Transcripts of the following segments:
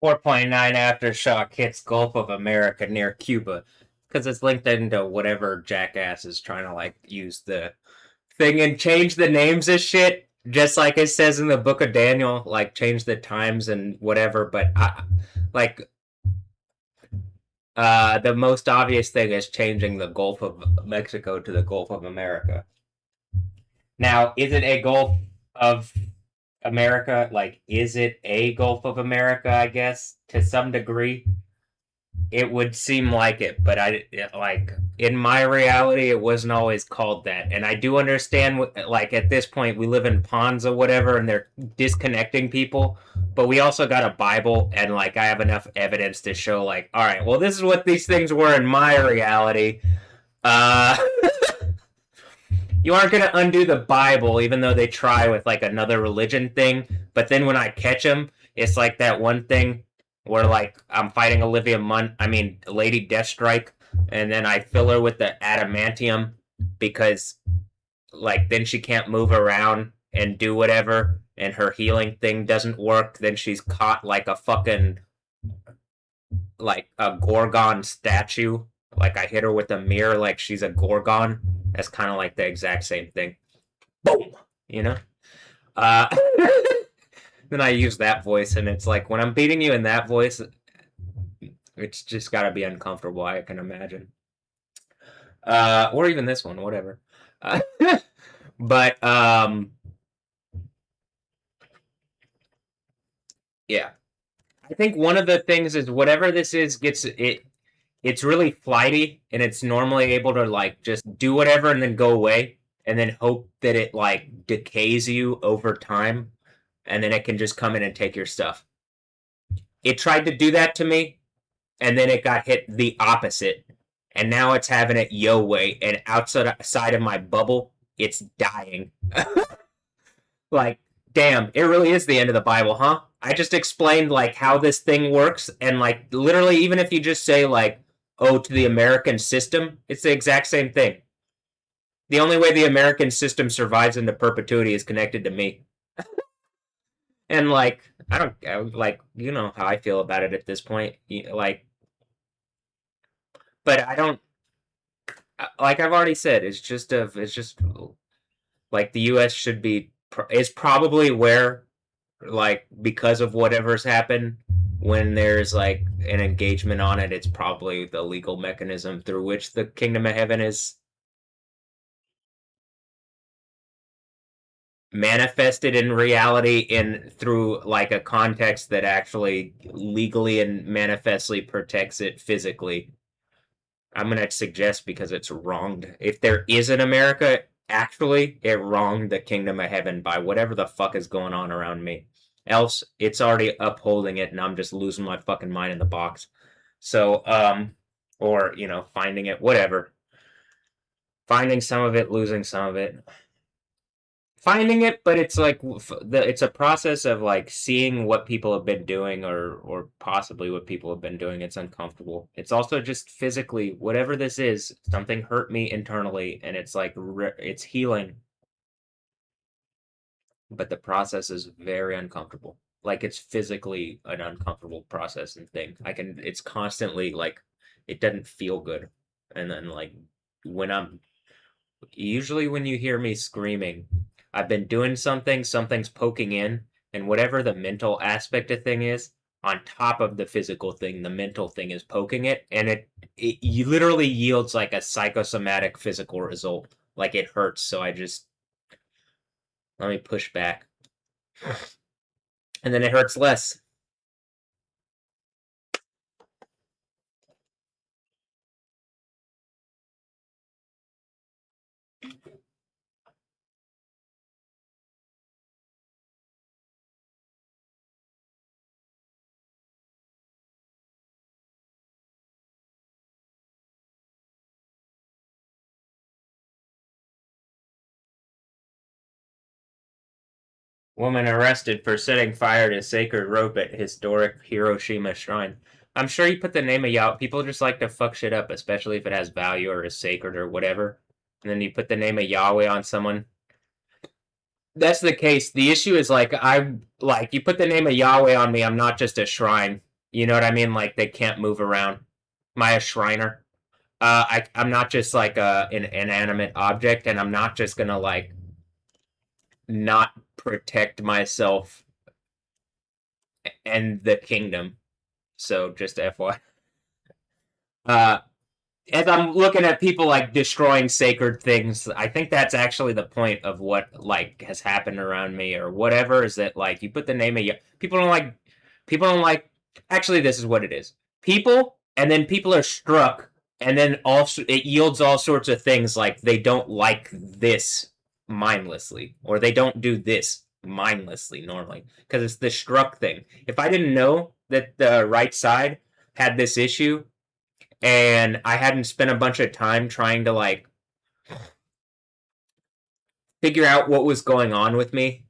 4.9 aftershock hits Gulf of America near Cuba. Because it's linked into whatever jackass is trying to, like, use the thing and change the names of shit. Just like it says in the book of Daniel, like, change the times and whatever. But, like, the most obvious thing is changing the Gulf of Mexico to the Gulf of America. Now, is it a Gulf of America? Like, is it a Gulf of America? I guess to some degree, it would seem like it, but like in my reality, it wasn't always called that. And I do understand, like at this point, we live in ponds or whatever, and they're disconnecting people. But we also got a Bible, and like I have enough evidence to show, like, all right, well, this is what these things were in my reality. Uh, you aren't going to undo the Bible, even though they try with like another religion thing. But then when I catch them, it's like that one thing where like I'm fighting Olivia Lady Deathstrike, and then I fill her with the adamantium because like then she can't move around and do whatever, and her healing thing doesn't work. Then she's caught like a fucking like a Gorgon statue. Like I hit her with a mirror like she's a Gorgon. That's kind of like the exact same thing. Boom, you know. Uh, then I use that voice, and it's like when I'm beating you in that voice, it's just got to be uncomfortable. I can imagine, or even this one, whatever. But yeah, I think one of the things is whatever this is gets it. It's really flighty, and it's normally able to like just do whatever and then go away, and then hope that it like decays you over time, and then it can just come in and take your stuff. It tried to do that to me, and then it got hit the opposite, and now it's having it yo way, and outside of my bubble, it's dying. Like, damn, it really is the end of the Bible, huh? I just explained like how this thing works, and like literally, even if you just say like, "Oh, to the American system," it's the exact same thing. The only way the American system survives into perpetuity is connected to me. And like, like you know how I feel about it at this point. Like, but I don't like I've already said. It's just like the U.S. should be is probably where like because of whatever's happened when there's like an engagement on it, it's probably the legal mechanism through which the kingdom of heaven is manifested in reality in through like a context that actually legally and manifestly protects it physically. I'm gonna suggest because it's wronged. If there is an America, actually, it wronged the kingdom of heaven by whatever the fuck is going on around me. Else, it's already upholding it, and I'm just losing my fucking mind in the box. So, or you know, finding it, whatever. Finding some of it, losing some of it. Finding it, but it's like it's a process of like seeing what people have been doing or possibly what people have been doing. It's uncomfortable. It's also just physically whatever this is, something hurt me internally, and it's like it's healing, but the process is very uncomfortable. Like it's physically an uncomfortable process and thing. It's constantly like it doesn't feel good, and then like when I'm usually when you hear me screaming, I've been doing something, something's poking in, and whatever the mental aspect of thing is, on top of the physical thing, the mental thing is poking it, and it literally yields like a psychosomatic physical result. Like it hurts, so I just let me push back. And then it hurts less. Woman arrested for setting fire to sacred rope at historic Hiroshima shrine. I'm sure you put the name of Yahweh. People just like to fuck shit up, especially if it has value or is sacred or whatever. And then you put the name of Yahweh on someone. That's the case. The issue is like you put the name of Yahweh on me. I'm not just a shrine. You know what I mean? Like they can't move around. Maya Shriner. I'm not just like an inanimate object, and I'm not just gonna like not protect myself and the kingdom. So just FY. Uh, as I'm looking at people like destroying sacred things, I think that's actually the point of what like has happened around me or whatever. Is that like you put the name of people don't like people don't like. Actually, this is what it is. People and then people are struck, and then also it yields all sorts of things like they don't like this mindlessly or they don't do this mindlessly normally because it's the struck thing. If I didn't know that the right side had this issue and I hadn't spent a bunch of time trying to like figure out what was going on with me,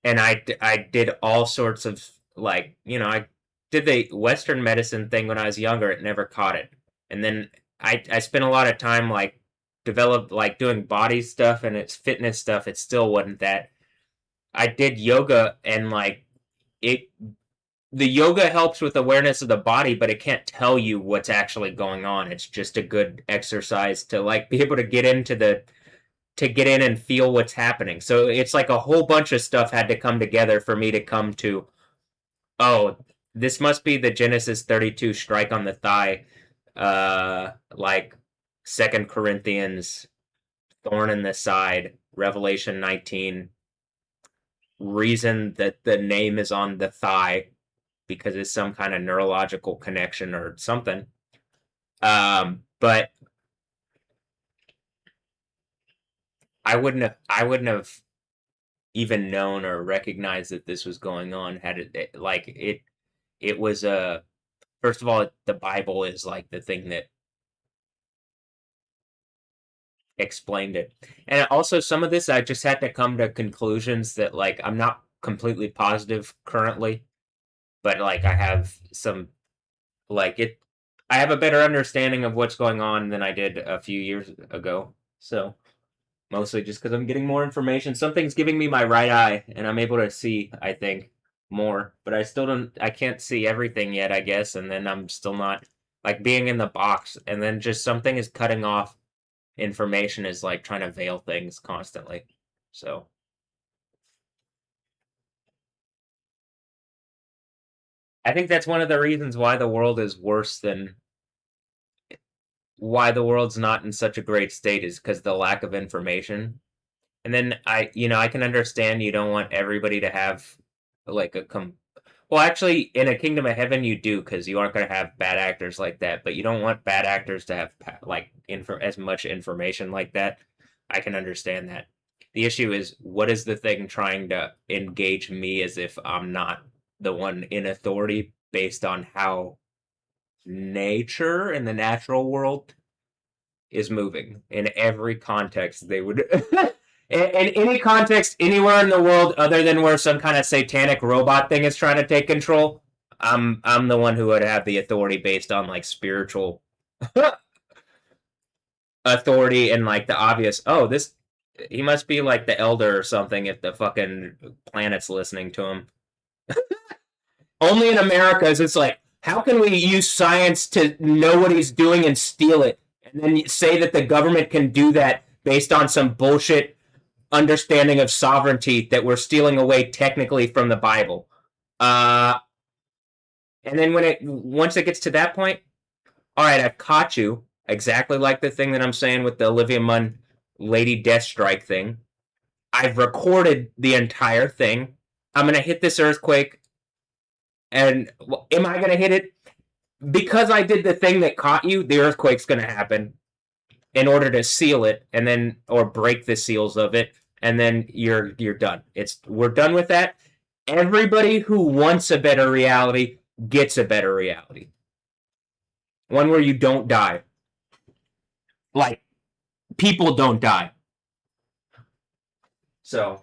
and I did all sorts of like I did the Western medicine thing when I was younger. It never caught it, and then I spent a lot of time like developed like doing body stuff and it's fitness stuff. It still wasn't that. I did yoga and like it the yoga helps with awareness of the body, but it can't tell you what's actually going on. It's just a good exercise to like be able to get into the to get in and feel what's happening. So it's like a whole bunch of stuff had to come together for me to come to, oh, this must be the Genesis 32 strike on the thigh, like Second Corinthians, thorn in the side, Revelation 19, reason that the name is on the thigh because it's some kind of neurological connection or something. But I wouldn't have even known or recognized that this was going on had it was first of all the Bible is like the thing that explained it. And also some of this I just had to come to conclusions that like I'm not completely positive currently, but like I have some like it I have a better understanding of what's going on than I did a few years ago. So mostly just because I'm getting more information. Something's giving me my right eye, and I'm able to see, I think, more. But I still don't, I can't see everything yet, I guess. And then I'm still not, like, being in the box, and then just something is cutting off information is like trying to veil things constantly. So I think that's one of the reasons why the world is worse than why the world's not in such a great state is because the lack of information. And then I can understand you don't want everybody to have like well, actually, in a kingdom of heaven, you do because you aren't going to have bad actors like that. But you don't want bad actors to have like as much information like that. I can understand that. The issue is, what is the thing trying to engage me as if I'm not the one in authority based on how nature and the natural world is moving in every context they would in any context anywhere in the world other than where some kind of satanic robot thing is trying to take control. I'm the one who would have the authority based on like spiritual authority and like the obvious, oh, this he must be like the elder or something if the fucking planet's listening to him. Only in America is it's like, how can we use science to know what he's doing and steal it? And then say that the government can do that based on some bullshit understanding of sovereignty that we're stealing away technically from the Bible. Uh, and then once it gets to that point, all right, I've caught you exactly like the thing that I'm saying with the Olivia Munn Lady Deathstrike thing. I've recorded the entire thing. I'm gonna hit this earthquake, and am I gonna hit it? Because I did the thing that caught you, the earthquake's going to happen in order to seal it and then or break the seals of it and then you're done. It's we're done with that. Everybody who wants a better reality gets a better reality. One where you don't die. Like people don't die. So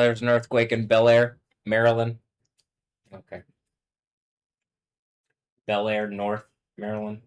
There's an earthquake in Bel Air, Maryland. Okay. Bel Air, North Maryland.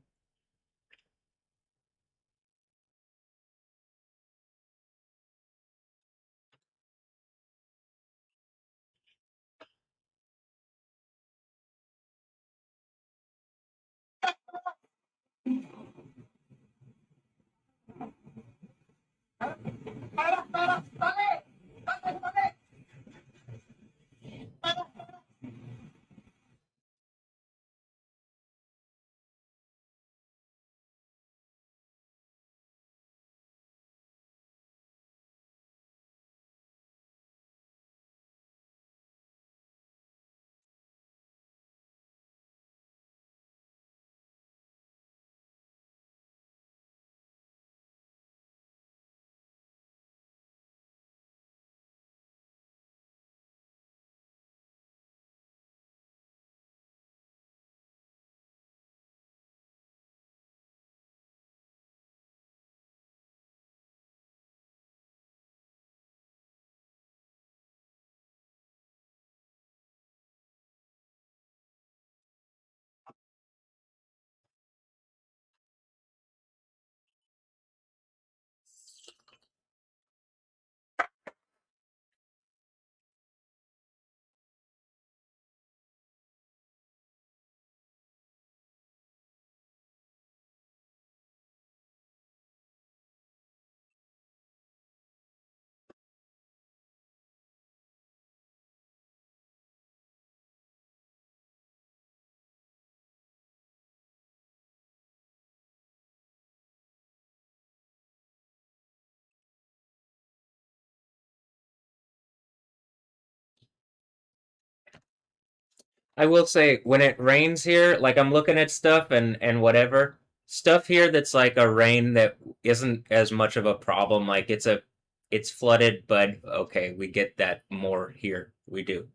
I will say when it rains here, like I'm looking at stuff and whatever stuff here that's like a rain that isn't as much of a problem. Like it's flooded, but okay, we get that more here. We do.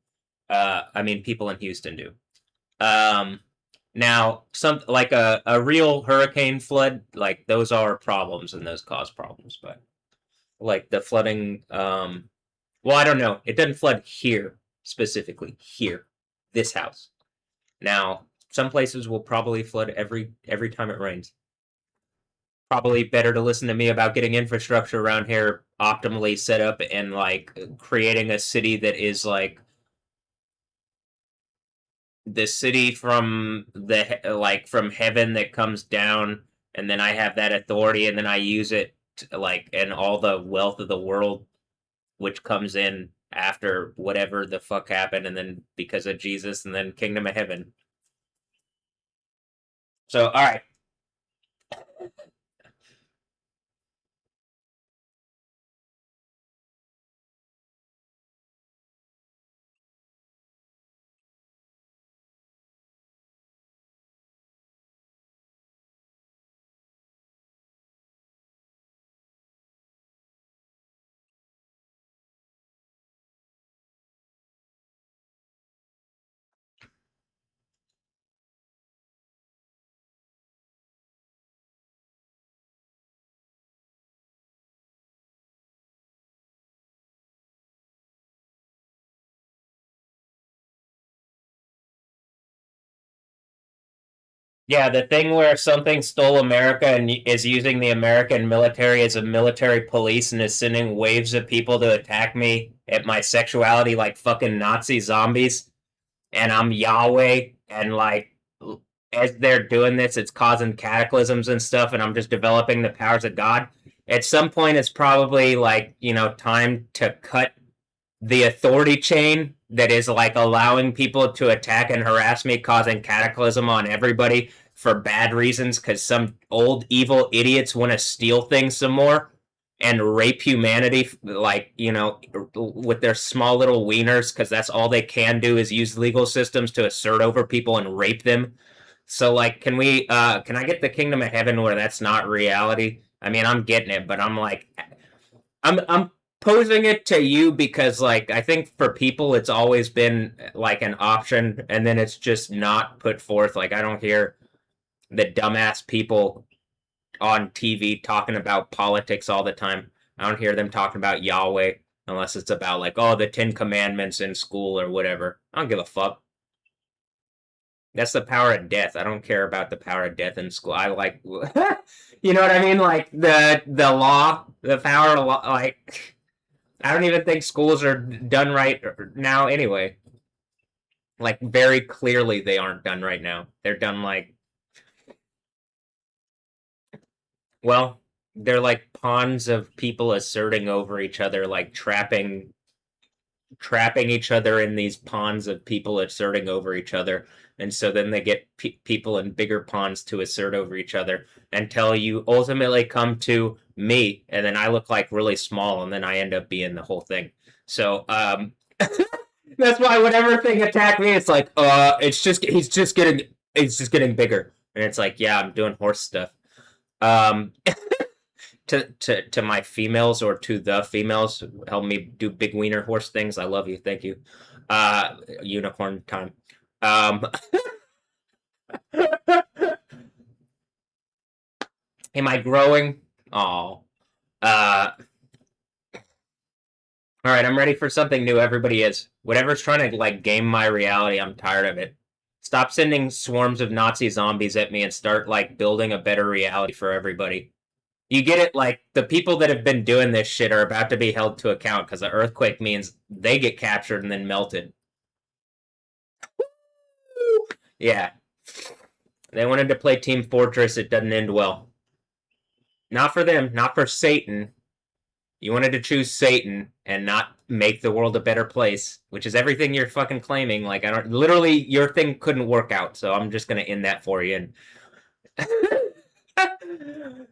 I mean, people in Houston do. Um, Now some like a real hurricane flood, like those are problems and those cause problems. But like the flooding, well, I don't know. It doesn't flood here specifically. Here, this house. Now, some places will probably flood every time it rains. Probably better to listen to me about getting infrastructure around here optimally set up and like creating a city that is like the city from the like from heaven that comes down, and then I have that authority, and then I use it to, like, and all the wealth of the world which comes in after whatever the fuck happened, and then because of Jesus, and then kingdom of heaven. So, all right. Yeah, the thing where something stole America and is using the American military as a military police and is sending waves of people to attack me at my sexuality like fucking Nazi zombies, and I'm Yahweh, and like as they're doing this, it's causing cataclysms and stuff, and I'm just developing the powers of God. At some point, it's probably like, time to cut the authority chain that is like allowing people to attack and harass me, causing cataclysm on everybody for bad reasons because some old evil idiots want to steal things some more and rape humanity, like, with their small little wieners, because that's all they can do is use legal systems to assert over people and rape them. So, like, can I get the kingdom of heaven where that's not reality? I mean, I'm getting it, but I'm like, I'm posing it to you because, like, I think for people it's always been like an option, and then it's just not put forth. Like, I don't hear the dumbass people on TV talking about politics all the time. I don't hear them talking about Yahweh. unless it's about like, oh, the Ten Commandments in school or whatever. I don't give a fuck. That's the power of death. I don't care about the power of death in school. I like, you know what I mean? Like the law, the power of law. Like, I don't even think schools are done right now anyway. Like, very clearly, they aren't done right now. They're done like, well, they're like pawns of people asserting over each other, like trapping each other in these ponds of people asserting over each other. And so then they get people in bigger ponds to assert over each other until you ultimately come to me, and then I look like really small, and then I end up being the whole thing. So that's why whenever thing attack me, it's like, he's just getting bigger, and it's like, yeah, I'm doing horse stuff. Um, to my females or to the females who help me do big wiener horse things. I love you. Thank you. Unicorn time. Um, am I growing? Oh. Uh, all right, I'm ready for something new. Everybody is. Whatever's trying to like game my reality, I'm tired of it. Stop sending swarms of Nazi zombies at me and start like building a better reality for everybody. You get it? Like, the people that have been doing this shit are about to be held to account because the earthquake means they get captured and then melted. Yeah. They wanted to play Team Fortress. It doesn't end well. Not for them, not for Satan. You wanted to choose Satan and not make the world a better place, which is everything you're fucking claiming. Like, I don't, literally, your thing couldn't work out, so I'm just gonna end that for you. And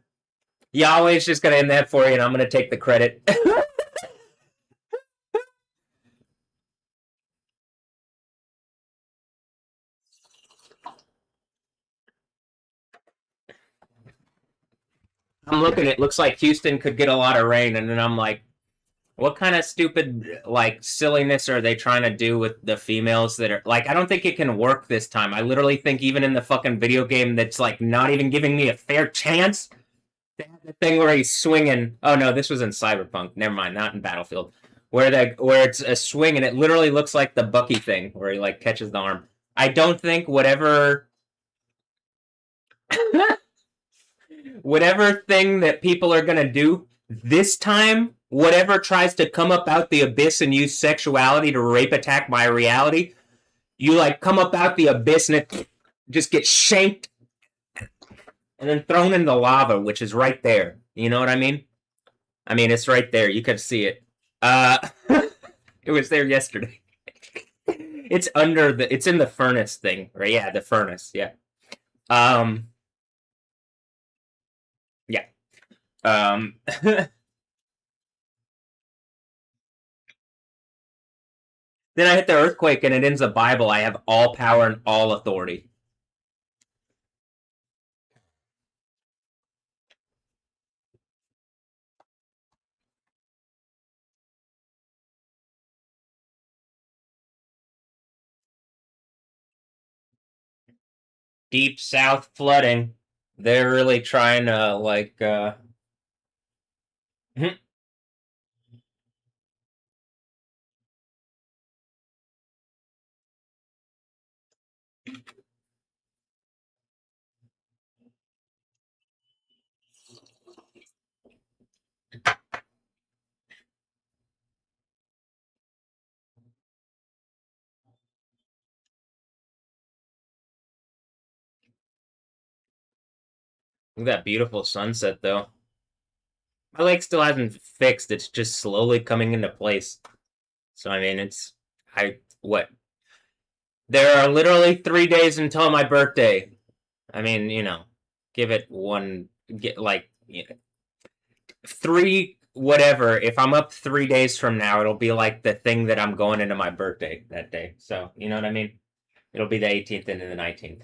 Yahweh's just gonna end that for you, and I'm gonna take the credit. I'm looking, it looks like Houston could get a lot of rain, and then I'm like, what kind of stupid, like, silliness are they trying to do with the females that are, like, I don't think it can work this time. I literally think even in the fucking video game that's, like, not even giving me a fair chance, they have the thing where he's swinging. Oh, no, this was in Cyberpunk. Never mind, not in Battlefield. Where it's a swing, and it literally looks like the Bucky thing, where he, like, catches the arm. I don't think whatever thing that people are gonna do this time, whatever tries to come up out the abyss and use sexuality to rape attack my reality, you like come up out the abyss and it just gets shanked and then thrown in the lava, which is right there. You know what I mean? I mean, it's right there. You could see it. Uh, it was there yesterday. It's in the furnace thing, right? Yeah, the furnace. Yeah. Um, yeah. Then I hit the earthquake and it ends the Bible. I have all power and all authority. Deep South flooding. They're really trying to like look at that beautiful sunset though. My lake still hasn't fixed. It's just slowly coming into place. So I mean, it's I what? There are literally 3 days until my birthday. I mean, give it one. Get like three whatever. If I'm up 3 days from now, it'll be like the thing that I'm going into my birthday that day. So you know what I mean? It'll be the 18th and then the 19th.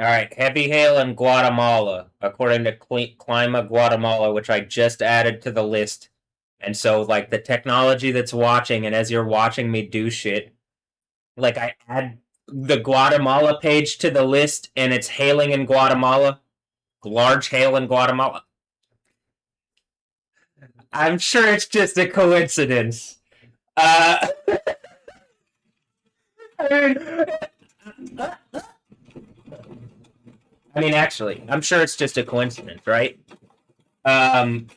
All right, heavy hail in Guatemala, according to Clima Guatemala, which I just added to the list. And so, like, the technology that's watching, and as you're watching me do shit, like, I add the Guatemala page to the list, and it's hailing in Guatemala, large hail in Guatemala. I'm sure it's just a coincidence. Uh, I mean, actually, I'm sure it's just a coincidence, right? Um,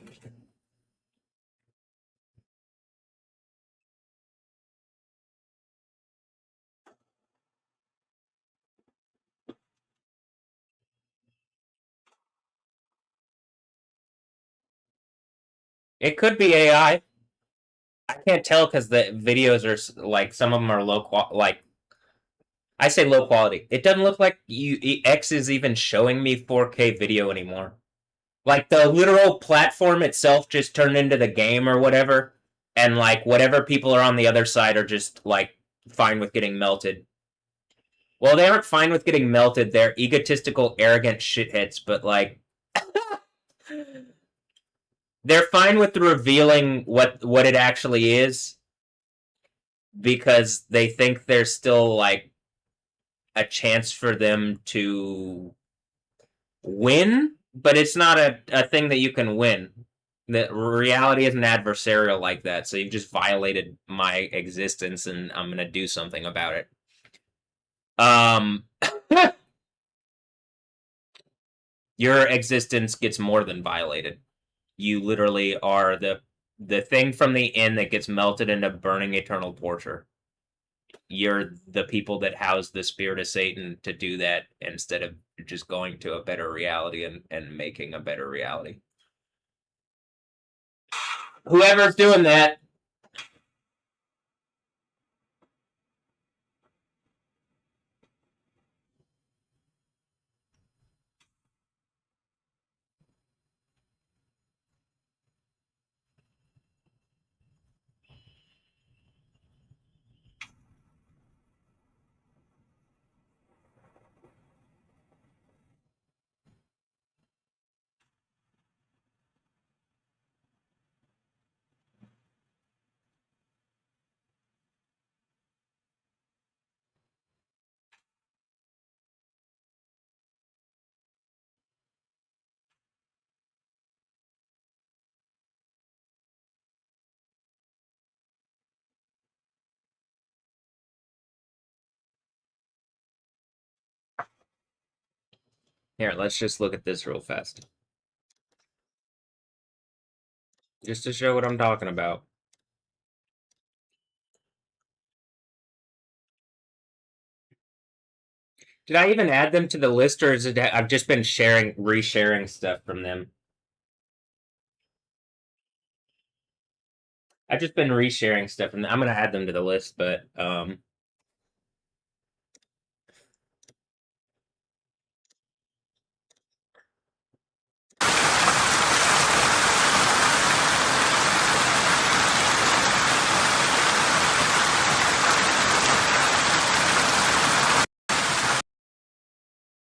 it could be AI. I can't tell because the videos are like some of them are low quality. Like I say, low quality. It doesn't look like X is even showing me 4K video anymore. Like the literal platform itself just turned into the game or whatever, and like whatever people are on the other side are just like fine with getting melted. Well, they aren't fine with getting melted. They're egotistical, arrogant shitheads, but like they're fine with revealing what it actually is because they think there's still like a chance for them to win, but it's not a thing that you can win. The reality isn't adversarial like that, so you've just violated my existence and I'm gonna do something about it. Um your existence gets more than violated. You literally are the thing from the inn that gets melted into burning eternal torture. You're the people that house the spirit of Satan to do that instead of just going to a better reality and making a better reality. Whoever's doing that. Here, let's just look at this real fast. Just to show what I'm talking about. Did I even add them to the list, or is it I've just been resharing stuff from them? I've just been resharing stuff from them. I'm gonna add them to the list, but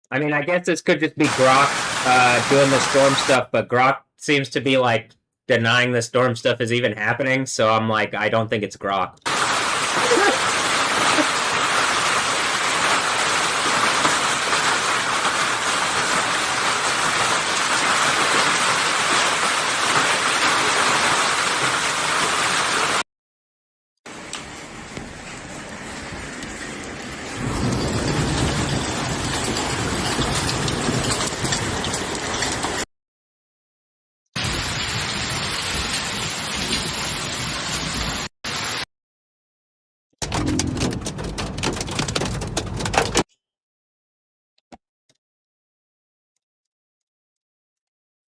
I mean, I guess this could just be Grok doing the storm stuff, but Grok seems to be like denying the storm stuff is even happening. So I'm like, I don't think it's Grok.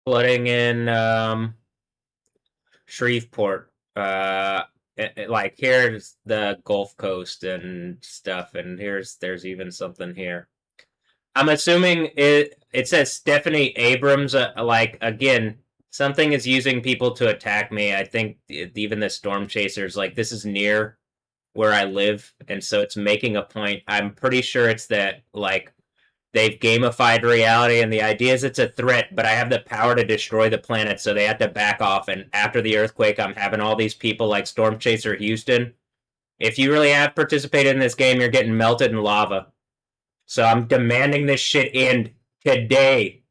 Flooding in Shreveport. Like here's the Gulf Coast and stuff, and there's even something here. I'm assuming it says Stephanie Abrams. Like again, something is using people to attack me. I think even the storm chasers, like this is near where I live, and so it's making a point. I'm pretty sure it's that like They've gamified reality, and the idea is it's a threat, but I have the power to destroy the planet, so they have to back off. And after the earthquake, I'm having all these people like Storm Chaser Houston. If you really have participated in this game, you're getting melted in lava. So I'm demanding this shit end today.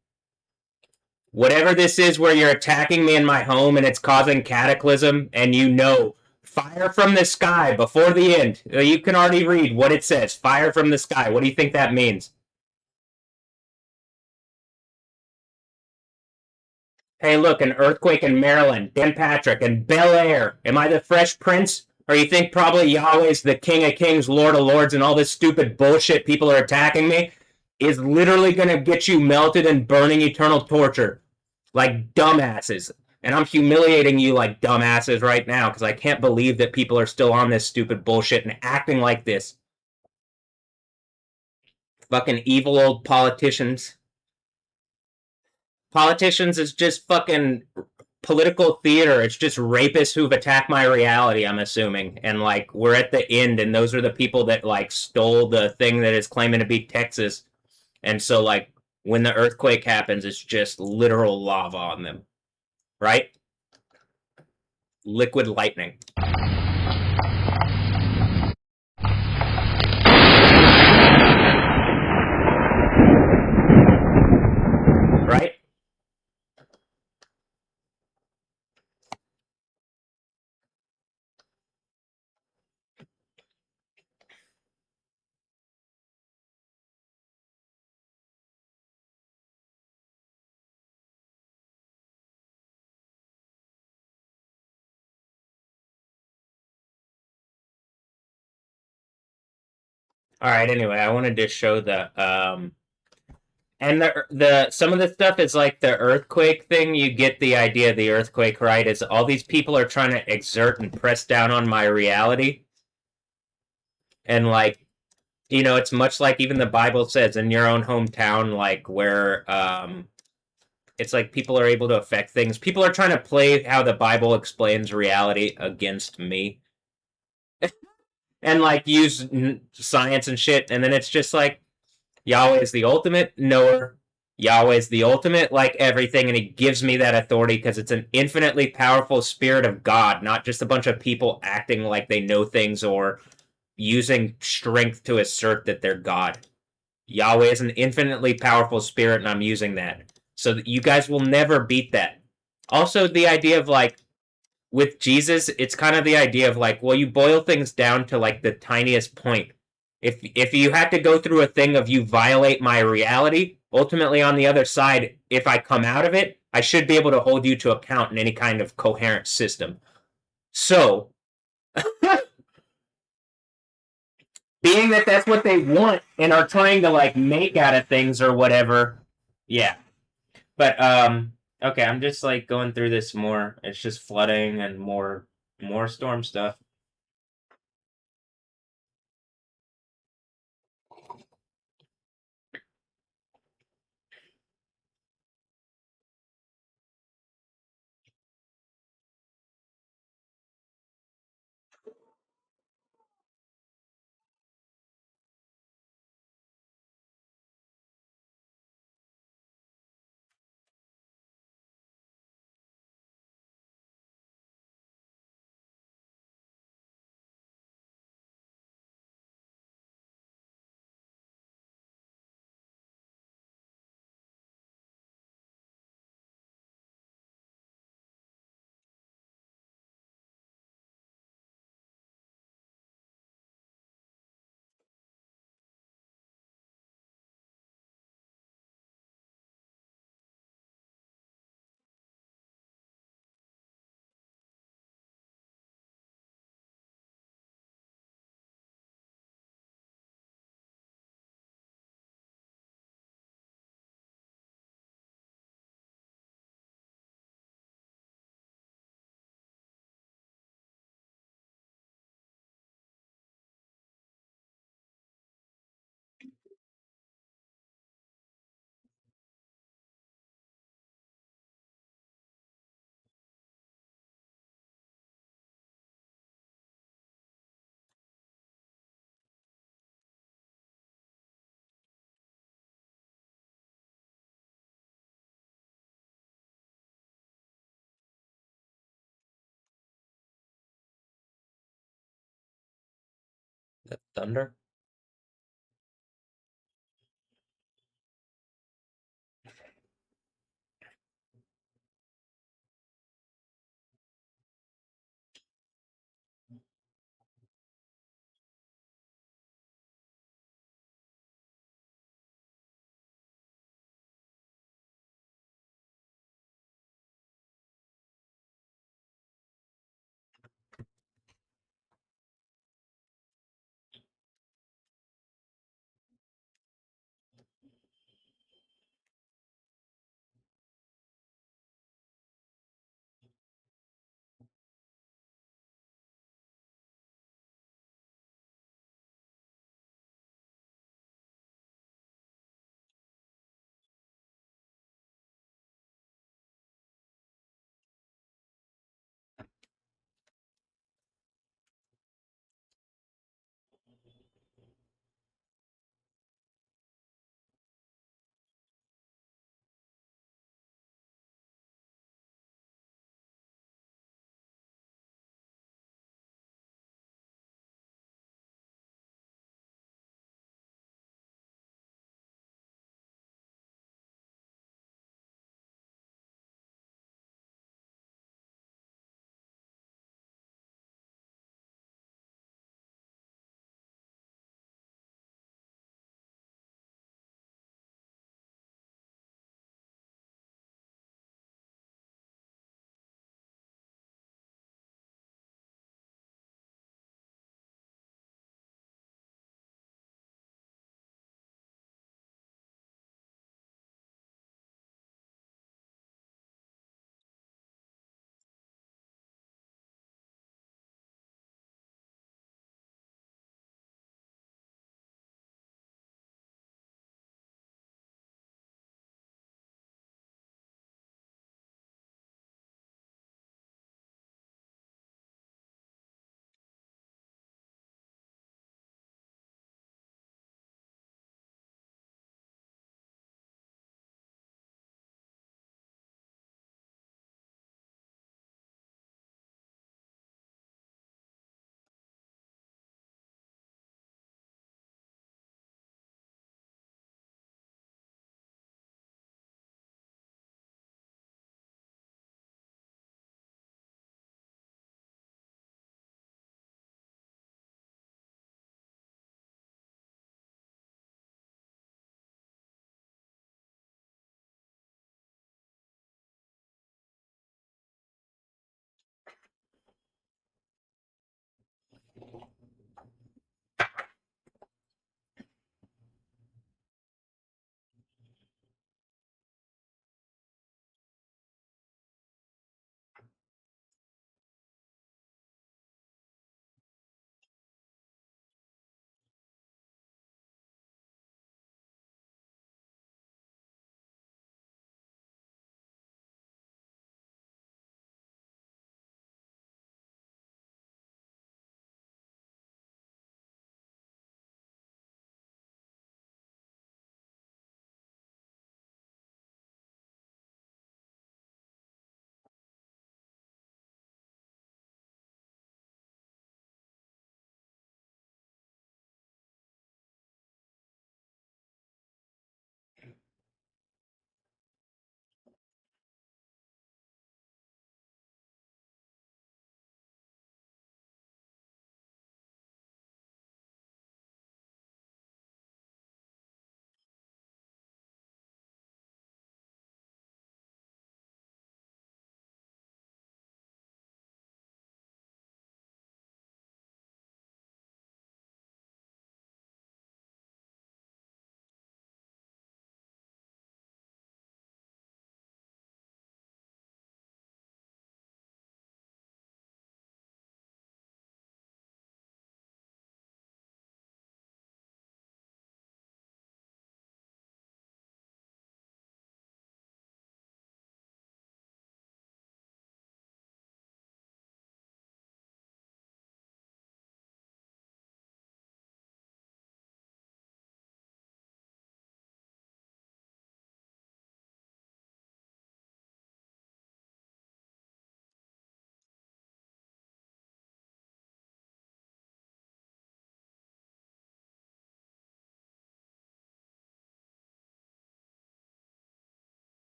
Whatever this is where you're attacking me in my home and it's causing cataclysm, and you know, fire from the sky before the end. You can already read what it says. Fire from the sky. What do you think that means? Hey, look, an earthquake in Maryland, Dan Patrick, and Bel Air. Am I the Fresh Prince? Or you think probably Yahweh's the King of Kings, Lord of Lords, and all this stupid bullshit people are attacking me is literally gonna get you melted and burning eternal torture like dumbasses. And I'm humiliating you like dumbasses right now because I can't believe that people are still on this stupid bullshit and acting like this. Fucking evil old politicians. Politicians is just fucking political theater. It's just rapists who've attacked my reality, I'm assuming. And like we're at the end and those are the people that like stole the thing that is claiming to be Texas. And so like when the earthquake happens, it's just literal lava on them. Right? Liquid lightning. Right? All right, anyway, I wanted to show the and the some of the stuff is like the earthquake thing. You get the idea of the earthquake, right? Is all these people are trying to exert and press down on my reality. And like, you know, it's much like even the Bible says in your own hometown, like where it's like people are able to affect things. People are trying to play how the Bible explains reality against me. And like use science and shit, and then it's just like Yahweh is the ultimate knower. Yahweh is the ultimate like everything, and he gives me that authority because it's an infinitely powerful spirit of God, not just a bunch of people acting like they know things or using strength to assert that they're God. Yahweh is an infinitely powerful spirit, and I'm using that. So that you guys will never beat that. Also, the idea of like with Jesus, it's kind of the idea of like, well, you boil things down to like the tiniest point. If you had to go through a thing of you violate my reality, ultimately on the other side, if I come out of it, I should be able to hold you to account in any kind of coherent system. So, being that that's what they want and are trying to like make out of things or whatever, yeah. But okay, I'm just like going through this more. It's just flooding and more storm stuff. Thunder?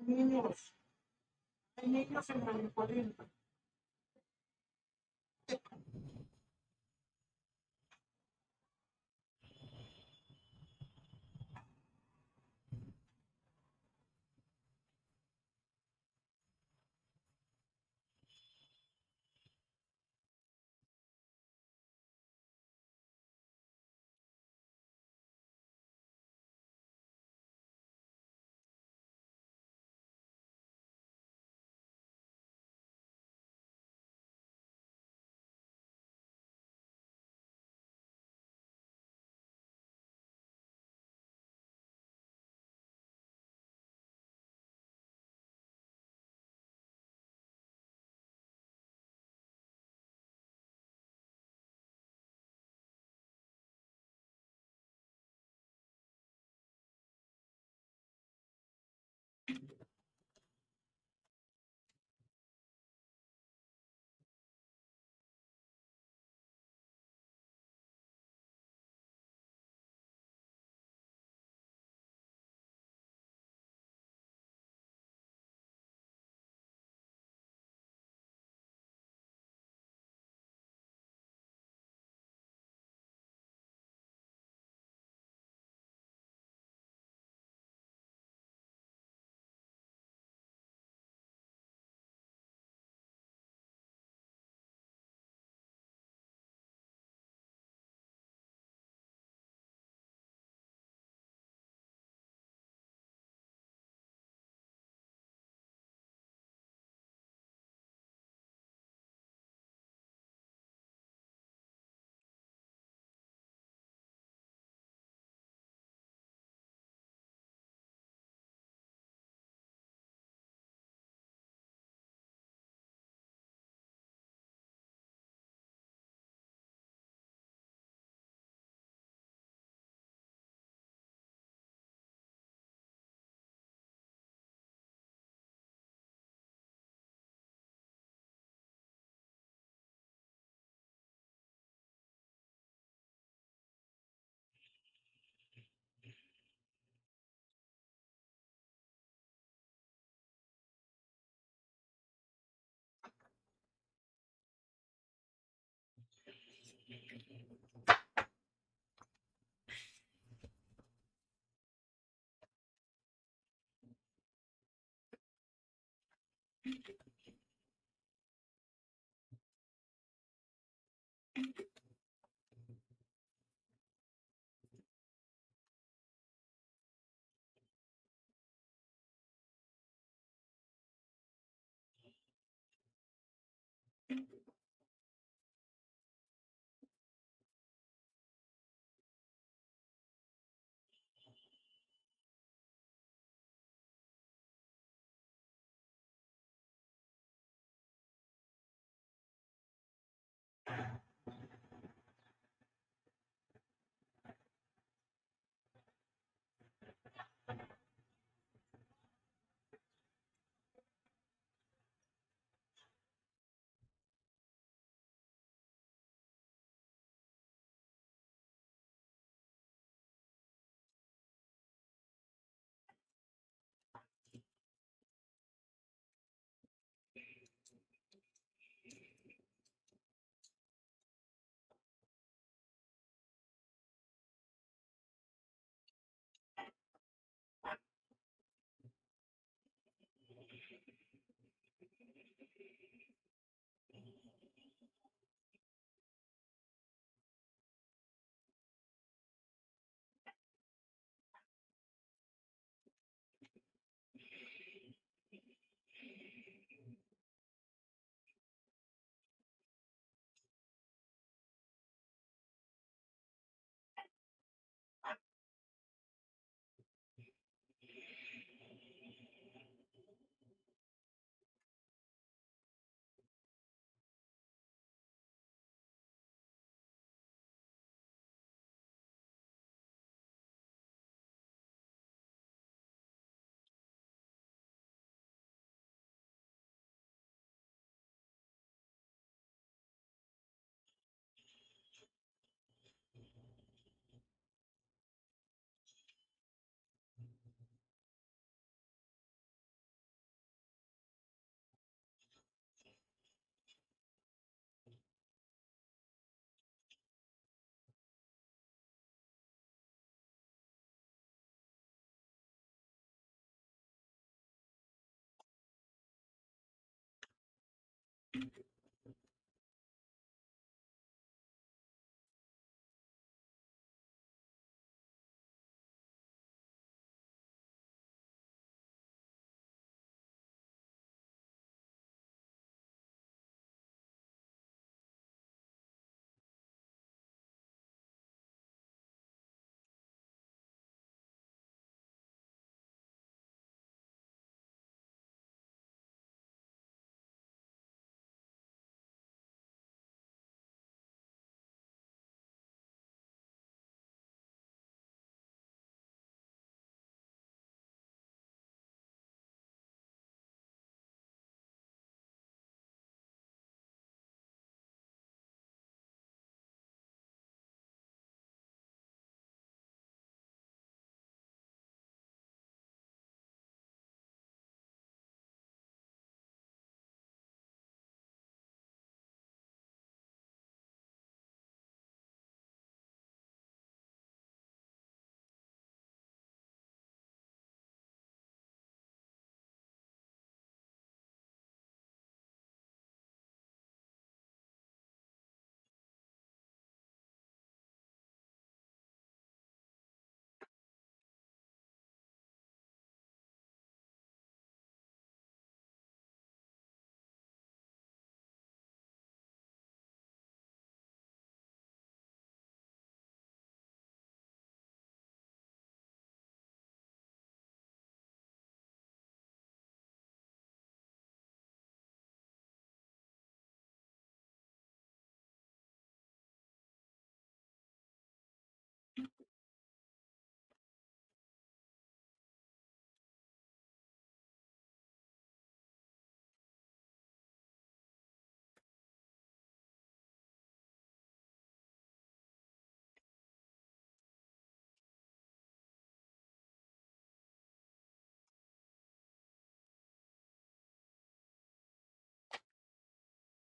Niños, hay niños en el 40.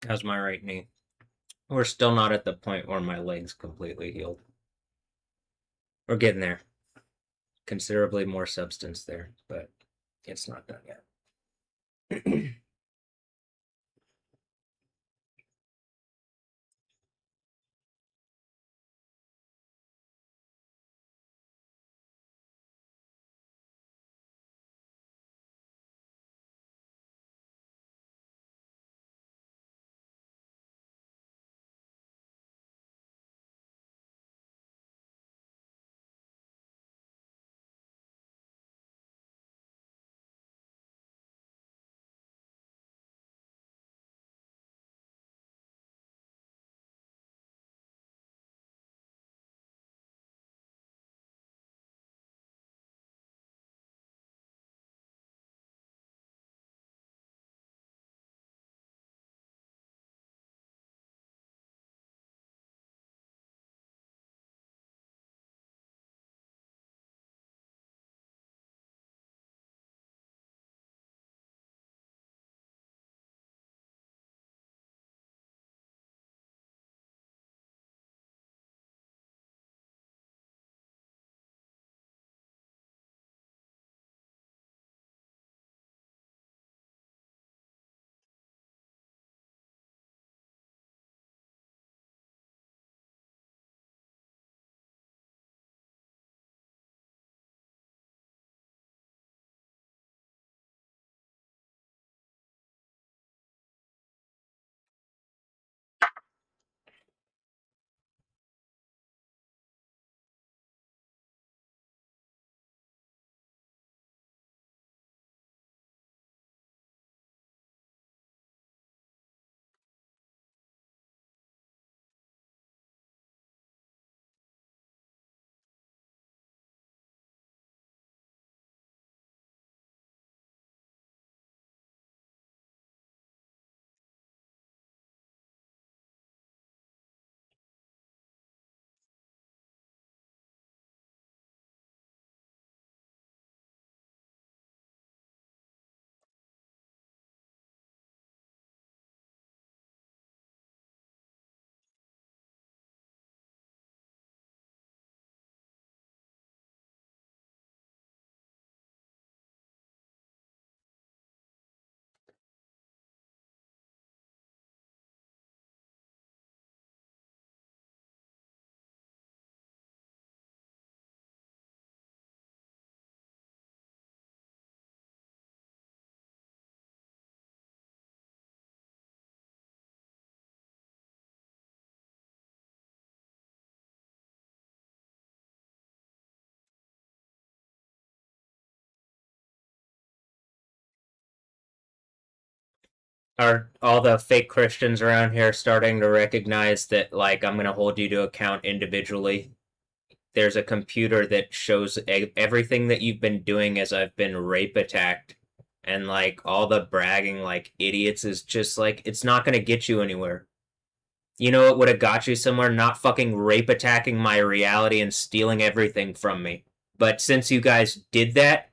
How's my right knee? We're still not at the point where my leg's completely healed. We're getting there. Considerably more substance there, but it's not done yet. Are all the fake Christians around here starting to recognize that, like, I'm gonna hold you to account individually? There's a computer that shows everything that you've been doing as I've been rape attacked, and like all the bragging like idiots is just like it's not gonna get you anywhere. You know what would have got you somewhere? Not fucking rape attacking my reality and stealing everything from me. But since you guys did that,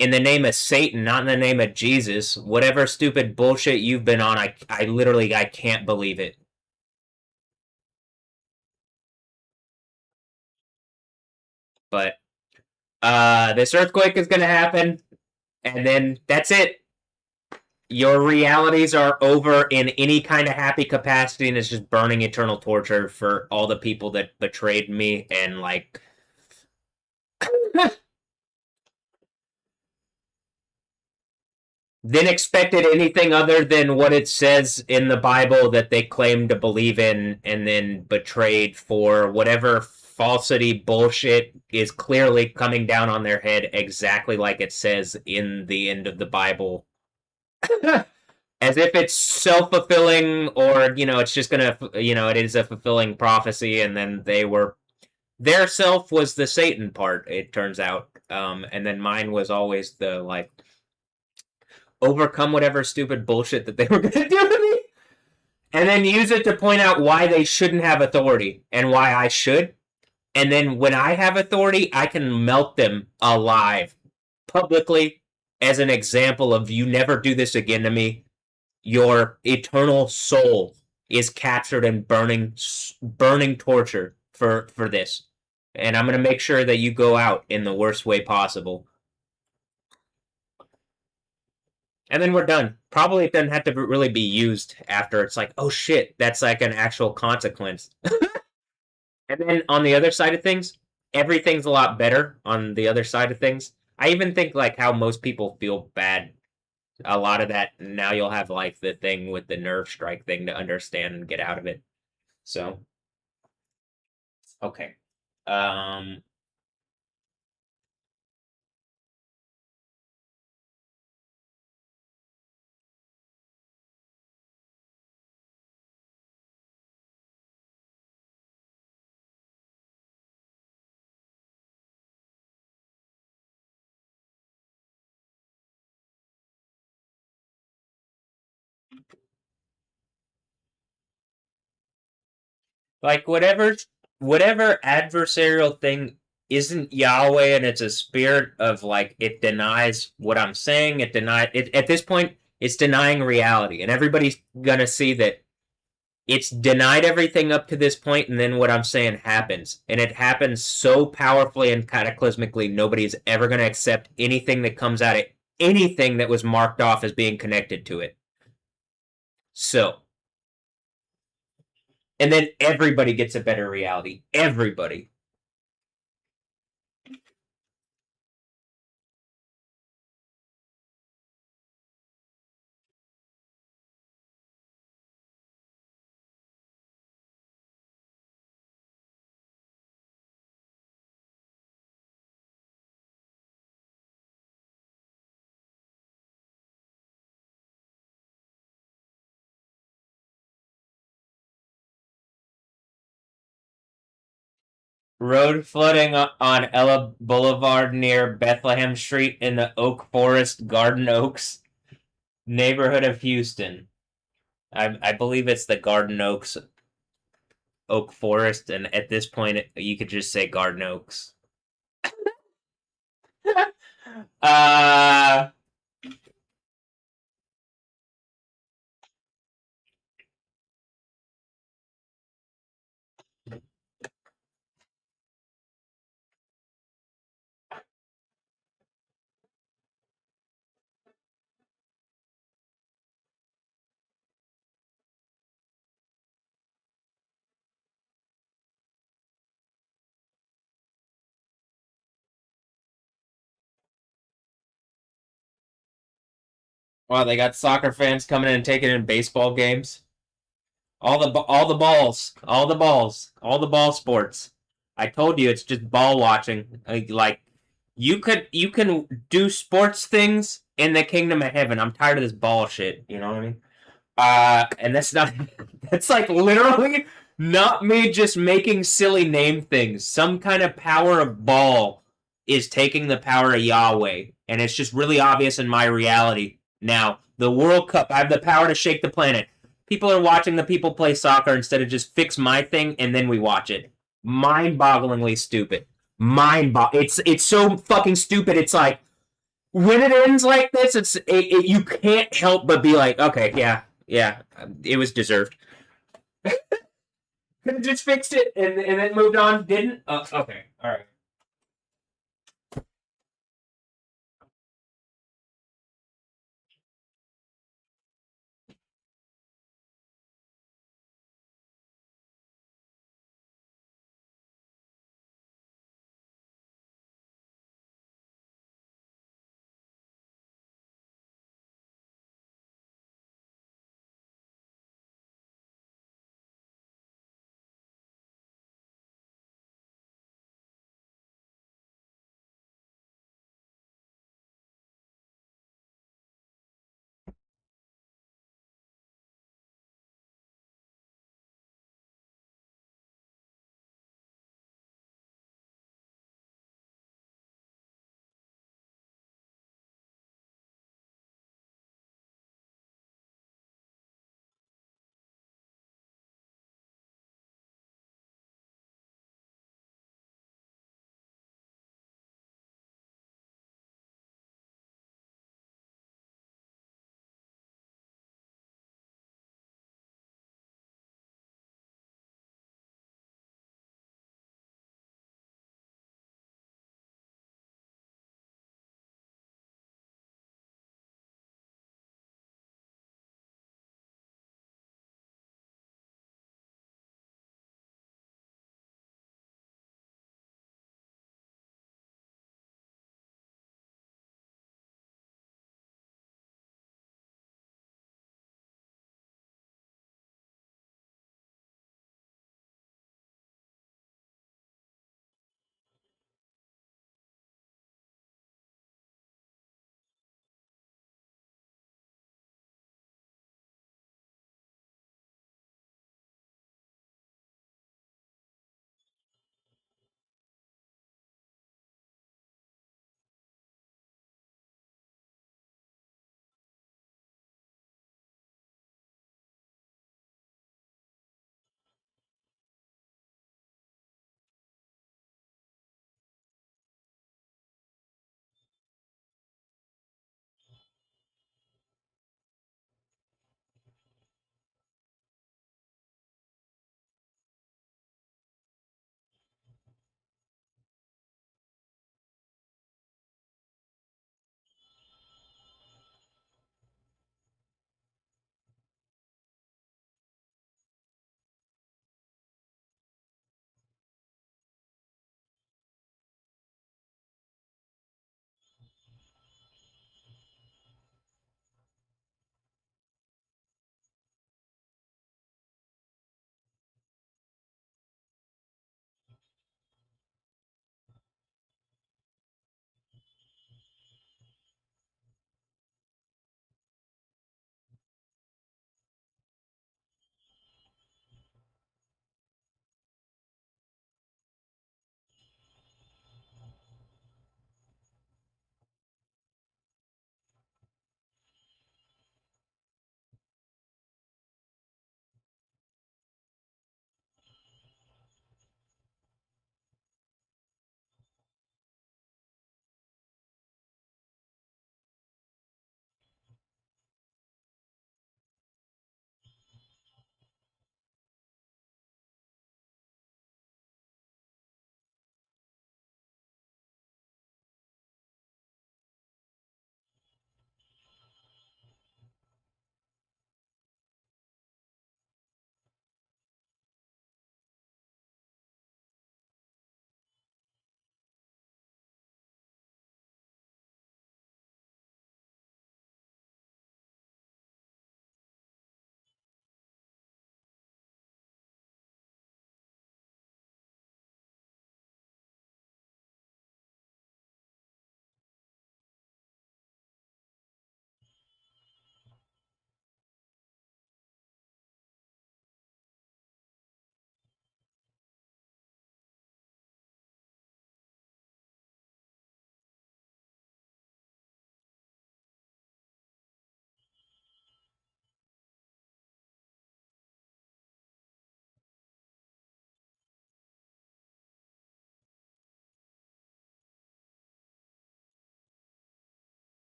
in the name of Satan, not in the name of Jesus, whatever stupid bullshit you've been on, I literally, I can't believe it. But, this earthquake is gonna happen, and then that's it. Your realities are over in any kind of happy capacity, and it's just burning eternal torture for all the people that betrayed me and, like, then expected anything other than what it says in the Bible that they claim to believe in, and then betrayed for whatever falsity bullshit is clearly coming down on their head exactly like it says in the end of the Bible. As if it's self-fulfilling, or, you know, it's just gonna, you know, it is a fulfilling prophecy, and then their self was the Satan part, it turns out. And then mine was always the, like, overcome whatever stupid bullshit that they were gonna do to me, and then use it to point out why they shouldn't have authority and why I should. And then when I have authority, I can melt them alive publicly as an example of, you never do this again to me. your eternal soul is captured in burning torture for this. And I'm going to make sure that you go out in the worst way possible. And then we're done. Probably it doesn't have to really be used after. It's like, oh shit, that's like an actual consequence. And then on the other side of things, everything's a lot better on the other side of things. I even think like how most people feel bad. A lot of that now you'll have like the thing with the nerve strike thing to understand and get out of it. So okay. Um like whatever adversarial thing isn't Yahweh and it's a spirit of like it denies what I'm saying, it denies it at this point it's denying reality and everybody's gonna see that it's denied everything up to this point, and then what I'm saying happens. And it happens so powerfully and cataclysmically, nobody's ever going to accept anything that comes out of anything that was marked off as being connected to it. So, and then everybody gets a better reality. Everybody. Road flooding on Ella Boulevard near Bethlehem Street in the Oak Forest, Garden Oaks neighborhood of Houston. I believe it's the Garden Oaks Oak Forest, and at this point, you could just say Garden Oaks. uh, wow, they got soccer fans coming in and taking in baseball games. All the ball sports. I told you it's just ball watching. Like you can do sports things in the kingdom of heaven. I'm tired of this ball shit. You know what I mean? And that's not. That's like literally not me just making silly name things. Some kind of power of ball is taking the power of Yahweh, and it's just really obvious in my reality now. The World Cup, I have the power to shake the planet. People are watching the people play soccer instead of just fix my thing and then we watch it. Mind-bogglingly stupid. It's so fucking stupid. It's like when it ends like this, you can't help but be like, okay, yeah, it was deserved. Could have just fixed it and then moved on. Didn't? Okay, all right.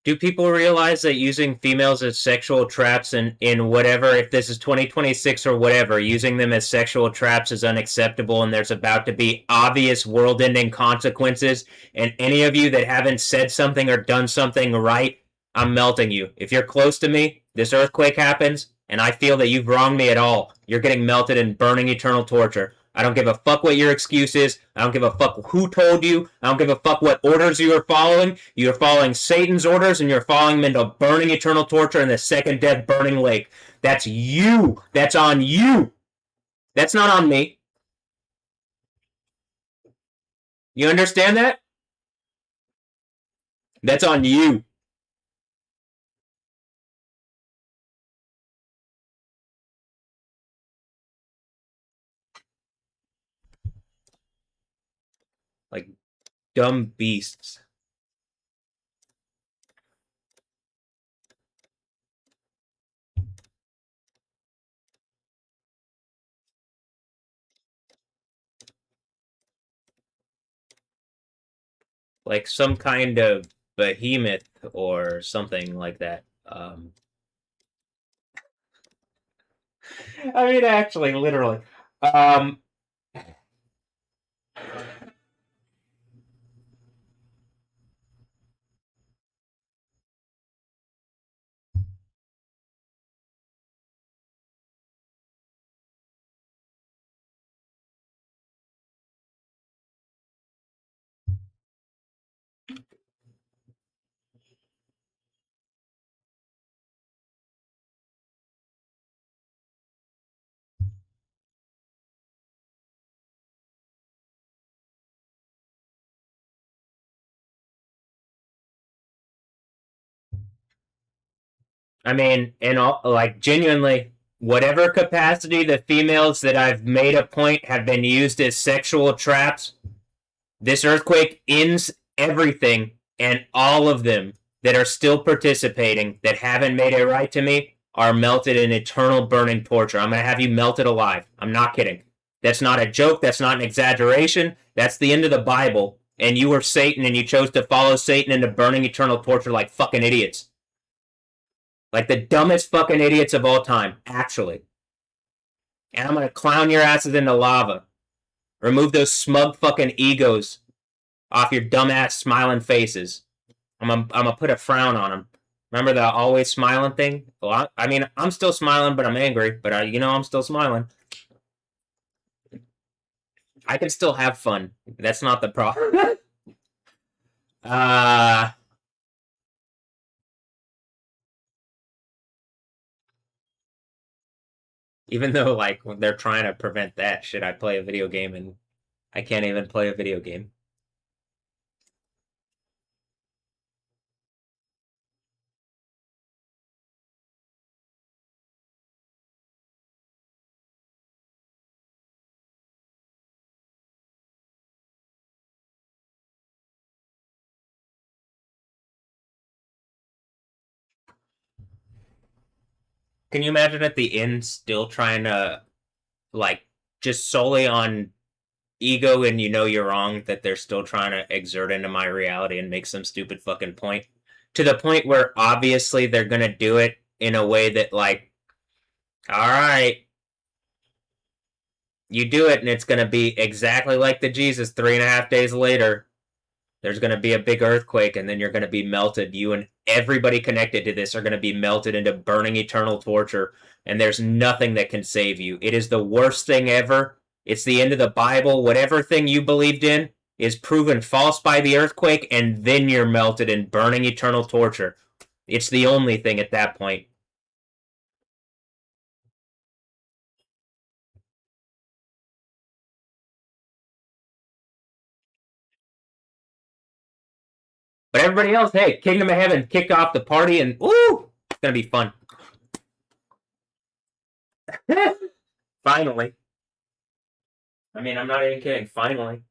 Do people realize that using females as sexual traps in whatever, if this is 2026 or whatever, using them as sexual traps is unacceptable and there's about to be obvious world ending consequences? And any of you that haven't said something or done something right, I'm melting you. If you're close to me, this earthquake happens, and I feel that you've wronged me at all, you're getting melted in burning eternal torture. I don't give a fuck what your excuse is. I don't give a fuck who told you. I don't give a fuck what orders you are following. You're following Satan's orders and you're following them into burning eternal torture in the second death burning lake. That's you. That's on you. That's not on me. You understand that? That's on you. Like dumb beasts. Like some kind of behemoth or something like that. I mean, actually, literally. Um, I mean, in all, like genuinely, whatever capacity the females that I've made a point have been used as sexual traps, this earthquake ends everything, and all of them that are still participating that haven't made it right to me are melted in eternal burning torture. I'm gonna have you melted alive. I'm not kidding. That's not a joke. That's not an exaggeration. That's the end of the Bible. And you were Satan, and you chose to follow Satan into burning eternal torture like fucking idiots. Like the dumbest fucking idiots of all time, actually. And I'm gonna clown your asses into lava. Remove those smug fucking egos off your dumbass smiling faces. I'm gonna put a frown on them. Remember the always smiling thing? Well, I mean, I'm still smiling, but I'm angry. But I'm still smiling. I can still have fun. That's not the problem. uh, even though like they're trying to prevent that, should I play a video game and I can't even play a video game? Can you imagine at the end still trying to like just solely on ego and you're wrong that they're still trying to exert into my reality and make some stupid fucking point to the point where obviously they're gonna do it in a way that like, all right, you do it and it's gonna be exactly like the Jesus 3.5 days later. There's gonna be a big earthquake and then you're gonna be melted. You and everybody connected to this are gonna be melted into burning eternal torture, and there's nothing that can save you. It is the worst thing ever. It's the end of the Bible. Whatever thing you believed in is proven false by the earthquake, and then you're melted in burning eternal torture. It's the only thing at that point. But everybody else, hey, Kingdom of Heaven kicked off the party, and woo, it's gonna be fun. Finally. I mean, I'm not even kidding. Finally.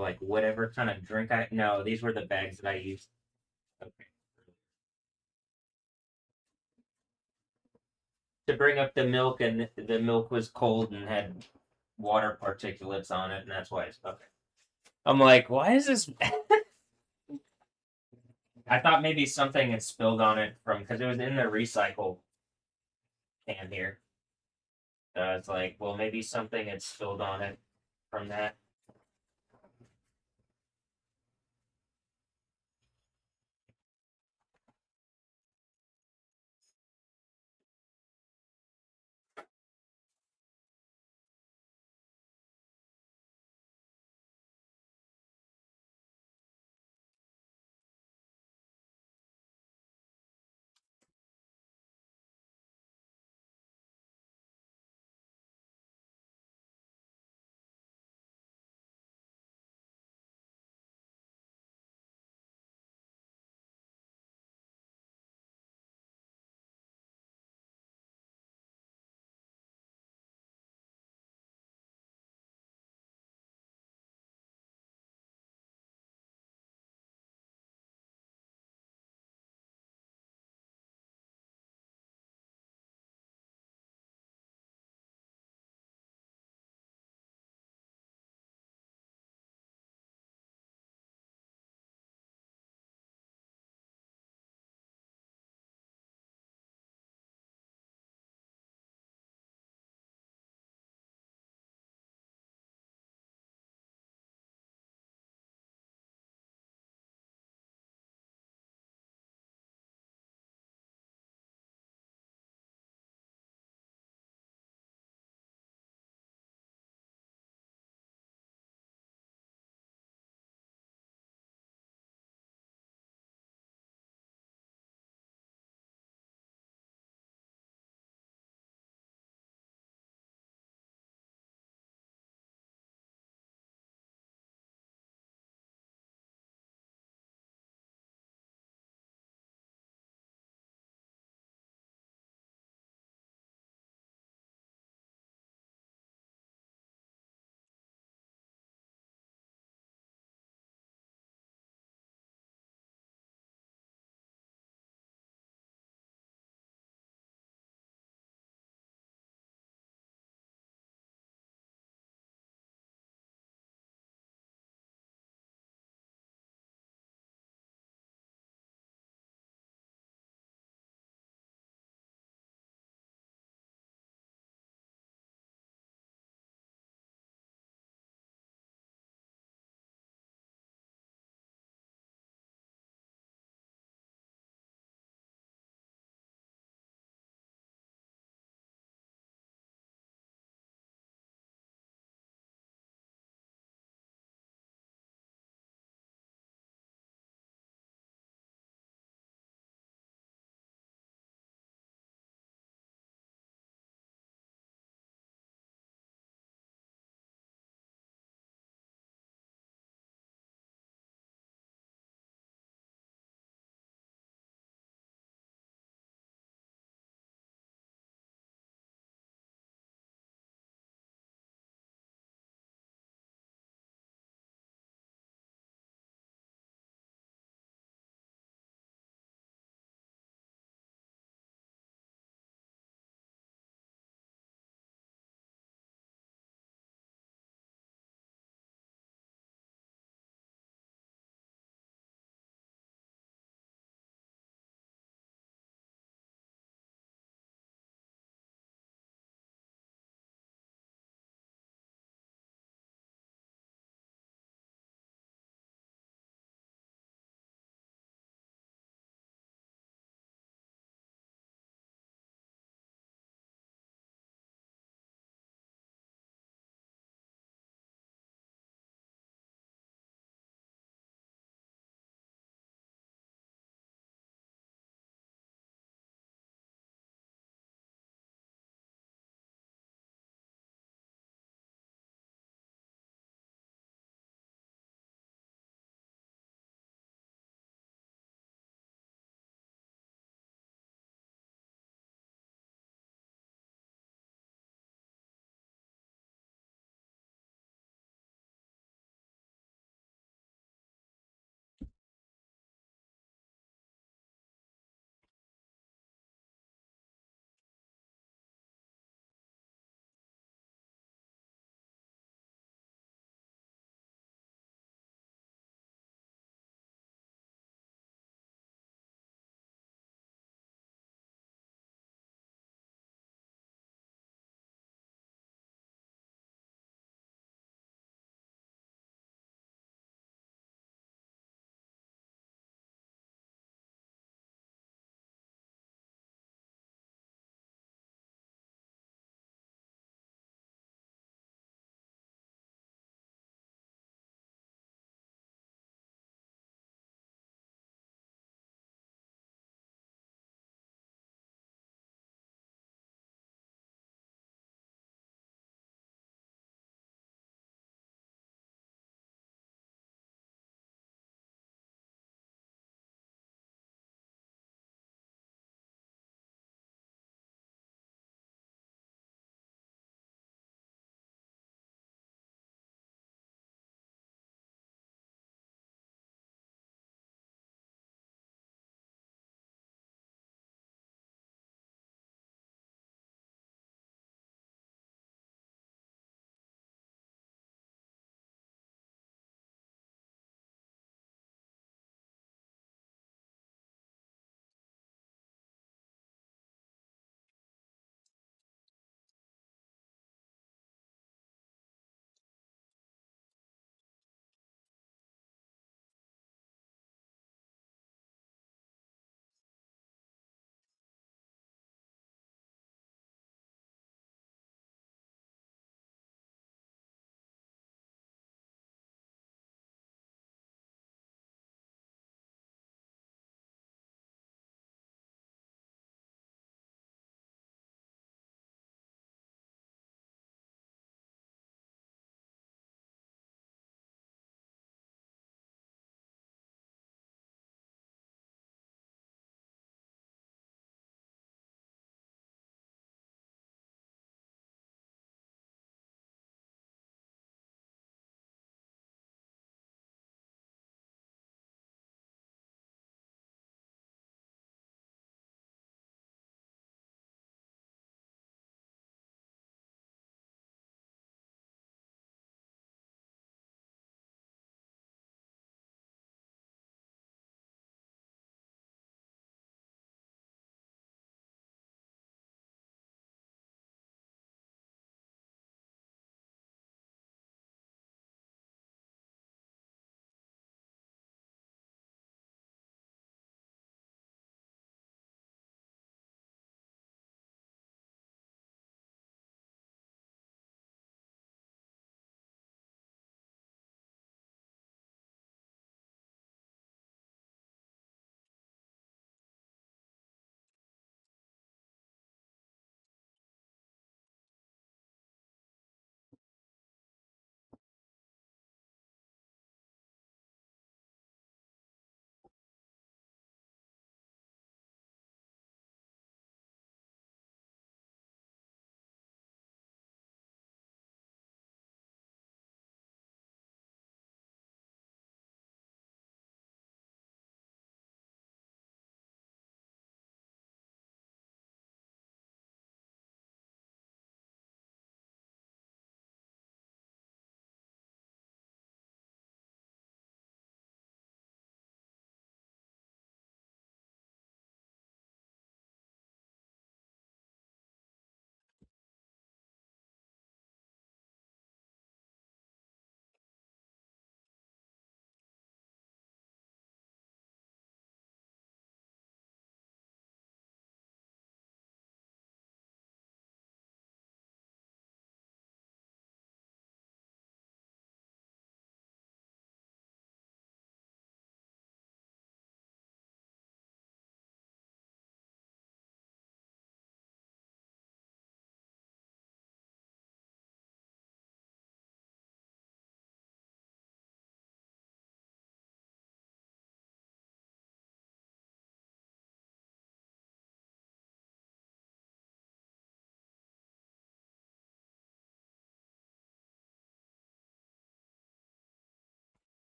like whatever kind of drink I. No, these were the bags that I used. Okay. To bring up the milk, and the milk was cold and had water particulates on it, and that's why it's okay. I'm like, why is this? I thought maybe something had spilled on it from because it was in the recycle can here. So it's like, well, maybe something had spilled on it from that.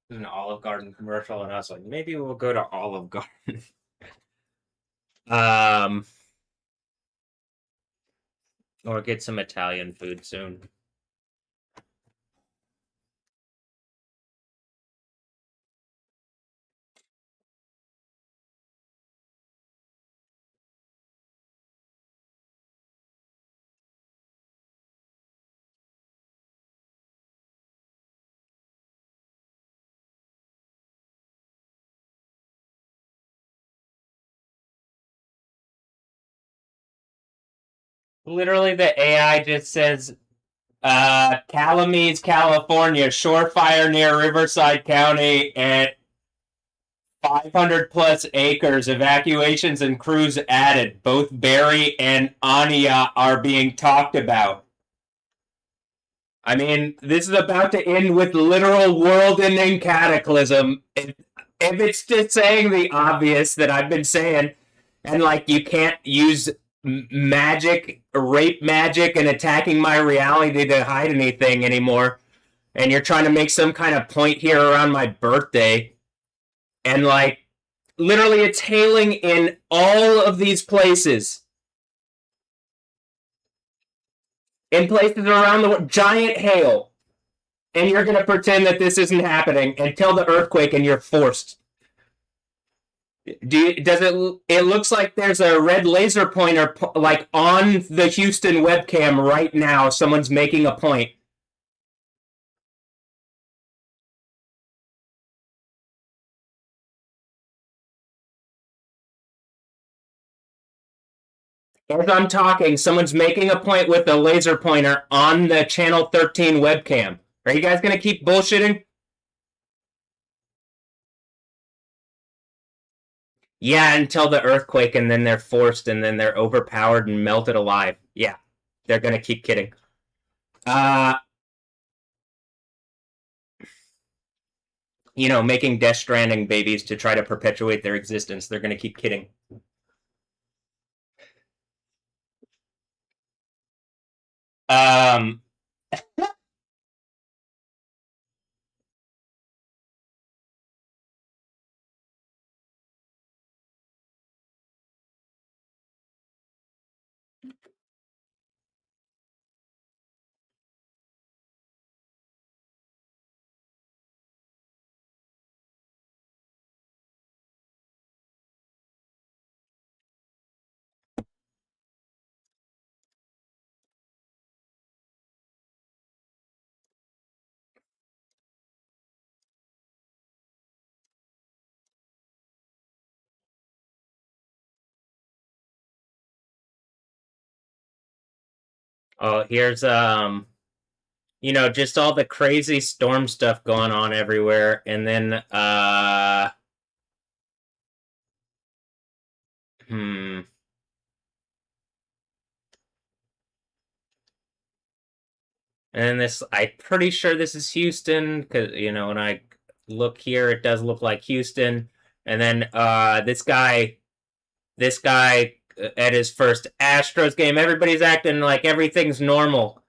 An Olive Garden commercial, and I was like, maybe we'll go to Olive Garden. um, or get some Italian food soon. Literally, the AI just says, Calamese, California, shore fire near Riverside County at 500 plus acres, evacuations and crews added. Both Barry and Anya are being talked about. I mean, this is about to end with literal world-ending cataclysm. If it's just saying the obvious that I've been saying, and like you can't use magic, rape magic, and attacking my reality to hide anything anymore, and you're trying to make some kind of point here around my birthday, and like literally it's hailing in all of these places. In places around the world, giant hail. And you're going to pretend that this isn't happening until the earthquake, and you're forced. Does it? It looks like there's a red laser pointer like on the Houston webcam right now. Someone's making a point. As I'm talking, someone's making a point with a laser pointer on the Channel 13 webcam. Are you guys going to keep bullshitting? Yeah, until the earthquake, and then they're forced, and then they're overpowered and melted alive. Yeah, they're going to keep kidding. Making Death Stranding babies to try to perpetuate their existence. They're going to keep kidding. Um, here's just all the crazy storm stuff going on everywhere, and then hmm. And this, I'm pretty sure this is Houston, because when I look here, it does look like Houston. And then this guy at his first Astros game, everybody's acting like everything's normal.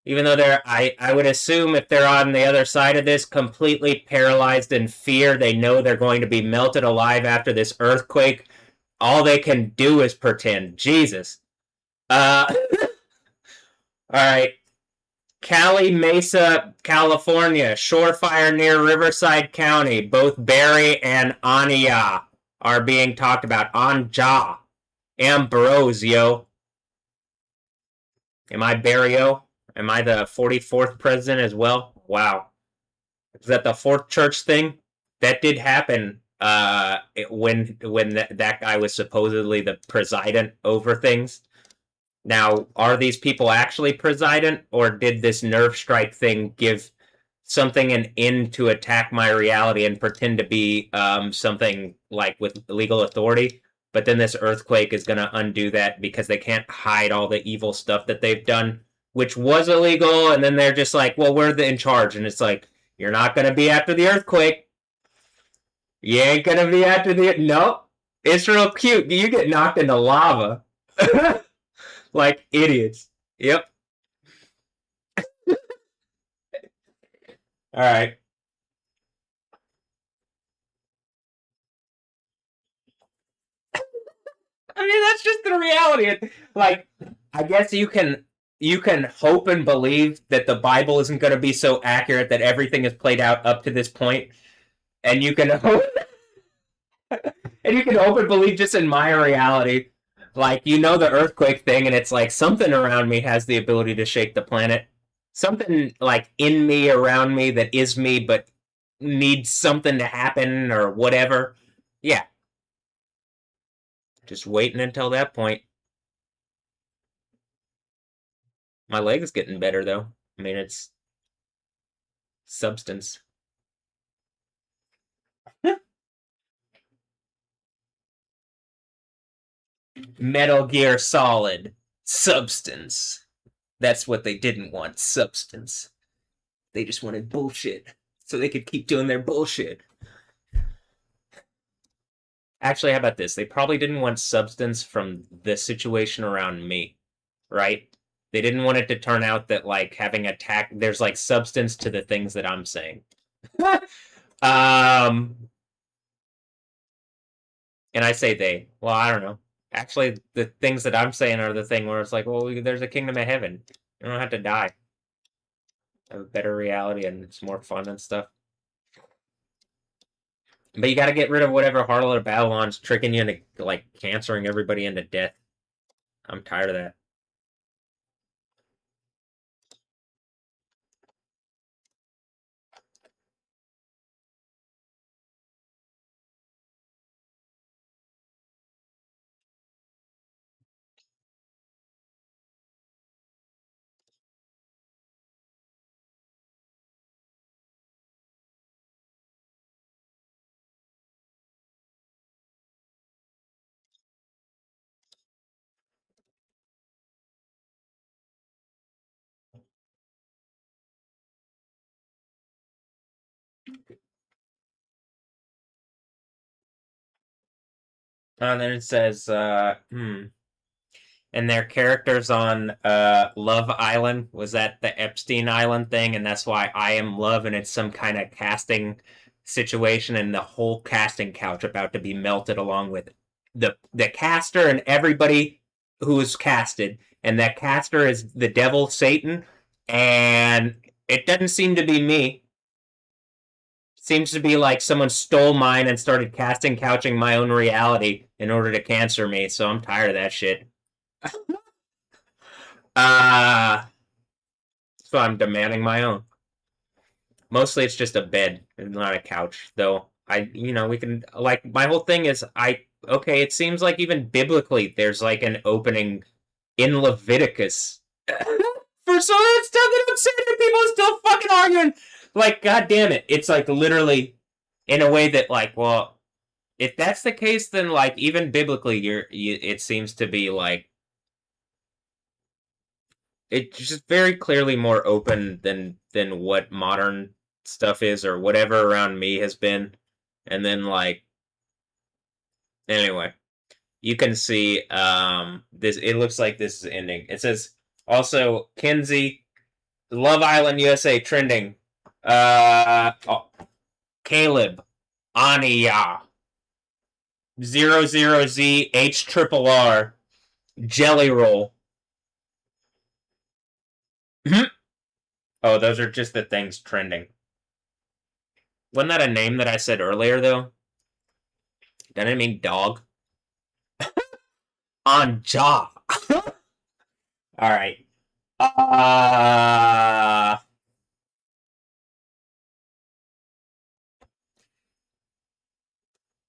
Even though I would assume if they're on the other side of this, completely paralyzed in fear, they know they're going to be melted alive after this earthquake. All they can do is pretend. Jesus. All right. Cali Mesa, California, shore fire near Riverside County. Both Barry and Anya are being talked about. Anja. Ambrosio. Am I Barrio? Am I the 44th president as well? Wow. Is that the fourth church thing? That did happen when that guy was supposedly the president over things. Now, are these people actually president, or did this nerve strike thing give something an end to attack my reality and pretend to be something like with legal authority? But then this earthquake is going to undo that because they can't hide all the evil stuff that they've done, which was illegal, and then they're just like, well, we're in charge. And it's like, you're not going to be after the earthquake. You ain't going to be after the... No, it's real cute. You get knocked into lava. Like idiots. Yep. All right. I mean, that's just the reality. Like, I guess you can hope and believe that the Bible isn't going to be so accurate that everything is played out up to this point, and you can hope and you can hope and believe just in my reality. Like, the earthquake thing, and it's like something around me has the ability to shake the planet. Something like in me, around me, that is me, but needs something to happen or whatever. Yeah, just waiting until that point. My leg is getting better though. I mean, it's substance. Metal Gear Solid. Substance. That's what they didn't want. Substance. They just wanted bullshit. So they could keep doing their bullshit. Actually, how about this? They probably didn't want substance from the situation around me, right? They didn't want it to turn out that, like, having attack, there's, like, substance to the things that I'm saying. um, and I say they. Well, I don't know. Actually, the things that I'm saying are the thing where it's like, well, there's a kingdom of heaven. You don't have to die. Have a better reality and it's more fun and stuff. But you got to get rid of whatever harlot of Babylon's tricking you into, like, cancering everybody into death. I'm tired of that. And then it says, and their characters on Love Island, was that the Epstein Island thing, and that's why I Am Love, and it's some kind of casting situation, and the whole casting couch about to be melted along with the caster and everybody who is casted, and that caster is the devil Satan, and it doesn't seem to be me. Seems to be like someone stole mine and started casting couching my own reality in order to cancer me, so I'm tired of that shit. Uh so I'm demanding my own. Mostly it's just a bed and not a couch, though. We can, like, my whole thing is, okay, it seems like even biblically there's like an opening in Leviticus for some of that stuff that I'm saying that people are still fucking arguing. Like, god damn it. It's like literally in a way that, like, well, if that's the case, then, like, even biblically it seems to be like it's just very clearly more open than what modern stuff is or whatever around me has been. And then, like, anyway, you can see this. It looks like this is ending. It says also Kinsey, Love Island USA trending. Oh, Caleb, Ania, 00Z H triple R, Jelly Roll. Oh, those are just the things trending. Wasn't that a name that I said earlier, though? Doesn't it mean dog? On jaw. Alright.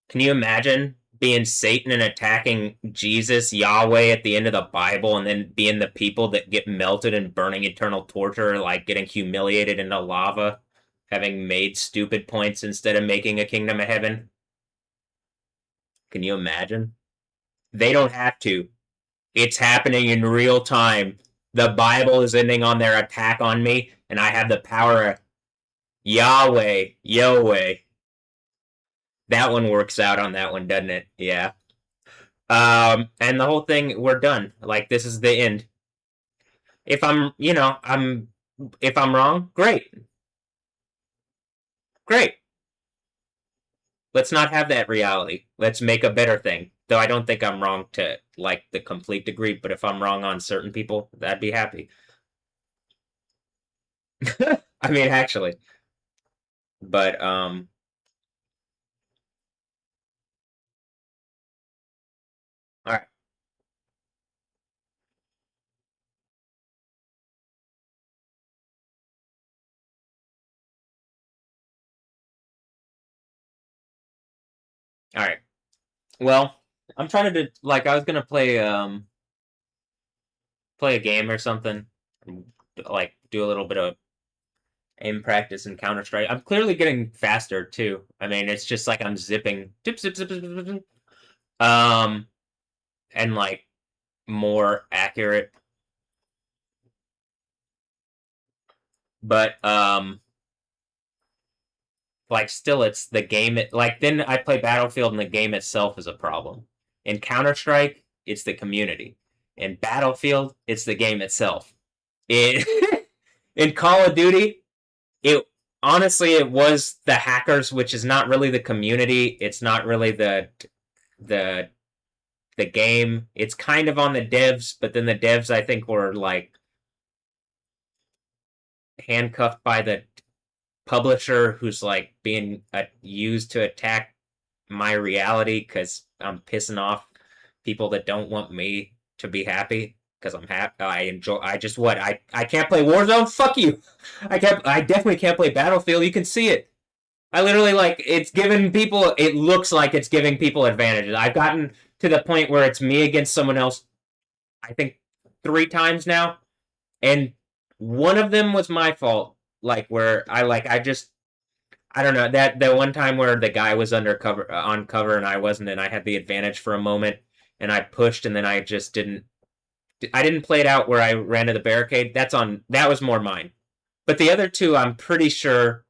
Can you imagine being Satan and attacking Jesus, Yahweh at the end of the Bible, and then being the people that get melted and burning eternal torture, like getting humiliated into lava, having made stupid points instead of making a kingdom of heaven? Can you imagine? They don't have to. It's happening in real time. The Bible is ending on their attack on me, and I have the power of Yahweh, Yahweh. That one works out on that one, doesn't it? Yeah. And the whole thing, we're done. Like, this is the end. If I'm wrong, great. Great. Let's not have that reality. Let's make a better thing. Though I don't think I'm wrong to like the complete degree, but if I'm wrong on certain people, I'd be happy. I mean, actually. But all right. All right. Well, I'm trying to do, like I was gonna play a game or something, like do a little bit of aim practice in Counter Strike. I'm clearly getting faster too. I mean, it's just like I'm zipping, zip, zip, zip, zip, zip, zip. And like more accurate. But like still, it's the game. Like then I play Battlefield, and the game itself is a problem. In Counter Strike, it's the community. In Battlefield, it's the game itself. It in Call of Duty, it honestly it was the hackers, which is not really the community. It's not really the the game. It's kind of on the devs, but then the devs I think were like handcuffed by the publisher who's like being used to attack my reality because I'm pissing off people that don't want me to be happy because I'm happy. I enjoy. I just what I can't play Warzone. Fuck you. I can't. I definitely can't play Battlefield. You can see it. I literally like it's giving people. It looks like it's giving people advantages. I've gotten to the point where it's me against someone else. I think 3 times now, and one of them was my fault. Like where I just I don't know that one time where the guy was undercover on cover and I wasn't, and I had the advantage for a moment, and I pushed, and then I just didn't. I didn't play it out where I ran to the barricade. That was more mine. But the other two, I'm pretty sure.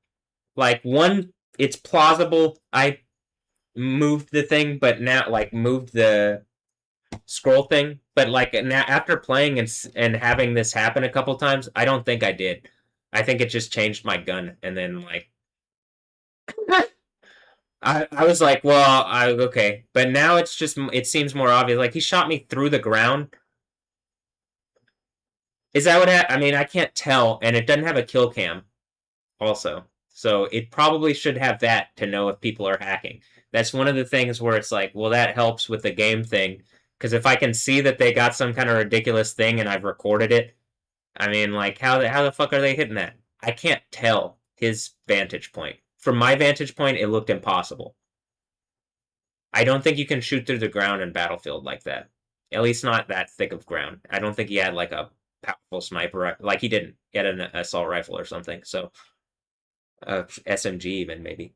Like one, it's plausible. I moved the thing, but now like moved the scroll thing. But like now, after playing and having this happen a couple times, I don't think I did. I think it just changed my gun, and then like I was like, well, okay, but now it's just it seems more obvious. Like he shot me through the ground. Is that what happened? I mean, I can't tell, and it doesn't have a kill cam also, so it probably should have that to know if people are hacking. That's one of the things where it's like, well, that helps with the game thing because if I can see that they got some kind of ridiculous thing and I've recorded it, I mean, like how the fuck are they hitting that? I can't tell his vantage point. From my vantage point, it looked impossible. I don't think you can shoot through the ground in Battlefield like that. At least not that thick of ground. I don't think he had like a powerful sniper. Like he didn't get an assault rifle or something. So SMG even maybe.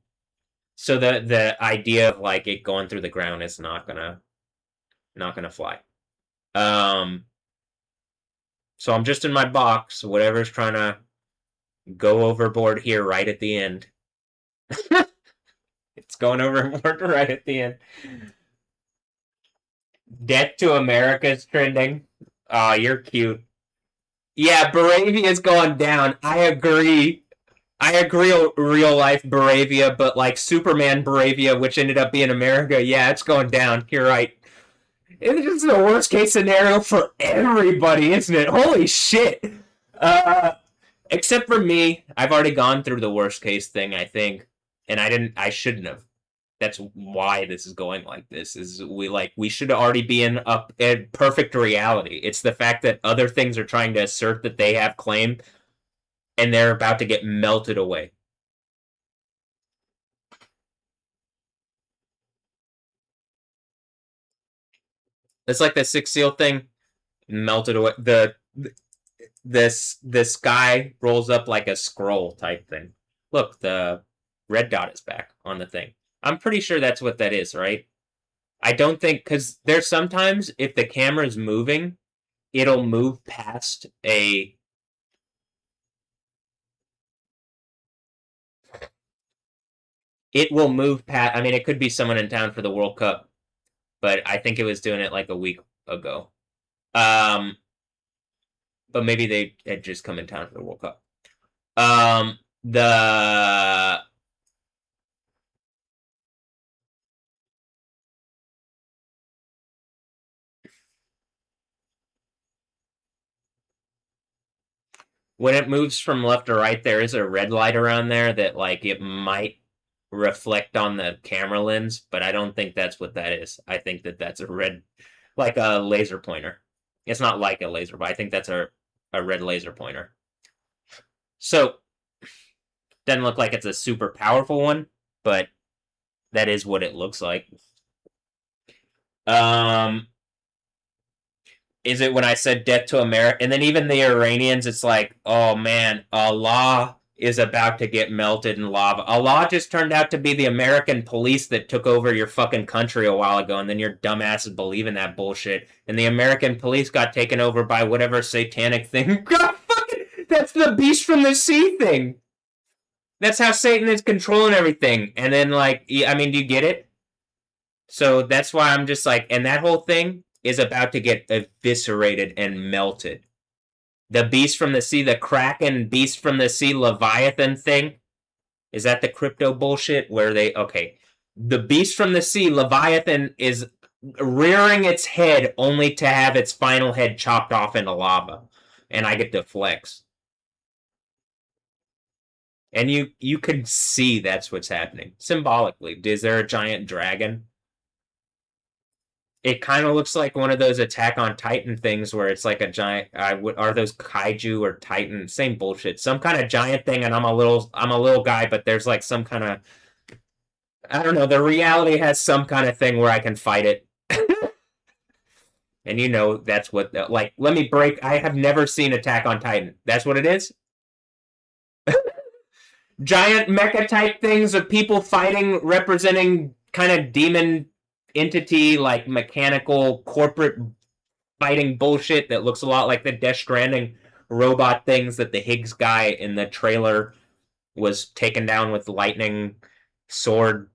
So the idea of like it going through the ground is not gonna fly. Um. So I'm just in my box. Whatever's trying to go overboard here right at the end. It's going overboard right at the end. Death to America is trending. Oh, you're cute. Yeah, Baravia's going down. I agree. I agree, real life Baravia, but like Superman Baravia, which ended up being America, yeah, it's going down. You're right. It's just the worst case scenario for everybody, isn't it? Holy shit. Uh, except for me, I've already gone through the worst case thing, I think, and I shouldn't have. That's why this is going like this. Is we should already be in a perfect reality. It's the fact that other things are trying to assert that they have claim, and they're about to get melted away. It's like the Six Seal thing melted away. The sky rolls up like a scroll type thing. Look, the red dot is back on the thing. I'm pretty sure that's what that is, right? I don't think because there's sometimes if the camera is moving, it'll move past a. It will move past. I mean, it could be someone in town for the World Cup, but I think it was doing it like a week ago. Um, but maybe they had just come in town for the World Cup. The when it moves from left to right, there is a red light around there that like it might reflect on the camera lens, but I don't think that's what that is. I think that that's a red, like a laser pointer. It's not like a laser, but I think that's a red laser pointer. So doesn't look like it's a super powerful one, but that is what it looks like. Is it when I said death to America? And then even the Iranians, it's like, oh man, Allah is about to get melted in lava. Allah just turned out to be the American police that took over your fucking country a while ago, and then your dumbasses believe in that bullshit. And the American police got taken over by whatever satanic thing. God fucking, that's the beast from the sea thing. That's how Satan is controlling everything. And then, like, I mean, do you get it? So that's why I'm just like, and that whole thing is about to get eviscerated and melted. The beast from the sea, the Kraken beast from the sea, Leviathan thing. Is that the crypto bullshit where they, okay. The beast from the sea, Leviathan, is rearing its head only to have its final head chopped off into lava. And I get to flex. And you can see that's what's happening. Symbolically. Is there a giant dragon? It kind of looks like one of those Attack on Titan things where it's like a giant. Are those kaiju or Titan? Same bullshit. Some kind of giant thing, and I'm a little guy, but there's like some kind of. I don't know. The reality has some kind of thing where I can fight it, and you know that's what. Like, let me break. I have never seen Attack on Titan. That's what it is. Giant mecha type things of people fighting, representing kind of demon entity, like mechanical corporate fighting bullshit that looks a lot like the Death Stranding robot things that the Higgs guy in the trailer was taken down with lightning sword,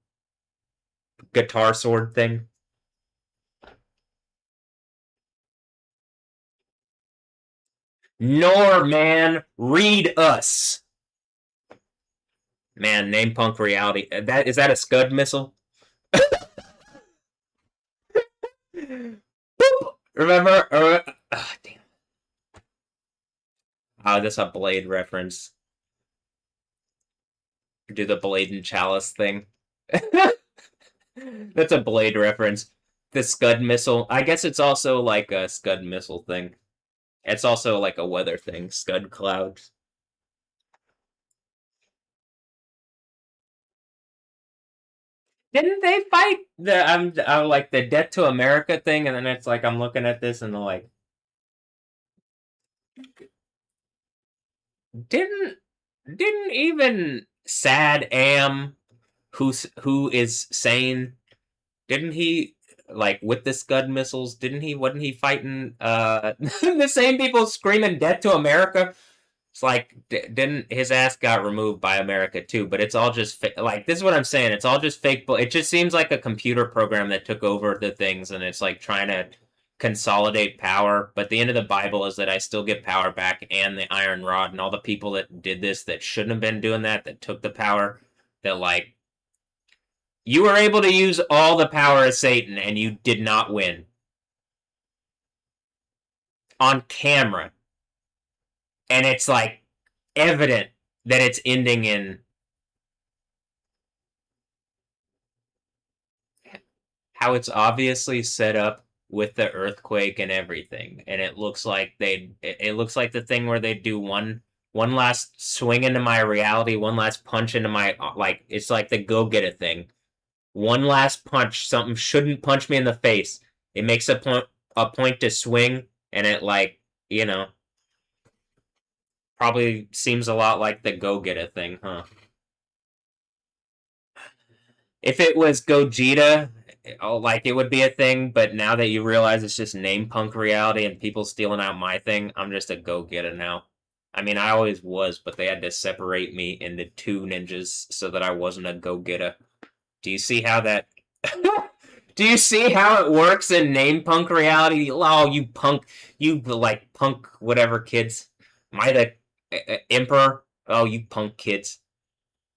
guitar sword thing. Man, read us. Man, name punk reality. Is that a Scud missile? Remember? Damn. Oh, that's a Blade reference. Do the Blade and Chalice thing. That's a Blade reference. The Scud missile. I guess it's also like a Scud missile thing. It's also like a weather thing. Scud clouds. Didn't they fight the I'm like the Death to America thing? And then it's like I'm looking at this and they're like, didn't even Sad Am, who is sane, didn't he like with the Scud missiles? Wasn't he fighting the same people screaming death to America? It's like didn't his ass got removed by America too? But it's all just like this is what I'm saying. It's all just fake. But it just seems like a computer program that took over the things and it's like trying to consolidate power. But the end of the Bible is that I still get power back and the iron rod and all the people that did this that shouldn't have been doing that took the power, that like you were able to use all the power of Satan and you did not win. On camera. And it's like evident that it's ending in how it's obviously set up with the earthquake and everything. And it looks like it looks like the thing where they do one last swing into my reality, one last punch into my, like, it's like the go get it thing. One last punch, something shouldn't punch me in the face. It makes a point to swing, and it, like, you know, probably seems a lot like the go get it thing, huh? If it was Gogeta, like, it would be a thing, but now that you realize it's just name punk reality and people stealing out my thing, I'm just a go-getter now. I mean, I always was, but they had to separate me into two ninjas so that I wasn't a go-getter. Do you see how that... Do you see how it works in name punk reality? Oh, you punk... You, like, punk whatever kids. Am I the emperor? Oh, you punk kids.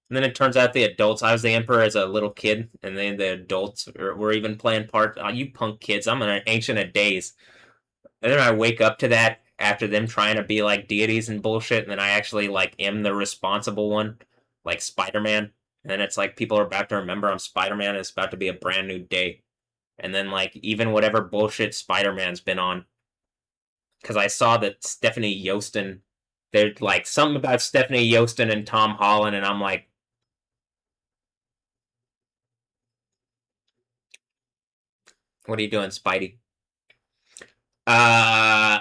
And then it turns out the adults, I was the emperor as a little kid, and then the adults were even playing part. Oh, you punk kids, I'm an ancient of days. And then I wake up to that after them trying to be like deities and bullshit, and then I actually like am the responsible one, like Spider-Man. And then it's like people are about to remember I'm Spider-Man, and it's about to be a brand new day. And then like even whatever bullshit Spider-Man's been on, because I saw that Stephanie Yostin, there's like something about Stephanie Yostin and Tom Holland, and I'm like, what are you doing, Spidey? Uh,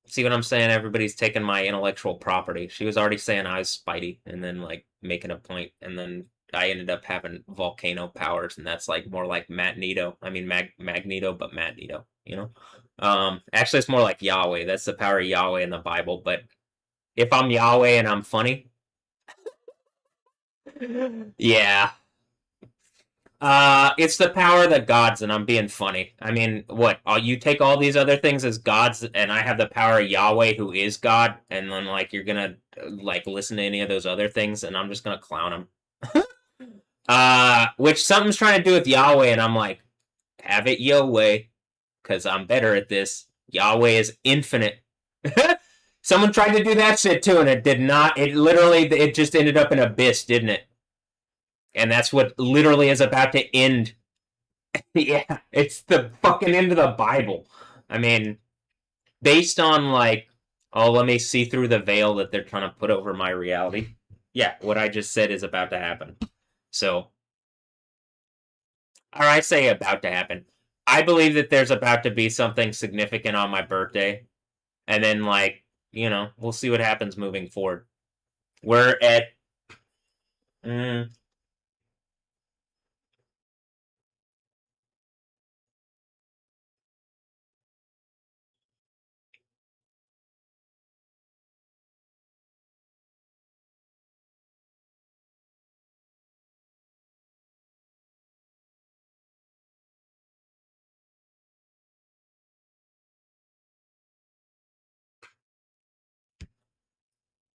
see what I'm saying? Everybody's taking my intellectual property. She was already saying I was Spidey, and then like making a point, and then I ended up having volcano powers, and that's like more like Magneto. I mean Magneto, but Magneto. You know. Actually, it's more like Yahweh. That's the power of Yahweh in the Bible. But if I'm Yahweh and I'm funny, yeah, it's the power of the gods, and I'm being funny. I mean, what? You take all these other things as gods, and I have the power of Yahweh, who is God, and then like you're gonna like listen to any of those other things, and I'm just gonna clown them. Which something's trying to do with Yahweh, and I'm like, have it your way, because I'm better at this. Yahweh is infinite. Someone tried to do that shit too, and it did not. It literally, it just ended up in abyss, didn't it? And that's what literally is about to end. Yeah, it's the fucking end of the Bible. I mean, based on like, oh, let me see through the veil that they're trying to put over my reality. Yeah, what I just said is about to happen. So, or I say about to happen. I believe that there's about to be something significant on my birthday, and then like, we'll see what happens moving forward. We're at mm,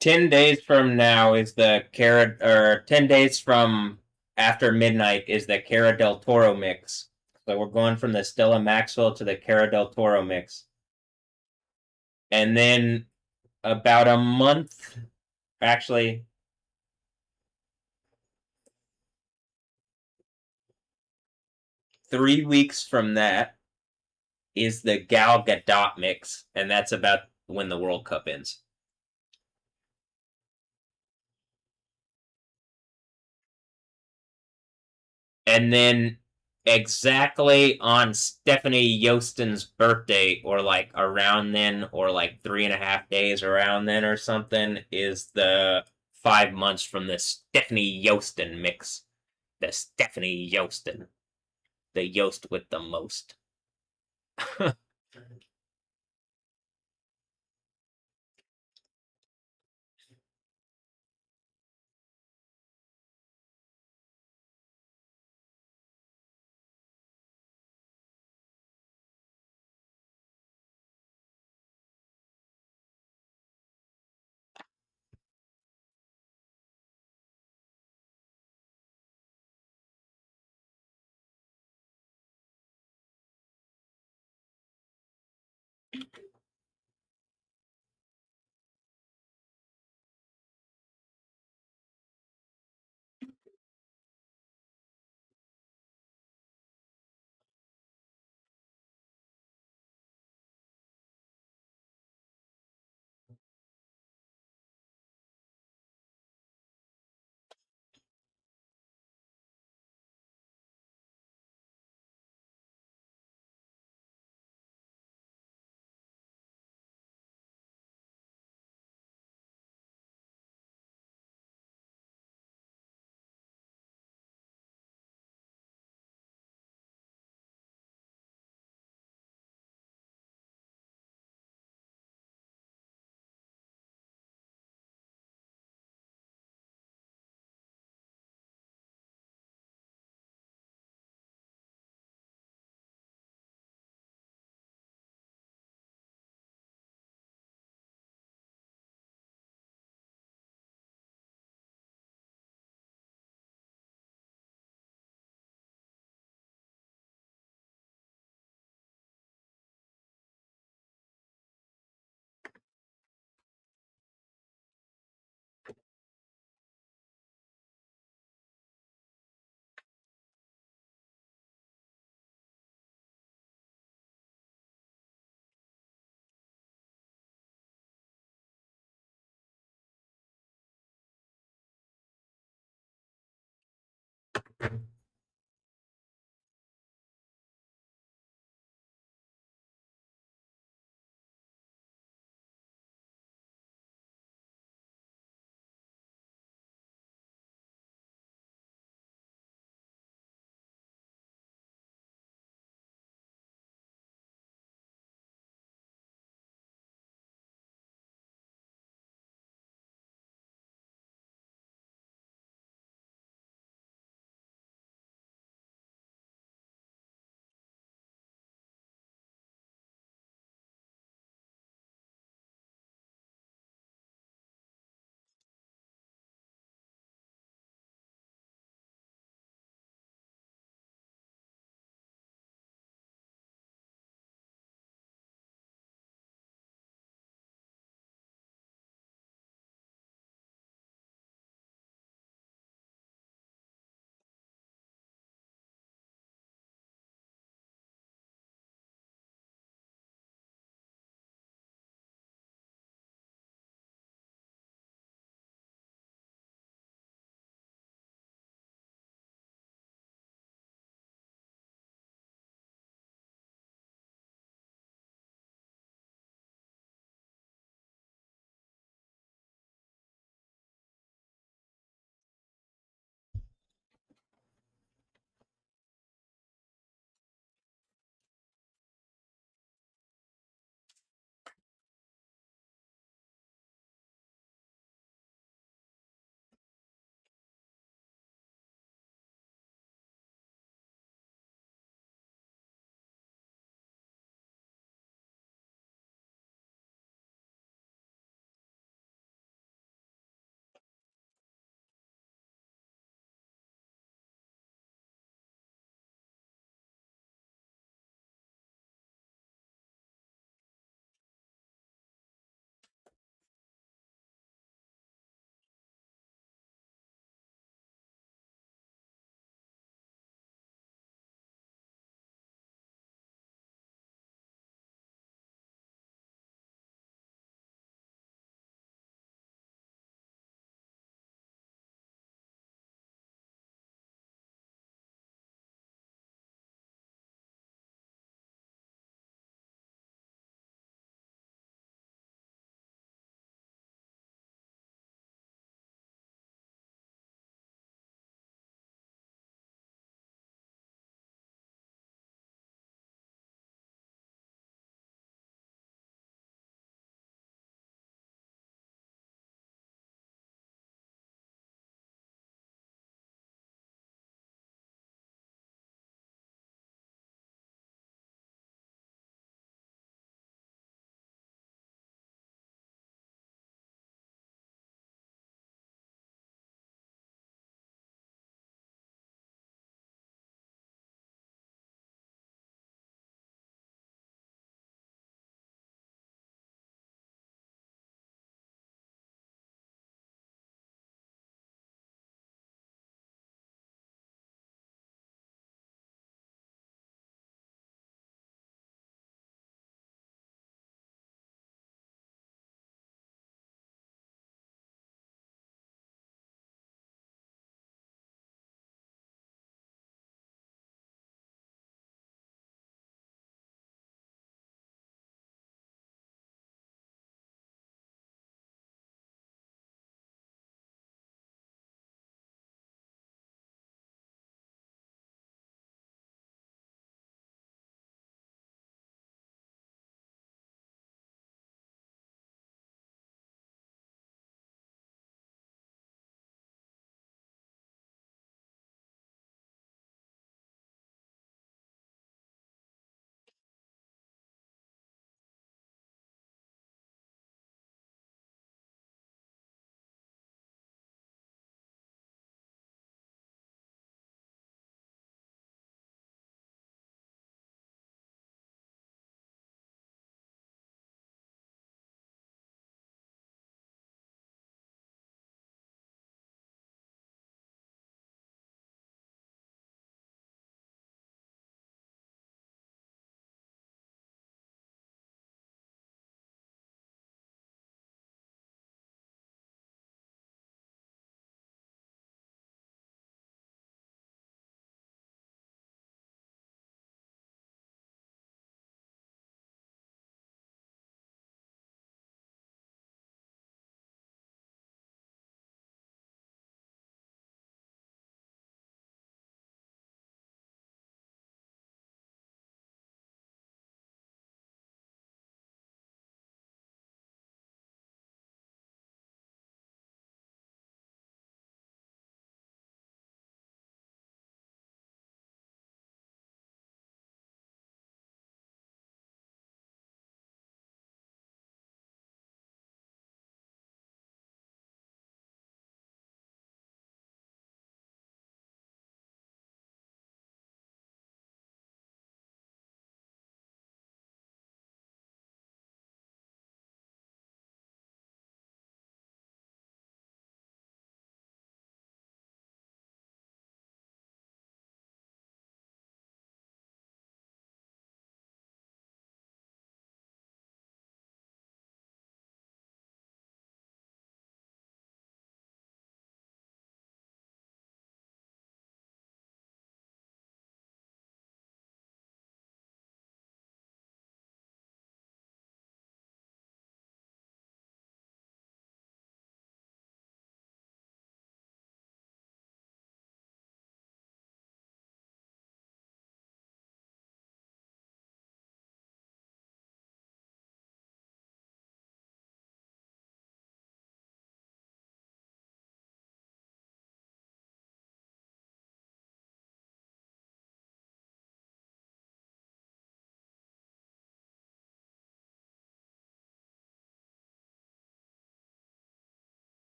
10 days from now is the Cara, or 10 days from after midnight is the Cara del Toro mix. So we're going from the Stella Maxwell to the Cara del Toro mix, and then about a month, actually 3 weeks from that is the Gal Gadot mix, and that's about when the World Cup ends. And then exactly on Stephanie Yostin's birthday, or like around then, or like 3.5 days around then, or something, is the 5 months from the Stephanie Yostin mix. The Stephanie Yostin, the Yost with the most.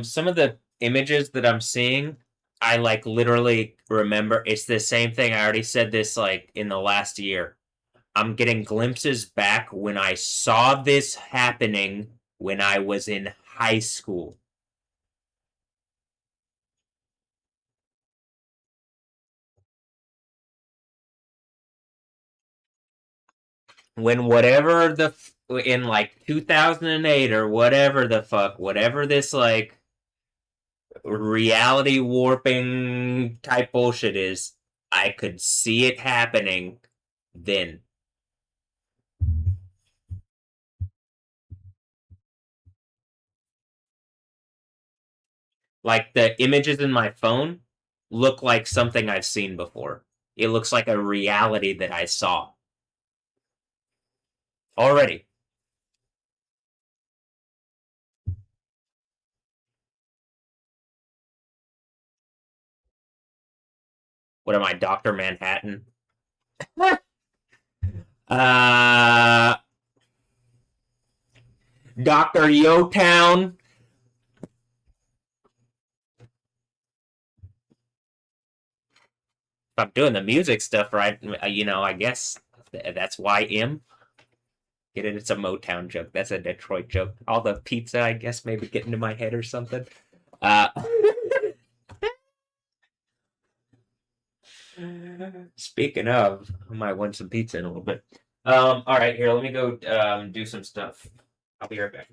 Some of the images that I'm seeing, I like literally remember it's the same thing. I already said this like in the last year. I'm getting glimpses back when I saw this happening when I was in high school. When whatever in like 2008 or whatever the fuck, whatever this like reality warping type bullshit is, I could see it happening then. Like the images in my phone look like something I've seen before. It looks like a reality that I saw already. What am I, Dr. Manhattan? uh Dr. Yotown. If I'm doing the music stuff right, I guess that's why M. Get it? It's a Motown joke. That's a Detroit joke. All the pizza, I guess, maybe get into my head or something. Uh, Speaking of, I might want some pizza in a little bit. All right, here, let me go do some stuff. I'll be right back.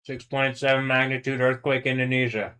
6.7 magnitude earthquake, Indonesia.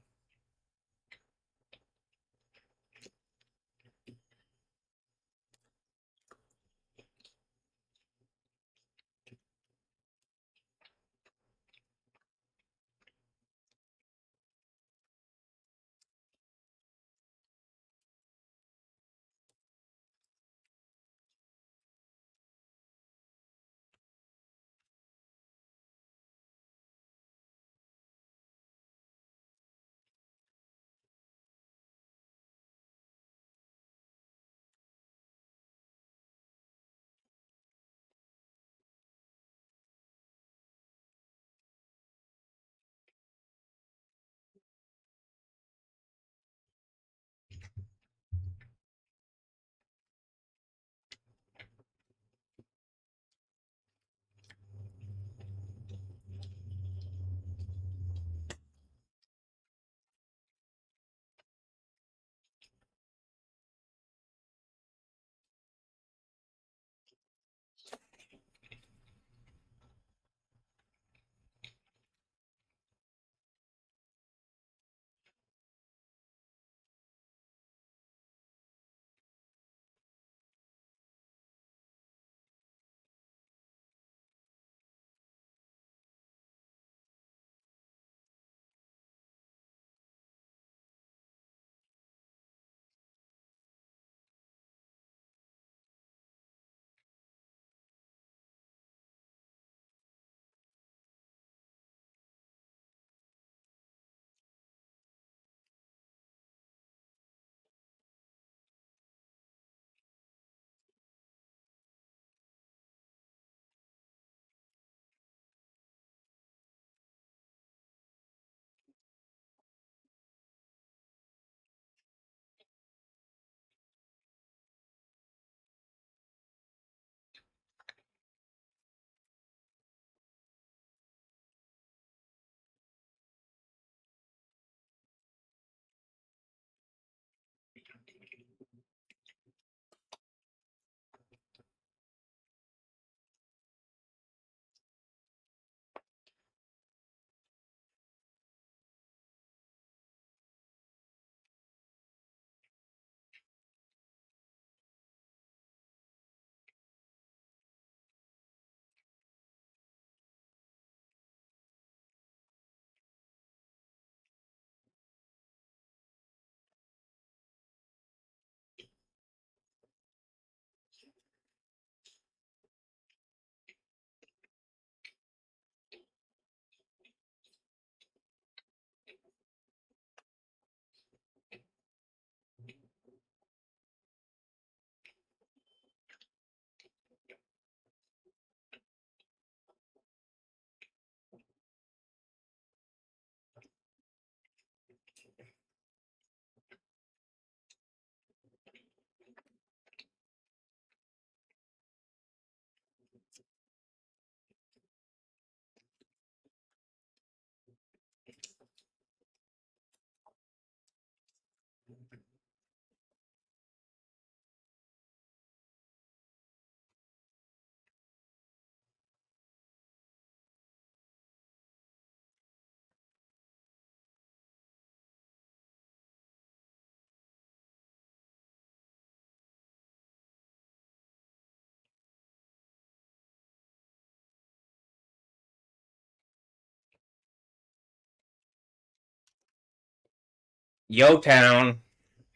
Yo Town.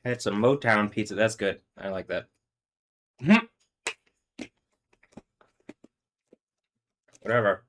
Had some Motown pizza. That's good. I like that. Whatever.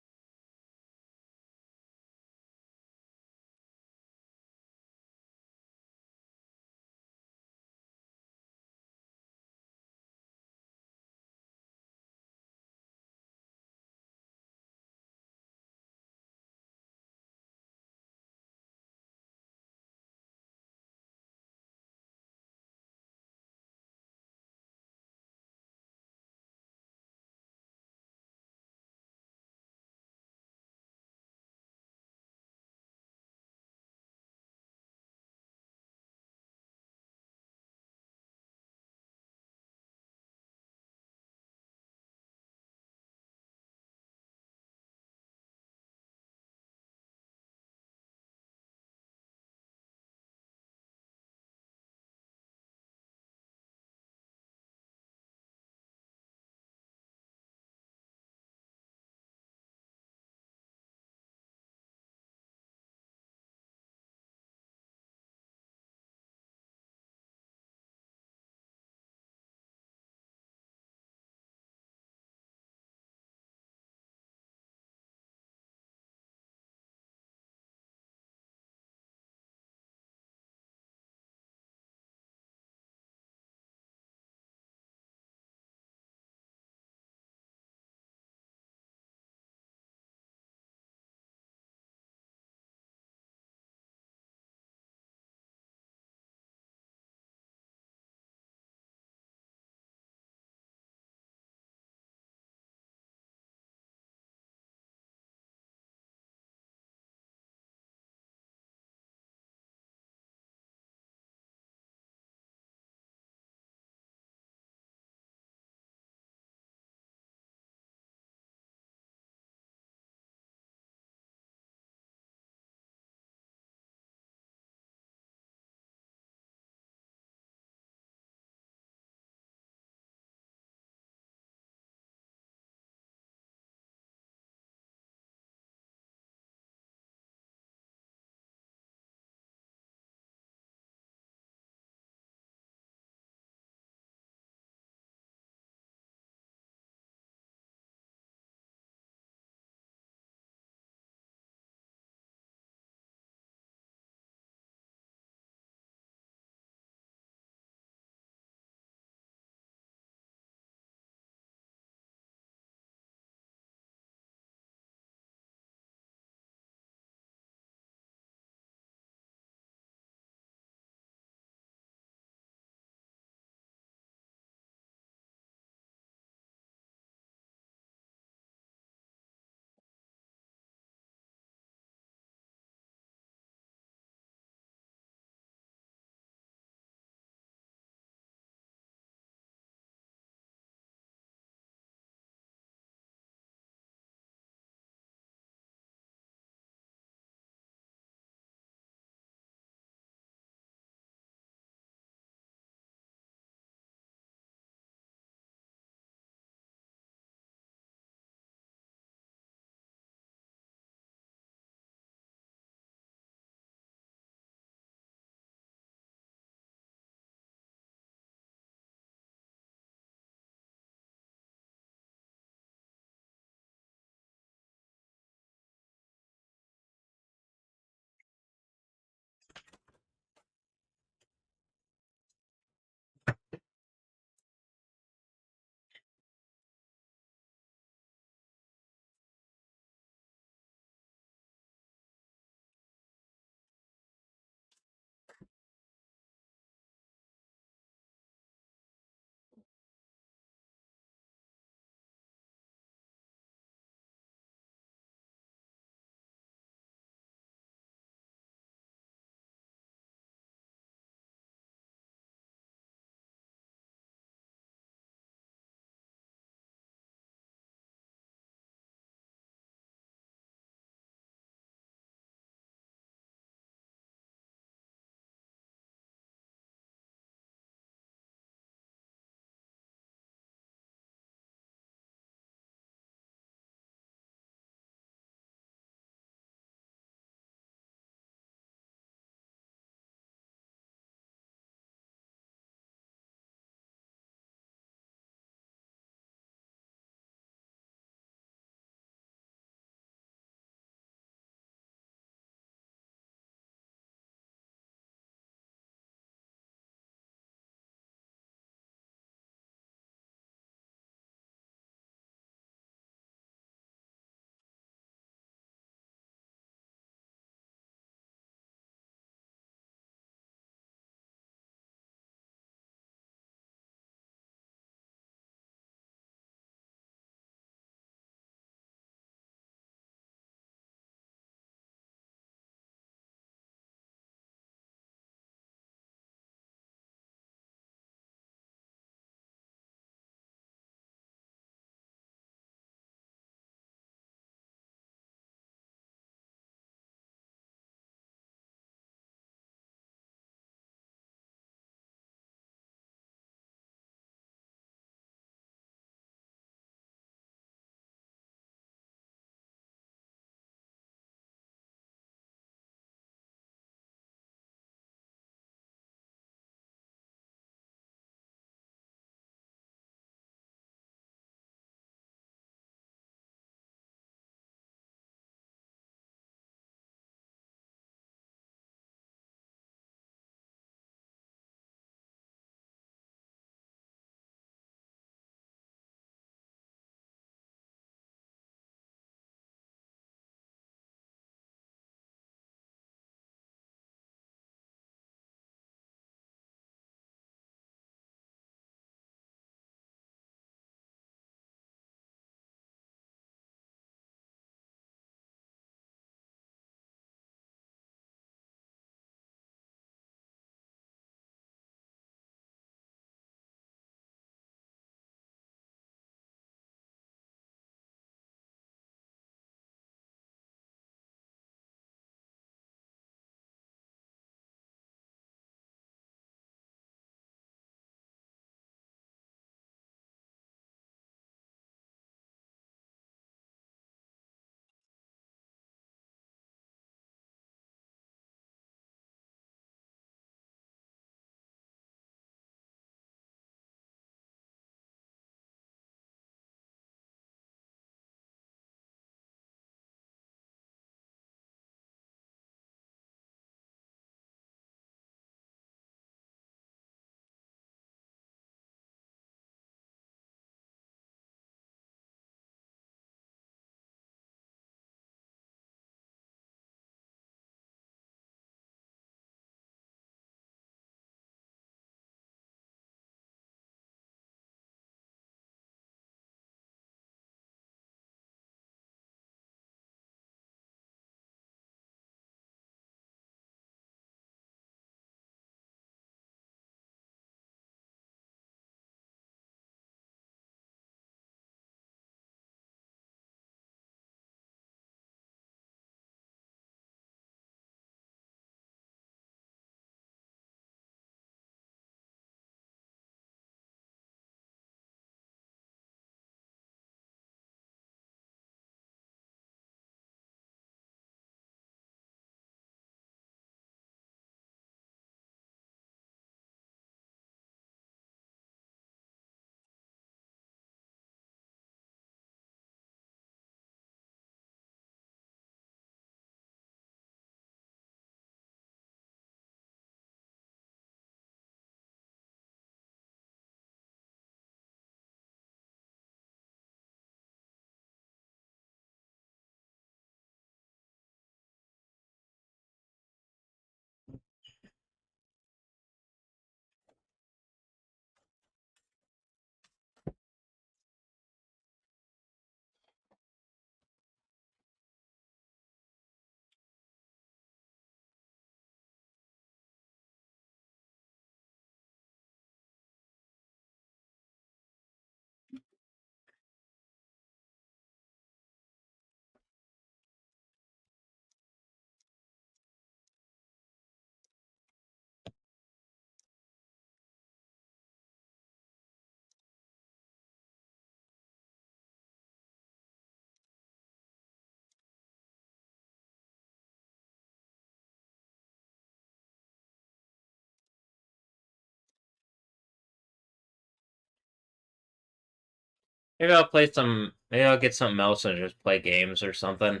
Maybe I'll play some. Maybe I'll get something else and just play games or something.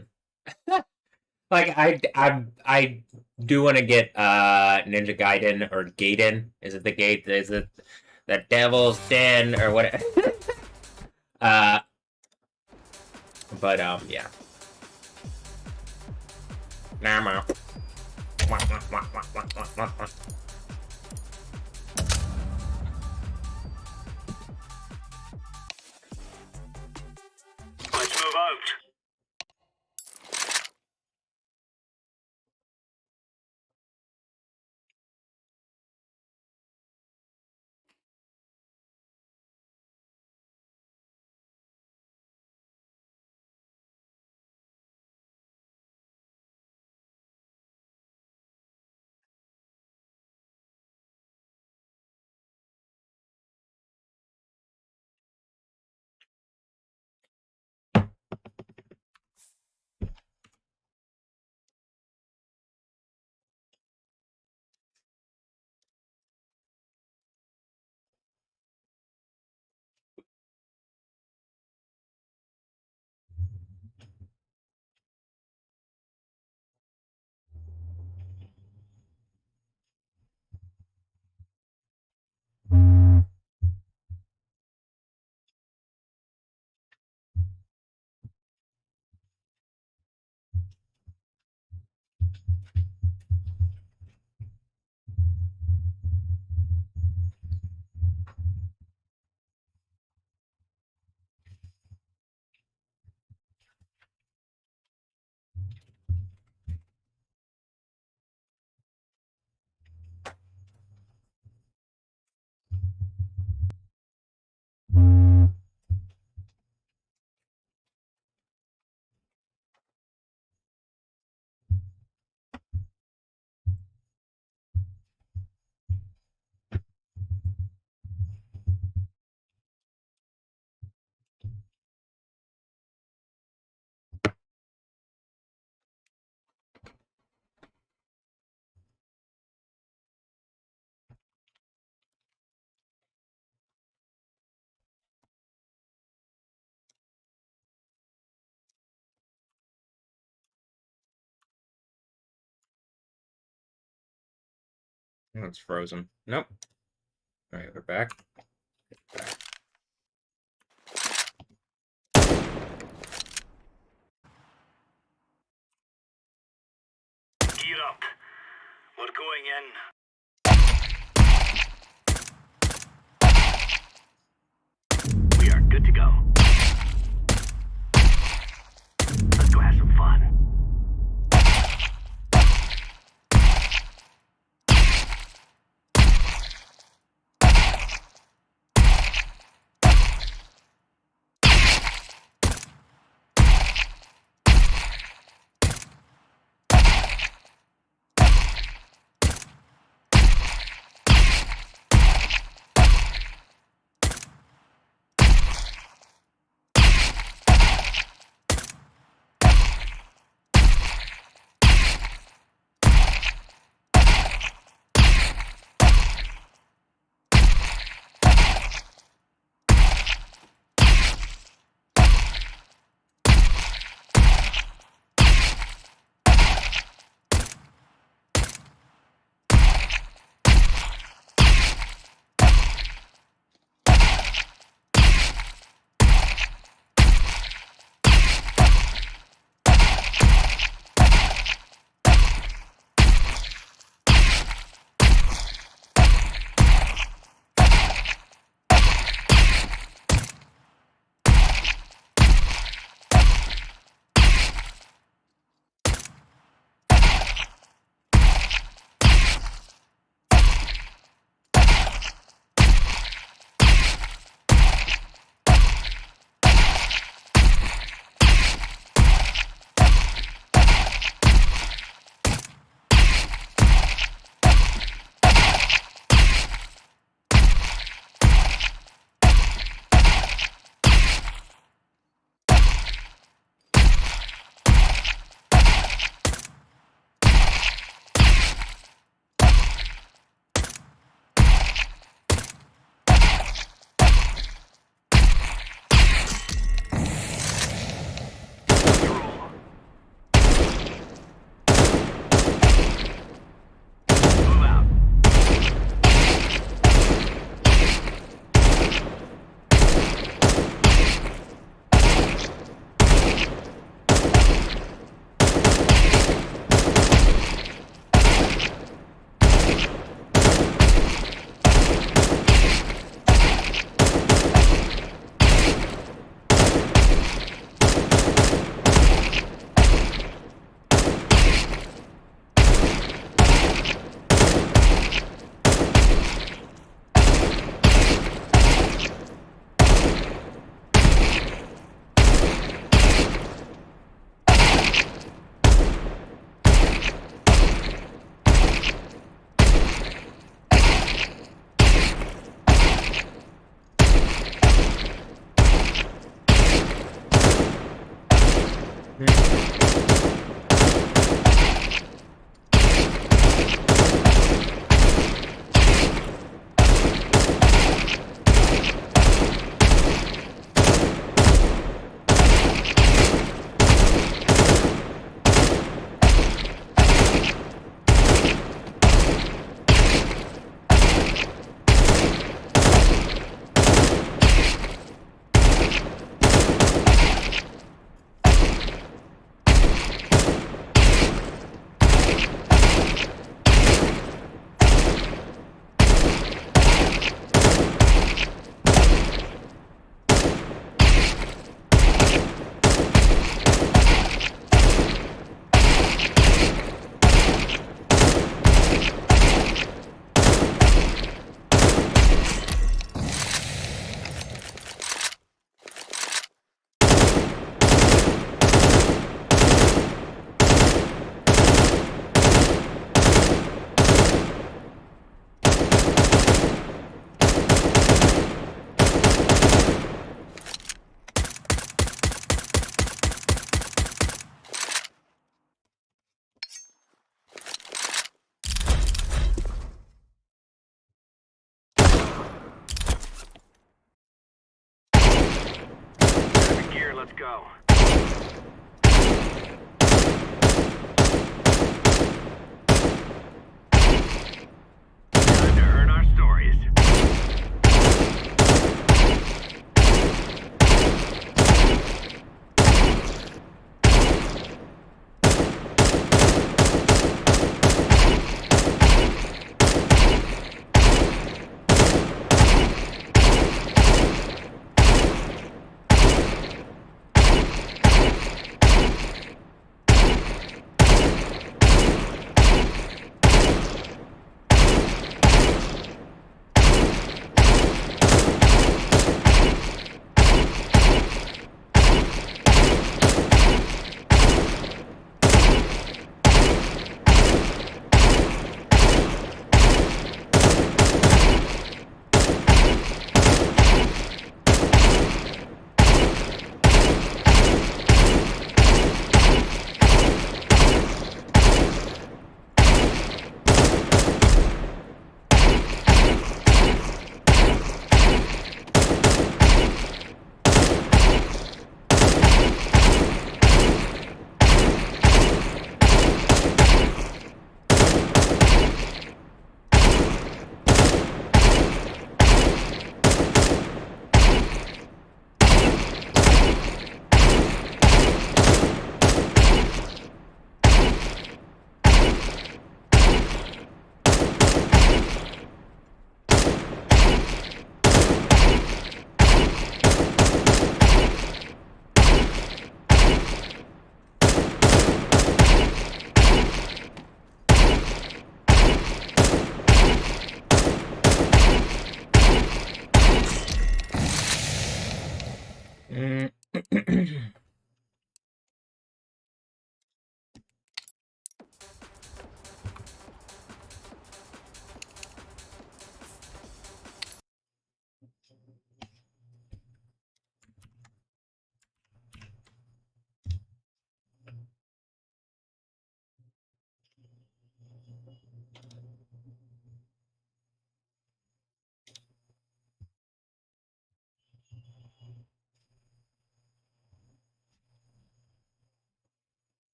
Like I do want to get Ninja Gaiden or Gaiden. Is it the gate? Is it the Devil's Den or what? uh, but yeah. Nah, Let's move out. oh, it's frozen. Nope. All right, we're back. Gear up. We're going in. We are good to go. Let's go have some fun. Gear, let's go. Time to earn our stories.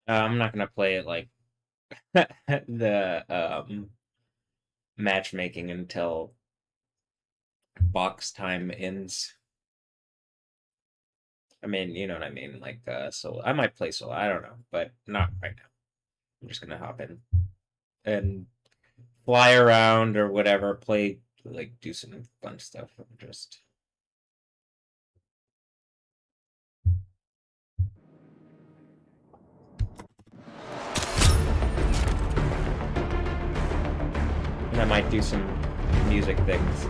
I'm not gonna play it like the matchmaking until box time ends. I mean, you know what I mean, like solo. I might play solo, I don't know, but not right now. I'm just gonna hop in and fly around or whatever, play, like, do some fun stuff. Just and I might do some music things.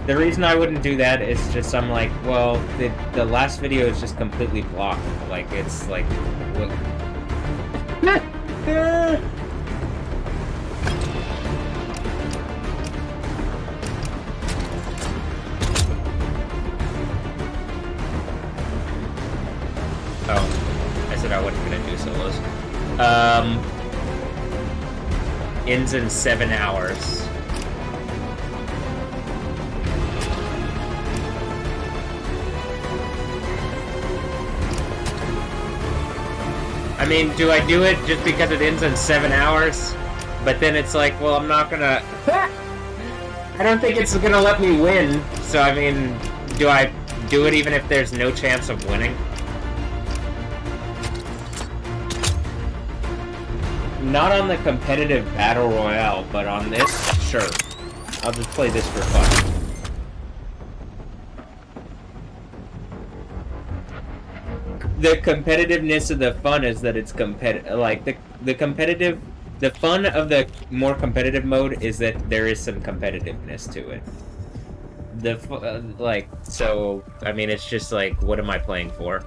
The reason I wouldn't do that is just I'm like, well, the last video is just completely blocked. Like, it's like, what? Oh, I said I wasn't gonna do solos. Ends in 7 hours. I mean, do I do it just because it ends in 7 hours? But then it's like, well, I'm not gonna... I don't think it's gonna let me win. So, I mean, do I do it even if there's no chance of winning? Not on the competitive battle royale, but on this, sure. I'll just play this for fun. The competitiveness of the fun is that it's like the fun of the more competitive mode is that there is some competitiveness to it. So I mean, it's just like, what am I playing for?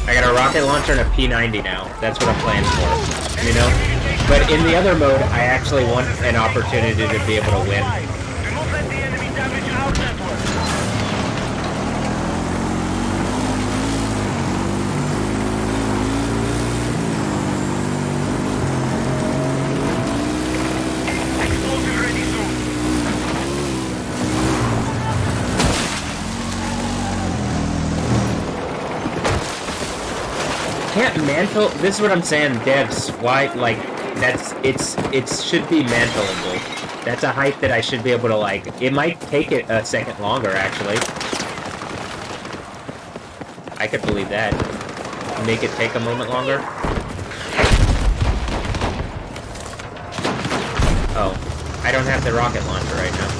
I got a rocket launcher and a P90 now. That's what I'm playing for, you know? But in the other mode, I actually want an opportunity to be able to win. Do not let the enemy damage our network. Explosive ready soon. Can't mantle. This is what I'm saying, devs. Why, like, it should be mantleable. That's a height that I should be able to, like, it might take it a second longer, actually. I could believe that. Make it take a moment longer. Oh, I don't have the rocket launcher right now.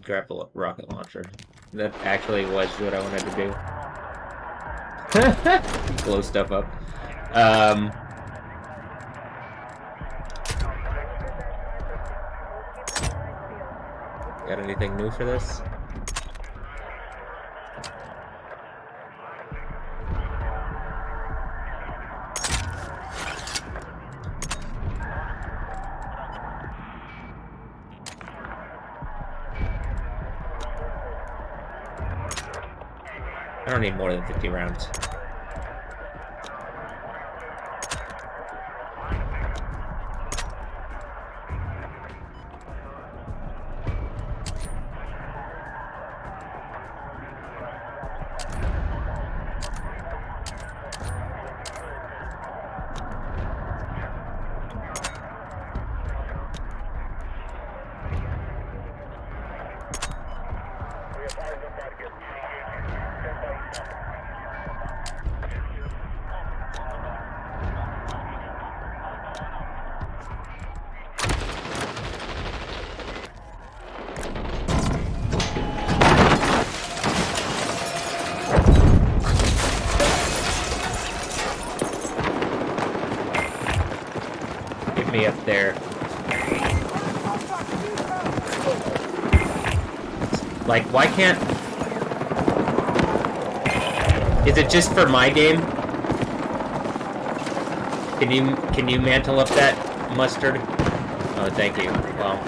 Grab a rocket launcher. That actually was what I wanted to do. Blow stuff up. Got anything new for this? I don't need more than 50 rounds. Me up there. Like, why can't... Is it just for my game? Can you mantle up that mustard? Oh, thank you. Well.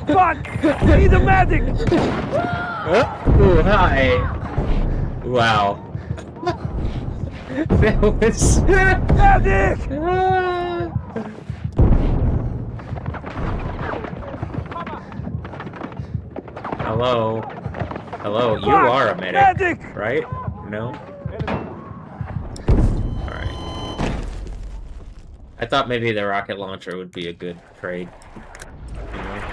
Fuck! Need a medic! Ooh, hi. Wow. That was... Medic! Hello? Hello, you are a medic, right? No? Alright. I thought maybe the rocket launcher would be a good trade. You know?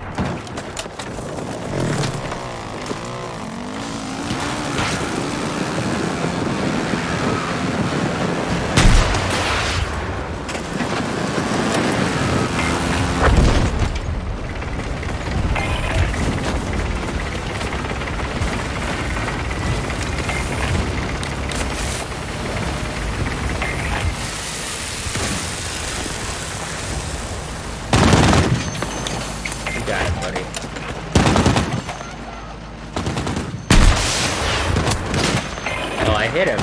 Got it, buddy. Well, I hit him.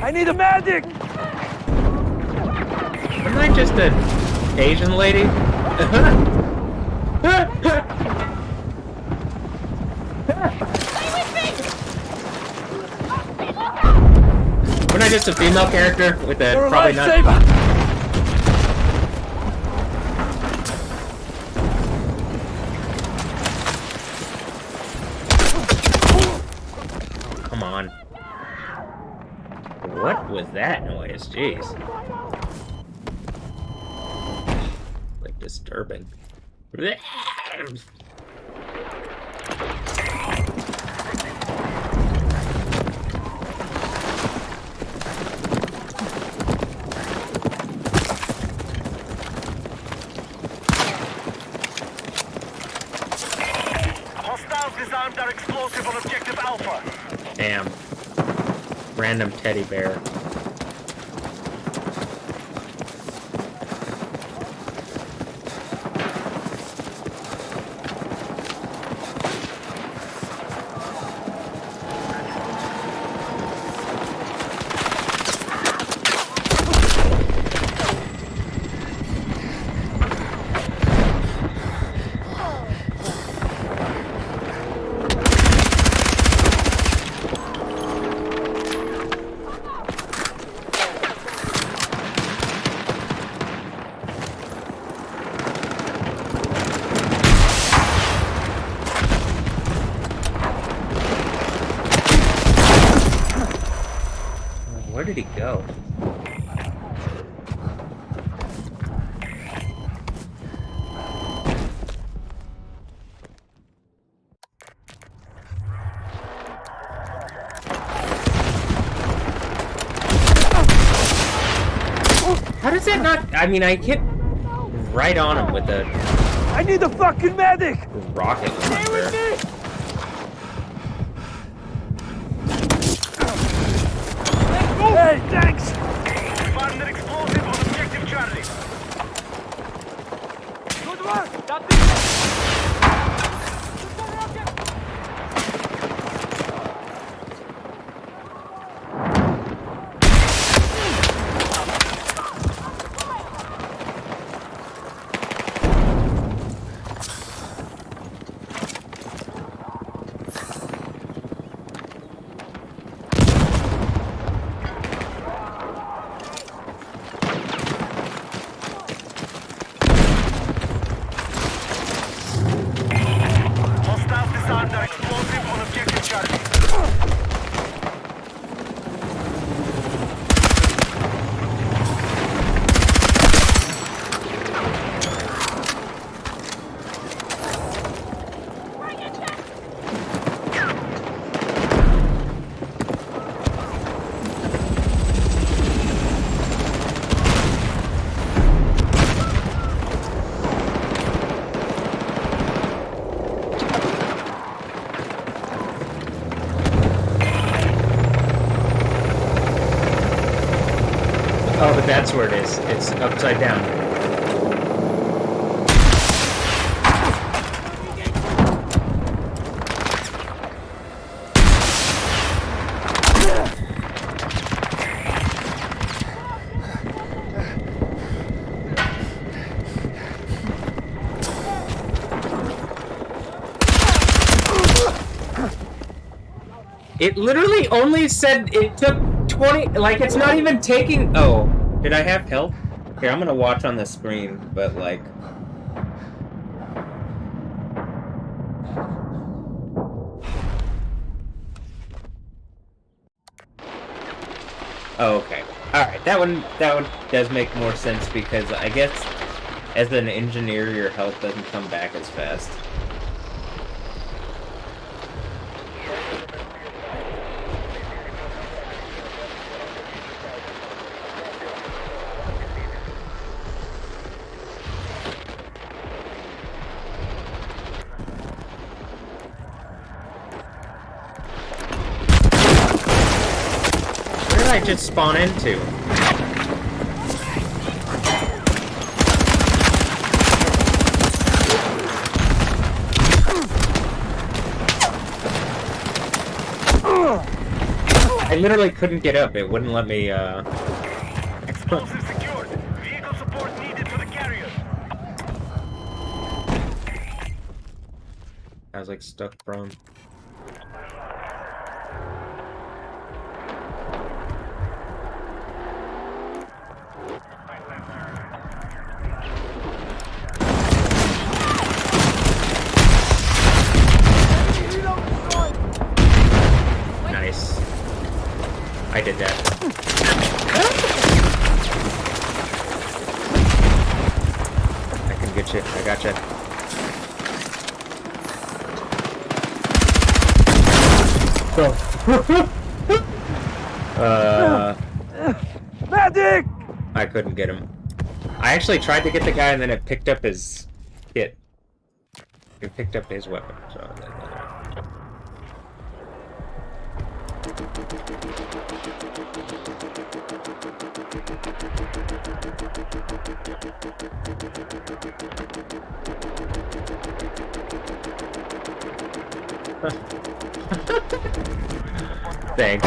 I need a medic! Am I just an Asian lady? Am I just a female character with a probably not... Come on. What was that noise? Jeez. Like disturbing. Hostiles disarmed our explosive on objective Alpha. Damn. Random teddy bear. Where did he go? How does that not... I mean, I hit right on him with a... I need a fucking medic! Rocket launcher. Hey, thanks! We found an explosive on objective Charlie. Good work! That's it! that's where it is. It's upside down. It literally only said it took 20, like, it's not even taking, oh, did I have health? Here, I'm gonna watch on the screen, but, like... Oh, okay. Alright, that one does make more sense, because I guess, as an engineer, your health doesn't come back as fast. I just spawn into? I literally couldn't get up. It wouldn't let me, Explosive secured. Vehicle support needed for the carrier. I was like stuck prone. Nice. I did that. I can get you. I gotcha. Medic! I couldn't get him. I actually tried to get the guy and then it picked up his kit. It picked up his weapon, so... Thanks.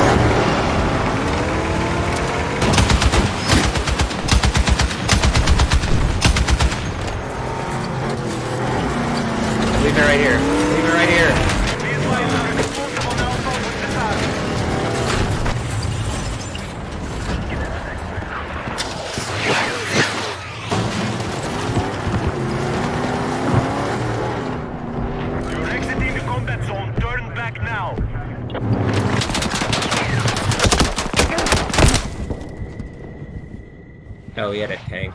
Leave it right here. Leave it right here. You're exiting the combat zone. Turn back now. Oh, he had a tank.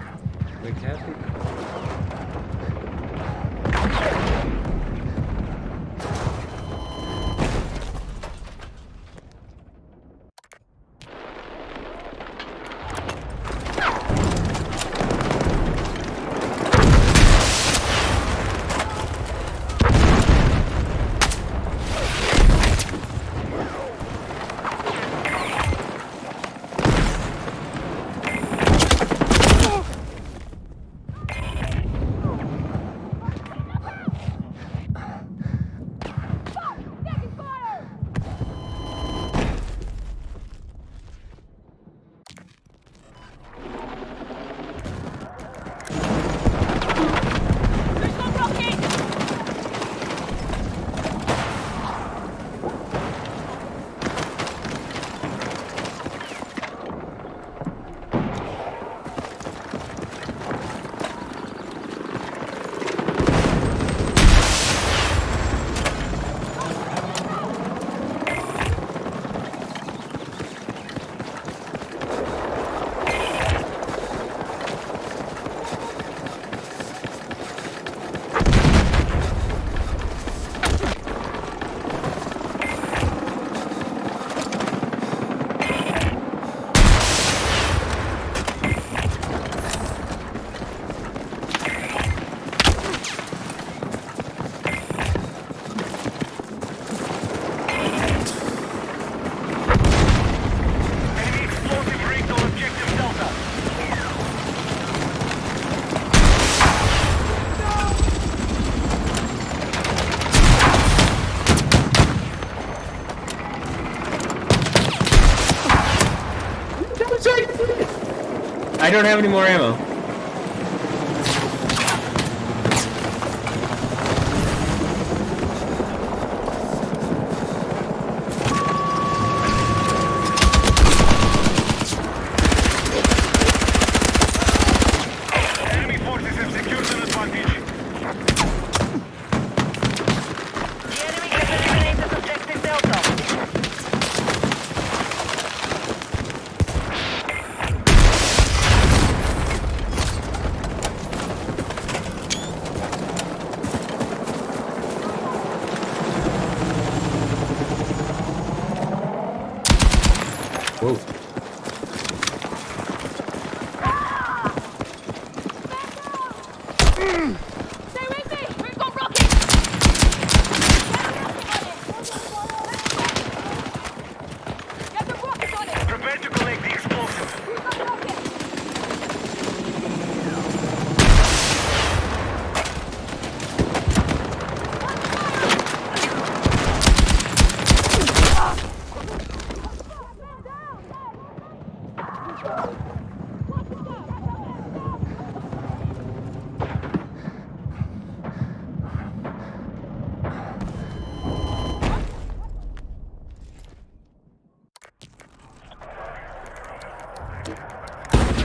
Wait, has he? I don't have any more ammo. Enemy forces have secured an advantage. The enemy has eliminated objective Delta. Whoa. Stay with me! We've got rockets! Get the rockets on it! Prepare to collect the explosive. We've got rockets!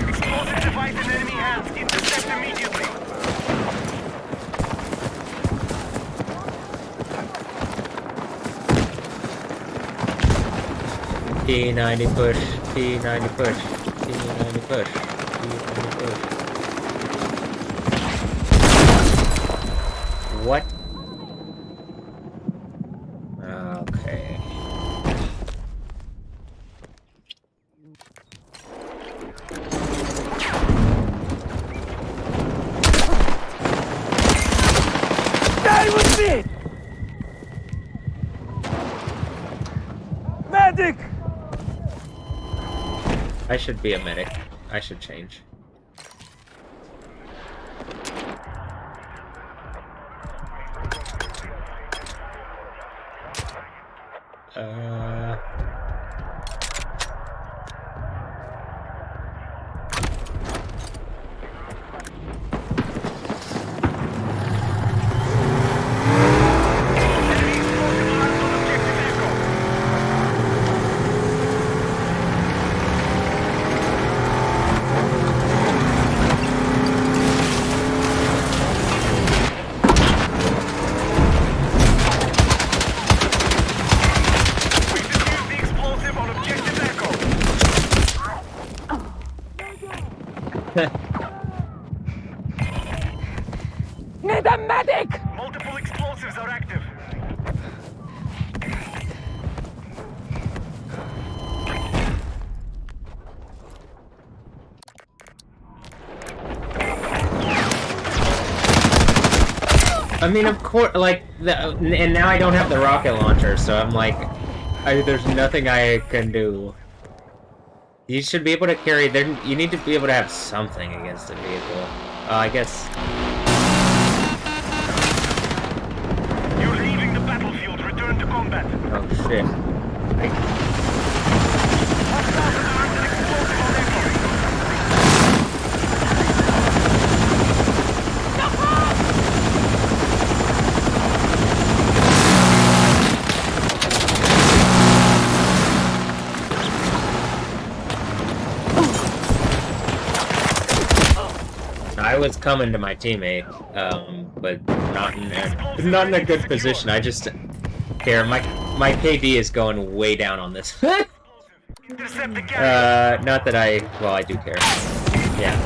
Explosive device in enemy hands. Intercept immediately. P90 push, P90 push, P90 push, P90 push. What? Okay. Stay with me! Medic! I should be a medic. I should change. Enemy explosive armed on objective Echo. We defused the explosive on objective Echo. Need a medic! Multiple explosives are active. I mean, of course, like, and now I don't have the rocket launcher, so I'm like, there's nothing I can do. You should be able to carry, you need to be able to have something against a vehicle. I guess. You're leaving the battlefield. Return to combat. Oh shit. Hostiles armed and explosive on Echo. I was coming to my teammate, but not in a good position. I just here, my KD is going way down on this. Intercept the carrier. Not that I do care. Yeah.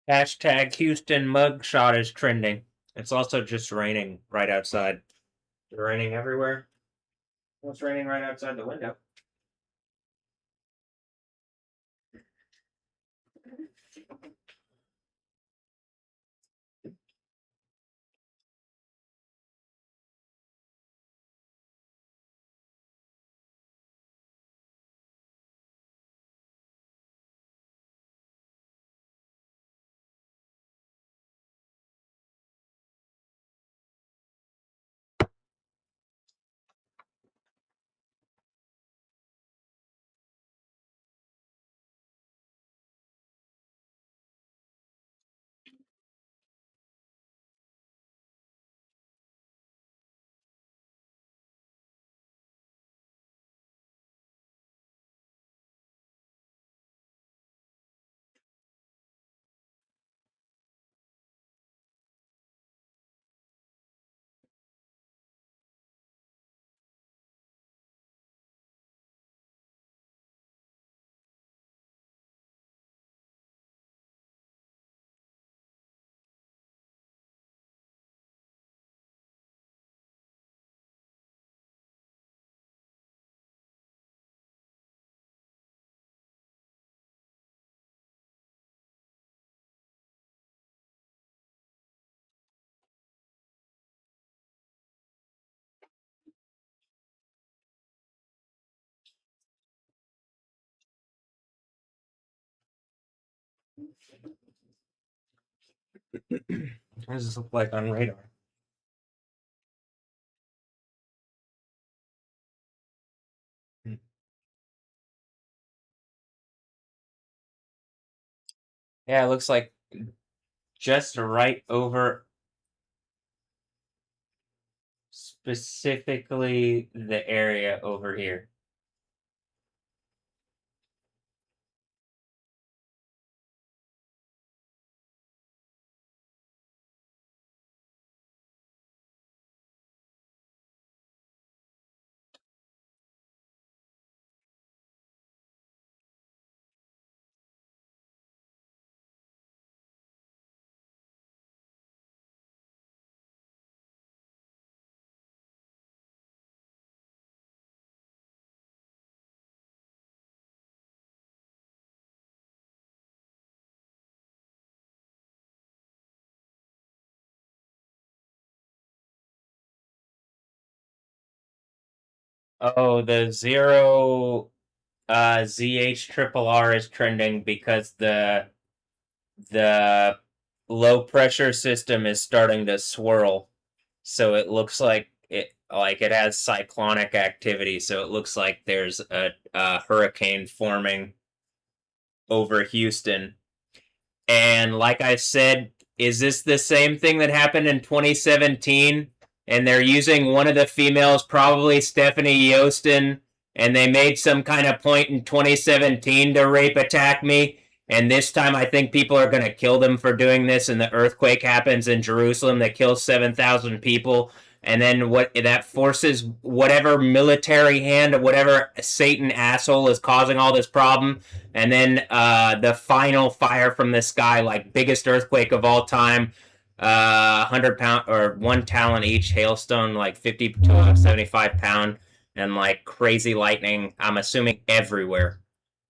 Hashtag Houston mugshot is trending. It's also just raining right outside. It's raining everywhere. Well, it's raining right outside the window. What does this look like on radar? Yeah, it looks like just right over specifically the area over here. Oh, the zero ZH triple R is trending because the low pressure system is starting to swirl. So it looks like it has cyclonic activity, so it looks like there's a hurricane forming over Houston. And like I said, is this the same thing that happened in 2017? And they're using one of the females, probably Stephanie Yostin, and they made some kind of point in 2017 to rape attack me. And this time I think people are going to kill them for doing this, and the earthquake happens in Jerusalem that kills 7,000 people. And then what that forces whatever military hand, whatever Satan asshole is causing all this problem, and then the final fire from the sky, like biggest earthquake of all time, 100 pound or 1 talent each hailstone, like 50 to 75 pound, and like crazy lightning. I'm assuming everywhere.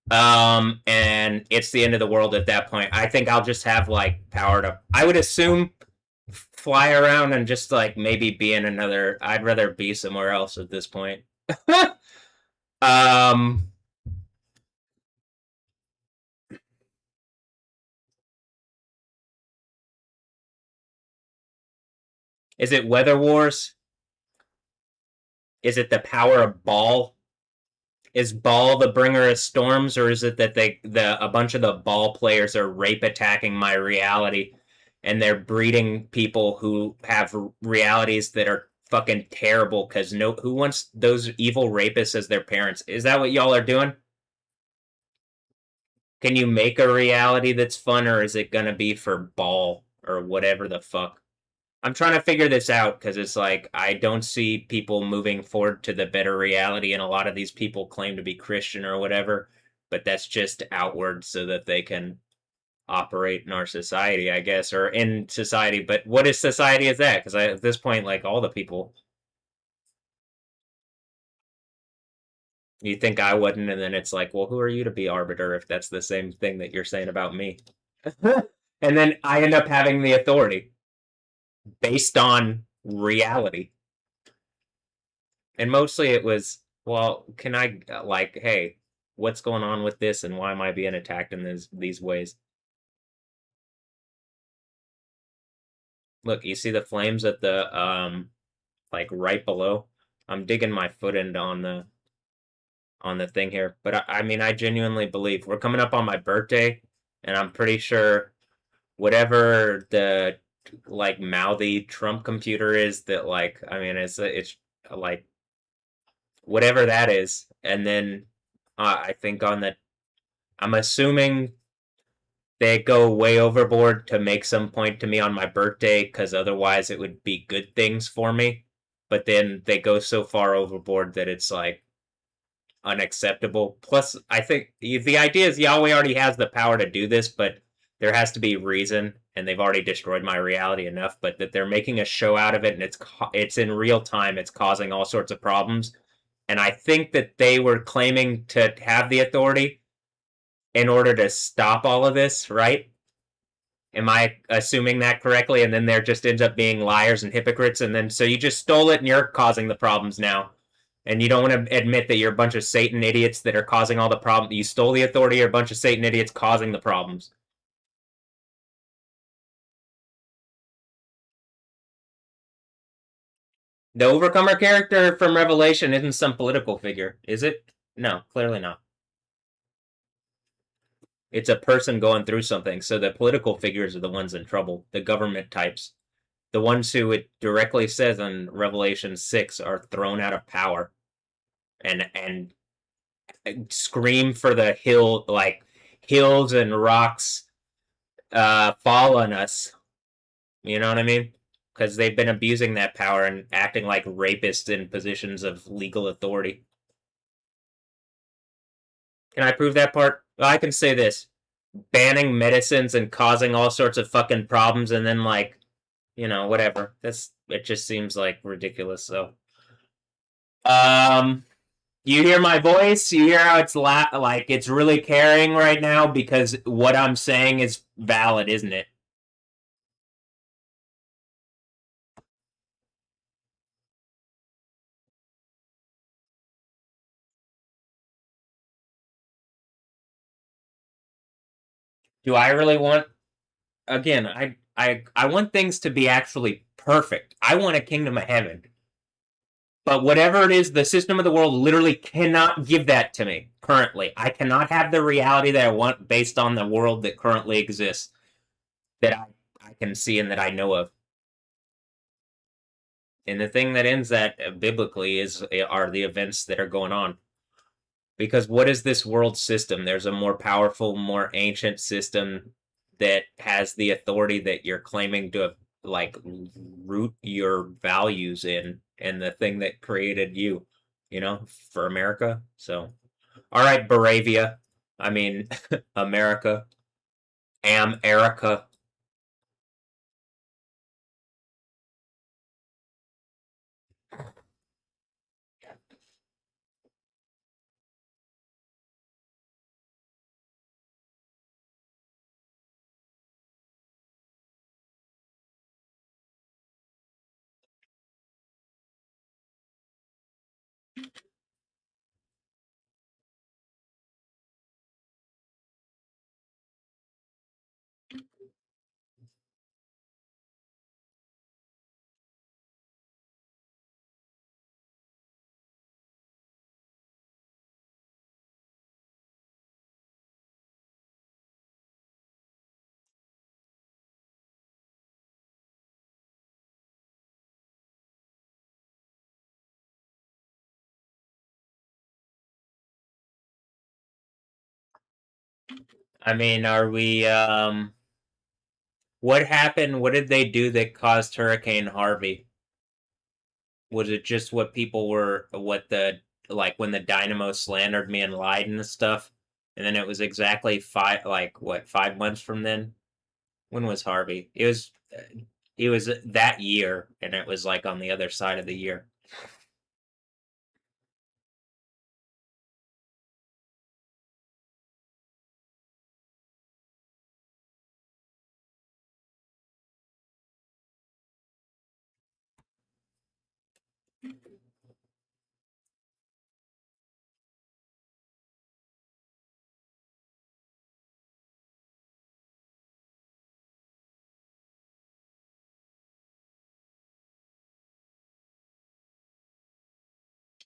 And it's the end of the world at that point. I think I'll just have like power to. I would assume fly around and just like maybe be in another. I'd rather be somewhere else at this point. um. Is it Weather Wars? Is it the power of Ball? Is Ball the bringer of storms, or is it that a bunch of the Ball players are rape attacking my reality, and they're breeding people who have realities that are fucking terrible? Because who wants those evil rapists as their parents? Is that what y'all are doing? Can you make a reality that's fun, or is it gonna be for Ball or whatever the fuck? I'm trying to figure this out because it's like I don't see people moving forward to the better reality, and a lot of these people claim to be Christian or whatever, but that's just outward so that they can operate in our society, I guess, or in society. But what is society is that? Because at this point, like all the people, you think I wouldn't, and then it's like, well, who are you to be arbiter if that's the same thing that you're saying about me? And then I end up having the authority based on reality. And mostly it was, well, can I, like, hey, what's going on with this and why am I being attacked in these ways? Look, you see the flames at the, like, right below? I'm digging my foot into on the thing here. But I mean, I genuinely believe we're coming up on my birthday, and I'm pretty sure whatever the like mouthy Trump computer is that like I mean it's like whatever that is, and then I think on the I'm assuming they go way overboard to make some point to me on my birthday because otherwise it would be good things for me. But then they go so far overboard that it's like unacceptable. Plus, I think the idea is Yahweh already has the power to do this, but there has to be reason, and they've already destroyed my reality enough. But that they're making a show out of it, and it's in real time. It's causing all sorts of problems, and I think that they were claiming to have the authority in order to stop all of this, right? Am I assuming that correctly? And then there just ends up being liars and hypocrites, and then so you just stole it, and you're causing the problems now. And you don't want to admit that you're a bunch of Satan idiots that are causing all the problems. You stole the authority, you're a bunch of Satan idiots causing the problems. The Overcomer character from Revelation isn't some political figure, is it? No, clearly not. It's a person going through something, so the political figures are the ones in trouble, the government types. The ones who it directly says in Revelation 6 are thrown out of power and scream for the hills and rocks fall on us. You know what I mean? Because they've been abusing that power and acting like rapists in positions of legal authority. Can I prove that part? Well, I can say this. Banning medicines and causing all sorts of fucking problems and then like, you know, whatever. It just seems like ridiculous, so. You hear my voice? You hear how it's like it's really carrying right now because what I'm saying is valid, isn't it? Do I really want again, I want things to be actually perfect. I want a kingdom of heaven. But whatever it is, the system of the world literally cannot give that to me currently. I cannot have the reality that I want based on the world that currently exists that I can see and that I know of. And the thing that ends that biblically are the events that are going on. Because what is this world system? There's a more powerful, more ancient system that has the authority that you're claiming to like root your values in, and the thing that created you, you know, for America. So, all right, Baravia. I mean, America. Erica. I mean, are we what happened? What did they do that caused Hurricane Harvey? Was it just what people were what the like when the Dynamo slandered me and lied and stuff? And then it was exactly 5 months from then. When was Harvey? It was that year, and it was like on the other side of the year.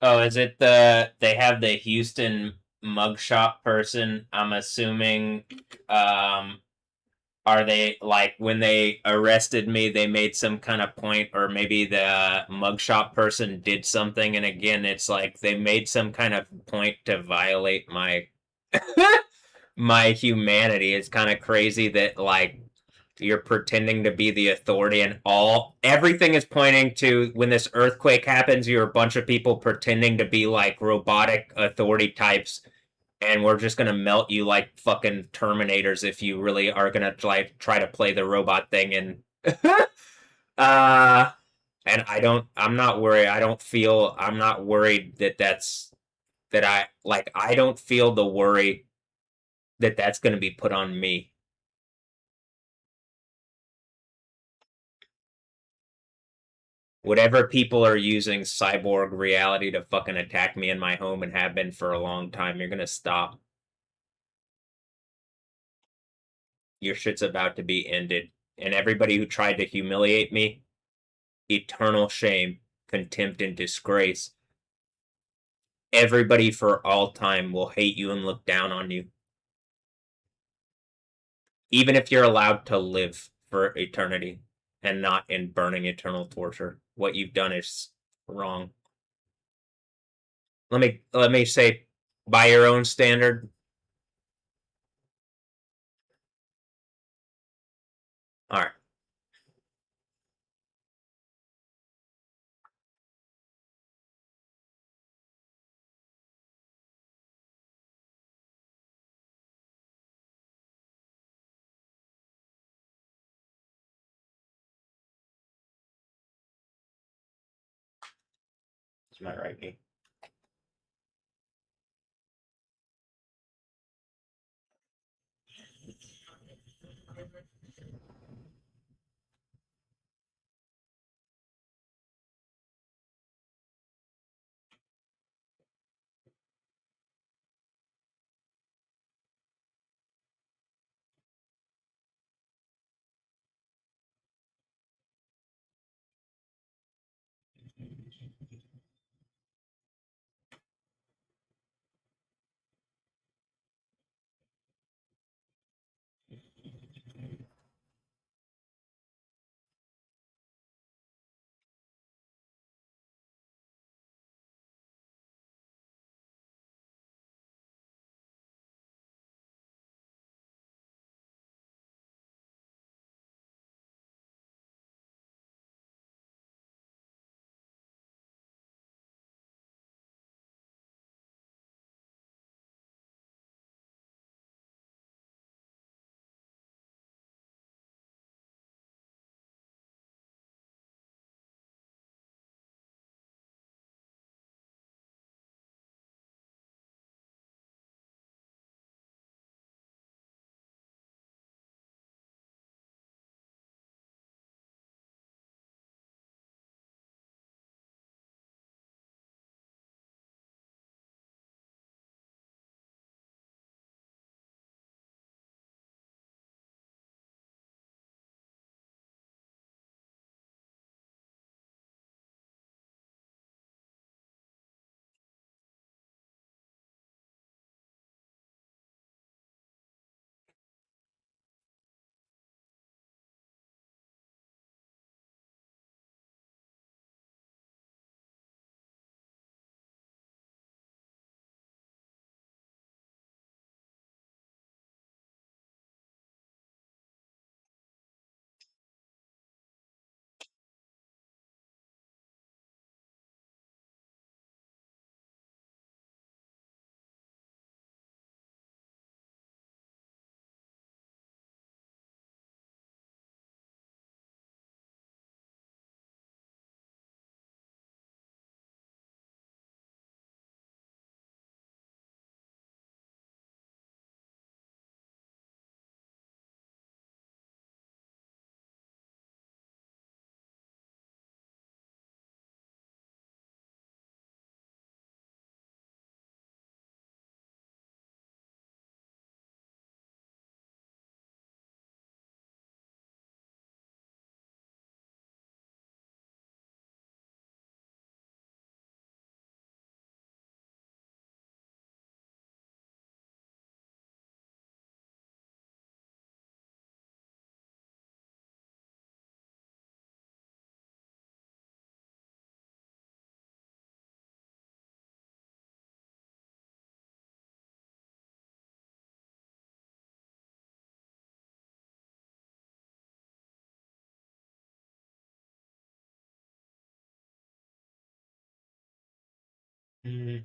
Oh, is it they have the Houston mugshot person? I'm assuming. Are they like when they arrested me? They made some kind of point, or maybe the mugshot person did something, and again, it's like they made some kind of point to violate my my humanity. It's kind of crazy that like you're pretending to be the authority and everything is pointing to when this earthquake happens, you're a bunch of people pretending to be like robotic authority types, and we're just gonna melt you like fucking terminators if you really are gonna like try to play the robot thing. And uh and I'm not worried. I'm not worried I don't feel the worry that that's gonna be put on me. Whatever people are using cyborg reality to fucking attack me in my home and have been for a long time, you're gonna stop. Your shit's about to be ended. And everybody who tried to humiliate me, eternal shame, contempt, and disgrace. Everybody for all time will hate you and look down on you. Even if you're allowed to live for eternity and not in burning eternal torture. What you've done is wrong. Let me say, by your own standard, all right. It's my right knee. Mm.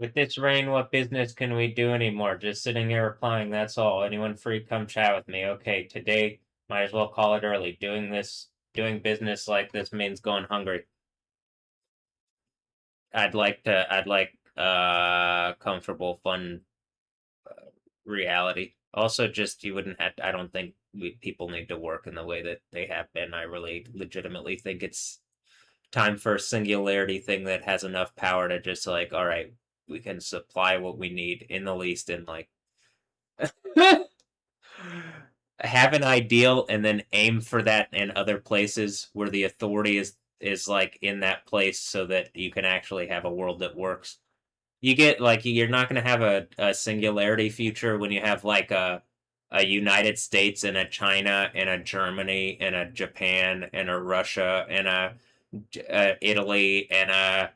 With this rain, what business can we do anymore? Just sitting here replying, that's all. Anyone free, come chat with me. Okay, today, might as well call it early. Doing business like this means going hungry. I'd like, comfortable, fun reality. Also, just, you wouldn't have, I don't think people need to work in the way that they have been. I really legitimately think it's time for a singularity thing that has enough power to just like, all right, we can supply what we need in the least, and like have an ideal and then aim for that in other places where the authority is like in that place, so that you can actually have a world that works. You get like, you're not going to have a singularity future when you have like a United States and a China and a Germany and a Japan and a Russia and a Italy and a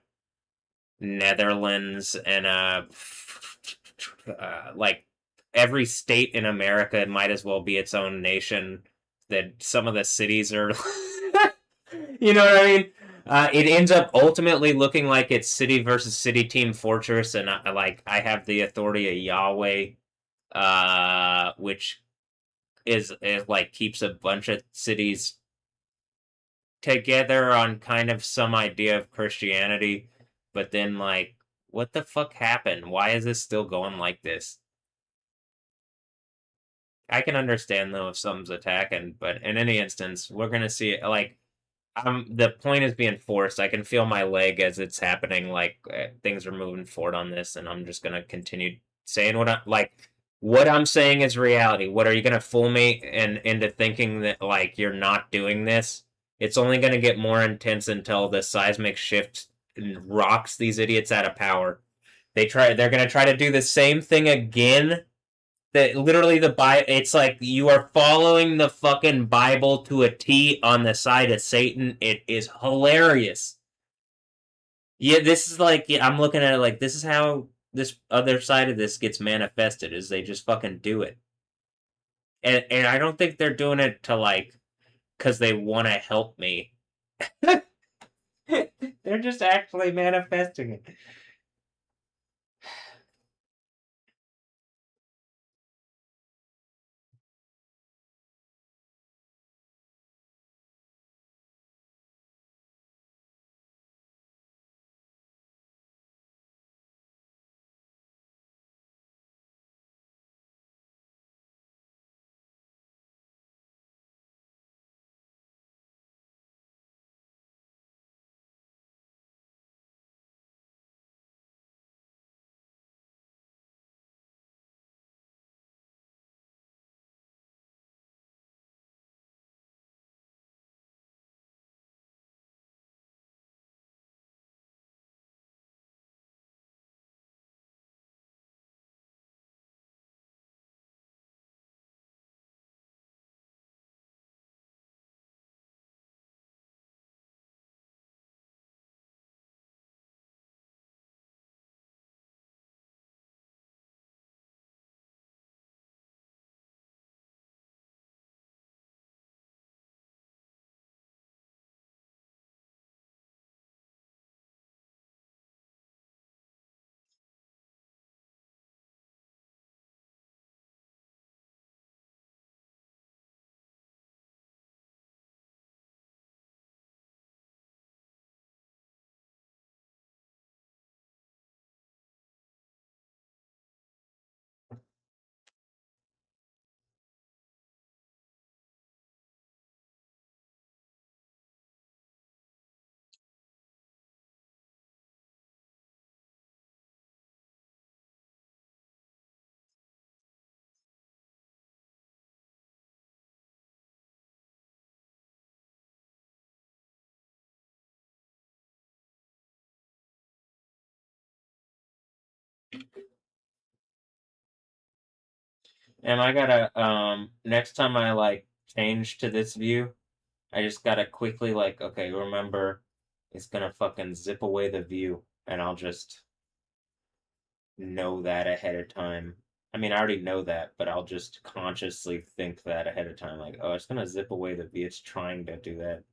Netherlands and like every state in America might as well be its own nation. That some of the cities are, you know what I mean? It ends up ultimately looking like it's city versus city, team fortress, and I have the authority of Yahweh, which is like keeps a bunch of cities together on kind of some idea of Christianity, but then like, what the fuck happened? Why is this still going like this? I can understand though if something's attacking, but in any instance, we're gonna see it like, the point is being forced. I can feel my leg as it's happening. Like, things are moving forward on this, and I'm just gonna continue saying what I like. What I'm saying is reality. What are you gonna fool me and into thinking that like you're not doing this? It's only gonna get more intense until the seismic shift rocks these idiots out of power. They're gonna try to do the same thing again. That literally it's like you are following the fucking Bible to a T on the side of Satan. It is hilarious. Yeah, this is like, yeah, I'm looking at it like this is how this other side of this gets manifested, is they just fucking do it. And I don't think they're doing it to like because they want to help me. They're just actually manifesting it. And I gotta next time I like change to this view, I just gotta quickly like, okay, remember it's gonna fucking zip away the view, and I'll just know that ahead of time. I mean, I already know that, but I'll just consciously think that ahead of time, like, oh, it's gonna zip away the view. It's trying to do that.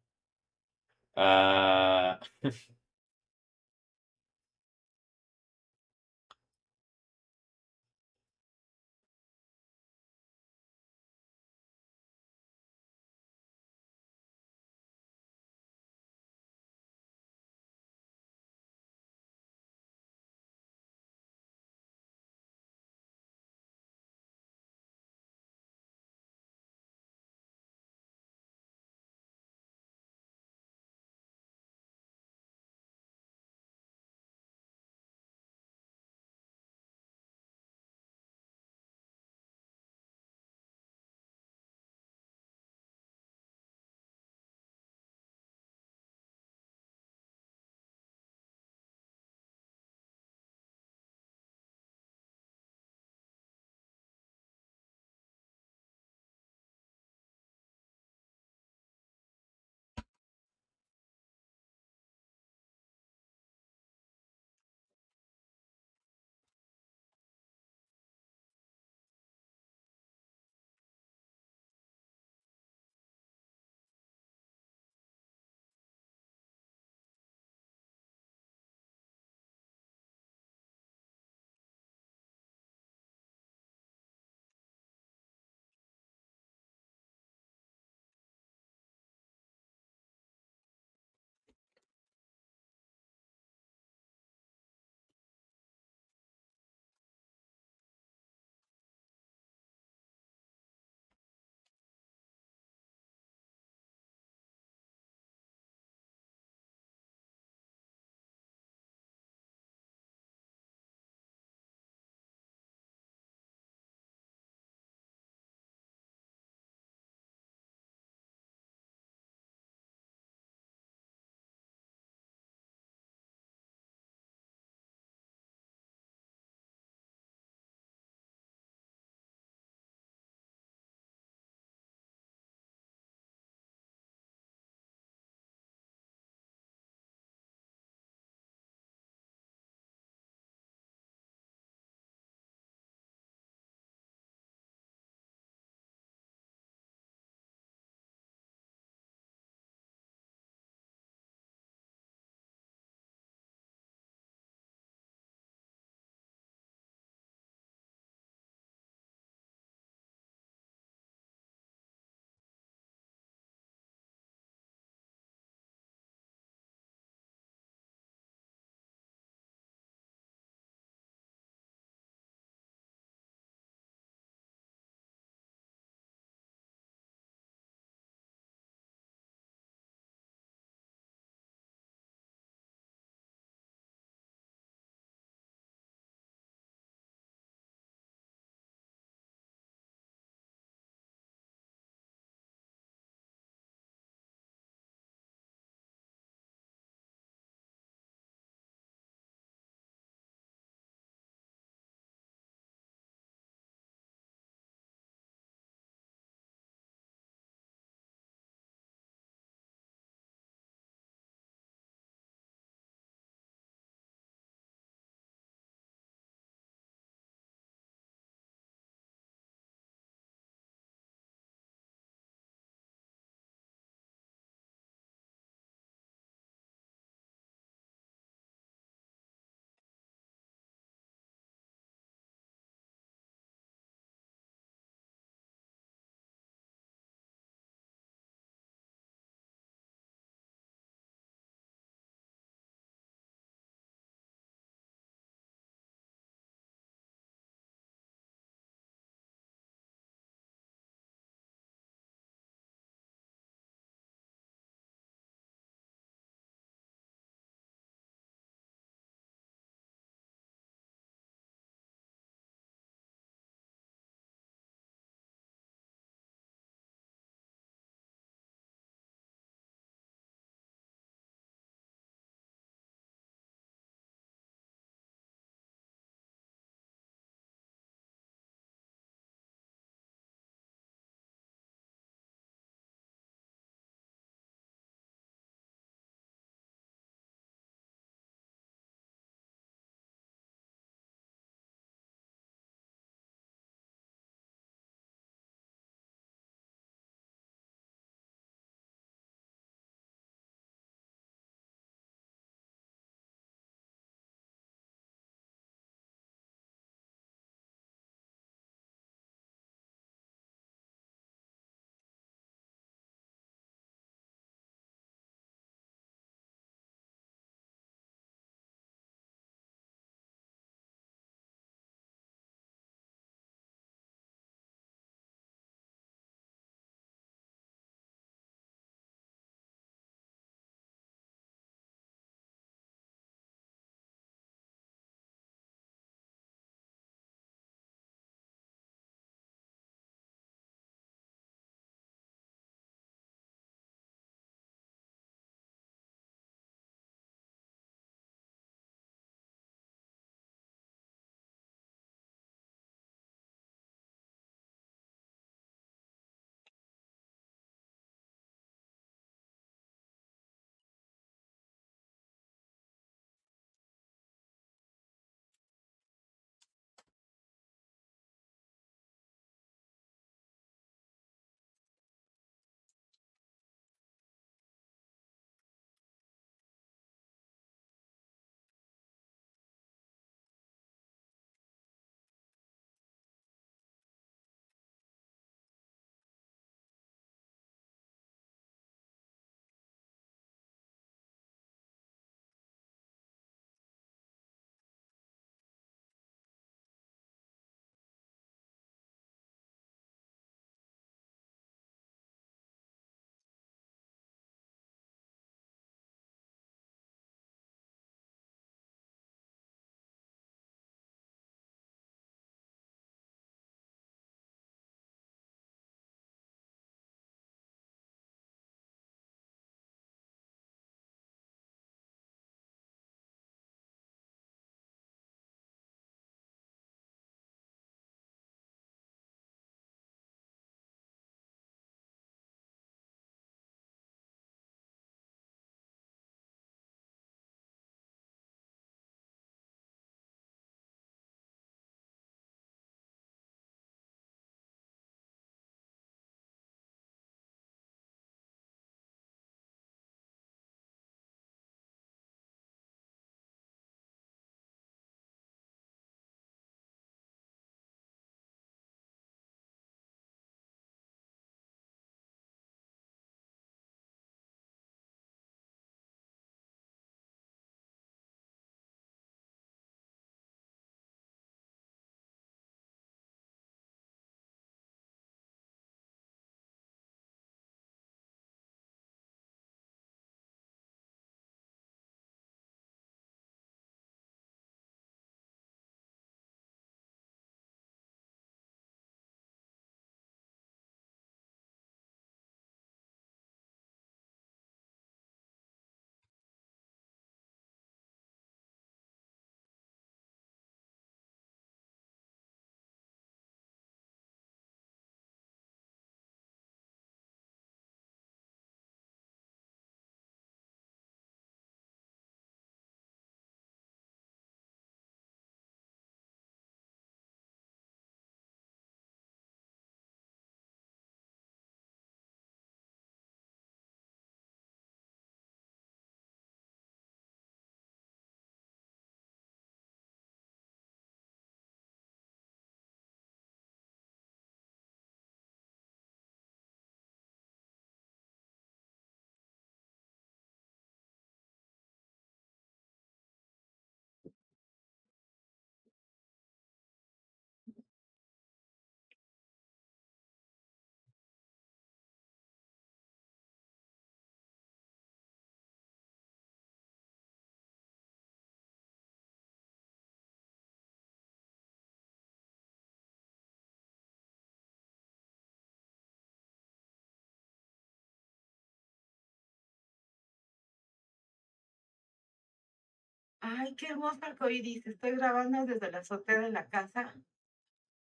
Ay, qué hermoso arcoíris. Estoy grabando desde la azotea de la casa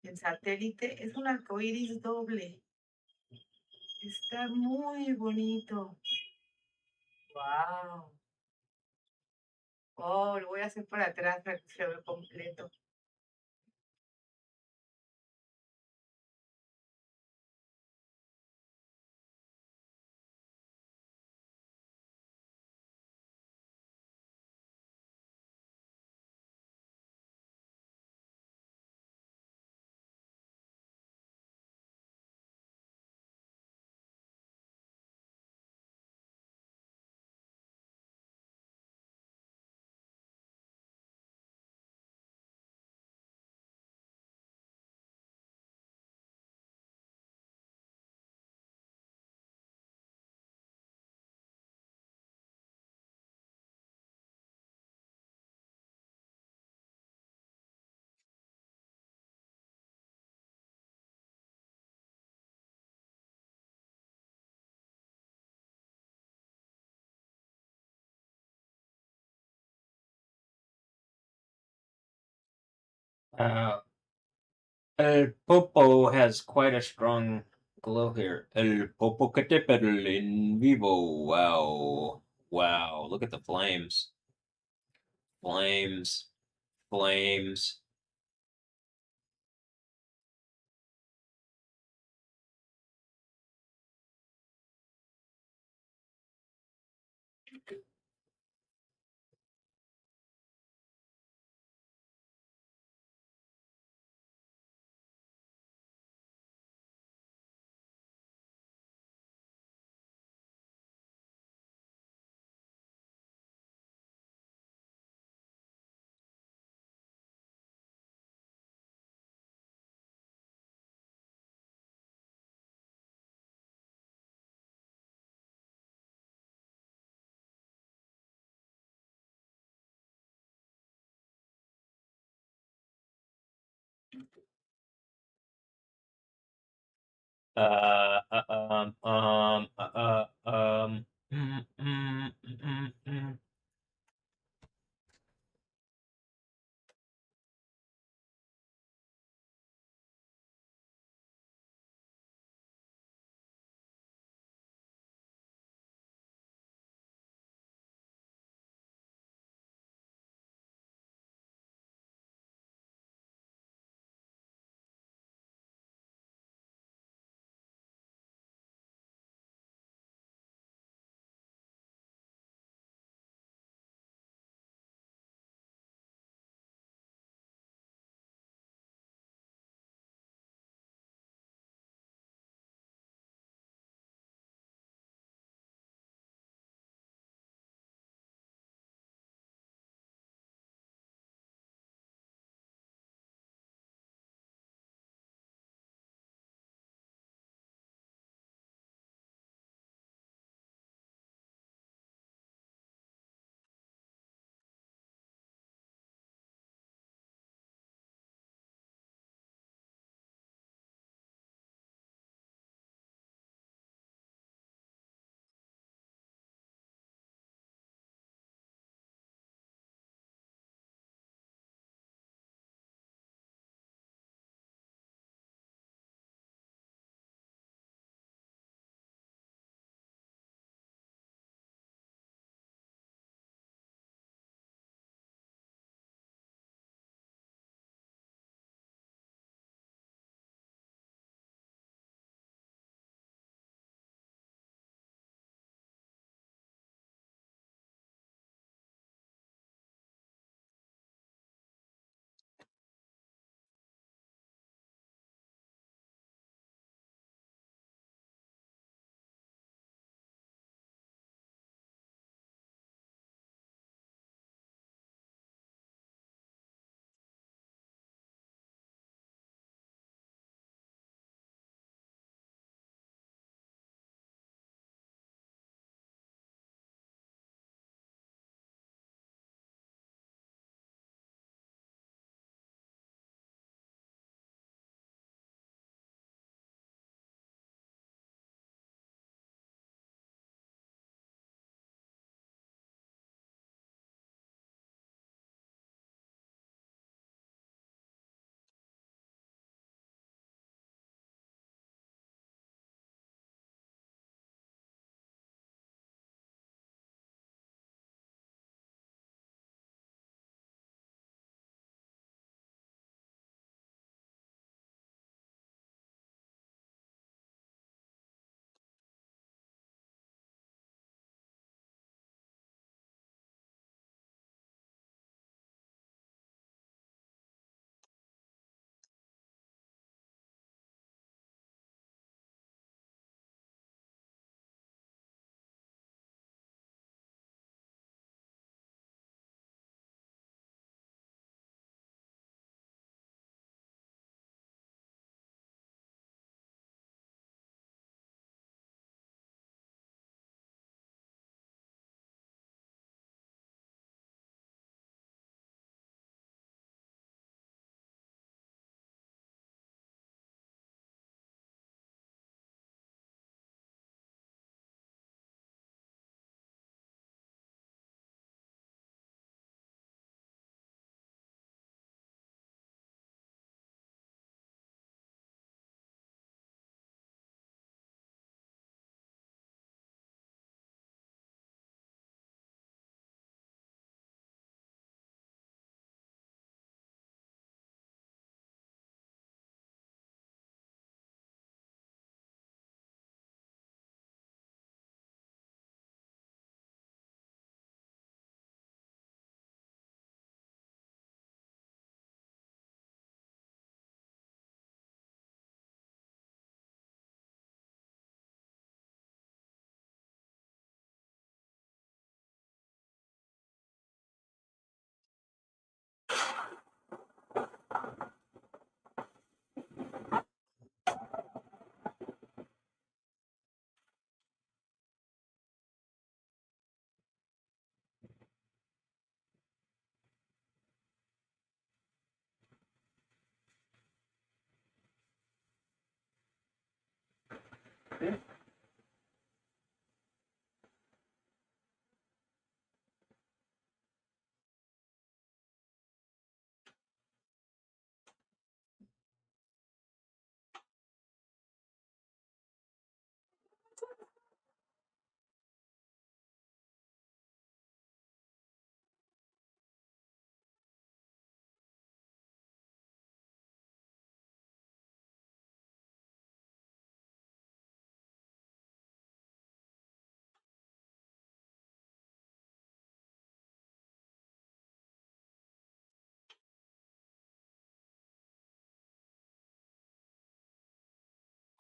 en satélite. Es un arcoíris doble. Está muy bonito. Wow. Oh, lo voy a hacer para atrás para que se vea completo. Uh, El Popo has quite a strong glow here. El Popocatépetl in vivo. Wow. Wow. Look at the flames. Flames. Flames. Uh, uh, um, um, uh, um, mm, mm, mm, mm.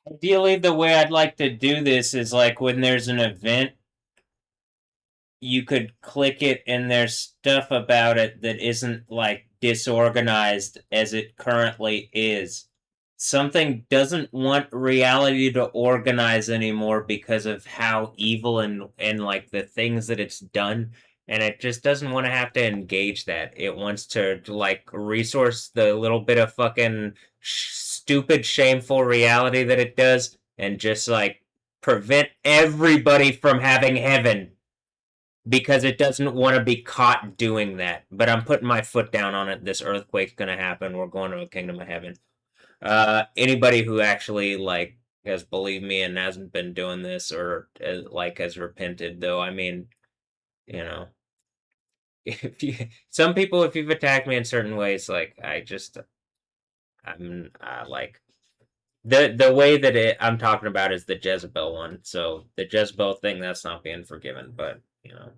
Ideally, the way I'd like to do this is like when there's an event, you could click it and there's stuff about it that isn't like disorganized as it currently is. Something doesn't want reality to organize anymore because of how evil and like the things that it's done, and it just doesn't want to have to engage that. It wants to like resource the little bit of fucking stupid shameful reality that it does and just like prevent everybody from having heaven because it doesn't want to be caught doing that. But I'm putting my foot down on it. This earthquake's gonna happen. We're going to a kingdom of heaven. Anybody who actually like has believed me and hasn't been doing this or like has repented, though, I mean, you know, if you some people, if you've attacked me in certain ways, like I'm like the way that I'm talking about is the Jezebel one. So the Jezebel thing, that's not being forgiven, but you know.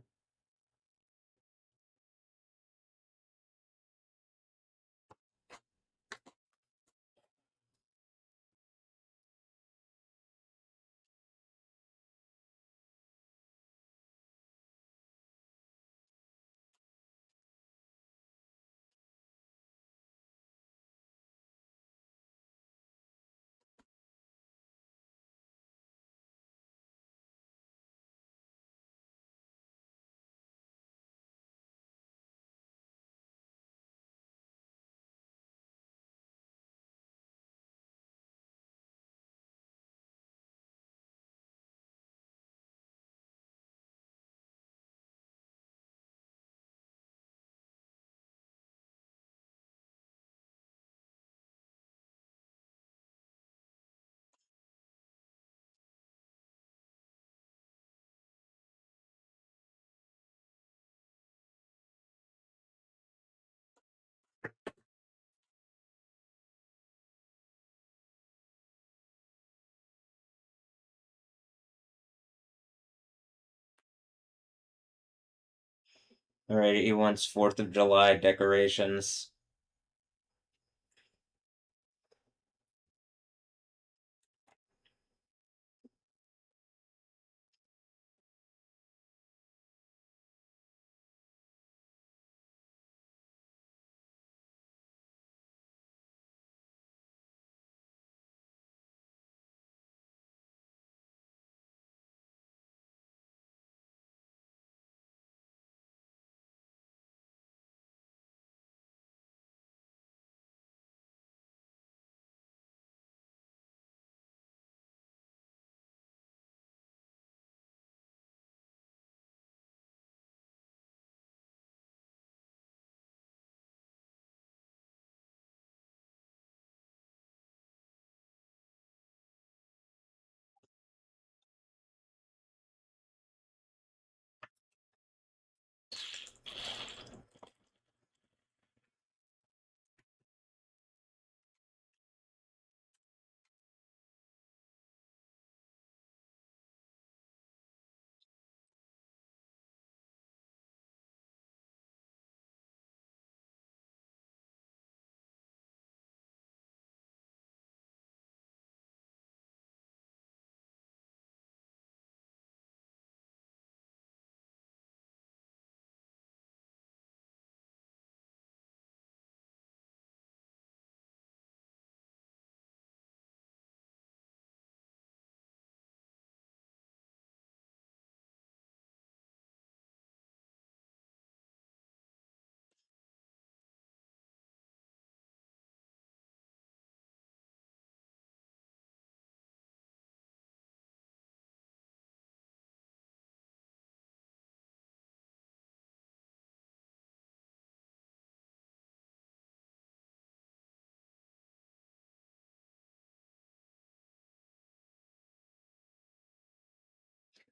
All right, he wants 4th of July decorations.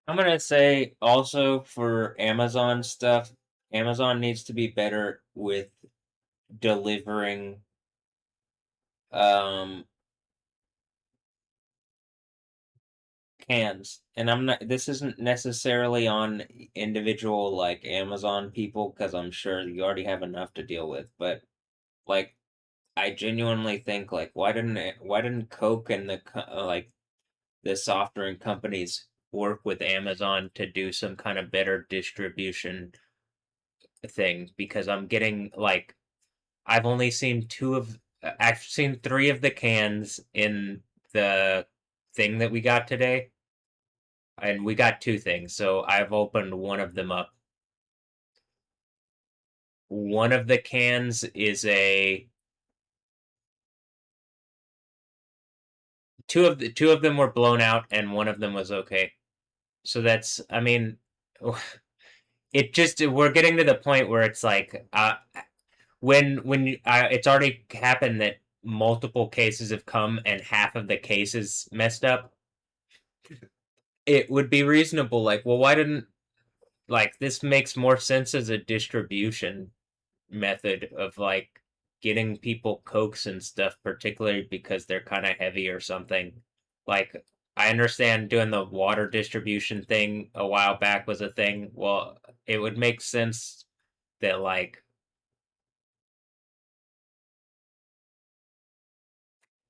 I'm gonna say also for Amazon stuff, Amazon needs to be better with delivering um cans. And I'm not this isn't necessarily on individual like Amazon people because I'm sure you already have enough to deal with, but like I genuinely think like why didn't Coke and like the soft drink companies work with Amazon to do some kind of better distribution thing because I'm getting like I've only seen I've seen three of the cans in the thing that we got today, and we got two things. So I've opened one of them up. One of the cans is a two of them were blown out, and one of them was okay. So that's I mean, it just we're getting to the point where it's like it's already happened that multiple cases have come and half of the cases messed up. It would be reasonable, like, well, why didn't like this makes more sense as a distribution method of like getting people cokes and stuff, particularly because they're kind of heavy or something. Like, I understand doing the water distribution thing a while back was a thing. Well, it would make sense that like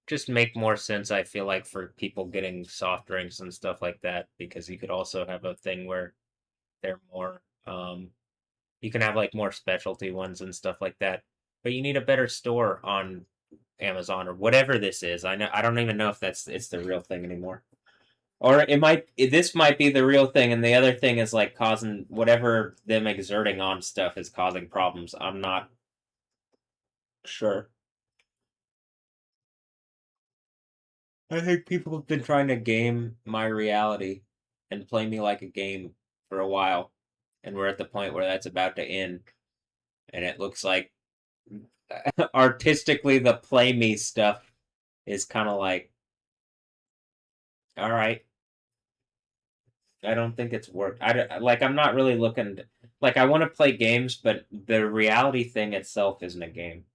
just make more sense, I feel like, for people getting soft drinks and stuff like that, because you could also have a thing where they're more you can have like more specialty ones and stuff like that. But you need a better store on Amazon or whatever this is. I don't even know if it's the real thing anymore. Or this might be the real thing and the other thing is like causing whatever them exerting on stuff is causing problems. I'm not sure. I think people have been trying to game my reality and play me like a game for a while. And we're at the point where that's about to end. And it looks like artistically the play me stuff is kind of like, all right, I don't think it's worked. Like I'm not really looking like I want to play games, but the reality thing itself isn't a game.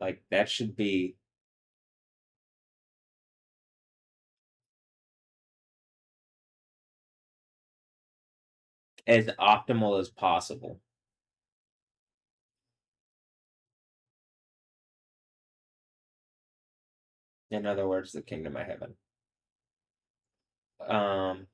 Like that should be as optimal as possible. In other words, the kingdom of heaven. Um,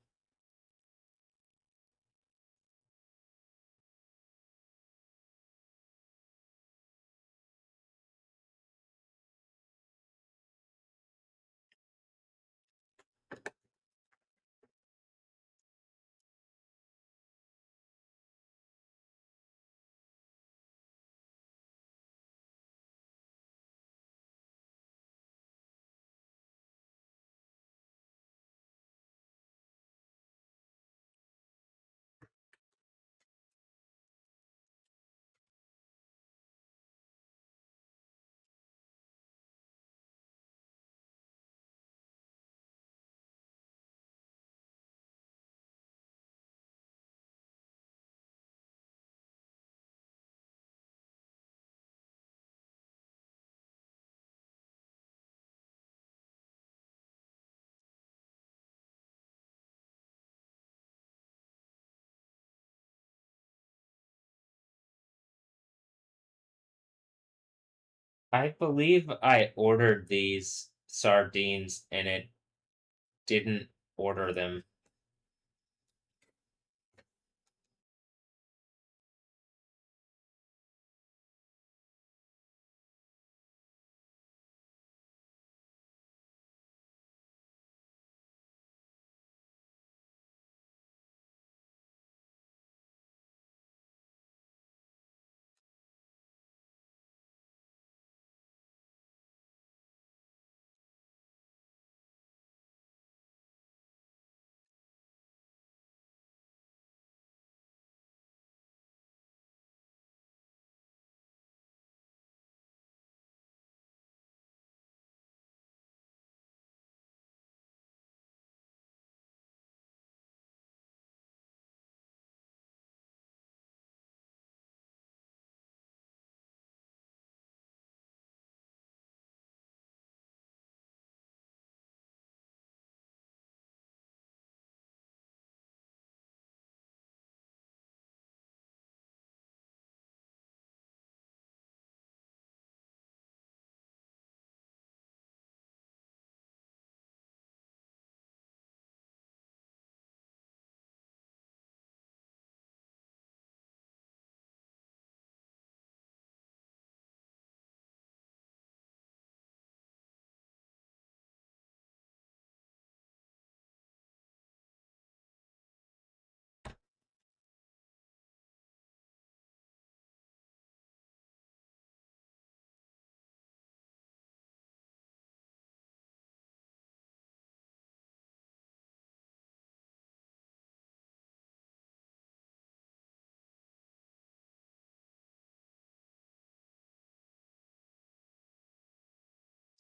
I believe I ordered these sardines and it didn't order them.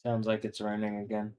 Sounds like it's raining again.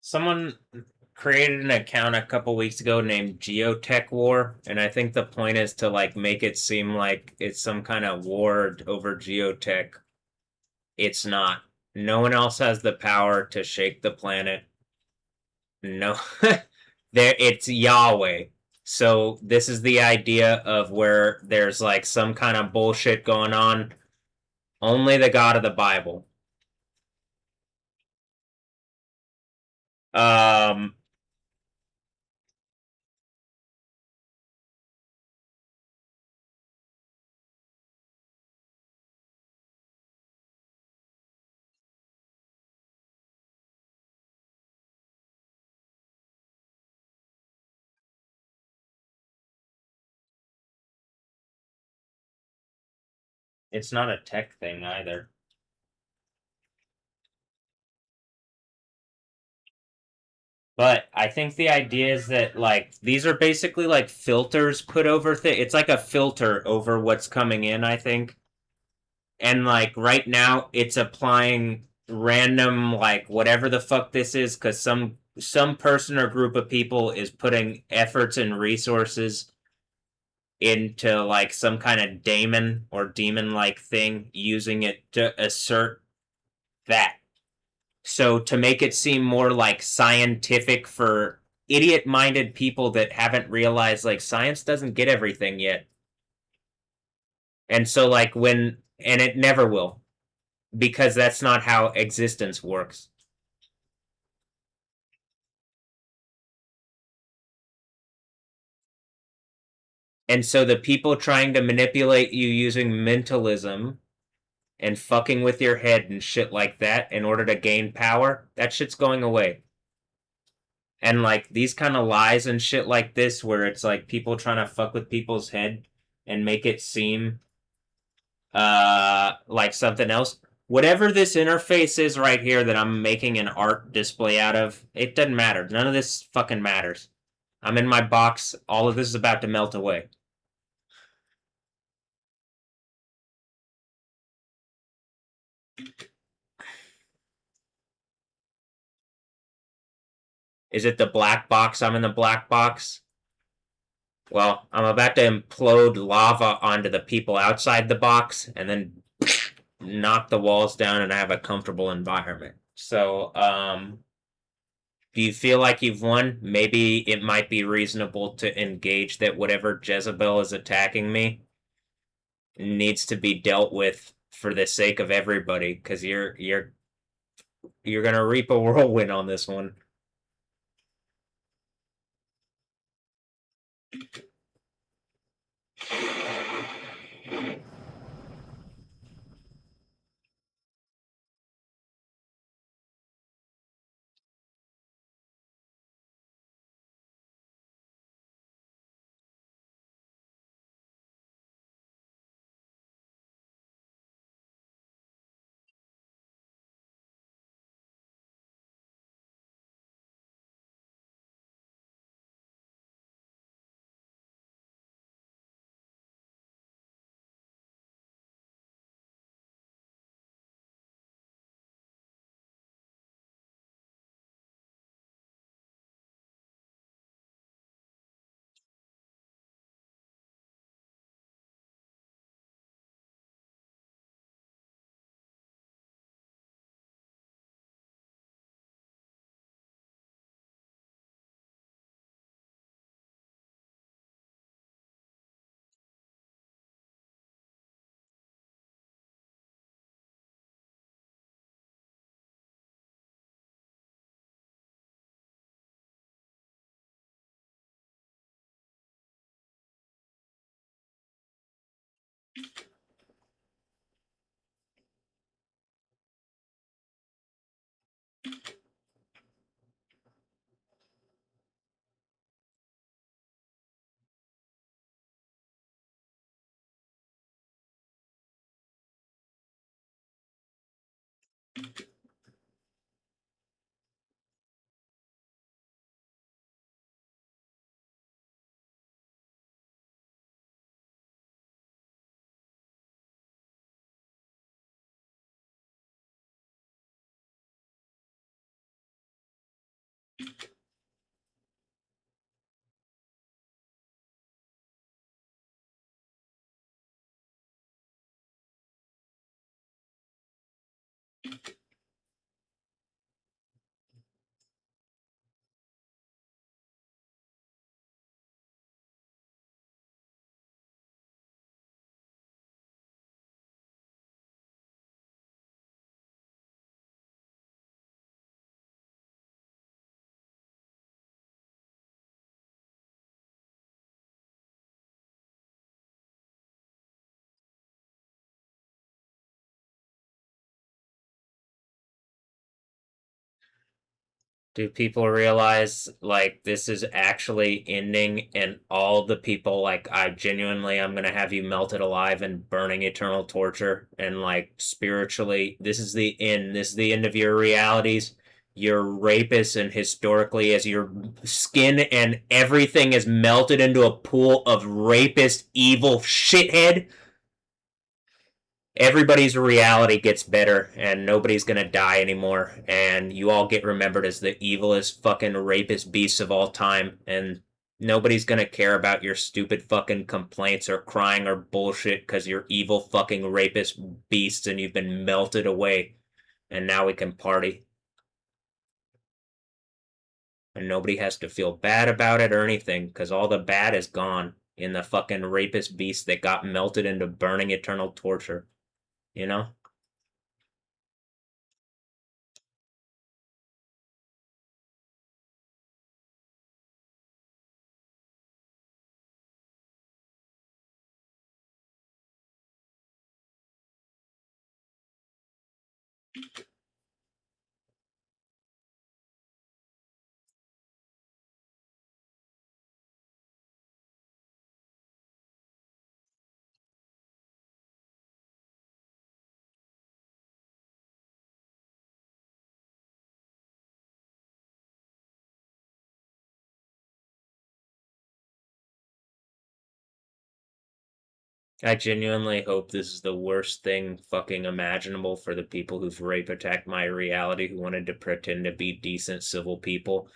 Someone created an account a couple weeks ago named Geotech War, and I think the point is to like make it seem like it's some kind of war over geotech. It's not. No one else has the power to shake the planet. No, there it's Yahweh. So this is the idea of where there's like some kind of bullshit going on. Only the God of the Bible. Um, it's not a tech thing either. But I think the idea is that like these are basically like filters put over things. It's like a filter over what's coming in, I think. And like right now it's applying random like whatever the fuck this is cuz some person or group of people is putting efforts and resources into like some kind of daemon or demon like thing using it to assert that. So to make it seem more like scientific for idiot-minded people that haven't realized like science doesn't get everything yet. And so like and it never will because that's not how existence works. And so the people trying to manipulate you using mentalism and fucking with your head and shit like that in order to gain power, that shit's going away. And like these kind of lies and shit like this where it's like people trying to fuck with people's head and make it seem like something else. Whatever this interface is right here that I'm making an art display out of, it doesn't matter. None of this fucking matters. I'm in my box. All of this is about to melt away. Is it the black box? I'm in the black box. Well, I'm about to implode lava onto the people outside the box and then knock the walls down and I have a comfortable environment. So, do you feel like you've won? Maybe it might be reasonable to engage that whatever Jezebel is attacking me needs to be dealt with for the sake of everybody, because you're gonna reap a whirlwind on this one. Do people realize like this is actually ending and all the people like I'm gonna have you melted alive and burning eternal torture and like spiritually this is the end. This is the end of your realities. You're rapists and historically as your skin and everything is melted into a pool of rapist evil shithead, everybody's reality gets better and nobody's gonna die anymore and you all get remembered as the evilest fucking rapist beasts of all time and nobody's gonna care about your stupid fucking complaints or crying or bullshit because you're evil fucking rapist beasts and you've been melted away and now we can party and nobody has to feel bad about it or anything because all the bad is gone in the fucking rapist beast that got melted into burning eternal torture, you know? I genuinely hope this is the worst thing fucking imaginable for the people who've rape attacked my reality who wanted to pretend to be decent civil people.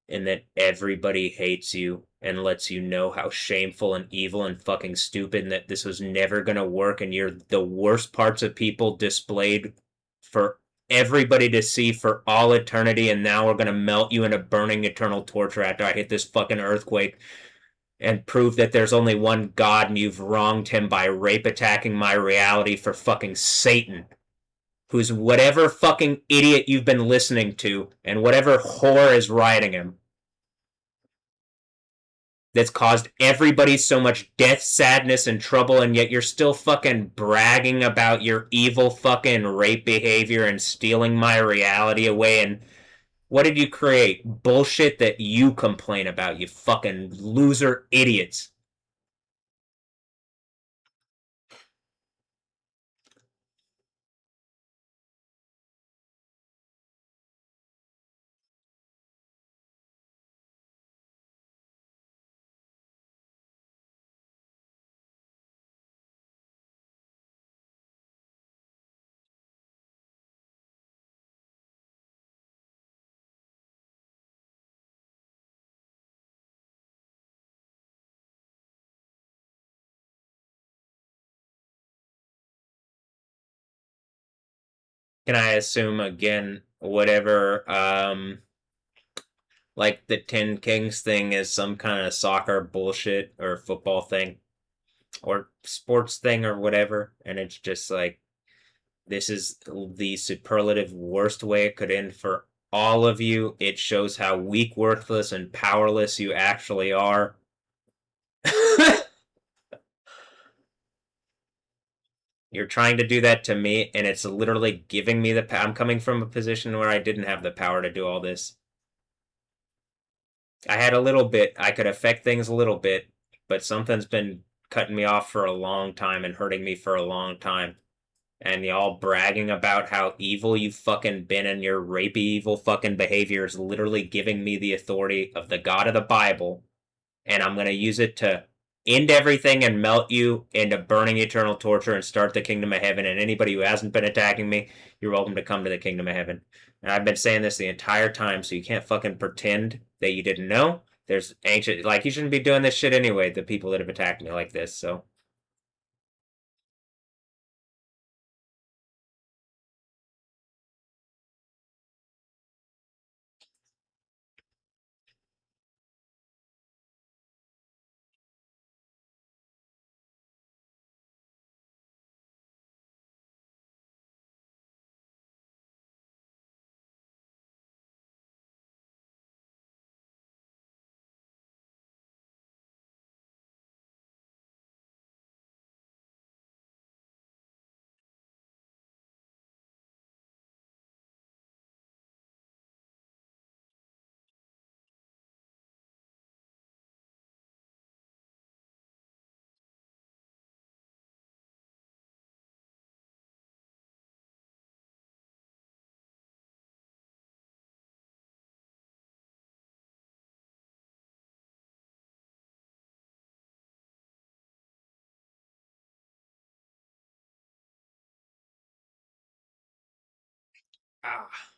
And that everybody hates you and lets you know how shameful and evil and fucking stupid and that this was never gonna work and you're the worst parts of people displayed for everybody to see for all eternity and now we're gonna melt you into burning eternal torture after I hit this fucking earthquake and prove that there's only one God and you've wronged him by rape attacking my reality for fucking Satan, who's whatever fucking idiot you've been listening to and whatever whore is riding him. That's caused everybody so much death, sadness, and trouble, and yet you're still fucking bragging about your evil fucking rape behavior and stealing my reality away and what did you create? Bullshit that you complain about, you fucking loser idiots. Can I assume again, whatever, like the Ten Kings thing is some kind of soccer bullshit or football thing or sports thing or whatever, and it's just like, this is the superlative worst way it could end for all of you. It shows how weak, worthless, and powerless you actually are. You're trying to do that to me, and it's literally giving me the I'm coming from a position where I didn't have the power to do all this. I had a little bit. I could affect things a little bit, but something's been cutting me off for a long time and hurting me for a long time. And y'all bragging about how evil you've fucking been and your rapey evil fucking behavior is literally giving me the authority of the God of the Bible, and I'm gonna use it to end everything and melt you into burning eternal torture and start the kingdom of heaven. And anybody who hasn't been attacking me, you're welcome to come to the kingdom of heaven. And I've been saying this the entire time, so you can't fucking pretend that you didn't know. There's ancient, like, you shouldn't be doing this shit anyway, the people that have attacked me like this, so. Ah.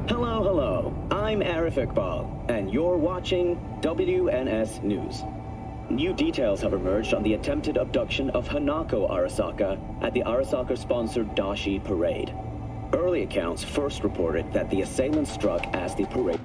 Hello. I'm Arif Iqbal, and you're watching WNS News. New details have emerged on the attempted abduction of Hanako Arasaka at the Arasaka-sponsored Dashi parade. Early accounts first reported that the assailant struck as the parade...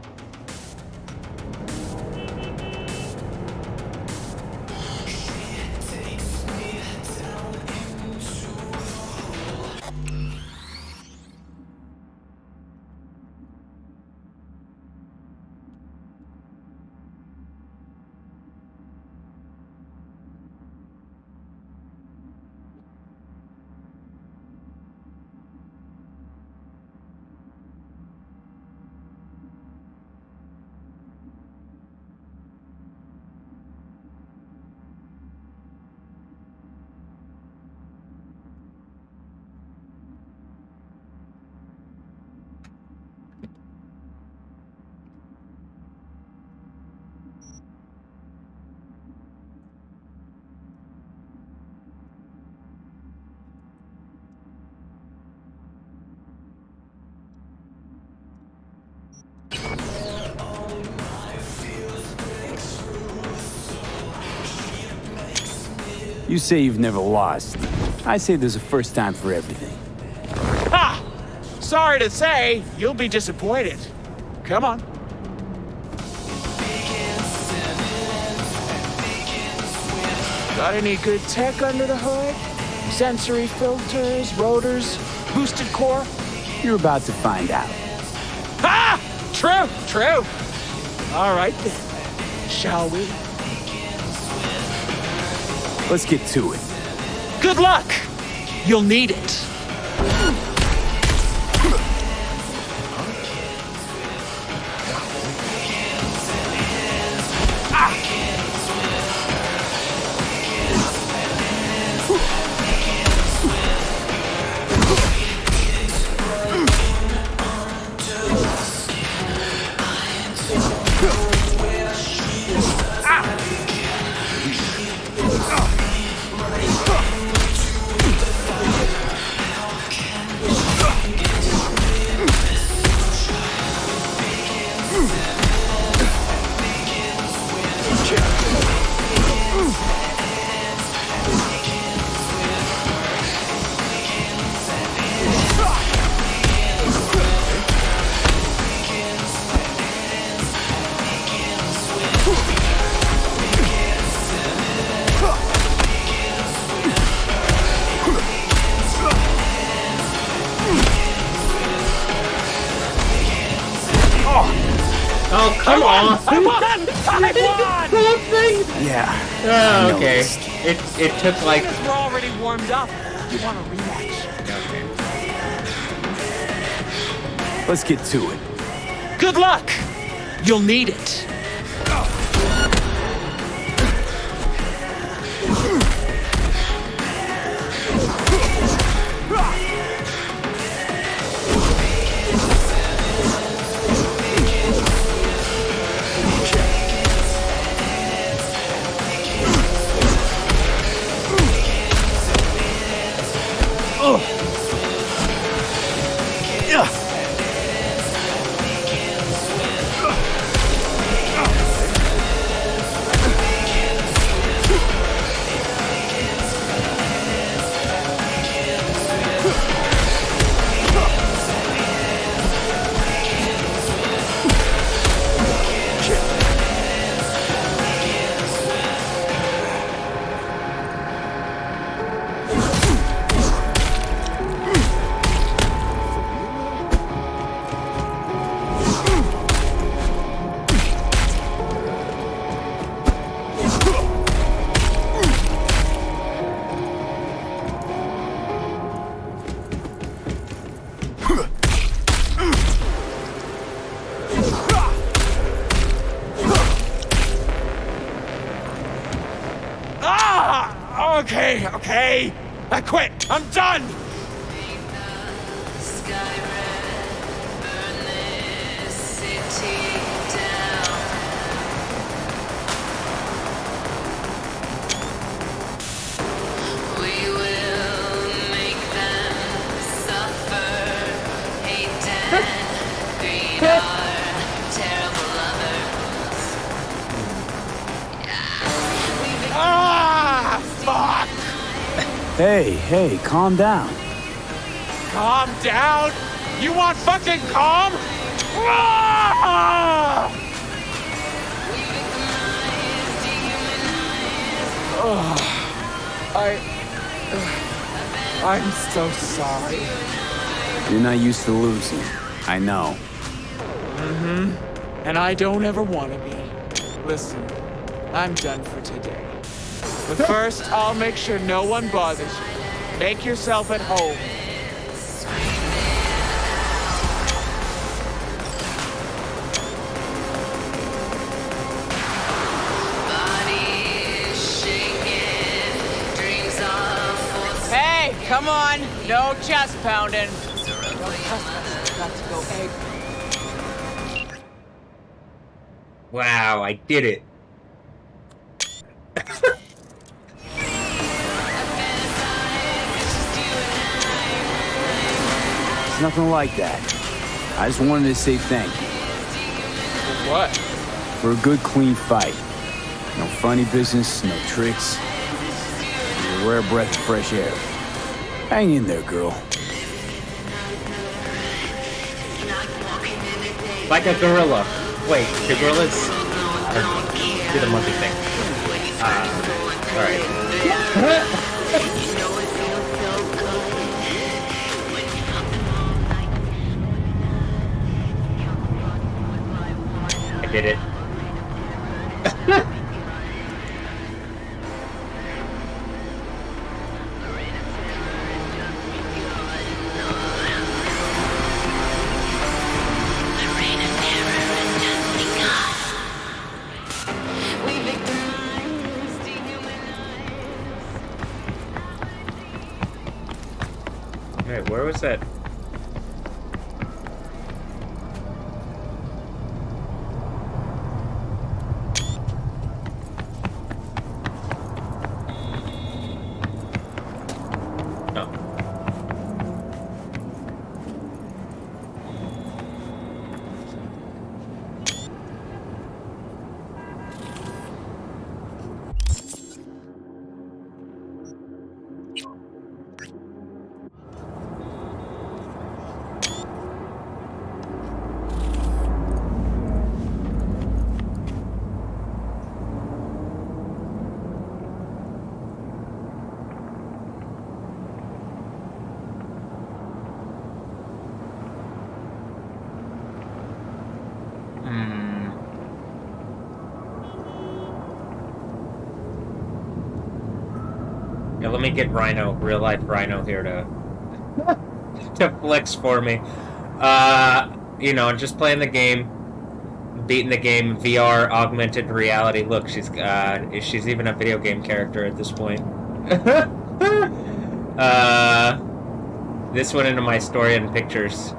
You say you've never lost. I say there's a first time for everything. Ha! Sorry to say, you'll be disappointed. Come on. Got any good tech under the hood? Sensory filters, rotors, boosted core? You're about to find out. Ha! True. All right then. shall we? Let's get to it. Good luck! You'll need it. Oh, come on! I won! Yeah. Oh, okay. noticed. It took like. Because we're already warmed up. You want a rematch? Let's get to it. Good luck! You'll need it. Okay. I quit. I'm done. Fuck! Hey, calm down. Calm down? You want fucking calm? Ah! I'm so sorry. You're not used to losing. I know. And I don't ever want to be. Listen, I'm done for today. But first, I'll make sure no one bothers you. Make yourself at home. Hey, come on. No chest pounding. Don't trust us. Got to go egg. Wow, I did it. It's nothing like that. I just wanted to say thank you. For what? For a good, clean fight. No funny business, no tricks. You're a rare breath of fresh air. Hang in there, girl. Like a gorilla. Wait, the gorillas do the monkey thing. Alright. I did it. Wait, where was that? Yeah, let me get Rhino, real life Rhino here to to flex for me. You know, just playing the game, beating the game, VR, augmented reality. Look, she's even a video game character at this point. This went into my story and pictures.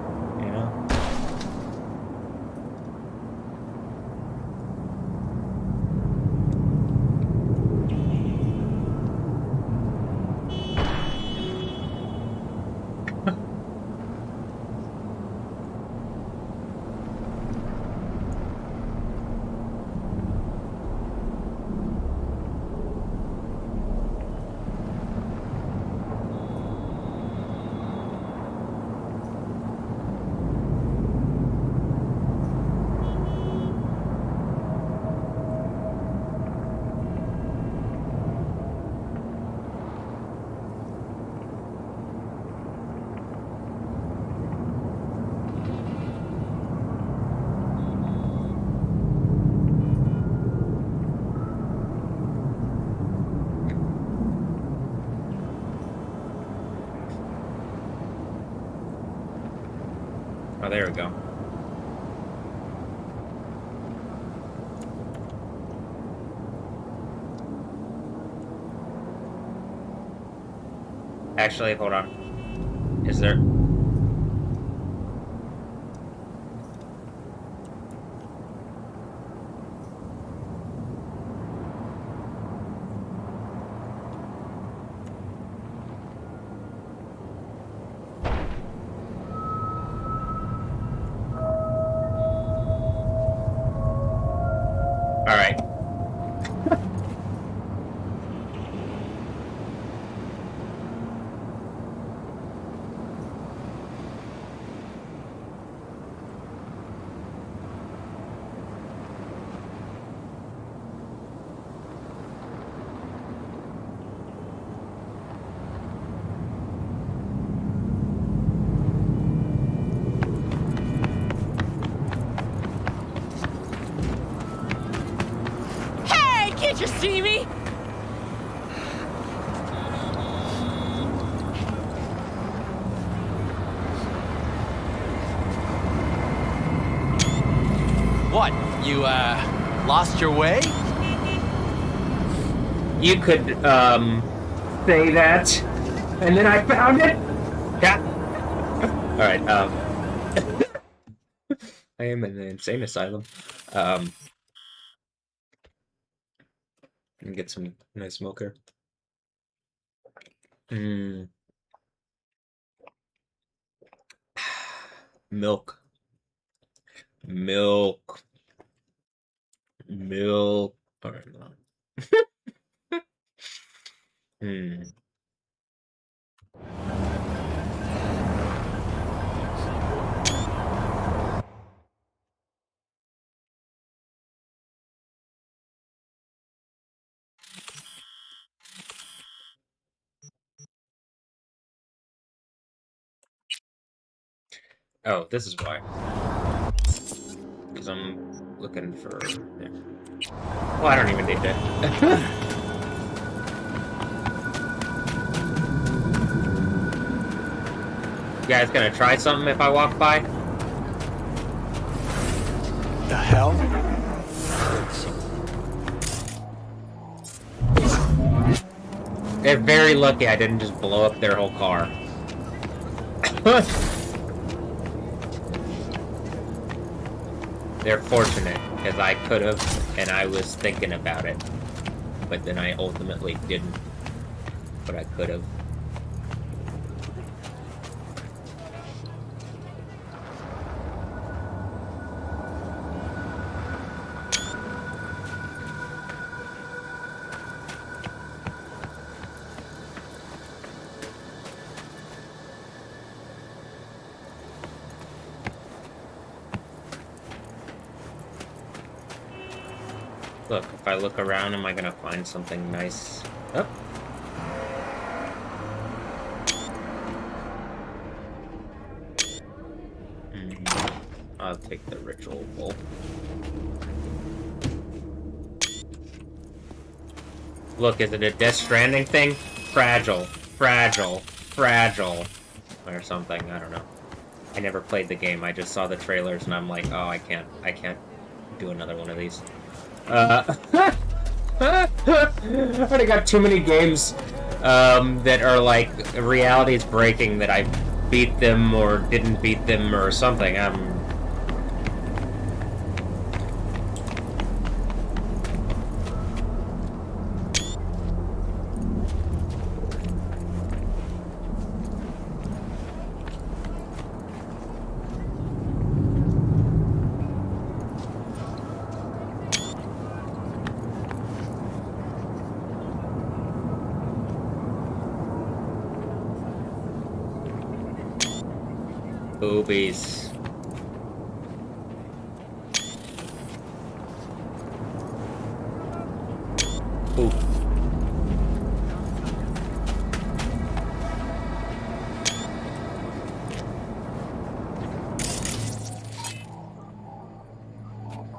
Oh, there we go. Actually, hold on. Is there... Alright. Can't you see me? What? You, lost your way? You could, say that, and then I found it? Yeah. Alright, I am in the insane asylum. And get some nice smoke here. Milk. Milk. Milk. Alright, no. Oh, this is why. Because I'm looking for... Yeah. Well, I don't even need that. You guys gonna try something if I walk by? The hell? They're very lucky I didn't just blow up their whole car. They're fortunate, because I could have, and I was thinking about it. But then I ultimately didn't. But I could have. Look, if I look around, am I gonna find something nice? Oh. I'll take the ritual bowl. Look, is it a Death Stranding thing? Fragile, fragile, fragile, or something. I don't know. I never played the game. I just saw the trailers, and I'm like, oh, I can't do another one of these. I already got too many games that are like reality's breaking that I beat them or didn't beat them or something. Boobies. Ooh.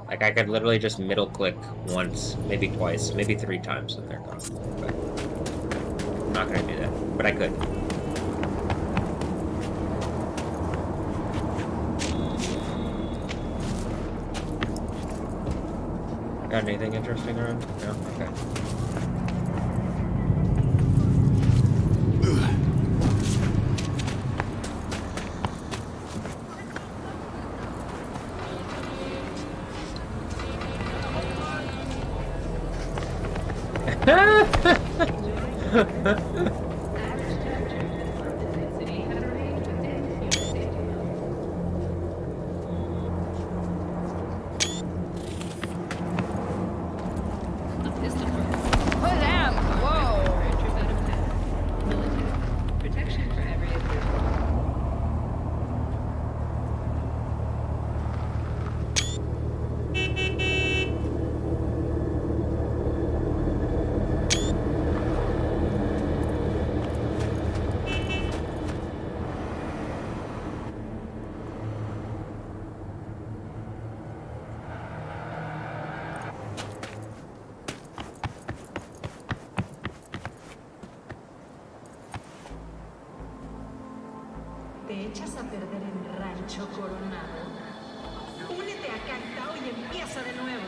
Like, I could literally just middle click once, maybe twice, maybe 3 times and they're gone. But I'm not gonna do that, but I could. Got anything interesting around? No? Okay. ¿Te echas a perder en Rancho Coronado? Únete a Cantao y empieza de nuevo.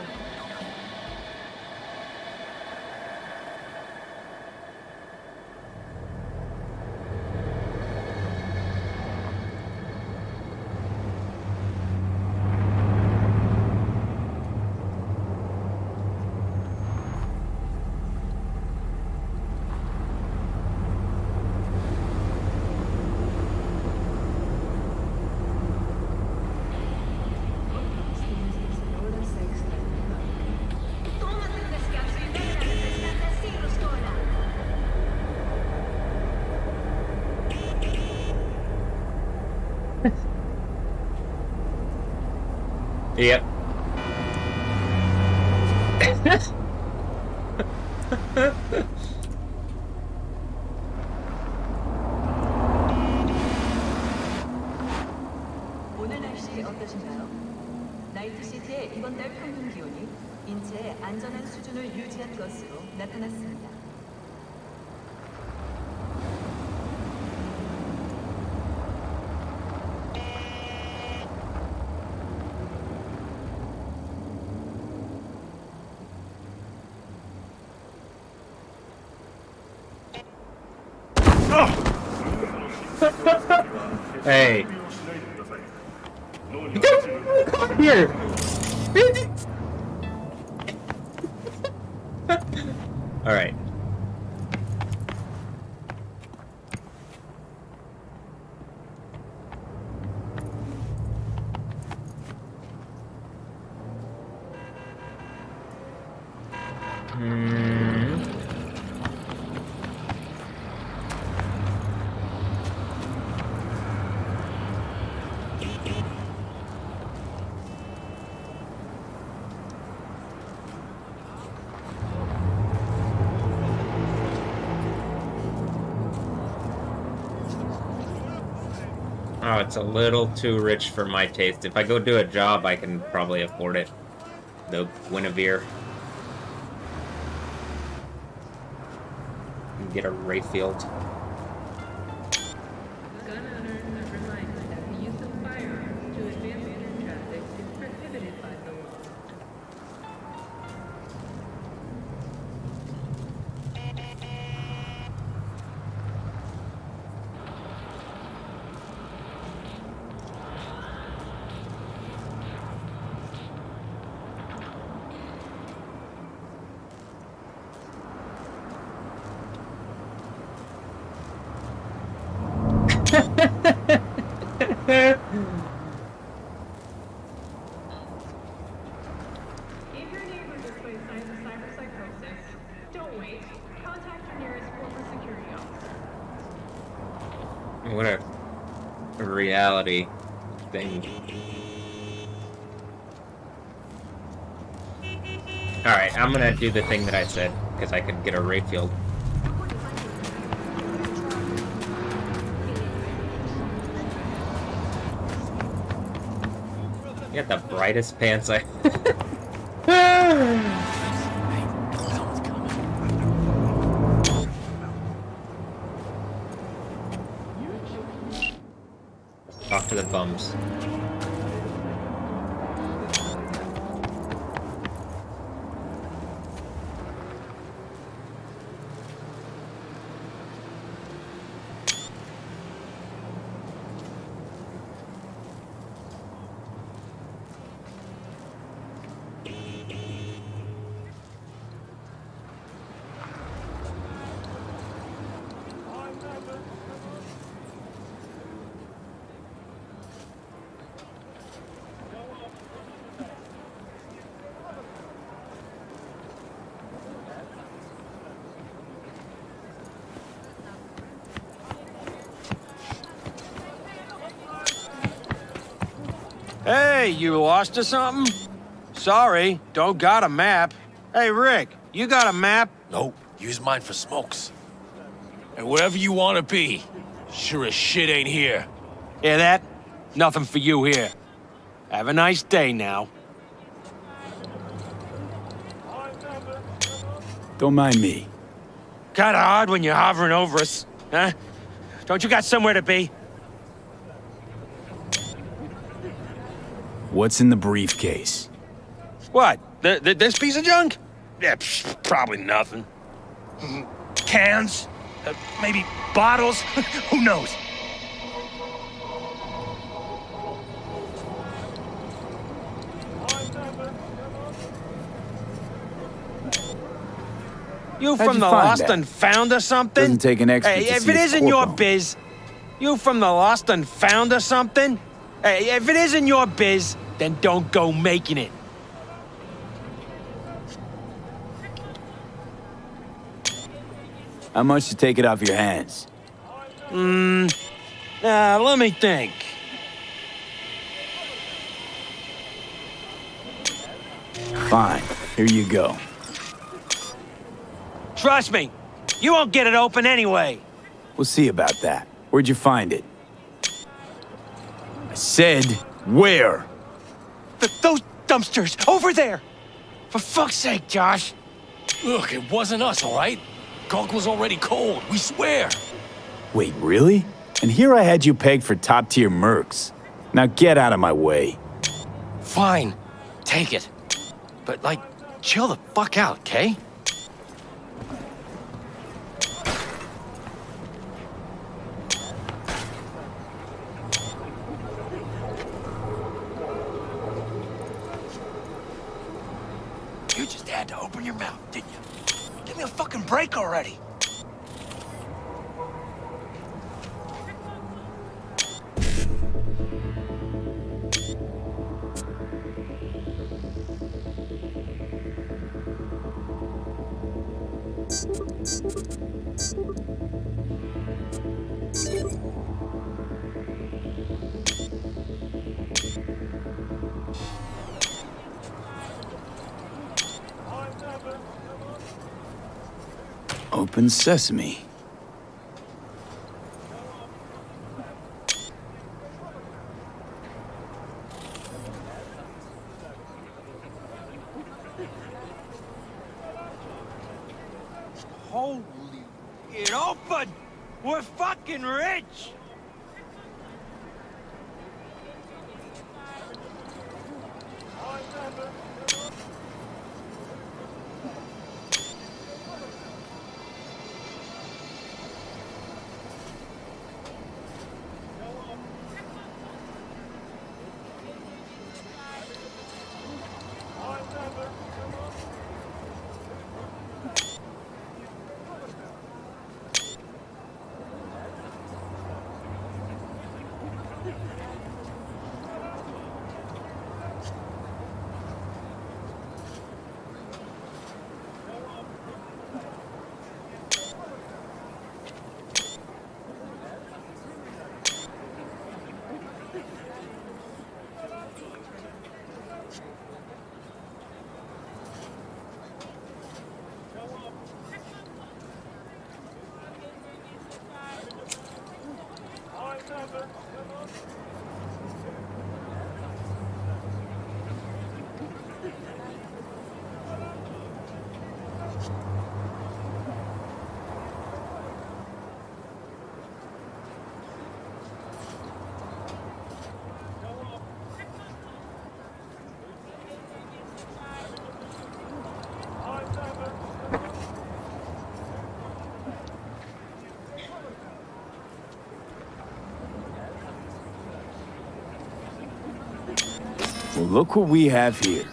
Yep. 오늘 날씨 어떠신가요? 나이트시티의 이번 달 평균 기온이 인체의 안전한 수준을 유지한 것으로 나타났습니다. Hey. Come here. All right. Oh, it's a little too rich for my taste. If I go do a job, I can probably afford it. The Guinevere. Get a Rayfield. Gun owners are reminded that the use of firearms to advance traffic is prohibited by the law. If your neighbor displays signs of cyberpsychosis, don't wait. Contact your nearest former security officer. What a reality thing. Alright, I'm gonna do the thing that I said, because I could get a Rayfield. You got the brightest pants I... Talk to the bums. Hey, you lost or something? Sorry, don't got a map. Hey, Rick, you got a map? Nope, use mine for smokes. And wherever you want to be, sure as shit ain't here. Hear that? Nothing for you here. Have a nice day now. Don't mind me. Kinda hard when you're hovering over us, huh? Don't you got somewhere to be? What's in the briefcase? What? This piece of junk? Yeah, psh, probably nothing. Cans? Maybe bottles? Who knows? You How'd from you the find Lost that? and Found or something? Doesn't take an expert Hey, to if see it a isn't your corpo. biz, you from the Lost and Found or something? Hey, if it isn't your biz, then don't go making it. How much to take it off your hands? Let me think. Fine, here you go. Trust me, you won't get it open anyway. We'll see about that. Where'd you find it? I said, where? Those dumpsters, over there! For fuck's sake, Josh. Look, it wasn't us, all right? Gunk was already cold, we swear. Wait, really? And here I had you pegged for top-tier mercs. Now get out of my way. Fine, take it. But, like, chill the fuck out, okay? open your mouth, didn't you? Give me a fucking break already. Open sesame. Holy it open! We're fucking rich! Well, look what we have here.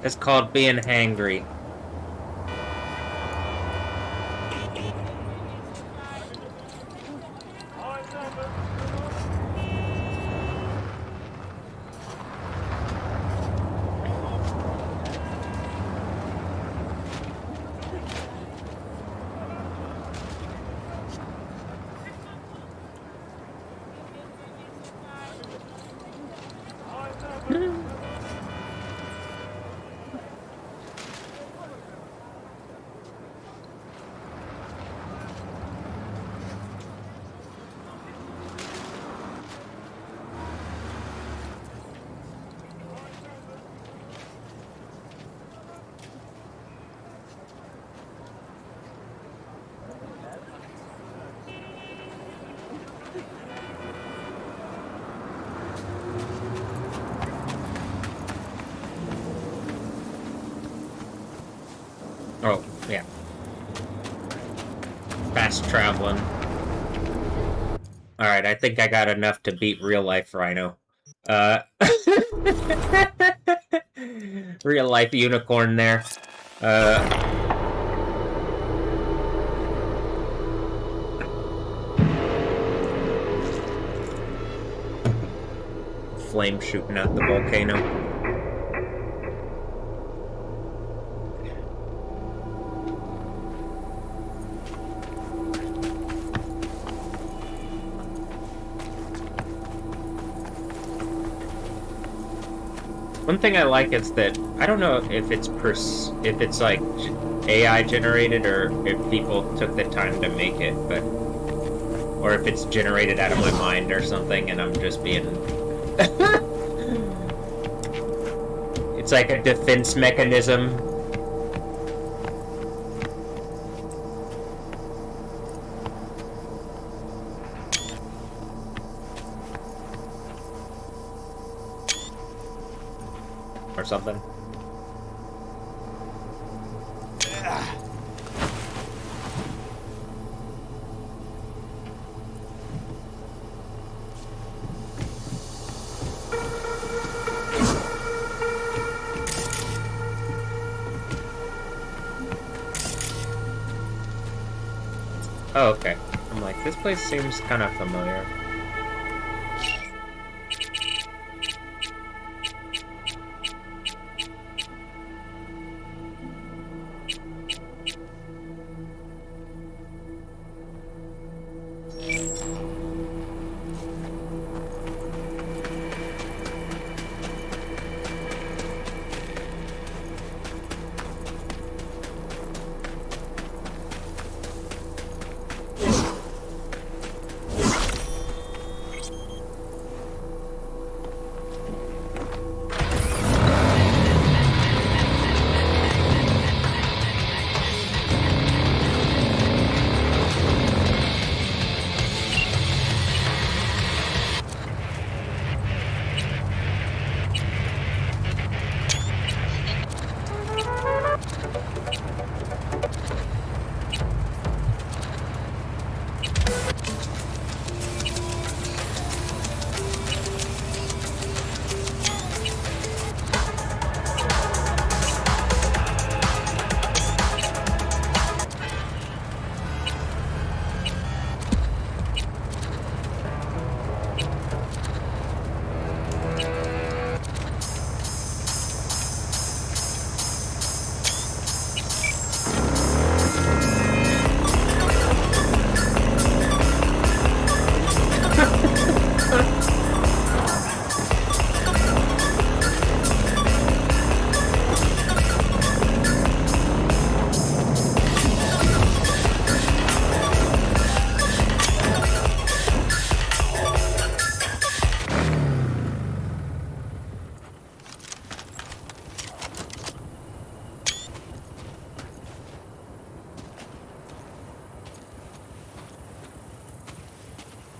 It's called being hangry. Oh, yeah. Fast traveling. Alright, I think I got enough to beat real life Rhino. Real life unicorn there. Flame shooting out the volcano. One thing I like is that I don't know if it's like AI generated or if people took the time to make it, but or if it's generated out of my mind or something, and I'm just being. It's like a defense mechanism. Or something. Oh, okay. I'm like, this place seems kind of familiar.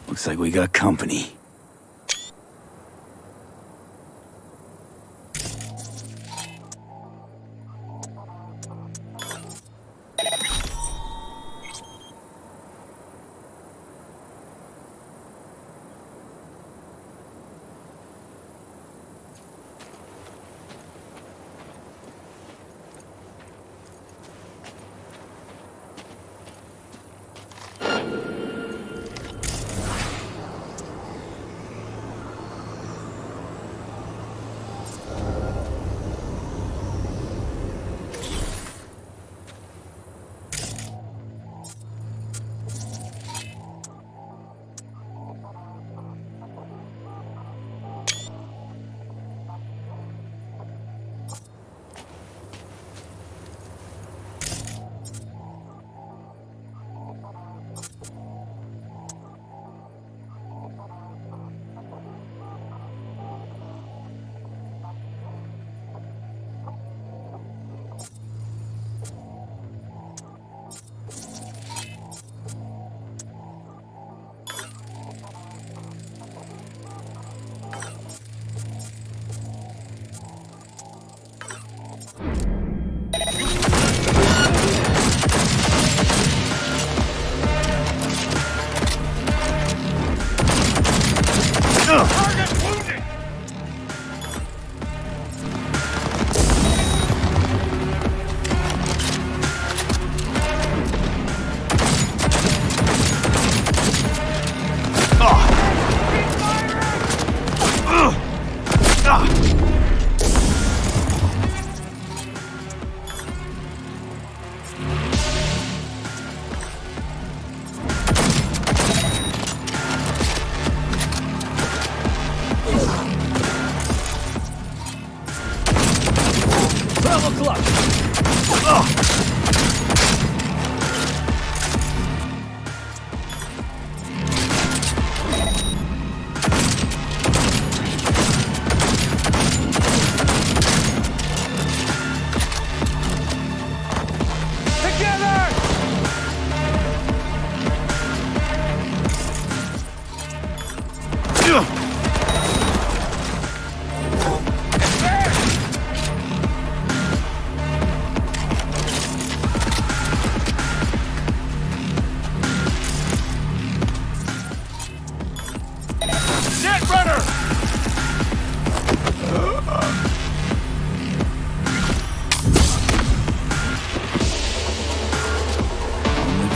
Looks like we got company.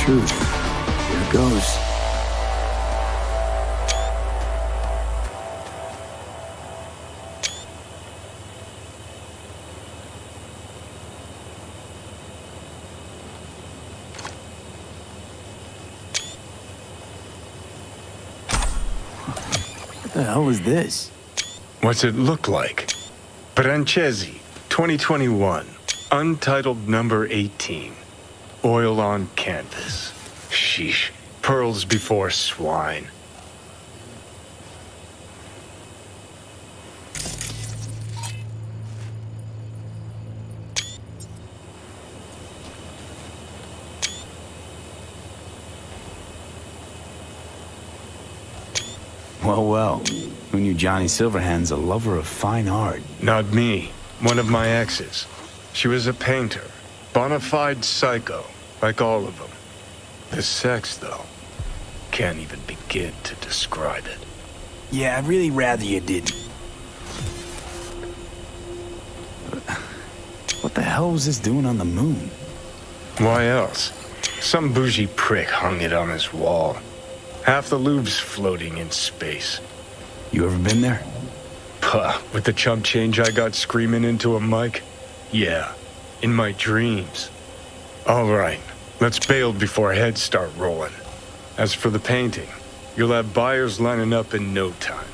Truth. Here it goes. What the hell is this? What's it look like? Francesi, 2021. Untitled number 18. Oil on canvas. Sheesh. Pearls before swine. Well. Who knew Johnny Silverhand's a lover of fine art? Not me. One of my exes. She was a painter. Bona fide psycho, like all of them. The sex, though, can't even begin to describe it. Yeah, I'd really rather you didn't. What the hell was this doing on the moon? Why else? Some bougie prick hung it on his wall. Half the Louvre's floating in space. You ever been there? Puh, with the chump change I got screaming into a mic? Yeah, in my dreams. All right, let's bail before heads start rolling. As for the painting, you'll have buyers lining up in no time.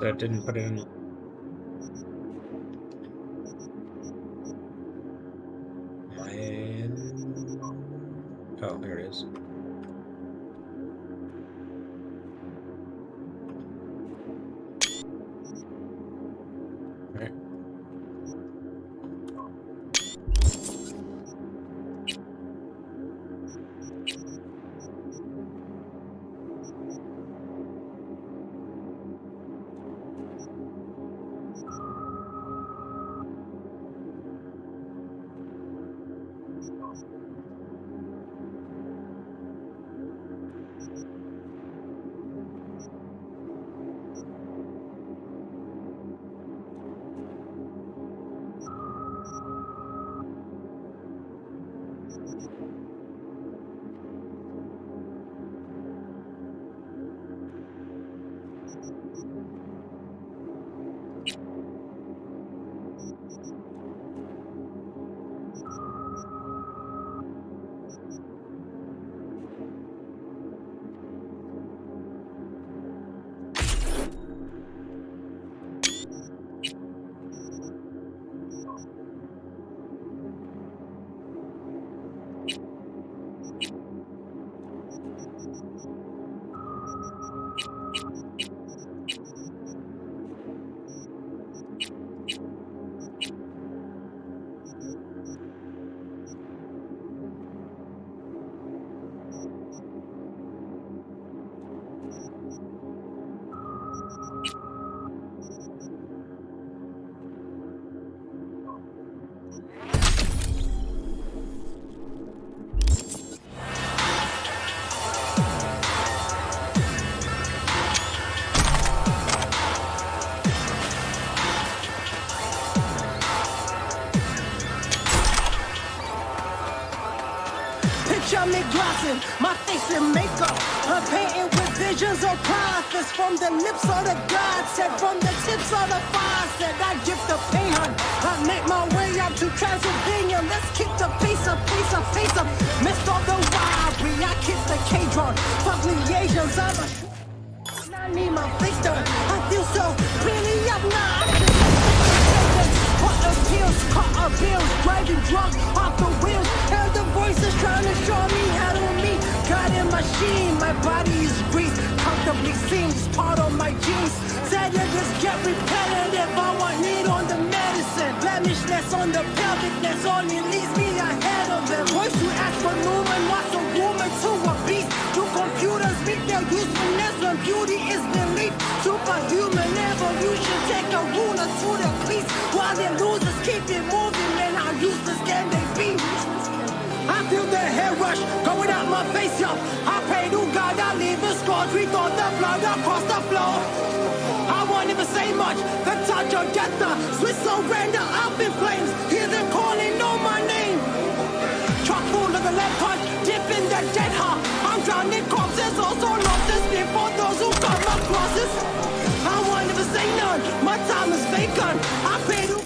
So it didn't put it in. Oh, there it is. Alright. flossing, my face in makeup. I'm painting with visions of prophets from the lips of the God said, from the tips of the faucet. I gift the pain hunt. I make my way up to Transylvania. Let's kick the face up, face up, face up. Missed all the robbery. I kick the K-drum. Fuck liaisons. I need my face done. I feel so pretty obnoxious. Caught appeals, caught a bills, driving drunk off the wheels. Heard the voices trying to show me how to meet. God in machine, my body is greased. Comfortably seems part of my genes. Said you just get repetitive. I want need on the medicine. Blemishness on the pelvicness only leaves me ahead of them. Voice who ask for Newman, what's a woman to a beast? Do computers meet their usefulness when beauty is believed? Superhuman evolution, take a ruler to the police. While the losers keep it moving, man, how useless can they be? I feel the hair rush going out my face, yo. I pray to God I leave the scars. We thought the blood across the floor. I won't even say much. The touch of death, the Swiss surrender up in flames. Hear them calling on my name. Truck full of the lead punch, dip in the dead heart. I'm drowning corpses, also losses before those who come across us. I won't even say none. My time is vacant. I pray to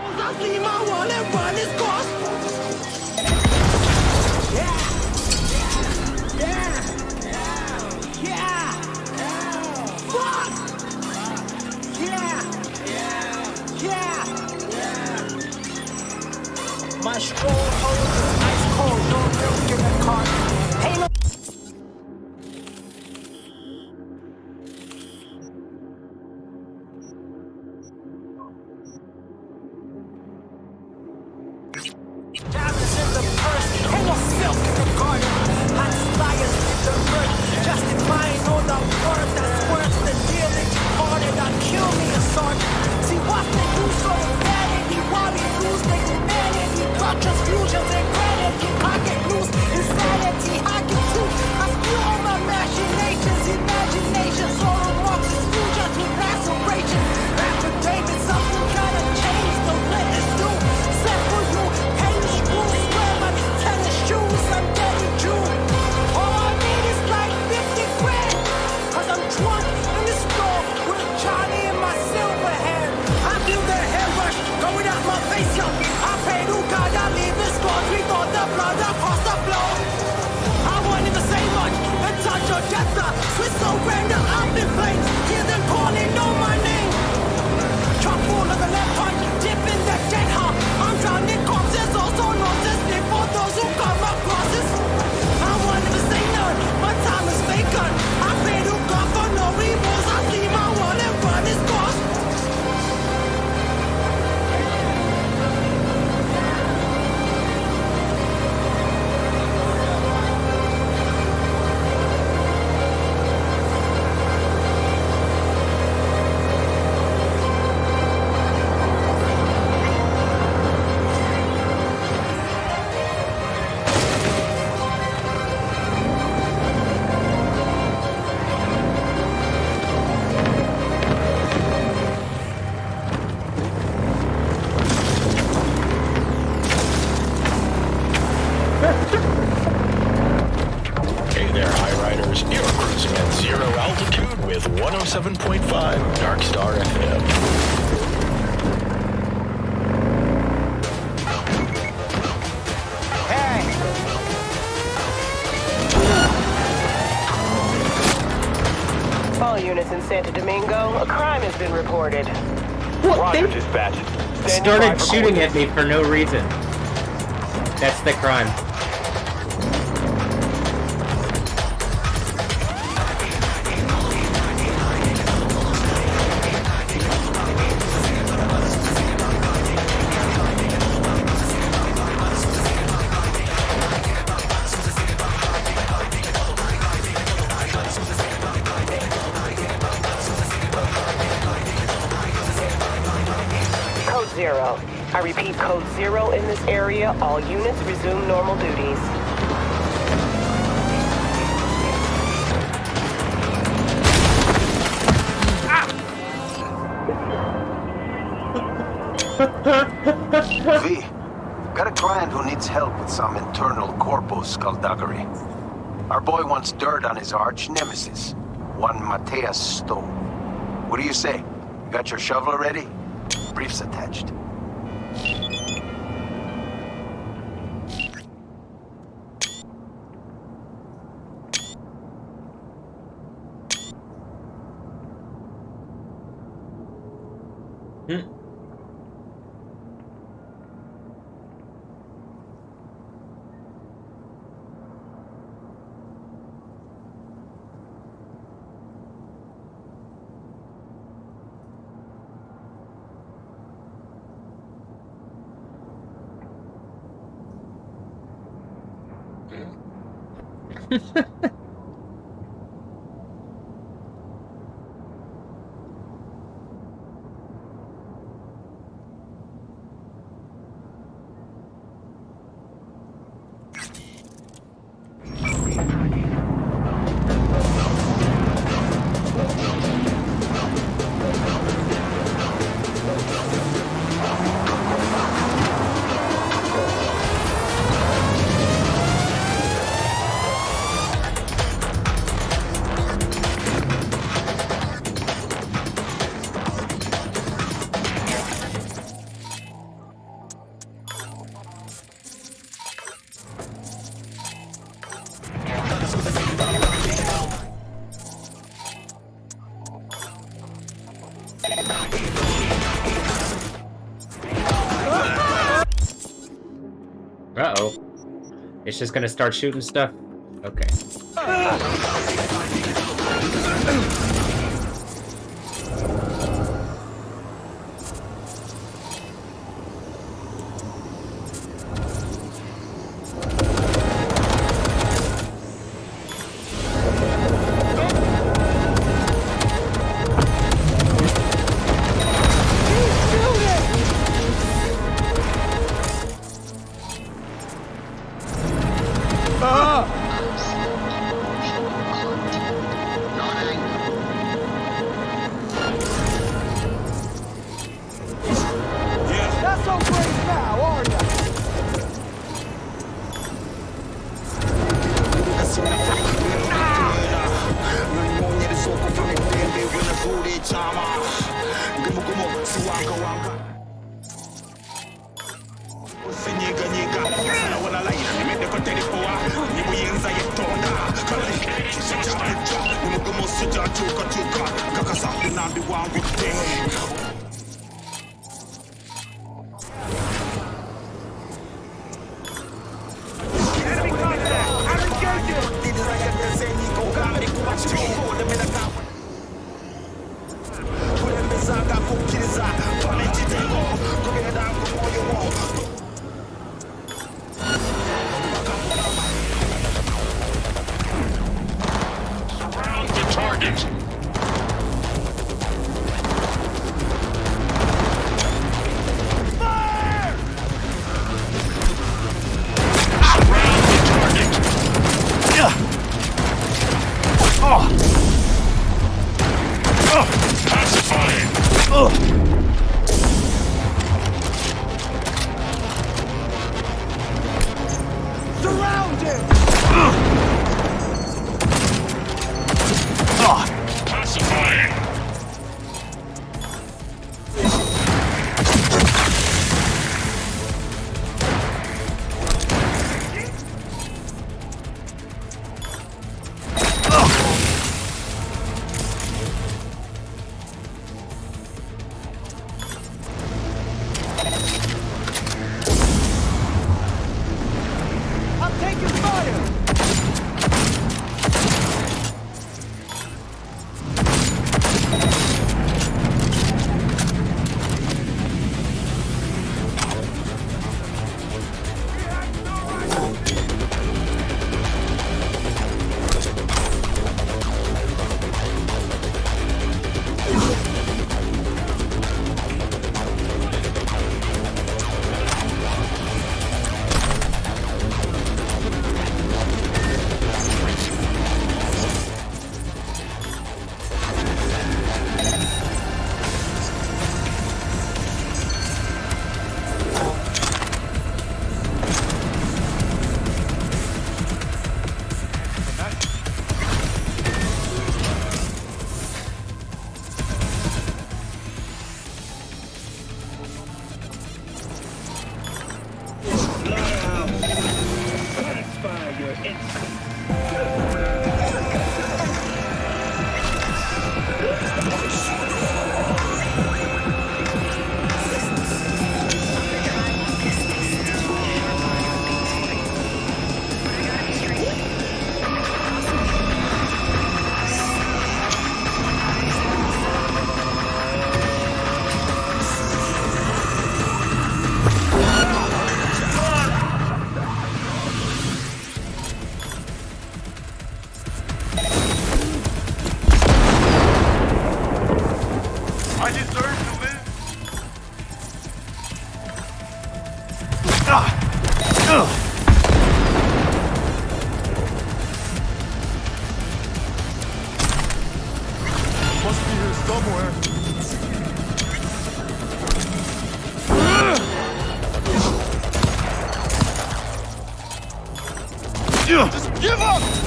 I see my wallet run its course. Yeah. Fuck. Yeah. My stronghold is ice cold. No milk in the carton. Ain't no. Diamonds in the purse, ain't no silk in the garden. Hot fires in the earth, justifying all the worth that's worth the deal that you parted. Kill me a sergeant. See what they do so vanity, while we lose the humanity. Blood transfusions and gravity. I get loose, insanity. I get too. I spew all my machinations, imaginations. All the marks is new, just with laceration. After David, something gotta change. Don't let this do. Set for you. I'm getting June. All I need is like 50 grand. Cause I'm drunk in the store with a Johnny in my silver hand. I feel the hair rush going out my face, yo. I pray to God I leave the scars. We thought the blood across the floor. I won't even say much. The touch of death, the Swiss surrender up in flames. Hear them calling on my name. Truck full of the left punch, dip in the dead heart. I'm drowning corpses, also nonsense before those who come across us. I won't even say none, my time is vacant. I pray to God for no remorse. I see my wallet run its course. Hey there, high riders. You're cruising at 0 altitude with 107.5 Dark Star FM. All units in Santo Domingo, a crime has been reported. What? They dispatch. started shooting at me for no reason. That's the crime. Code 0. I repeat, Code 0 in this area. All units resume normal duties. V, got a client who needs help with some internal corpo skullduggery. Our boy wants dirt on his arch nemesis, one Mateus Stowe. What do you say? You got your shovel ready? Briefs attached. Uh-oh. It's just gonna start shooting stuff? Okay. Must be here somewhere. Just give up!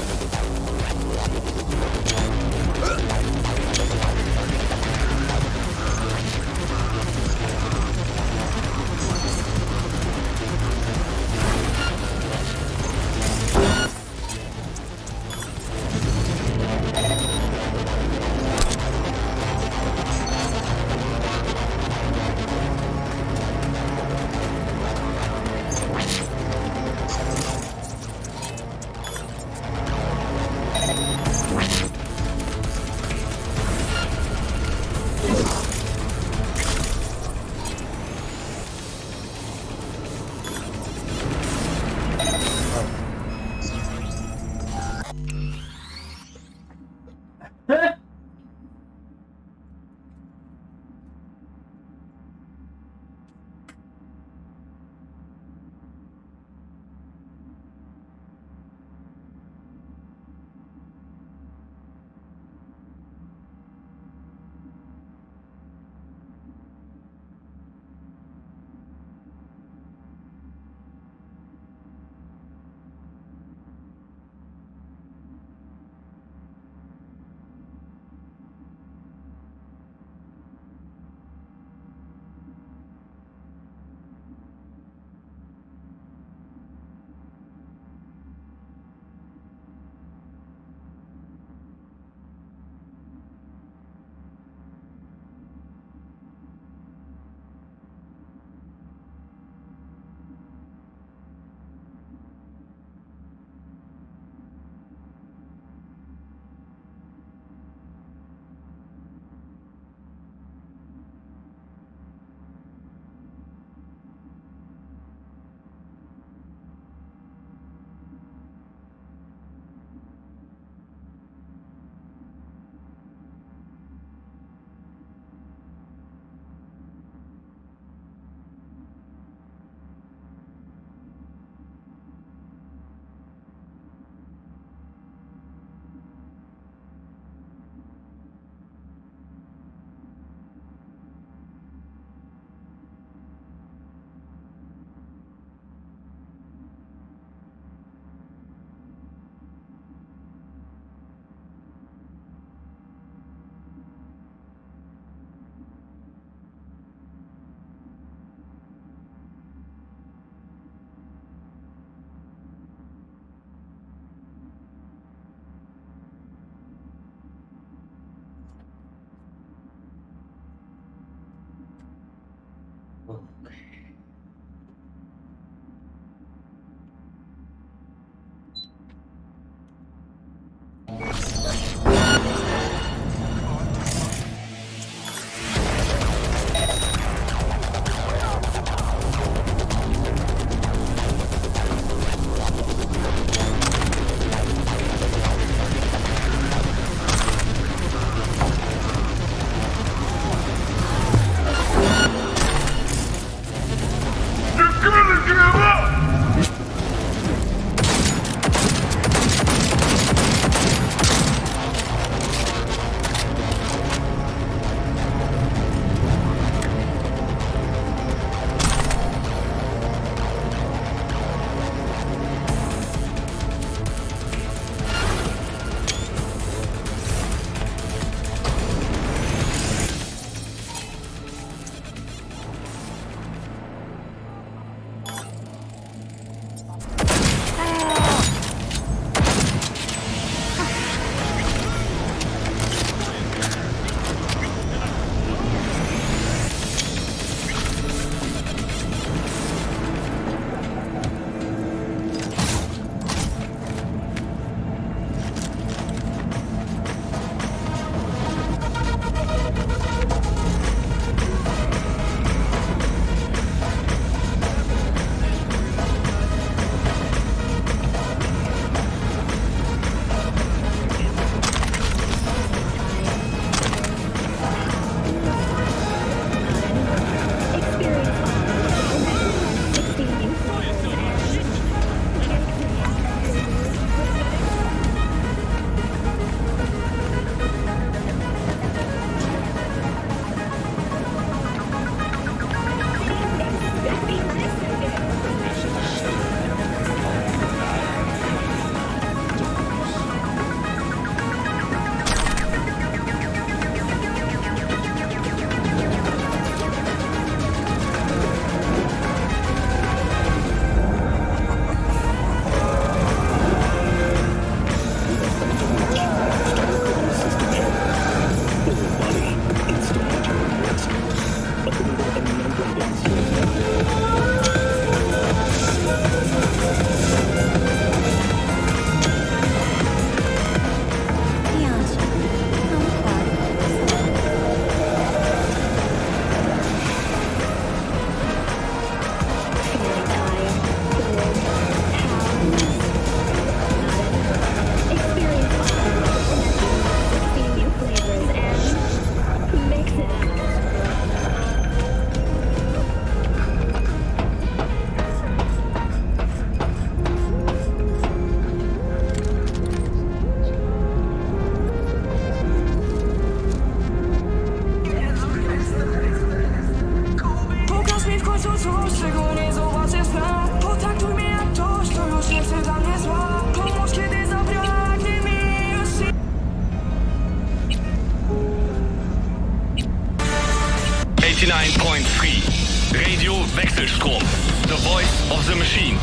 99.3. Radio Wechselstrom. The voice of the machine.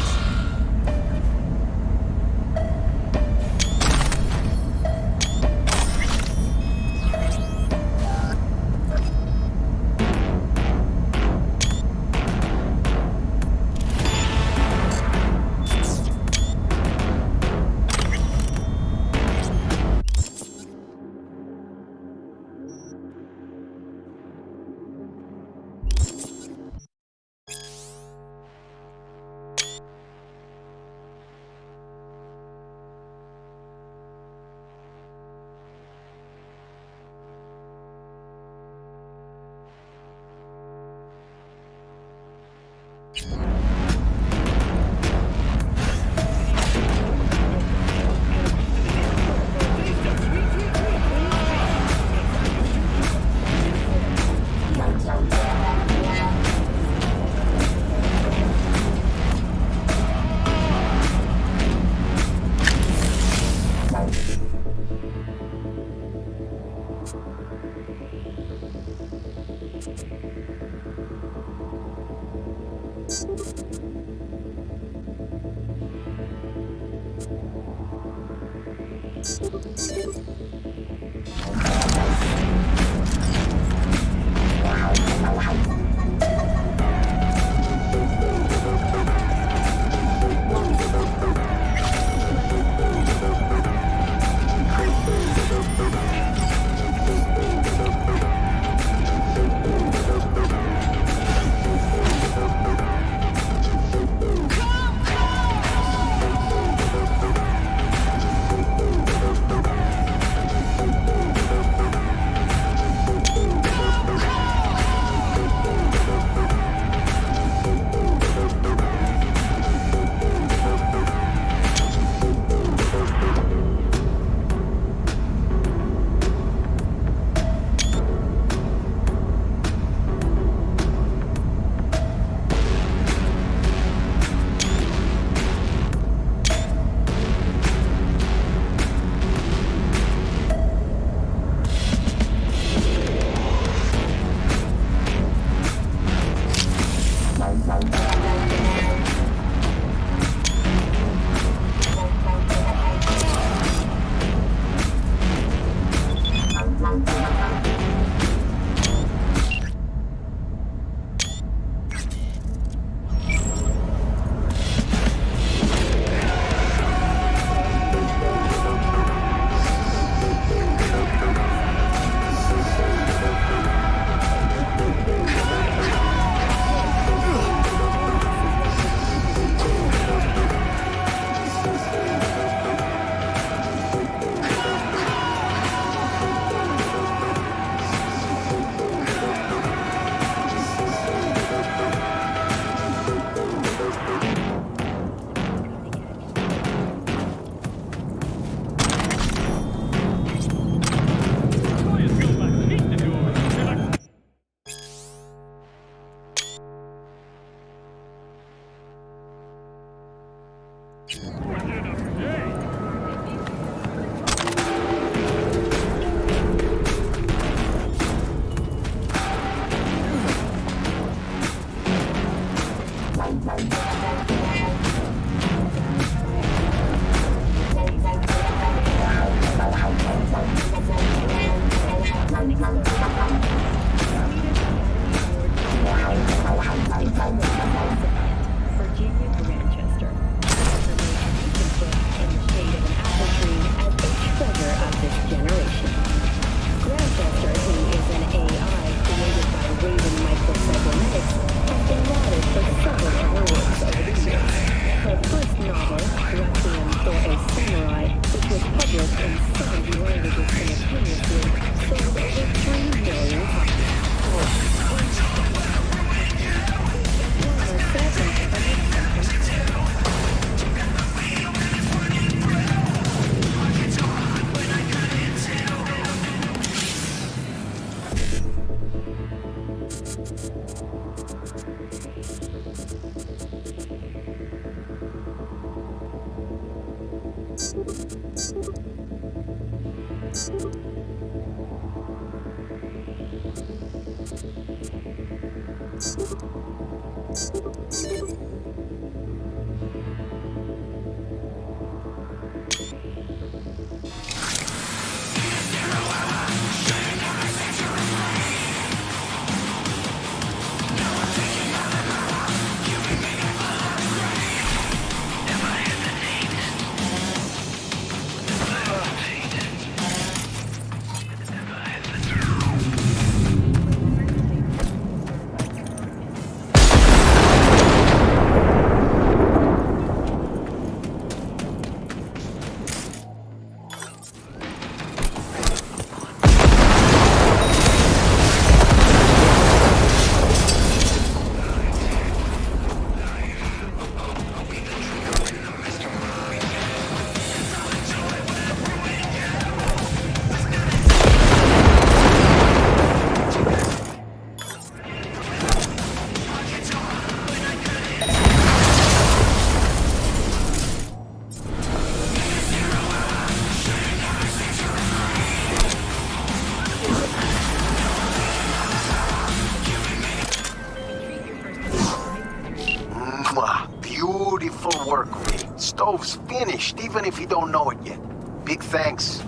Beautiful work, Ray. Stove's finished, even if you don't know it yet. Big thanks.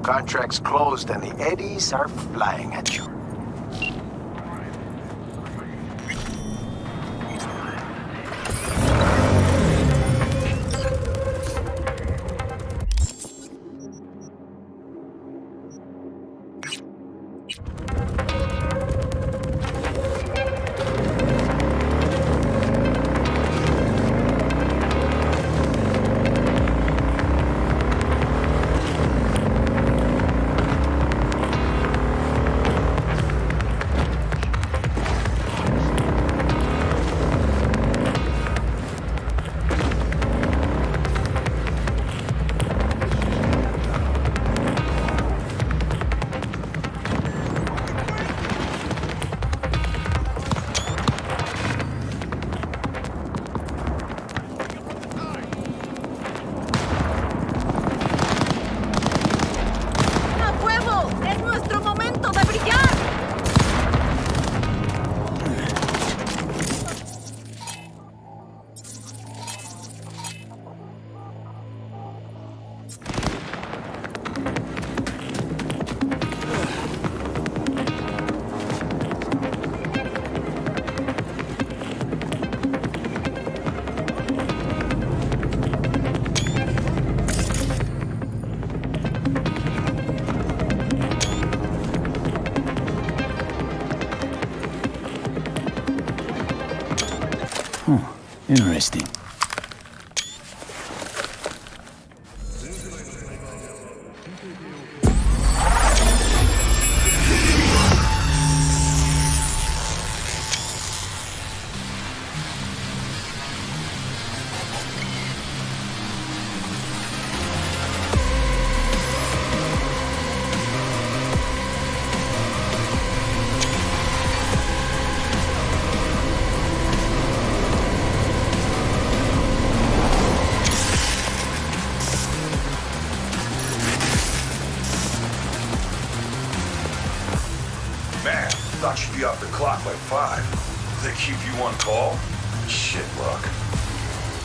Contract's closed and the eddies are flying at you. Interesting. Man, thought you'd be off the clock by 5. They keep you on call? Shit luck.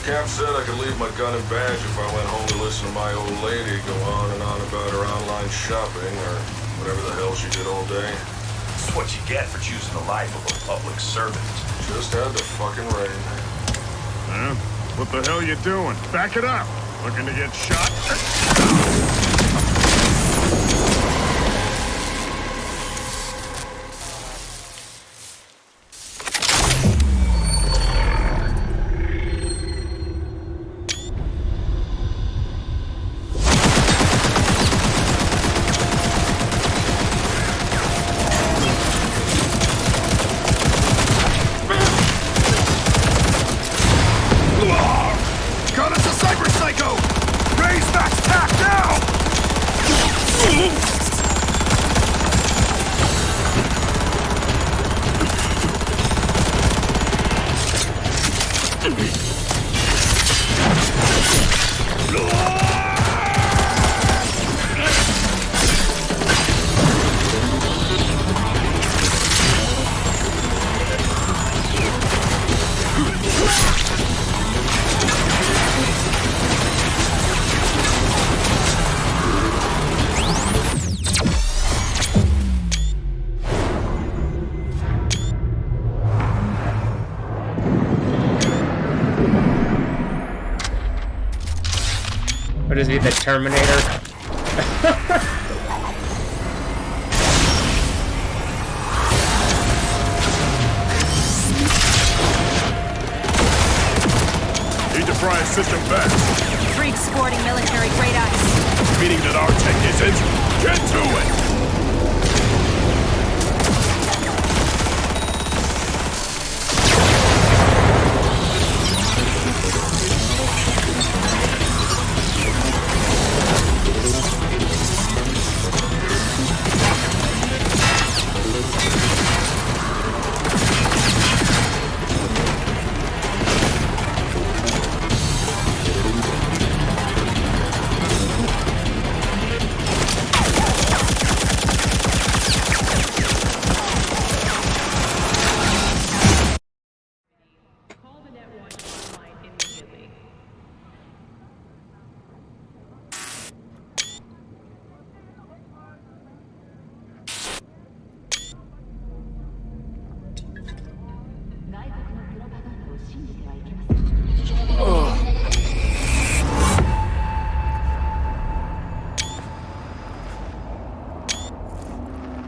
Cap said I could leave my gun and badge if I went home to listen to my old lady go on and on about her online shopping or whatever the hell she did all day. That's what you get for choosing the life of a public servant. Just had to fucking rain. Huh? What the hell you doing? Back it up! Looking to get shot? Got us a cyber psycho! Raise that tack now! is he, the Terminator? Need to fry a system fast. Freak sporting military-grade ice. Meaning that our tech isn't. Get to it!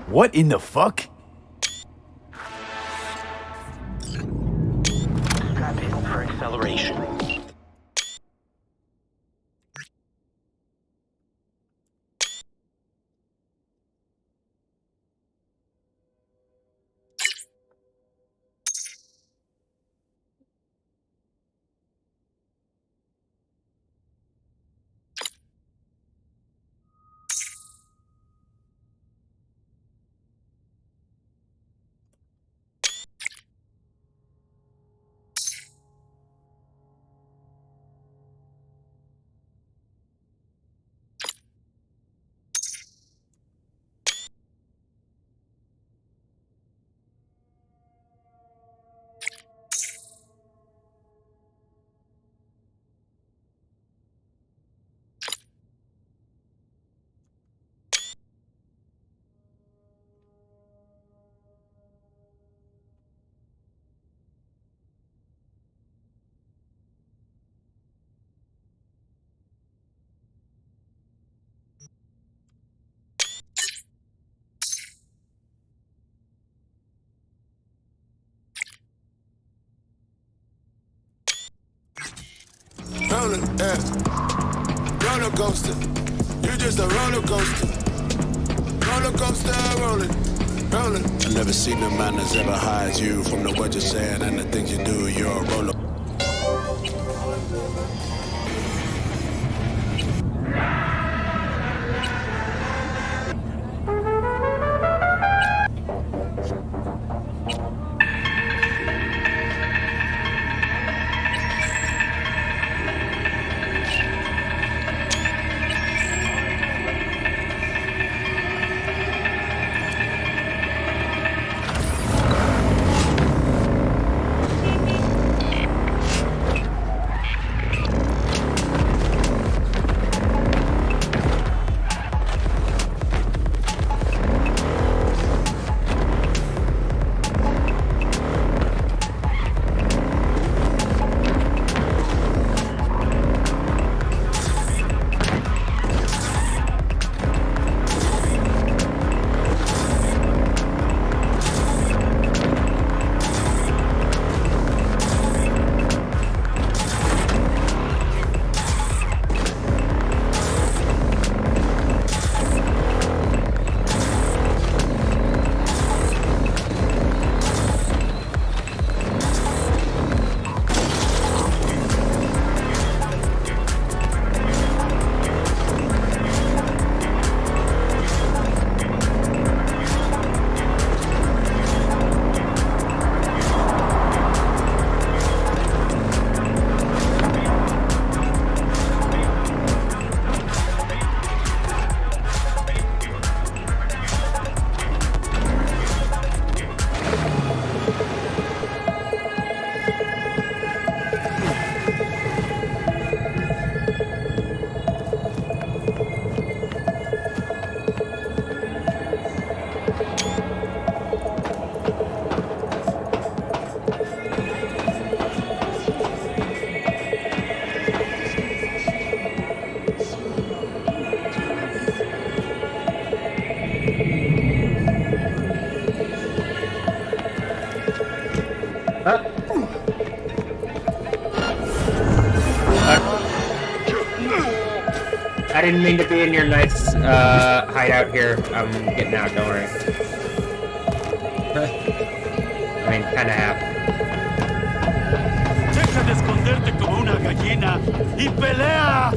What in the fuck? Strap in for acceleration. Rolling, yeah. Roller coaster. You're just a roller coaster. Roller coaster, rolling, rolling. I've never seen a man that's ever high as you. From the words you're saying and the things you do, you're a roller. I didn't mean to be in your nice hideout here. I'm getting out, don't worry. I mean, kind of half. Deja de esconderte como una gallina y pelea.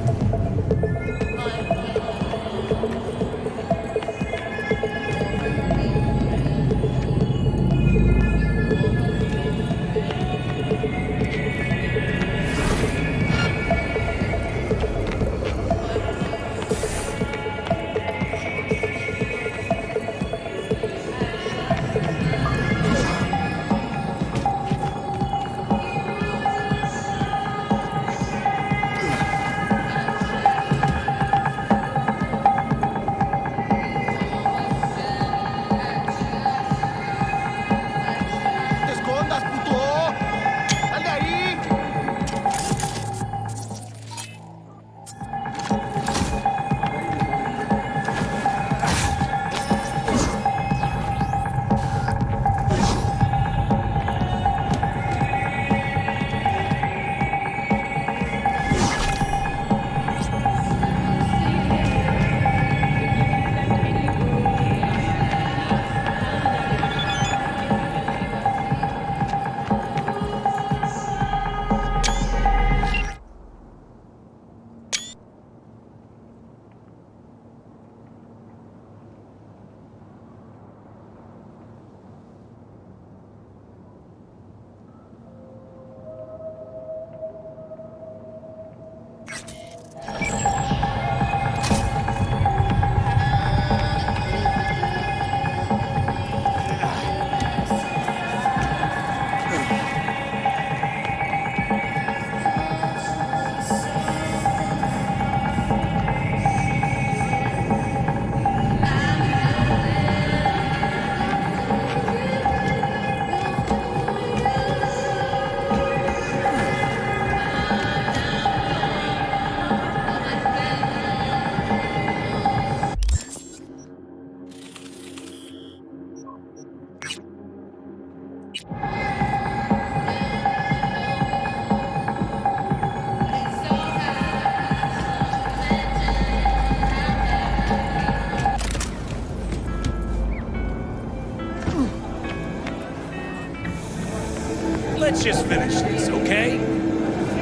Let's just finish this, okay?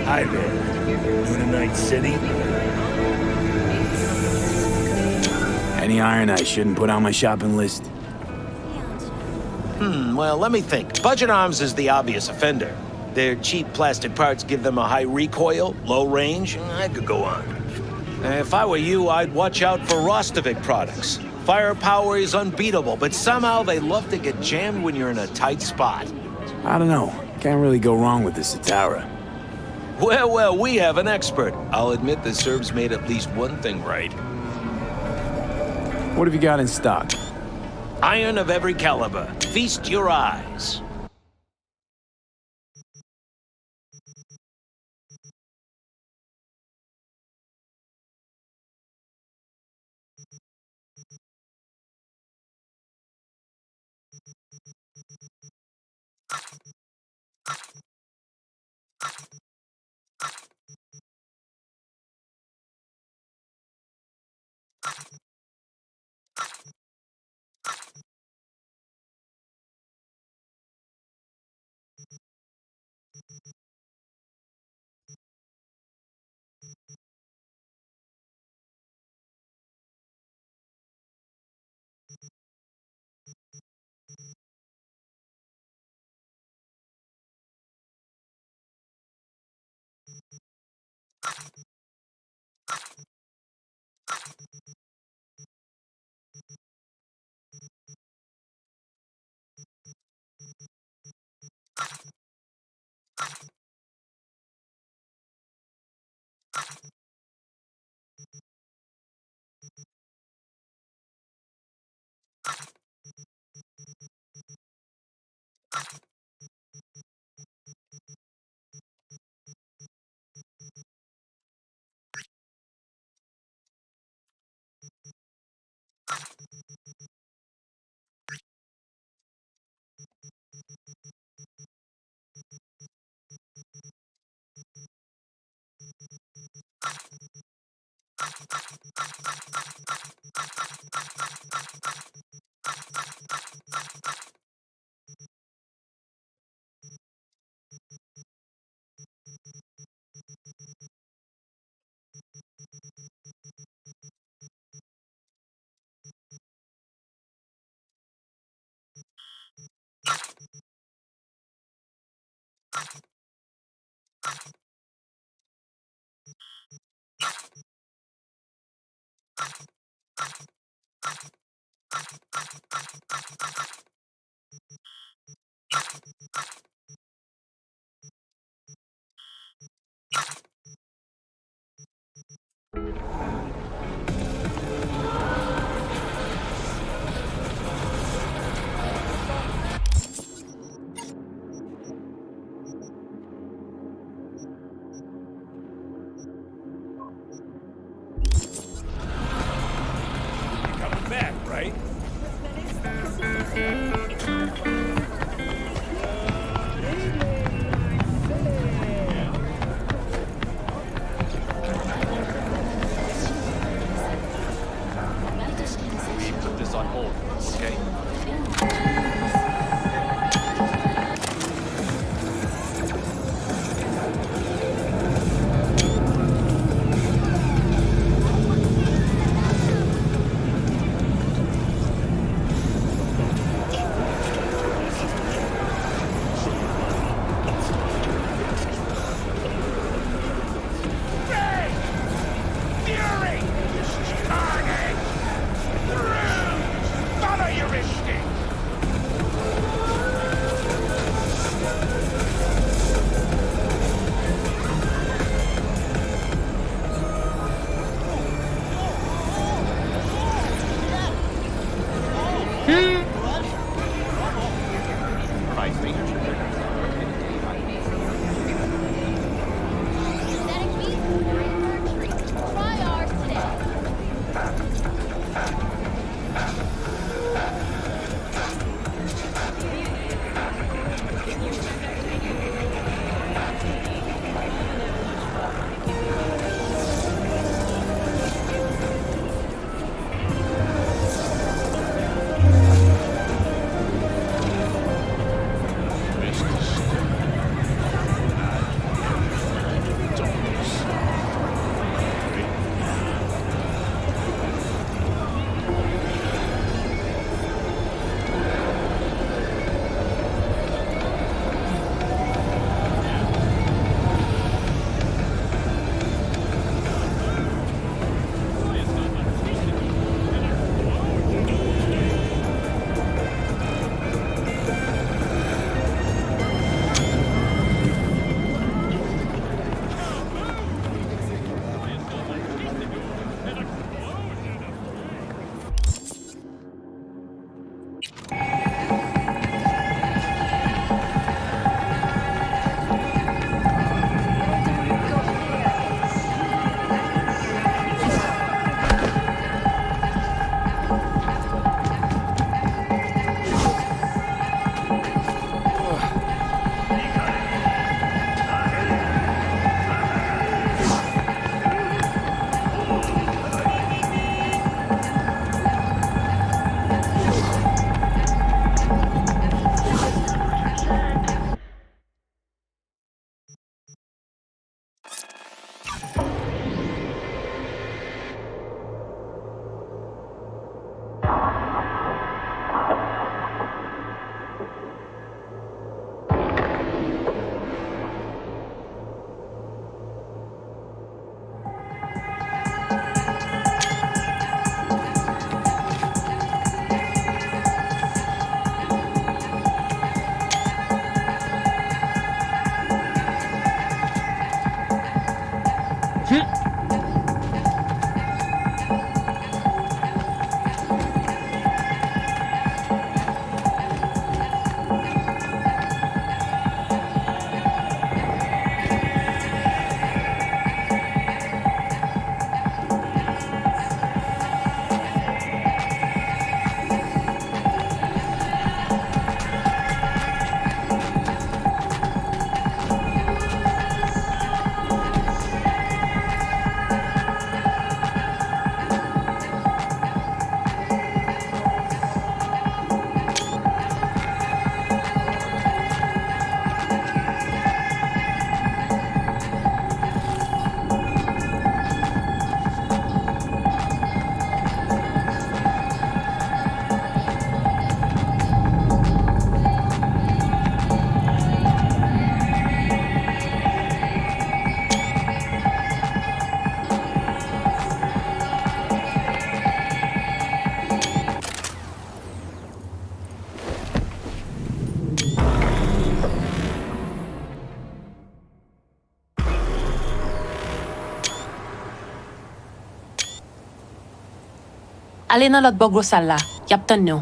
Hi there. New to Night City? Any iron I shouldn't put on my shopping list? Well, let me think. Budget arms is the obvious offender. Their cheap plastic parts give them a high recoil, low range. I could go on. If I were you, I'd watch out for Rostovic products. Firepower is unbeatable, but somehow they love to get jammed when you're in a tight spot. I don't know. Can't really go wrong with the Satara. Well, we have an expert. I'll admit the Serbs made at least one thing right. What have you got in stock? Iron of every caliber. Feast your eyes. Coming back, right? We put this on hold, okay? Allez dans l'autre bogo salle là. Y'a pas de nous.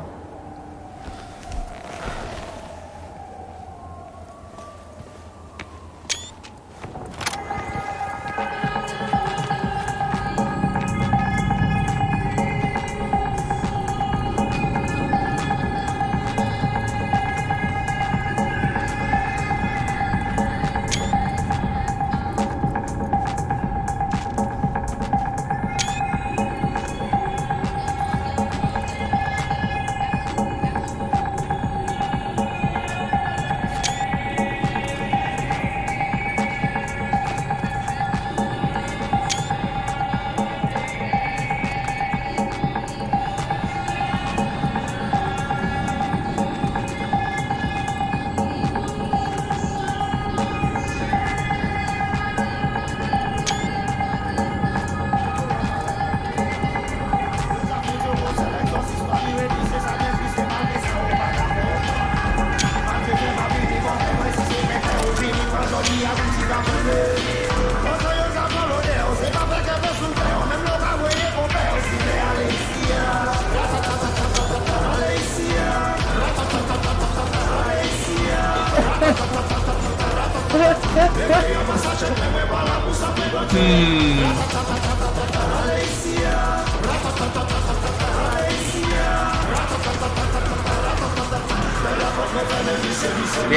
Do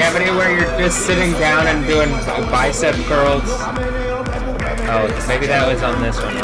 you have anywhere you're just sitting down and doing bicep curls? Oh, maybe that was on this one.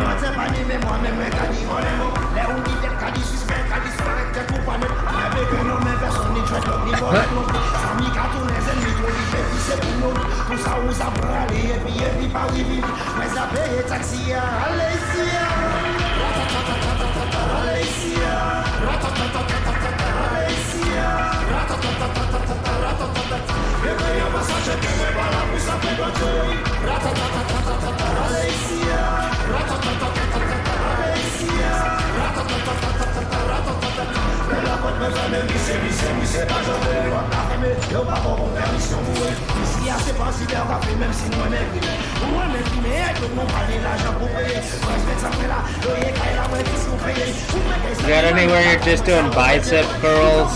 You got anywhere you're just doing bicep curls?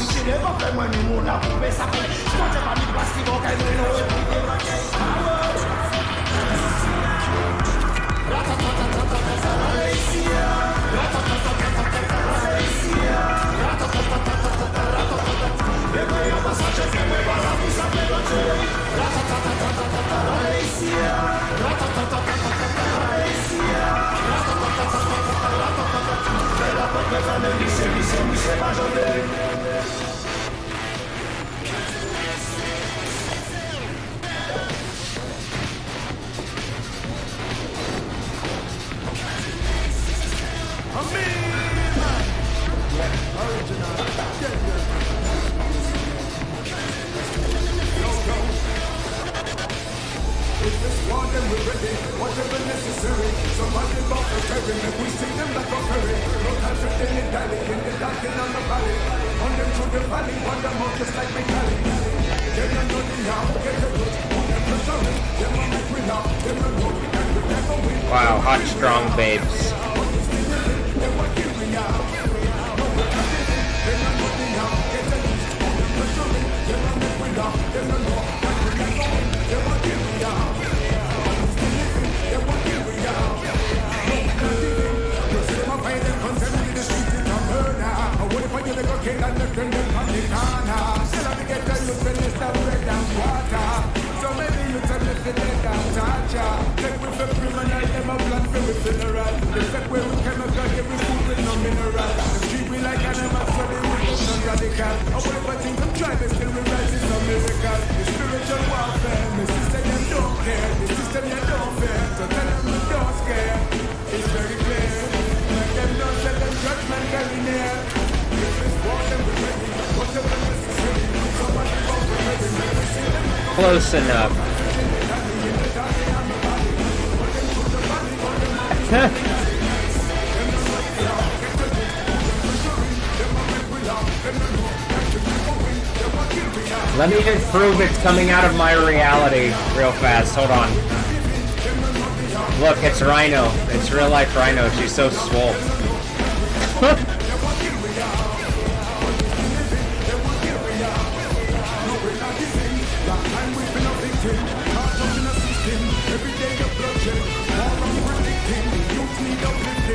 Wow, hot, strong babes. Close enough. Let me just prove it's coming out of my reality real fast. Hold on. Look, it's Rhino. It's real life Rhino. She's so swole.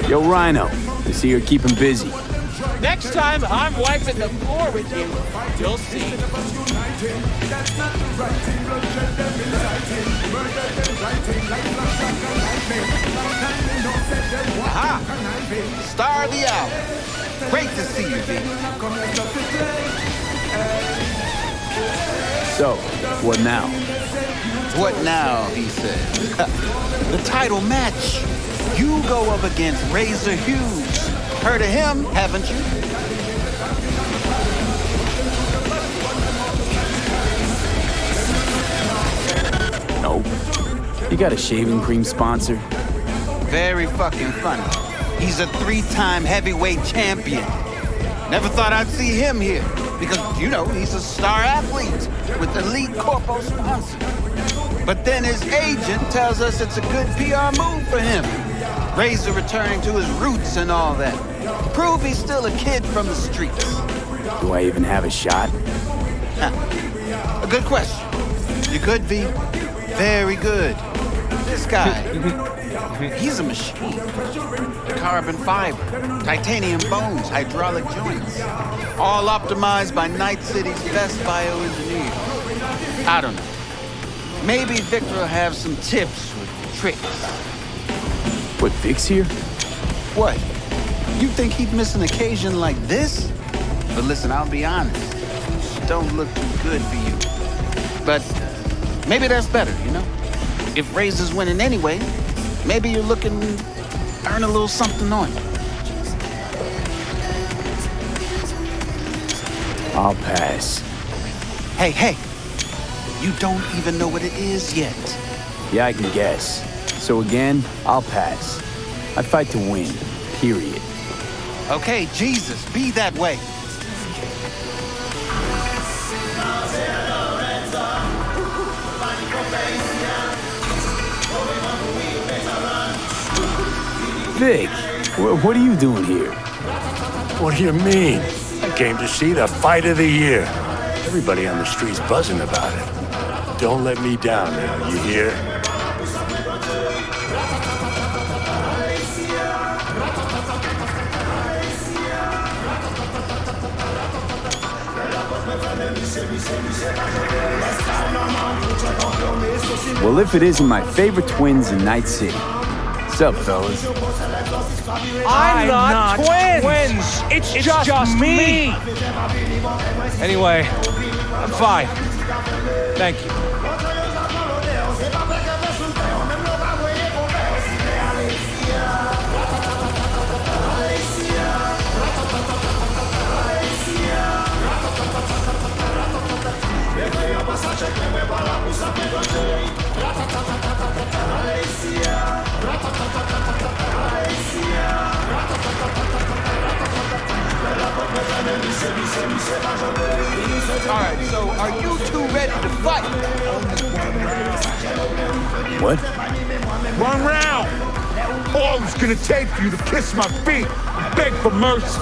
Yo, Rhino. I see you're keeping busy. Next time I'm wiping the floor with you, you'll see. Aha! Star of the hour. Great to see you, V. So, what now? What now, he says. The title match. You go up against Razor Hughes. Heard of him, haven't you? Nope. You got a shaving cream sponsor? Very fucking funny. He's a 3-time heavyweight champion. Never thought I'd see him here. Because, you know, he's a star athlete with elite corpo sponsor. But then his agent tells us it's a good PR move for him. Razor returning to his roots and all that. Prove he's still a kid from the streets. Do I even have a shot? A good question. You good, V? Very good. This guy, he's a machine. Carbon fiber, titanium bones, hydraulic joints. All optimized by Night City's best bioengineers. I don't know. Maybe Victor will have some tips or tricks. What, Vic's here? What? You think he'd miss an occasion like this? But listen, I'll be honest. Don't look too good for you. But maybe that's better, you know? If Razor's winning anyway, maybe you're looking to earn a little something on it. I'll pass. Hey. You don't even know what it is yet. Yeah, I can guess. So again, I'll pass. I fight to win, period. Okay, Jesus, be that way. Vic, what are you doing here? What do you mean? I came to see the fight of the year. Everybody on the street's buzzing about it. Don't let me down now, you hear? Well, if it isn't my favorite twins in Night City. What's up, fellas? I'm not twins. It's just me. Anyway, I'm fine. Thank you. Alright, so are you two ready to fight? What? 1 round! All it's gonna take for you to kiss my feet and beg for mercy.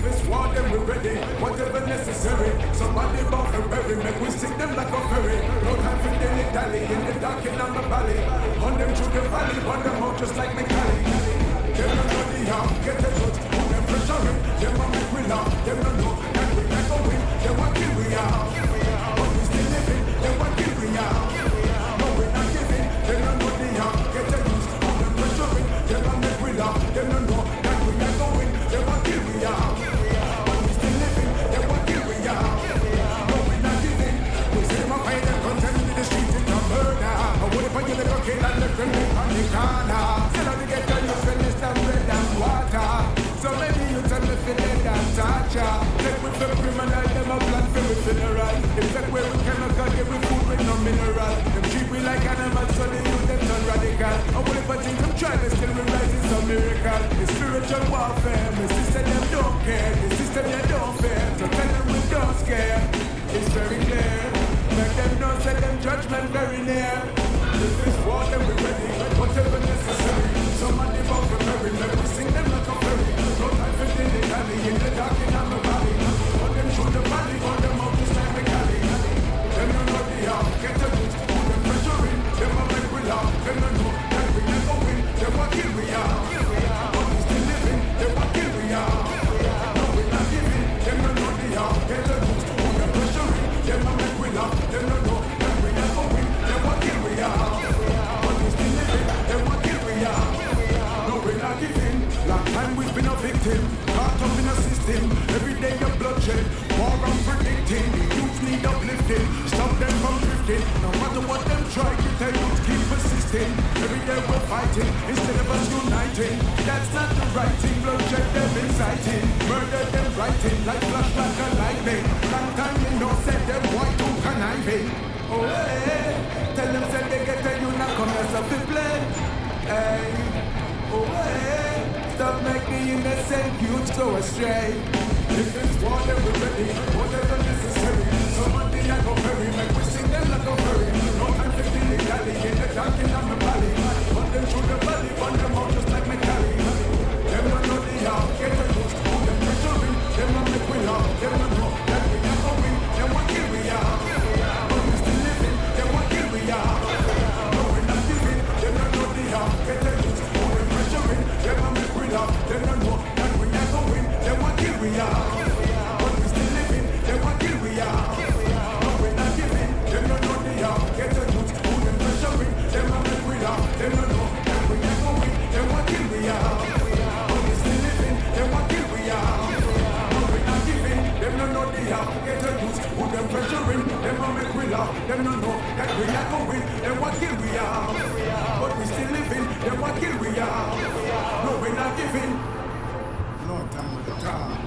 If it's war, then we're ready. Whatever necessary. Somebody bound for bury. Make we stick them like a ferry. No time for dilly-dally in the dark in the valley. On them through the valley, on them out just like me Cali. Them no know the yard, get the goods, put them pressure in. Them a make we laugh, them no know that we can go win. Them want kill we are, but we still living. Them want kill we are, no we not giving. Them no know the yard, get the goods, put them pressure in. Them a make we laugh, them no know that we can go win. Them want kill we are, but we still living. Them want kill we are, no we not giving. We see them a fight them content in the streets in a murder. I would if I get the cocaine and the criminal on the corner. Still have to get done, you finish them bread and water. So maybe you tell me fi dead and torture. Take with the criminal, them a plan for we funeral. If that way we chemical, give we food with no mineral. Them treat we like animals, so they use them turn radical. I would if I think them try, they still we rise, it's a miracle. It's spiritual warfare, my sister them don't care. The system they don't fear, so tell them we don't scare. It's very clear, make them know, say them judgment very near. If it's war, then we ready, whatever necessary. Somebody bound for bury, make we sing them like a ferry. No time for dilly-dally in the dark in the valley. On them through the valley, on them out just like me Cali. Them no know the yard, get the goods, put them pressure in. Them a make we laugh, them no know that we never win. Them want kill we are, but we still living. Them want kill we are, no we not giving. Them no know the yard, get the goods, put them pressure in. Them a make we laugh, them no know that we never win. Them want kill we are, but we still living. Them want kill we are, no we not giving. Long time we've been a victim, caught up in a system. Every day a bloodshed, war unpredicting. The youth need uplifting, stop them from drifting. No matter what them try, the youth keep persisting. Every day we're fighting, instead of us uniting. That's not the right thing, bloodshed them inciting. Murder them writing, like flash like a lightning. Long time you know, said them white too conniving. Oh hey, tell them said they get a you not come as a play. Hey, oh hey. Stop making innocent youth go astray. If it's war, then we're ready, whatever necessary. Somebody I go bury, make we sing them like a furry. No time for dilly-dally in the dark in the valley. Run them through the valley, run them out just like me Cali. Them no know the yard, get the goods, put them pressure in. Them no make we laugh, them no know that we never win. Them want kill we are, but we still living. Them want kill we are, no we not giving. Them no know the yard, get the goods, put them pressure in. Them no make we laugh, them no know that we never win. Them want kill we are, but we still living. Them want kill we are, no we not giving. Them no know the yard, get the goods, put them pressure in. Them no make we laugh, them no know that we never win. Them want kill we are, but we still living. Them want kill we are, no we not giving. Them no know the yard, get the goods, put them pressure in. Them no make we laugh, them no know that we never win. Them want kill we are, but we still living. Them want kill we are, no we not giving. No time with the time.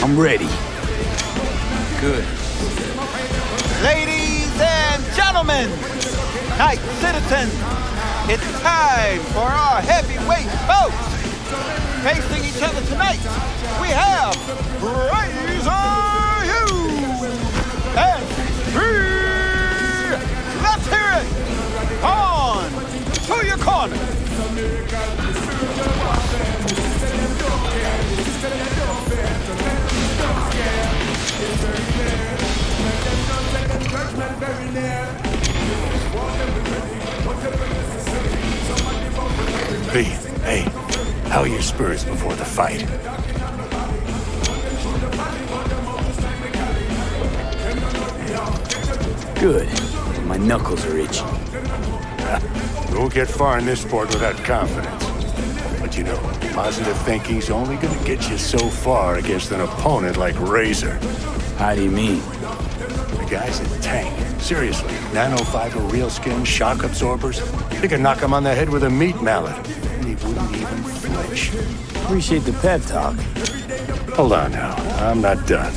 I'm ready. Good. Ladies and gentlemen, night citizens, it's time for our heavyweight bout. Facing each other tonight, we have Razor Hughes and Let's hear it. On to your corner. V, hey, how are your spurs before the fight? Good. My knuckles are itchy. You won't get far in this sport without confidence. But you know, positive thinking's only gonna get you so far against an opponent like Razor. How do you mean? The guy's a tank. Seriously, nanofiber real skin, shock absorbers. You could knock him on the head with a meat mallet, and he wouldn't even flinch. Appreciate the pep talk. Hold on now, I'm not done.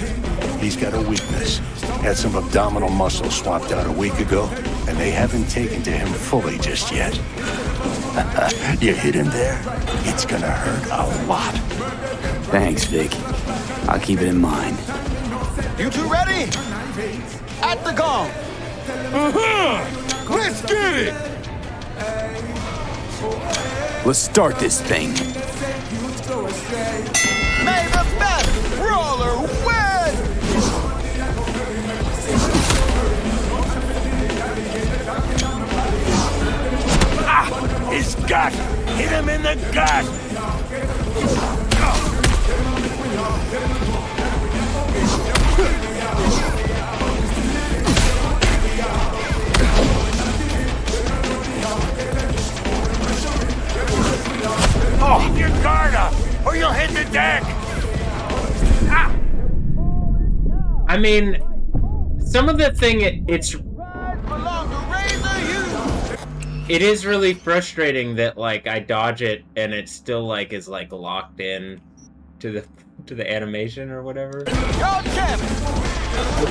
He's got a weakness. Had some abdominal muscle swapped out a week ago, and they haven't taken to him fully just yet. You hit him there, it's gonna hurt a lot. Thanks, Vic. I'll keep it in mind. You two ready? At the gong. Let's get it! Let's start this thing. May the best brawler win! Ah! His gut! Hit him in the gut! Oh, keep your guard up, or you'll hit the deck! Ah! I mean, some of the thing, it is really frustrating that, like, I dodge it and it still, like, is, like, locked in to the animation or whatever. A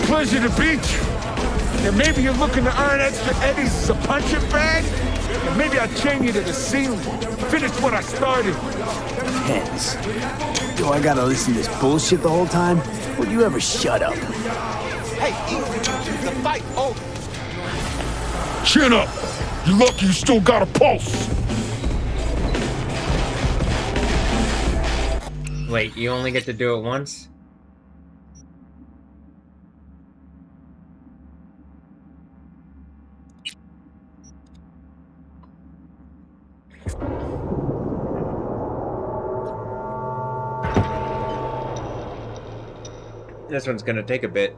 pleasure to beat you. And maybe you're looking to earn extra eddies as a punching bag? And maybe I'll chain you to the ceiling. Finish what I started. Depends. Do I gotta listen to this bullshit the whole time? Or do you ever shut up? Hey, easy. The fight over. Chin up! You're lucky you still got a pulse! Wait, you only get to do it once? This one's gonna take a bit.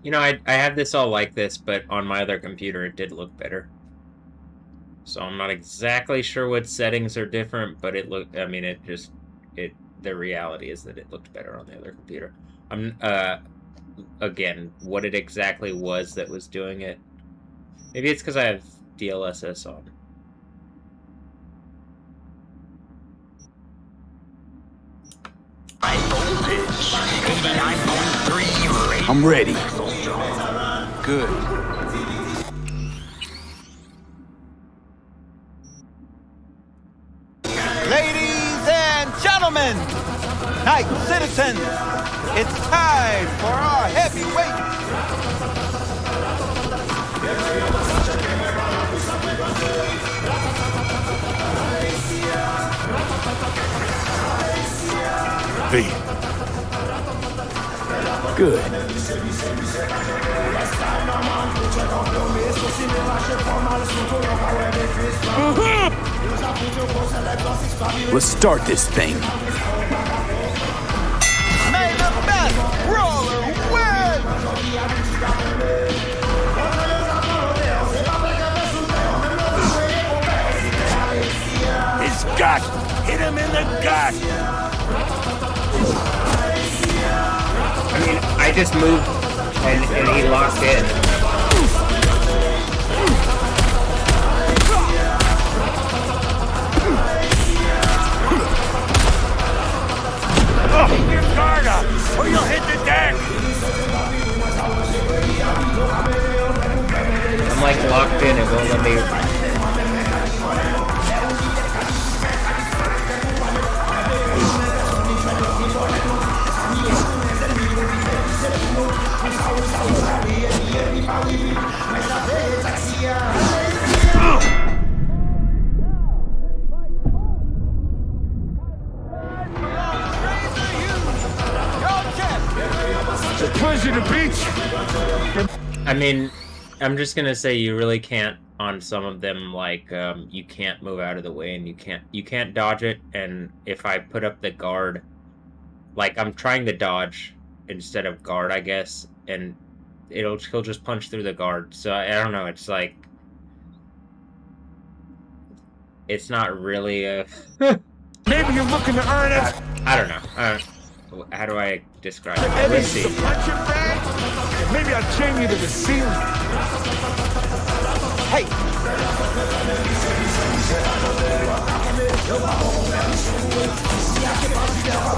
You know, I have this all like this, but on my other computer it did look better. So I'm not exactly sure what settings are different, but it looked, I mean, the reality is that it looked better on the other computer. Again, what it exactly was that was doing it. Maybe it's because I have DLSS on. I'm ready. Good. Ladies and gentlemen, night citizens, it's time for our heavyweight. V. Good. Let's start this thing. May the best brawler win! His gut! Hit him in the gut! I mean, I just moved and he locked in. Keep your guard up, or you'll hit the deck! I'm like locked in, it won't let me. It's a pleasure to beat you. I mean, I'm just gonna say you really can't on some of them, like you can't move out of the way and you can't dodge it. And if I put up the guard, like I'm trying to dodge instead of guard, I guess, and he'll just punch through the guard. So I don't know. It's like it's not really a. Maybe you're looking to earn it. I don't know. How do I describe it? Maybe Let's see. it's a punching bag. Maybe I'll chain you to the ceiling. Hey.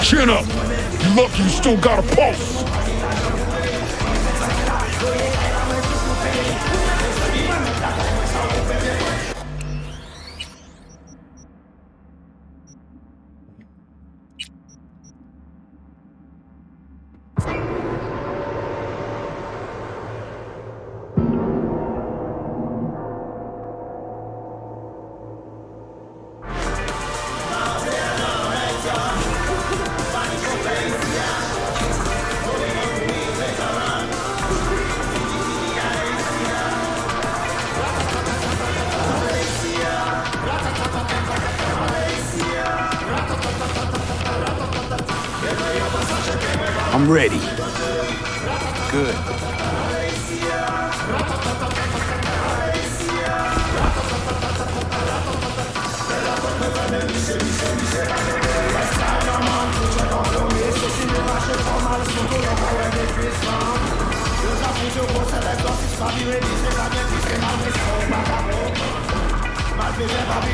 Chin up. You lucky you still got a pulse. I'm ready. Good.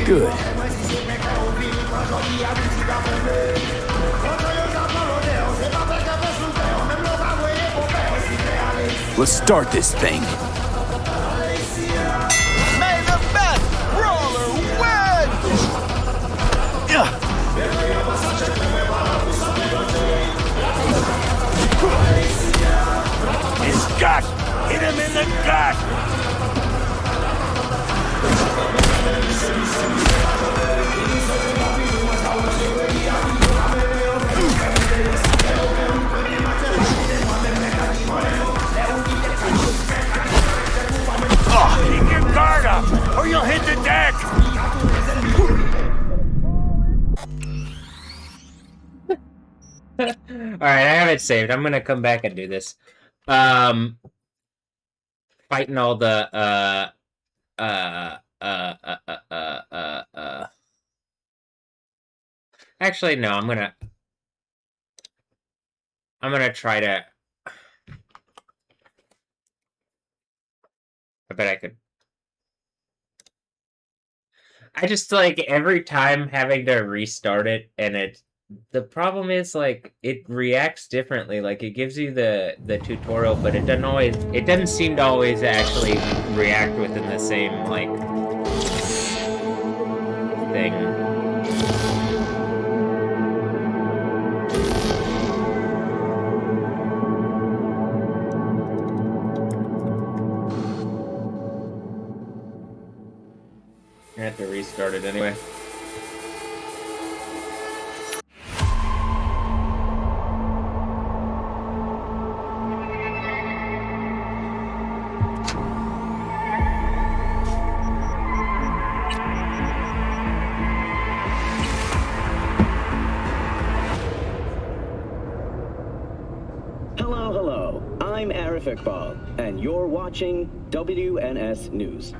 Good. Let's start this thing. May the best brawler win! His gut! Hit him in the gut! Keep your guard up, or you'll hit the deck! Alright, I have it saved. I'm gonna come back and do this. fighting all the Actually, no. I'm gonna try to. I bet I could. I just like every time having to restart it, and the problem is like it reacts differently. Like it gives you the tutorial, but it doesn't seem to always actually react within the same like thing. I have to restart it anyway. Hello. I'm Arif Iqbal, and you're watching WNS News.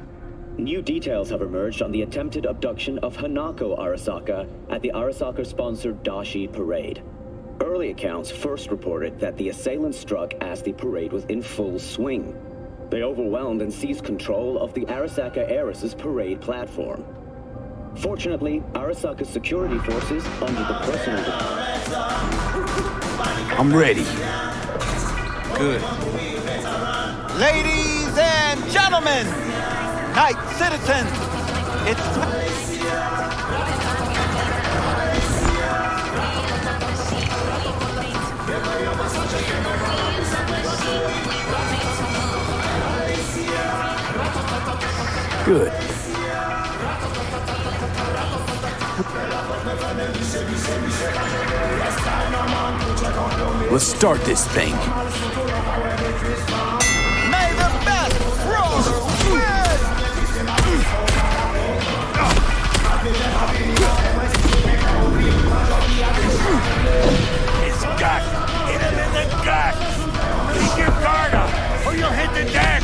New details have emerged on the attempted abduction of Hanako Arasaka at the Arasaka-sponsored Dashi Parade. Early accounts first reported that the assailants struck as the parade was in full swing. They overwhelmed and seized control of the Arasaka Heiress's parade platform. Fortunately, Arasaka's security forces, under the personal I'm ready. Good. Ladies and gentlemen, night citizens, it's Good. Let's start this thing. May the best roller win! His gut! Hit him in the gut! Keep your guard up, or you'll hit the deck!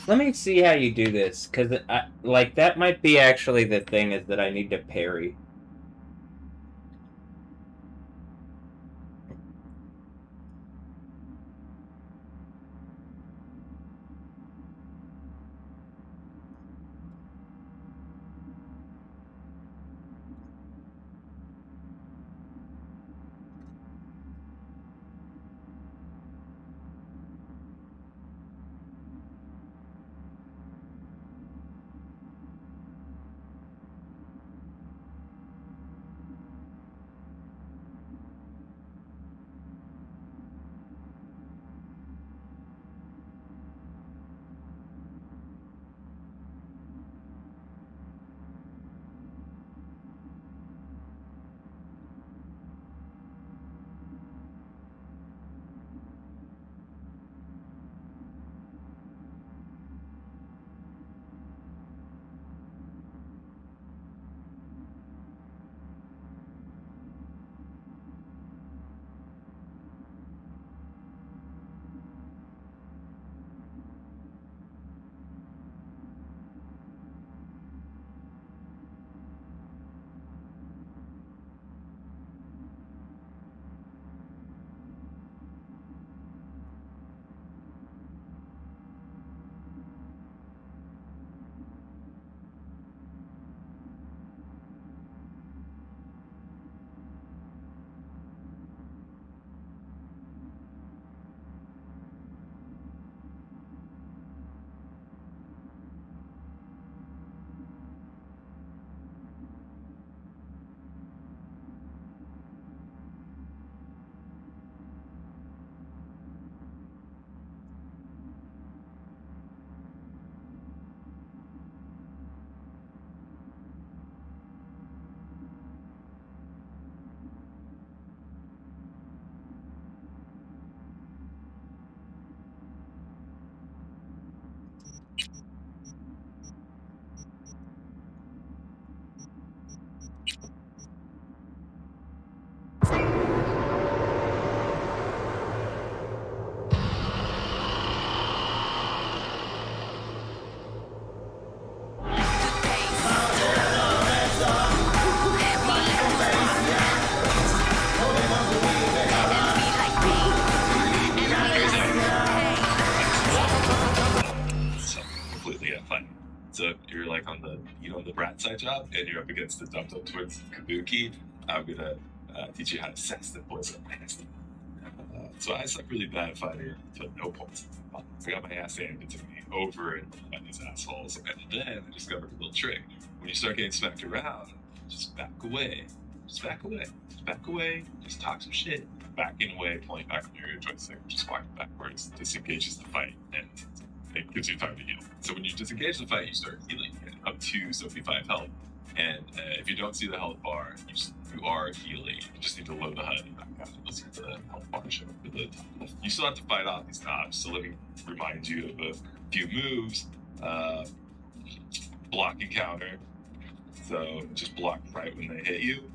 Let me see how you do this, because like that might be actually the thing is that I need to parry. you know, the brat side job, and you're up against the Dum Dum Twins Kabuki, I'm gonna teach you how to sex the boys up nasty. So I suck really bad at fighting to no points. I got my ass handed to me over and over by these assholes, and then I discovered a little trick. When you start getting smacked around, just back away. Just back away. Just back away. Just talk some shit. Backing away, pulling back on your joystick, just walking backwards, disengages the fight, and it gives you time to heal. So when you disengage the fight, you start healing up to 75 health. And if you don't see the health bar, you are healing. You just need to load the HUD and back out. You'll see the health bar show up at the top left. You still have to fight off these knobs, so let me remind you of a few moves. Block and counter. So just block right when they hit you.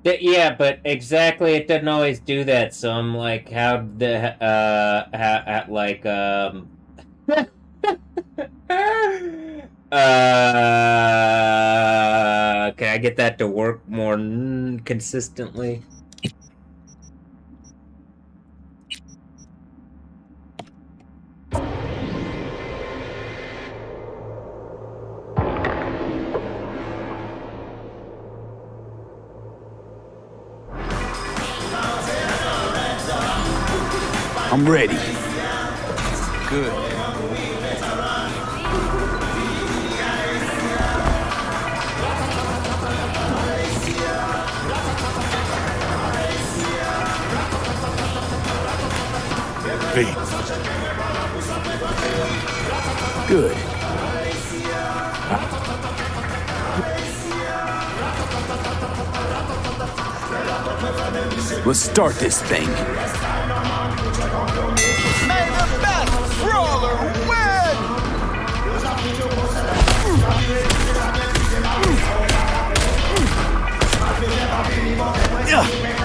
Yeah, but exactly, it doesn't always do that. So I'm like, how the can I get that to work more consistently? I'm ready. Good. V. Good. Let's start this thing. May the best brawler win!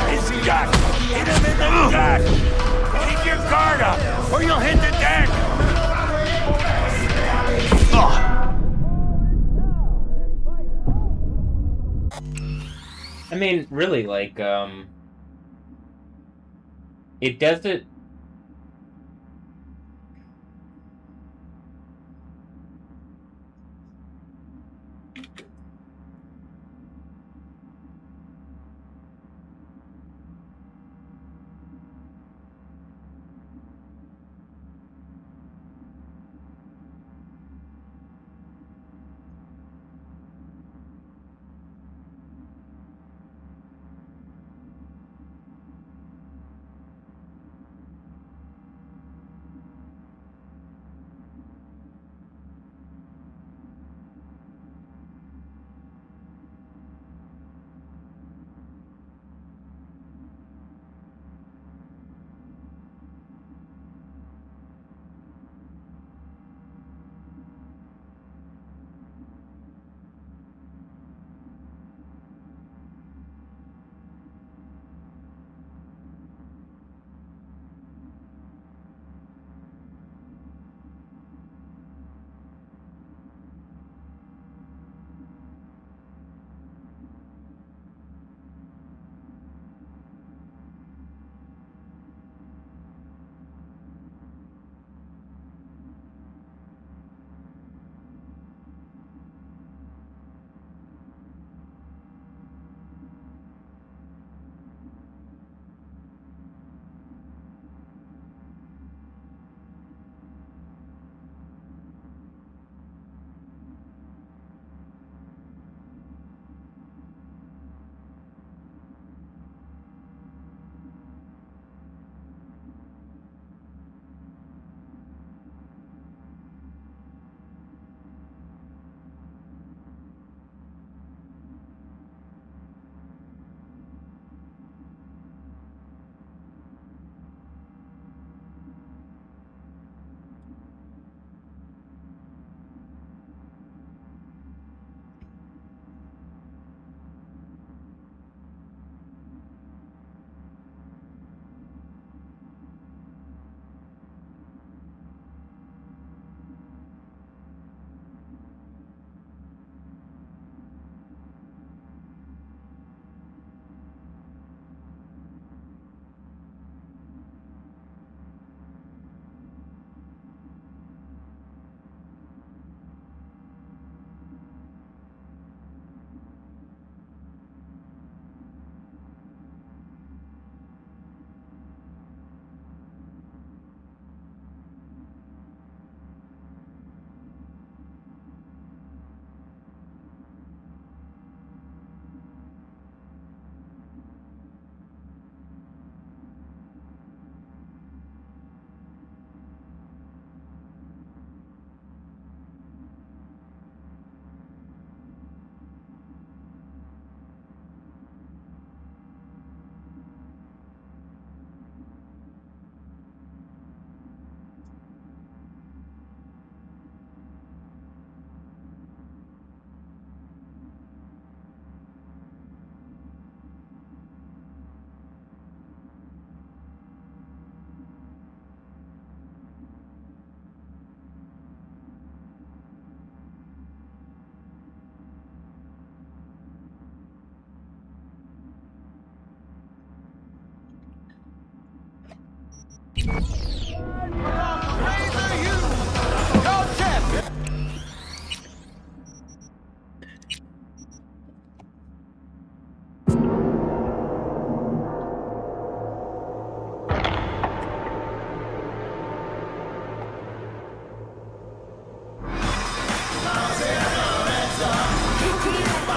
His gut. Hit him in the gut. Keep your guard up, or you'll hit the deck. I mean, really, like, it does it.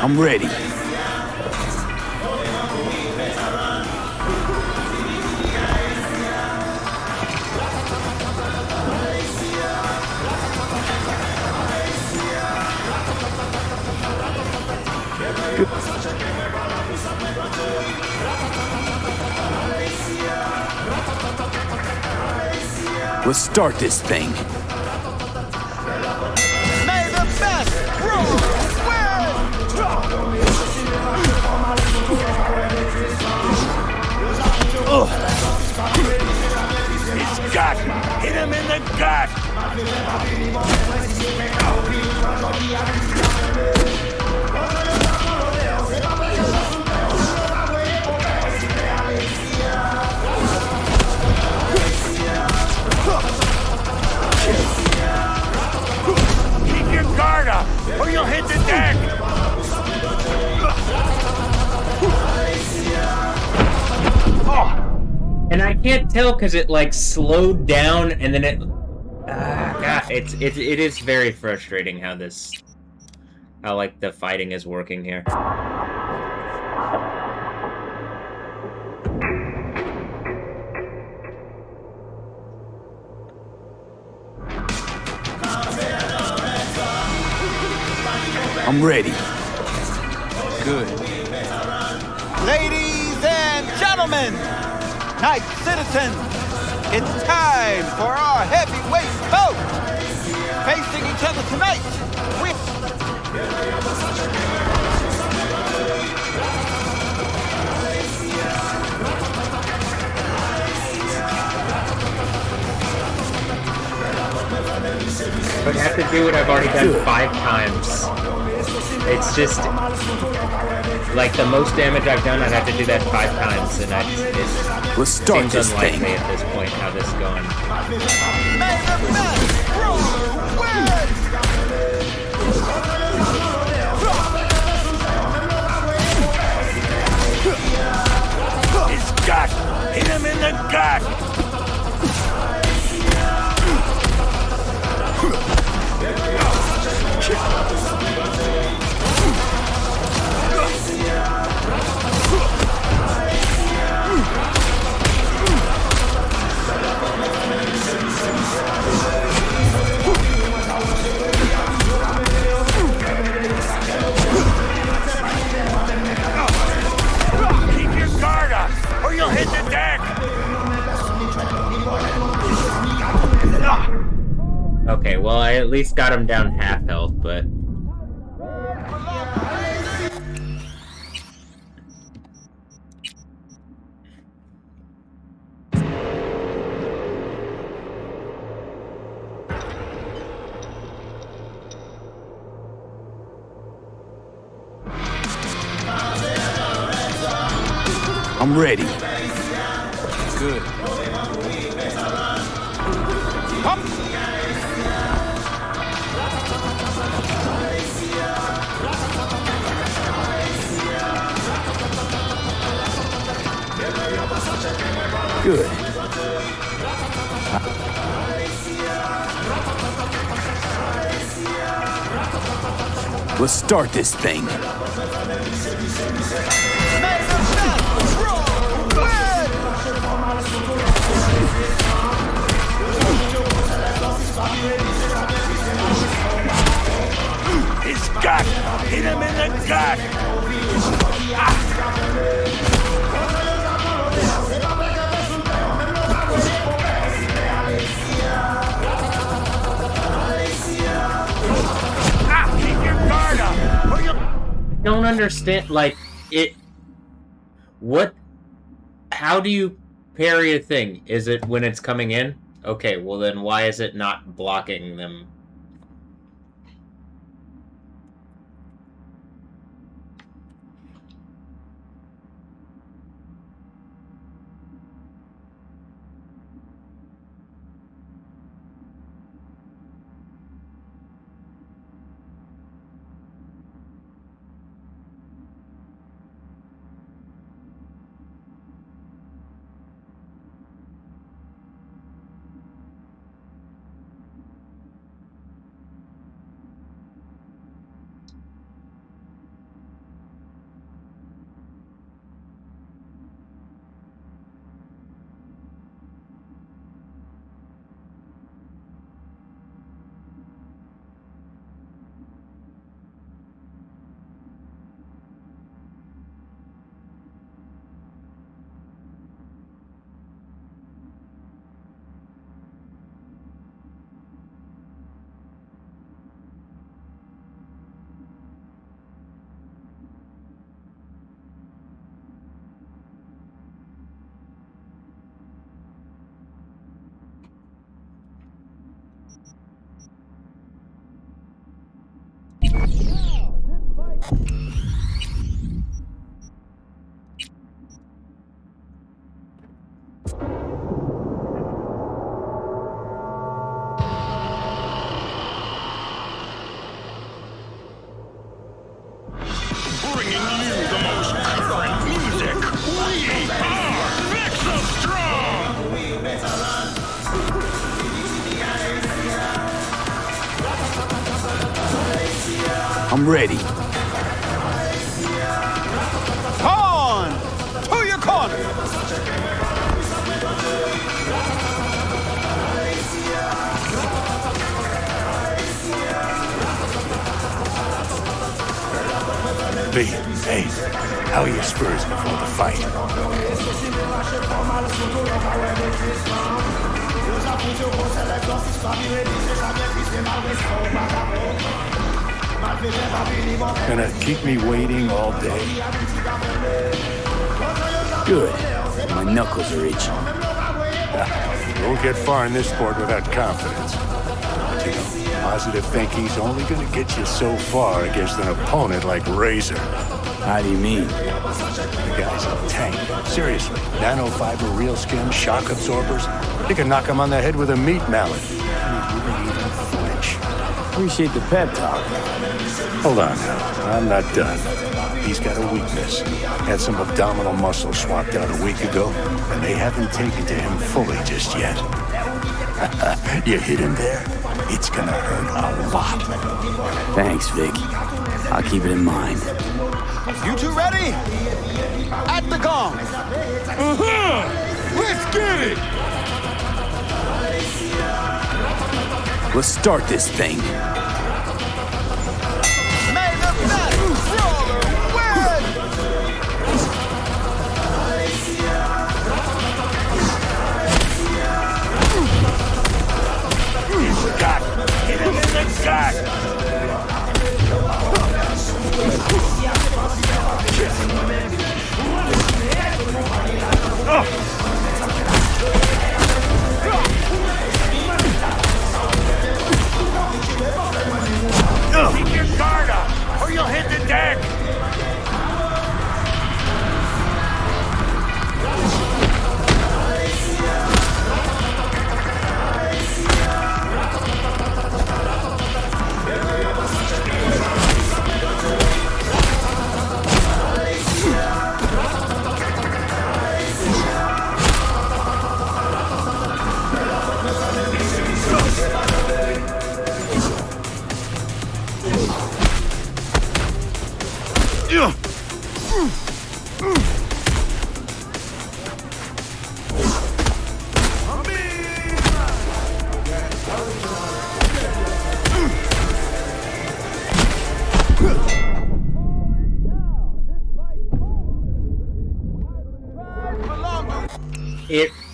I'm ready. Let's start this thing. May the best rule win! His gut! Hit him in the gut! Keep your guard up, or you'll hit the deck! And I can't tell because it like slowed down and then it. God, it is very frustrating how like the fighting is working here. I'm ready. Good. Ladies and gentlemen, night citizens, it's time for our heavyweight bout. Facing each other tonight, But I have to do what I've already done 5 times. It's just like the most damage I've done. I'd have to do that 5 times, and let's start seems this unlikely thing. at this point how this is going. His gut! Hit him in the gut! Keep your guard up, or you'll hit the deck! Okay, well I at least got him down half health, but. I'm ready. good. Good. Let's start this thing. His gut! Hit him in the gut! Keep your guard up, or you'll... Don't understand, like, it... What... How do you parry a thing? Is it when it's coming in? Okay, well then why is it not blocking them? I'm ready. On! To your corner! V, hey, how are your spurs before the fight? Gonna keep me waiting all day? Good. My knuckles are itching. You won't get far in this sport without confidence. But you know, positive thinking's only gonna get you so far against an opponent like Razor. How do you mean? The guy's a tank. Seriously. Nanofiber, real skin, shock absorbers. You can knock him on the head with a meat mallet. And he wouldn't even flinch. Appreciate the pep talk. Hold on now. I'm not done. He's got a weakness. Had some abdominal muscle swapped out a week ago, and they haven't taken to him fully just yet. You hit him there? It's gonna hurt a lot. Thanks, Vic. I'll keep it in mind. You two ready? At the gong! Let's get it! Let's start this thing. May the best brawler win! He's got hit him in the gut! Keep your guard up, or you'll hit the deck!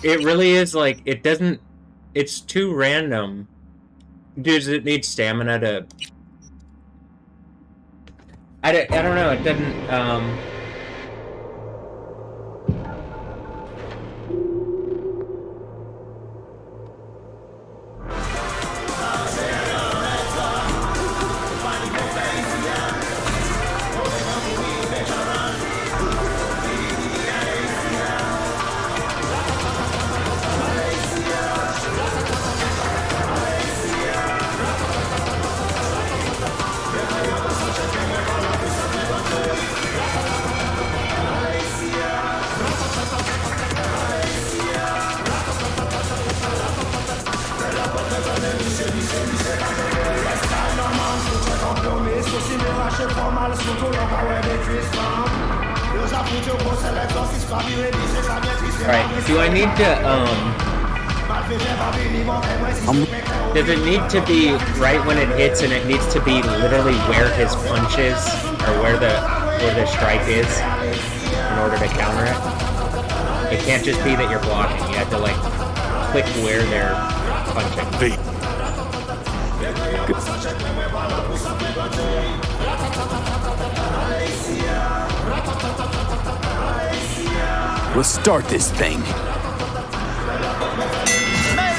It really is like it doesn't. It's too random. Does it need stamina to? I don't know. It doesn't. Right. Do I need to, does it need to be right when it hits and it needs to be literally where his punch is? Or where the strike is? In order to counter it? It can't just be that you're blocking. You have to, like, click where they're punching. Let's start this thing. May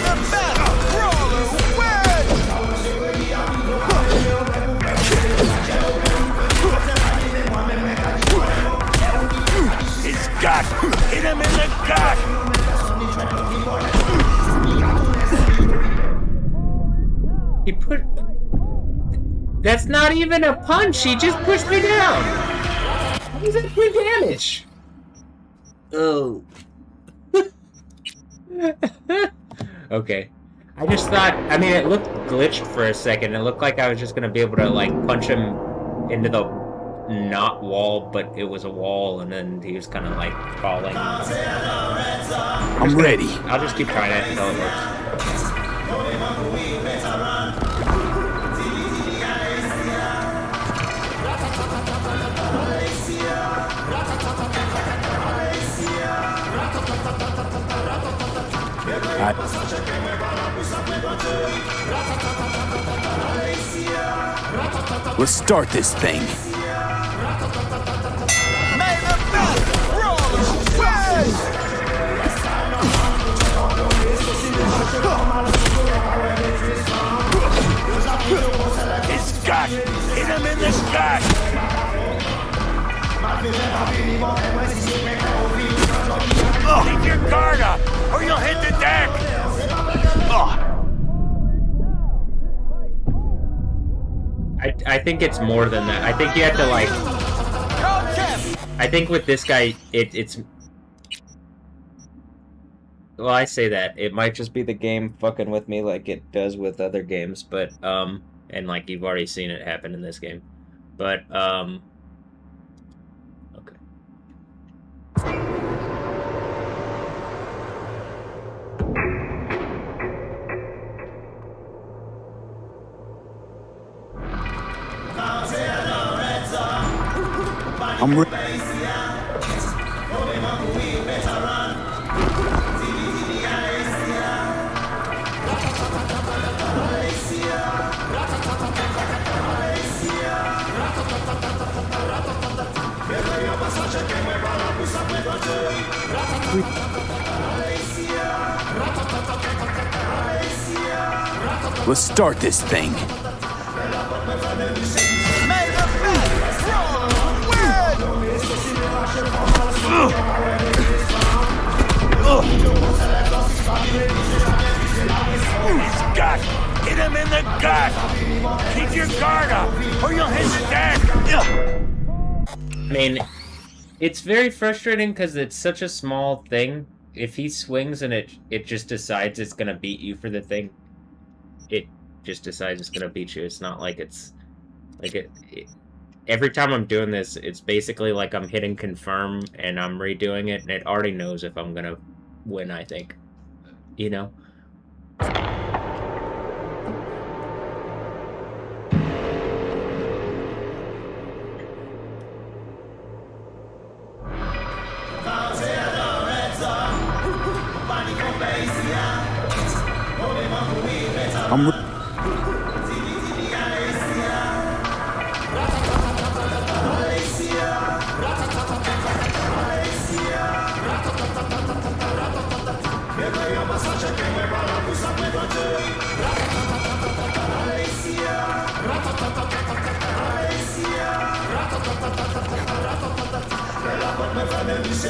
the best brawler win! His gut! Hit him in the gut! He put... That's not even a punch! He just pushed me down! How does that do damage? Oh. Okay. I just thought, I mean, it looked glitched for a second. It looked like I was just gonna be able to, like, punch him into the not wall, but it was a wall, and then he was kind of like falling. I'm ready. I'll just keep trying it until it works. Let's start this thing. His gut! Hit him in the gut! Keep your guard up, or you'll hit the deck! I think it's more than that. I think you have to like. I think with this guy, it's. Well, I say that it might just be the game fucking with me like it does with other games, but and like you've already seen it happen in this game, but okay. I'm ready. Let's start this thing. He's gut! Hit him in the gut! Keep your guard up, or you'll hit the deck! I mean, it's very frustrating because it's such a small thing. If he swings and it just decides it's gonna beat you for the thing, it just decides it's gonna beat you. It's not like it's like every time I'm doing this, it's basically like I'm hitting confirm and I'm redoing it, and it already knows if I'm gonna win. I think, you know.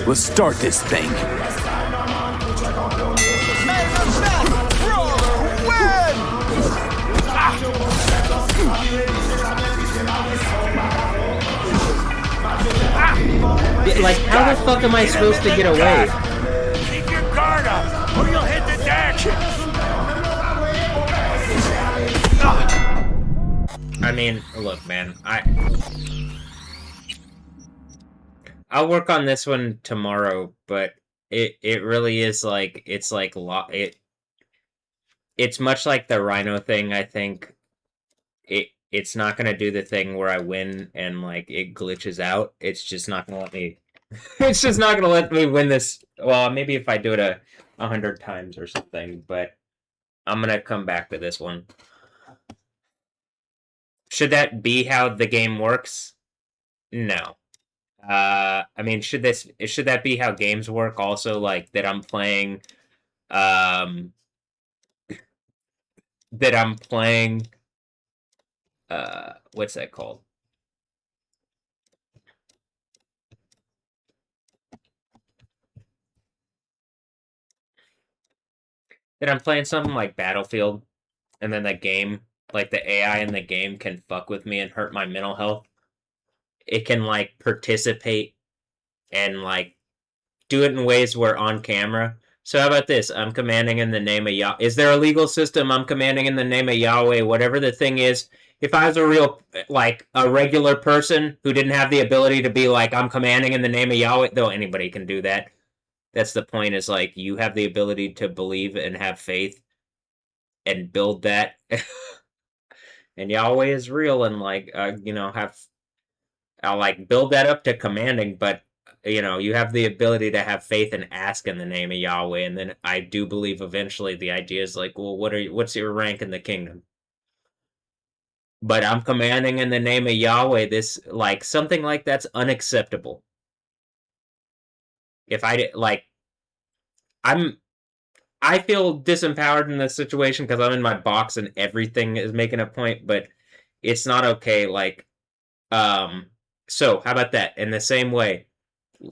Let's start this thing. Like, how the fuck am I supposed to get away? Keep your guard up, or you'll hit the deck! I mean, look, man, I'll work on this one tomorrow, but it really is like it's much like the Rhino thing. I think it's not gonna do the thing where I win and like it glitches out. It's just not gonna let me. It's just not gonna let me win this. Well, maybe if I do it 100 times or something, but I'm gonna come back to this one. Should that be how the game works? No. I mean, should that be how games work also, like that I'm playing what's that called? That I'm playing something like Battlefield, and then the game, like the AI in the game can fuck with me and hurt my mental health. It can like participate and like do it in ways where on camera. So how about this? I'm commanding in the name of Yahweh. Is there a legal system? I'm commanding in the name of Yahweh. Whatever the thing is, if I was a real, like, a regular person who didn't have the ability to be like, I'm commanding in the name of Yahweh, though anybody can do that. That's the point, is like, you have the ability to believe and have faith and build that. And Yahweh is real, and like, I'll like build that up to commanding, but you have the ability to have faith and ask in the name of Yahweh, and then I do believe eventually the idea is like, well, what's your rank in the kingdom? But I'm commanding in the name of Yahweh. This, like, something like that's unacceptable. If I like, I feel disempowered in this situation because I'm in my box and everything is making a point, but it's not okay. Like, so how about that? In the same way,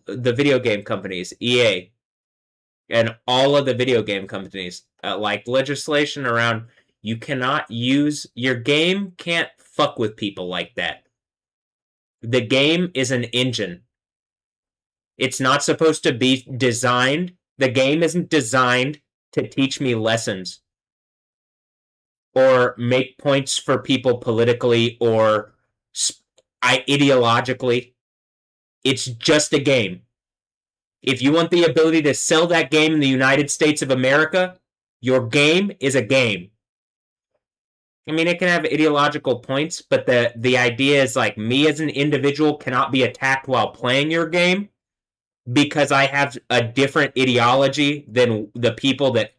the video game companies, EA, and all of the video game companies, like legislation around, you cannot use, your game can't fuck with people like that. The game is an engine. It's not supposed to be designed. The game isn't designed to teach me lessons or make points for people politically or ideologically. It's just a game. If you want the ability to sell that game in the United States of America, your game is a game. I mean, it can have ideological points, but the idea is like, me as an individual cannot be attacked while playing your game because I have a different ideology than the people that,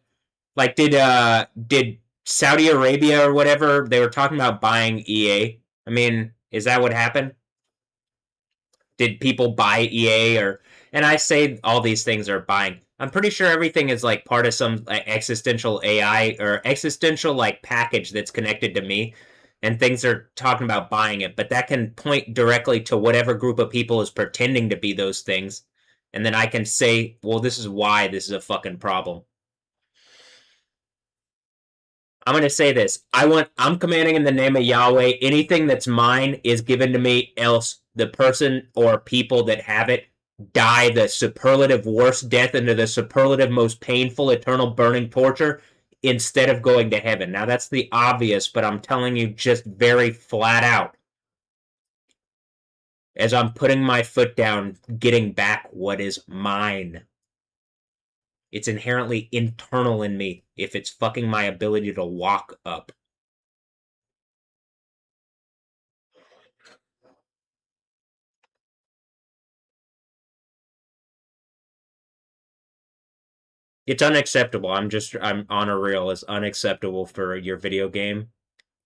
like, did Saudi Arabia or whatever, they were talking about buying EA. I mean, is that what happened? Did people buy EA? And I say all these things are buying. I'm pretty sure everything is like part of some like existential AI or existential like package that's connected to me, and things are talking about buying it, but that can point directly to whatever group of people is pretending to be those things, and then I can say, well, this is why this is a fucking problem. I'm going to say this. I'm commanding in the name of Yahweh. Anything that's mine is given to me, else the person or people that have it die the superlative worst death into the superlative most painful eternal burning torture instead of going to heaven. Now, that's the obvious, but I'm telling you just very flat out, as I'm putting my foot down, getting back what is mine. It's inherently internal in me if it's fucking my ability to walk up. It's unacceptable. I'm on a reel. It's unacceptable for your video game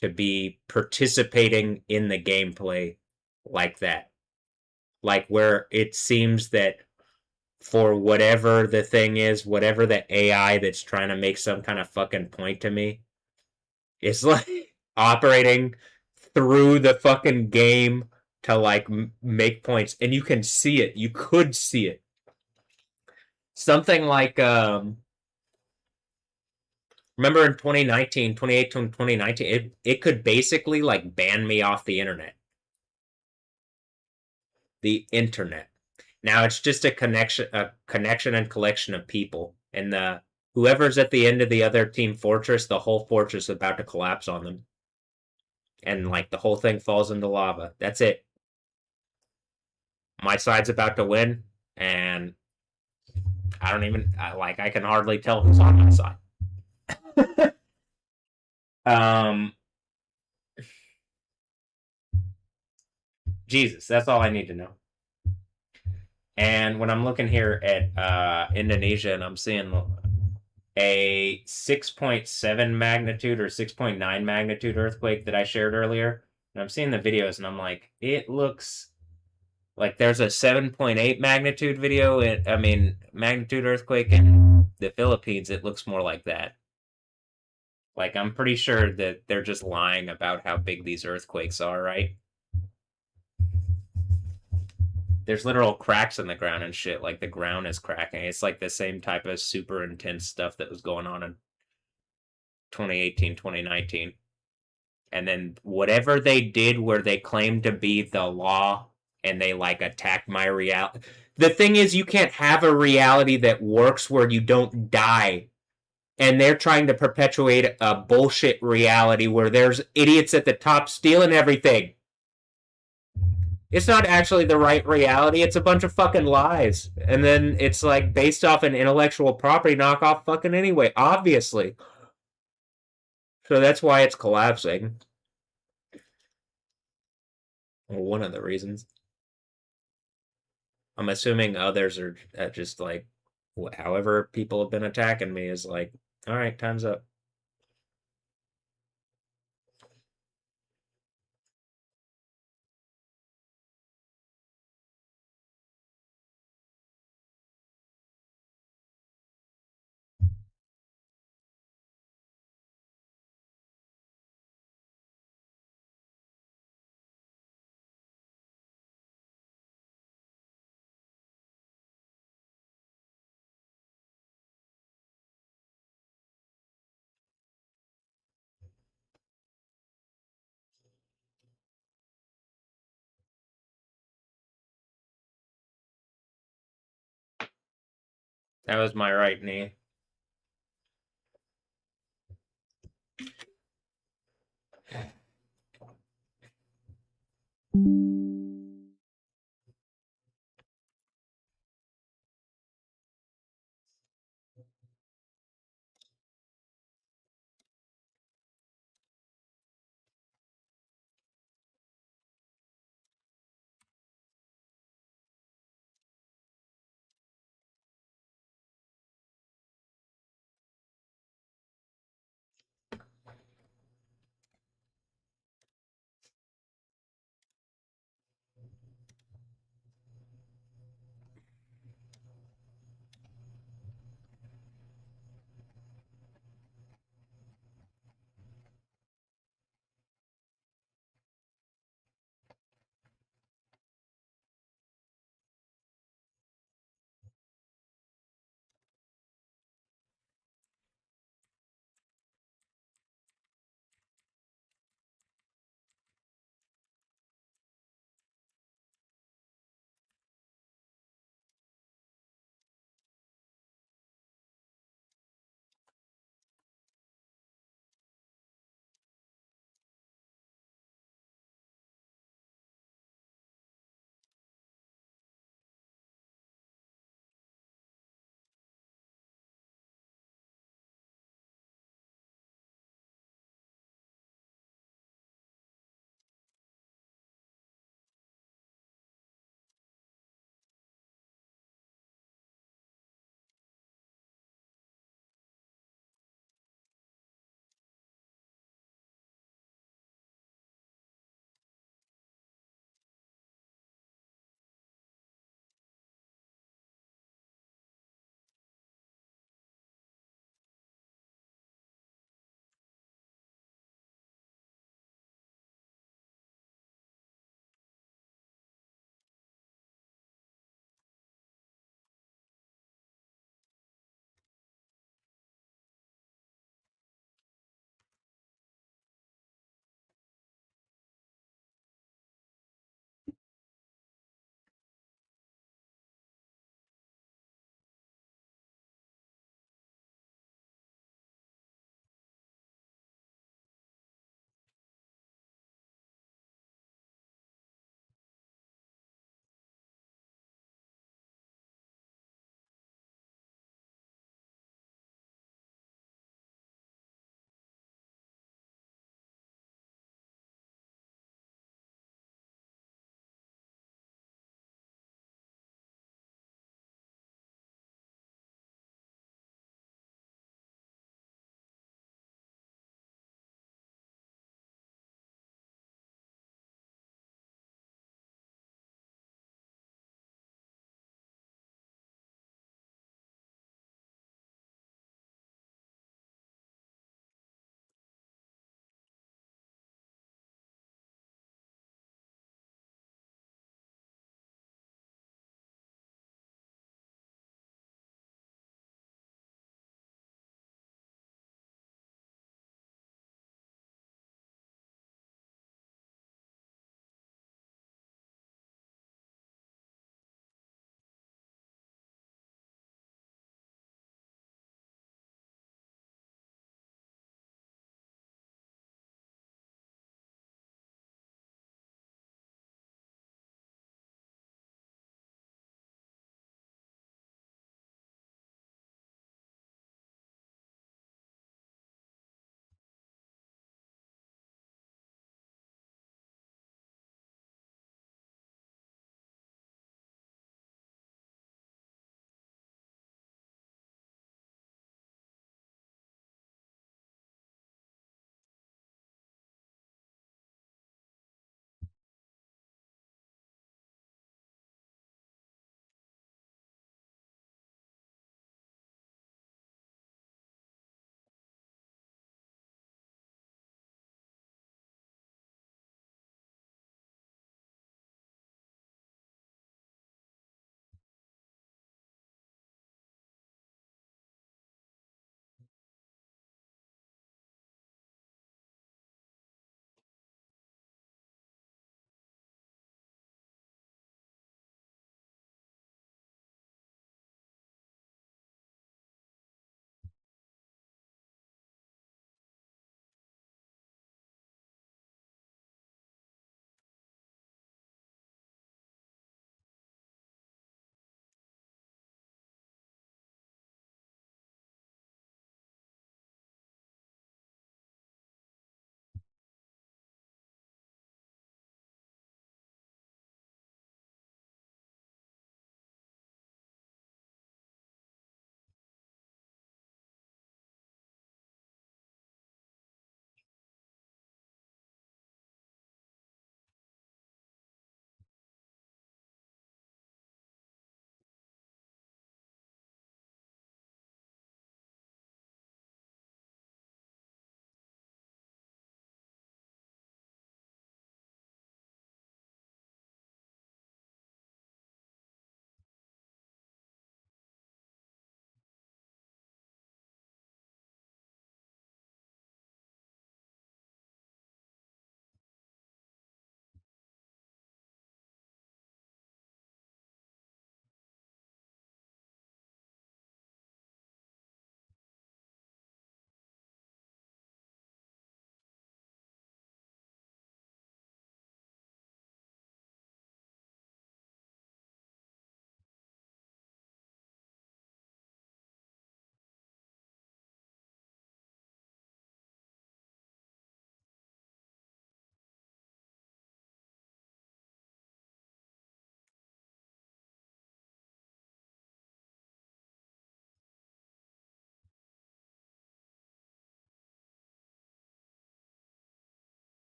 to be participating in the gameplay like that. Like, where it seems that for whatever the thing is, whatever the AI that's trying to make some kind of fucking point to me, it's like operating through the fucking game to like make points, and you can see it. You could see it. Something like, remember in 2018, it could basically like ban me off the internet. The internet. Now it's just a connection and collection of people, and whoever's at the end of the other team fortress, the whole fortress is about to collapse on them, and like the whole thing falls into lava. That's it. My side's about to win, and I can hardly tell who's on my side. Jesus, that's all I need to know. And when I'm looking here at Indonesia, and I'm seeing a 6.7 magnitude or 6.9 magnitude earthquake that I shared earlier, and I'm seeing the videos, and I'm like, it looks like there's a 7.8 magnitude magnitude earthquake in the Philippines. It looks more like that. Like, I'm pretty sure that they're just lying about how big these earthquakes are, right? There's literal cracks in the ground and shit. Like, the ground is cracking. It's like the same type of super intense stuff that was going on in 2018, 2019. And then whatever they did where they claimed to be the law and they like attacked my reality. The thing is, you can't have a reality that works where you don't die and they're trying to perpetuate a bullshit reality where there's idiots at the top stealing everything. It's not actually the right reality. It's a bunch of fucking lies. And then it's like based off an intellectual property knockoff fucking anyway, obviously. So that's why it's collapsing. Well, one of the reasons. I'm assuming others are just like, however people have been attacking me is like, all right, time's up. That was my right knee.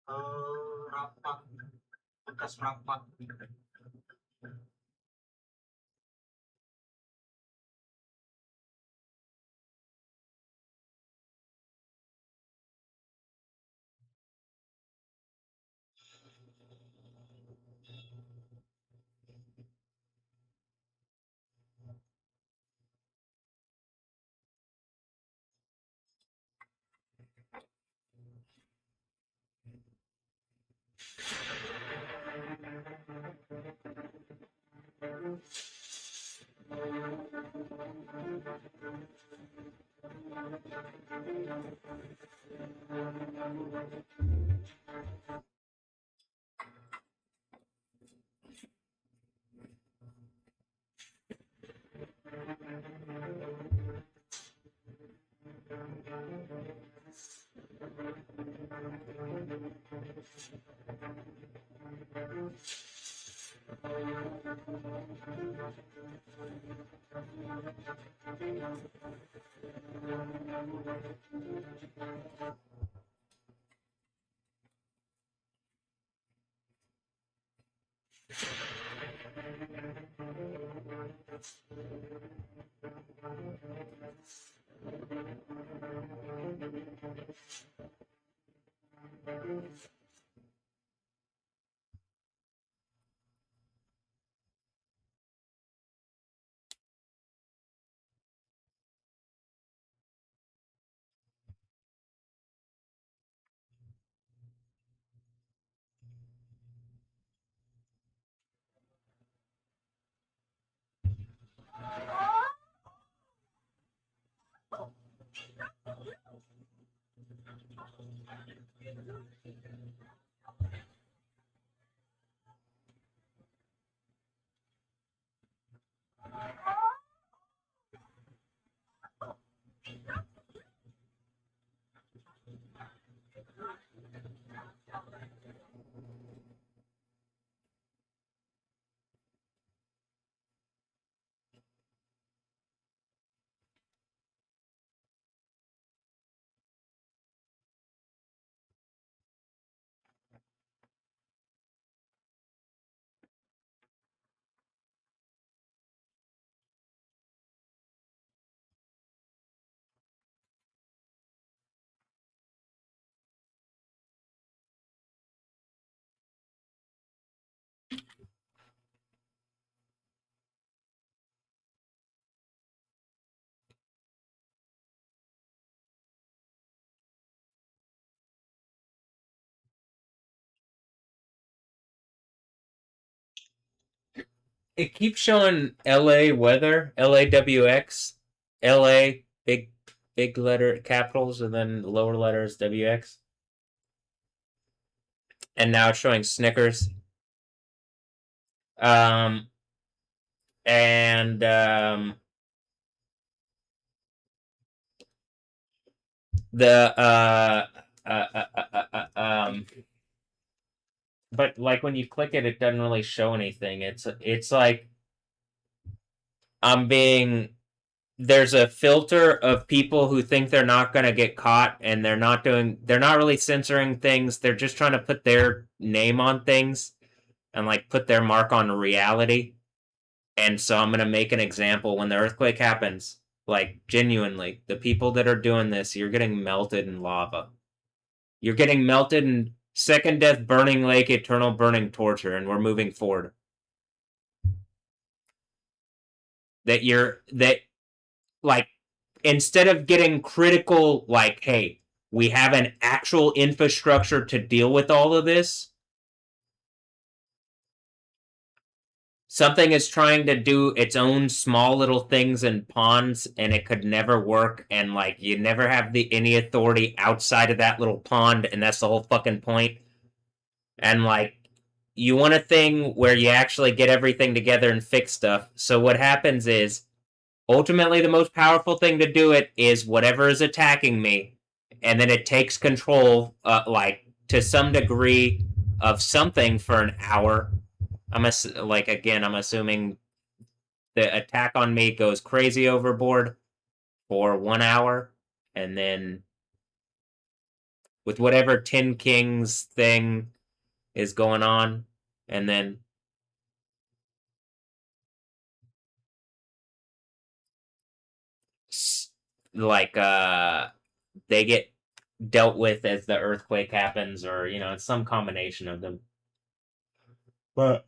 Rapat. Bekas rapat. It keeps showing LA weather, LAWX, LA, big letter capitals, and then lower letters WX. And now it's showing Snickers. And the but like when you click it, it doesn't really show anything. It's like I'm being there's a filter of people who think they're not going to get caught, and they're not really censoring things. They're just trying to put their name on things and like put their mark on reality. And so I'm going to make an example. When the earthquake happens, like genuinely, the people that are doing this, you're getting melted in lava. You're getting melted in second death, burning lake, eternal burning torture, and we're moving forward. Like, instead of getting critical, like, hey, we have an actual infrastructure to deal with all of this, something is trying to do its own small little things and ponds, and it could never work, and like you never have any authority outside of that little pond, and that's the whole fucking point. And like you want a thing where you actually get everything together and fix stuff. So what happens is ultimately the most powerful thing to do it is whatever is attacking me, and then it takes control like to some degree of something for an hour. I'm assuming the attack on me goes crazy overboard for 1 hour, and then with whatever Tin King's thing is going on, and then like they get dealt with as the earthquake happens, or it's some combination of them. But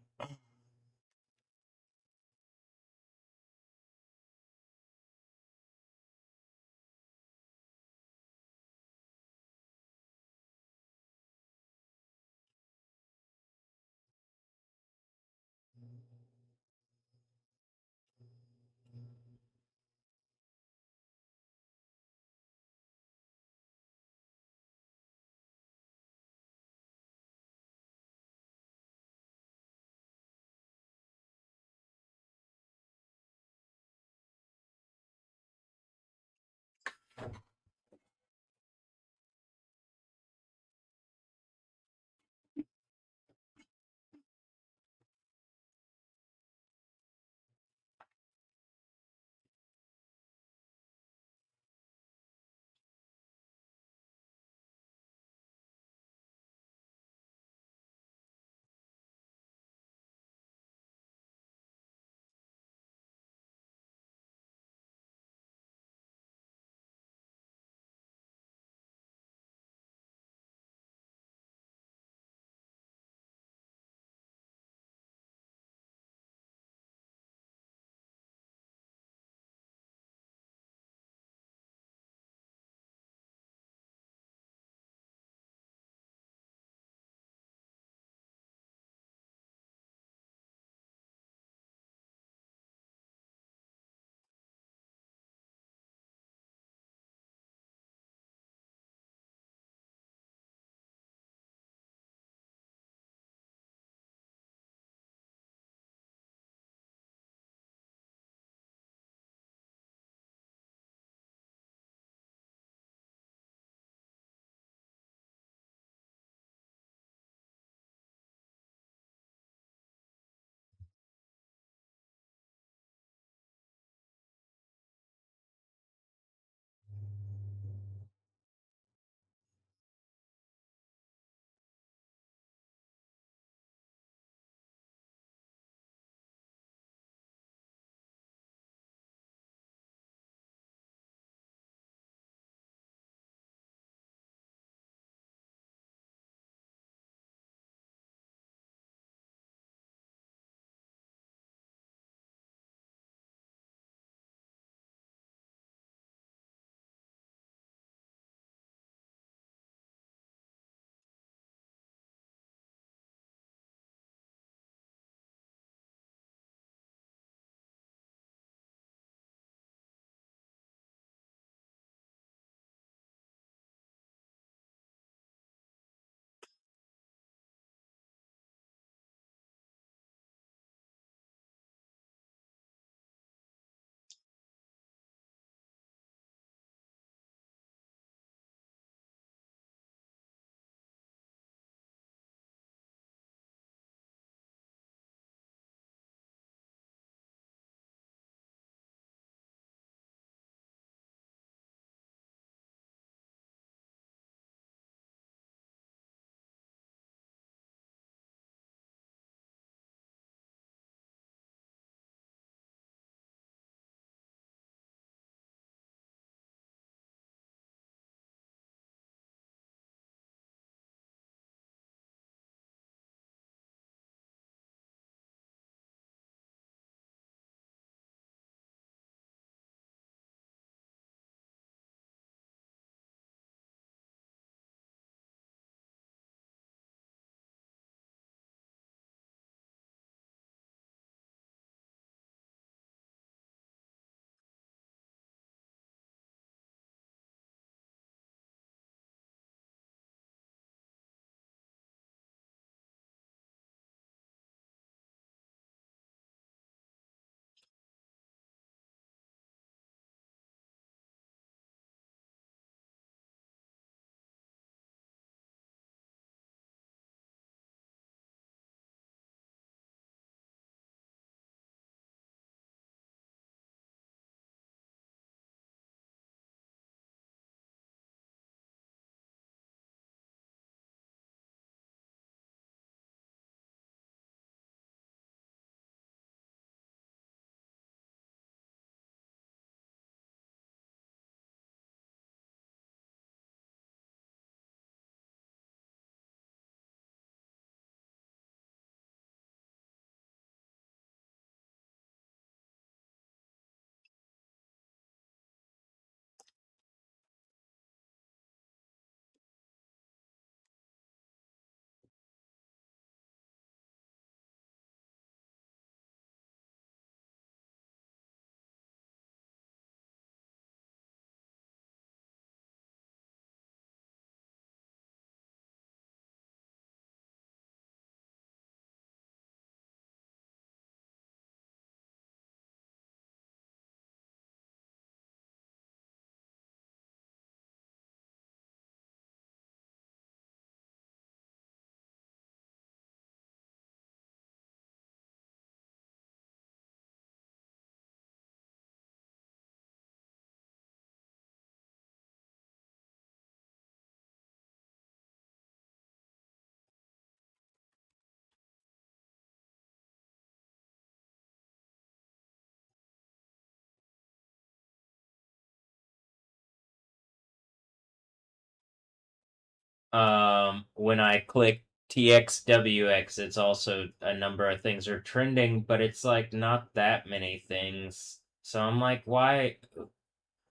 When I click TXWX, it's also a number of things are trending, but it's like not that many things. So I'm like, why?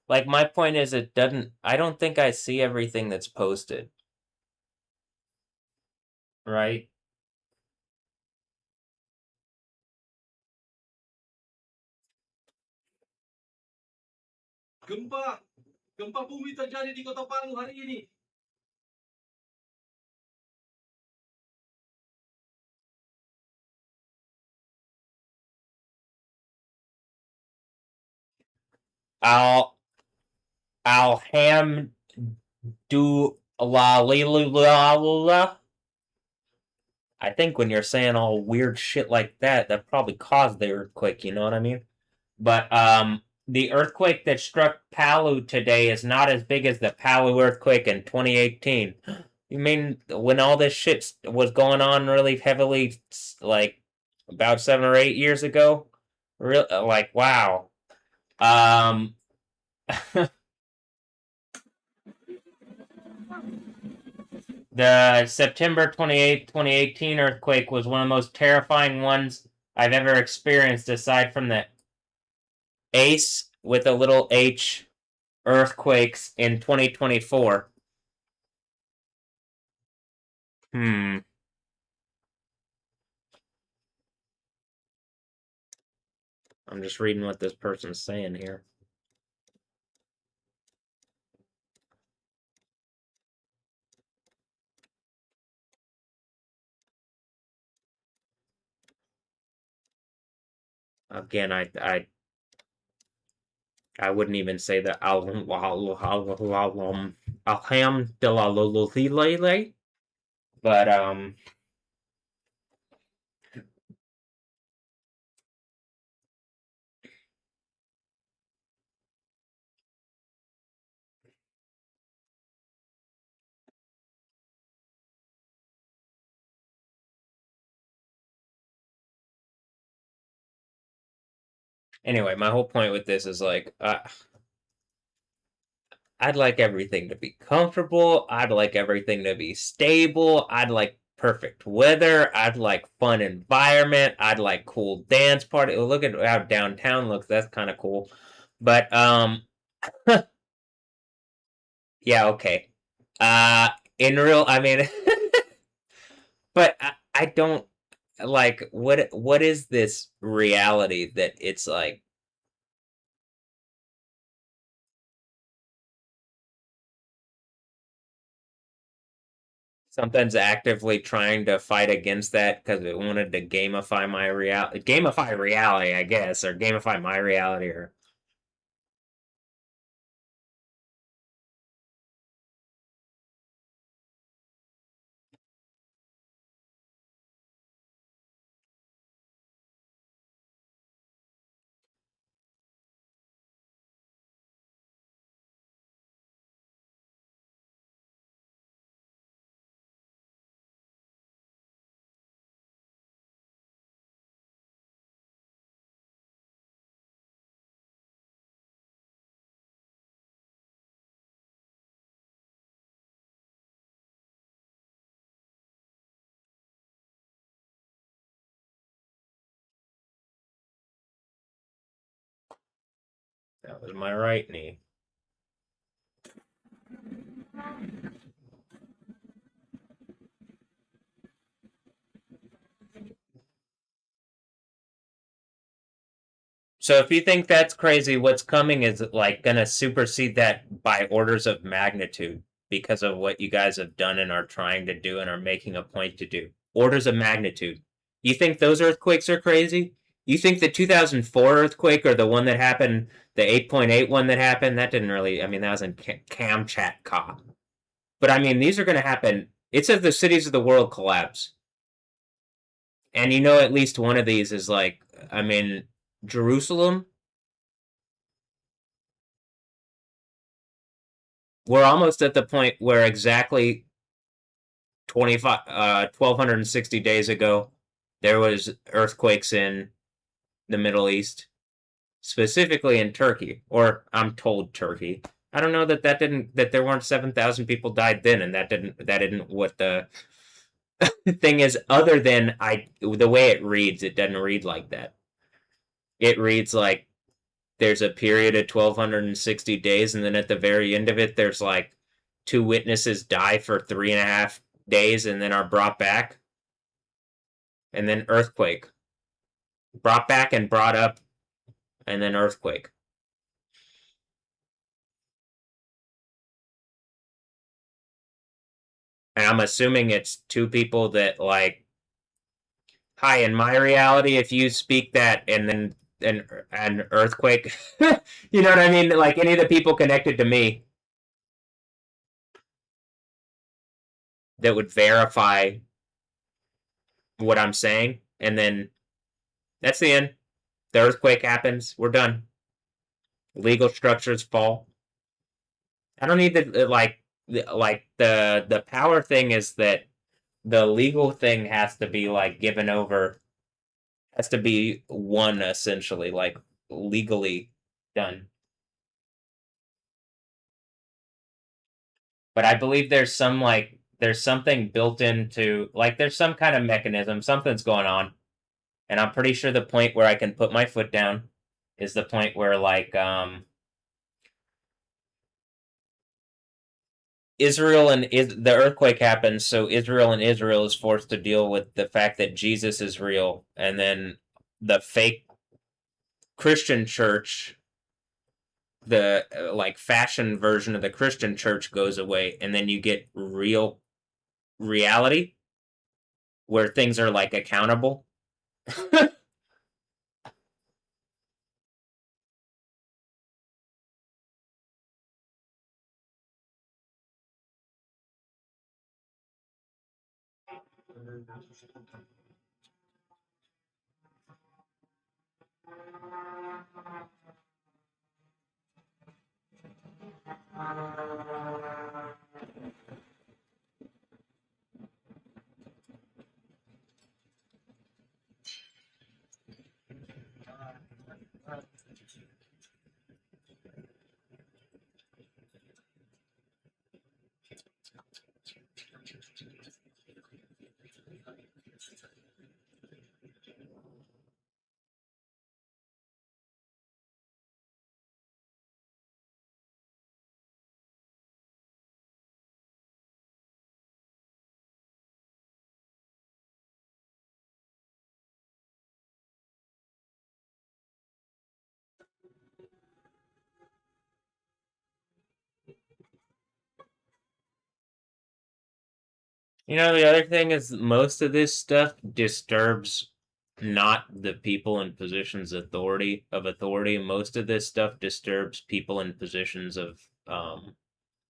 Like, my point is, it doesn't. I don't think I see everything that's posted. Right? Gempa! Gempa bumi terjadi di Kota Palu hari ini. Alham do la la. I think when you're saying all weird shit like that, that probably caused the earthquake, you know what I mean? But the earthquake that struck Palu today is not as big as the Palu earthquake in 2018. You mean when all this shit was going on really heavily, like about 7 or 8 years ago? Real, like, wow. The September 28th, 2018 earthquake was one of the most terrifying ones I've ever experienced, aside from the ACE with a little H earthquakes in 2024. I'm just reading what this person's saying here. Again, I wouldn't even say that alhamdulillah, but anyway, my whole point with this is like, I'd like everything to be comfortable. I'd like everything to be stable. I'd like perfect weather. I'd like fun environment. I'd like cool dance party. Look at how downtown looks. That's kind of cool. But yeah, okay. In real, I mean, but I don't like what is this reality that it's like something's actively trying to fight against that because it wanted to gamify my reality, I guess, or gamify my reality, or that was my right knee. So if you think that's crazy, what's coming is like gonna supersede that by orders of magnitude because of what you guys have done and are trying to do and are making a point to do. Orders of magnitude. You think those earthquakes are crazy? You think the 2004 earthquake or the one that happened, the 8.8 one that happened, that didn't really, I mean, that was in Kamchatka. But I mean, these are going to happen. It says the cities of the world collapse. And you know, at least one of these is like, I mean, Jerusalem. We're almost at the point where exactly 1260 days ago, there was earthquakes in the Middle East, specifically in Turkey, or I'm told Turkey. I don't know that there weren't 7,000 people died then, and that didn't what the thing is. Other than the way it reads, it doesn't read like that. It reads like there's a period of 1,260 days, and then at the very end of it, there's like 2 witnesses die for 3.5 days, and then are brought back, and then earthquake, brought back and brought up, and then earthquake. And I'm assuming it's 2 people that, like, hi, in my reality, if you speak that and then an earthquake, you know what I mean? Like, any of the people connected to me that would verify what I'm saying, and then that's the end. The earthquake happens. We're done. Legal structures fall. I don't need the like the power thing is that the legal thing has to be like given over, has to be won essentially, like legally done. But I believe there's something built into, like, there's some kind of mechanism, something's going on, and I'm pretty sure the point where I can put my foot down is the point where, like, Israel and the earthquake happens, so Israel is forced to deal with the fact that Jesus is real, and then the fake Christian church, the like fashion version of the Christian church goes away, and then you get real reality where things are like accountable. You know, the other thing is most of this stuff disturbs not the people in positions of authority. Most of this stuff disturbs people in positions of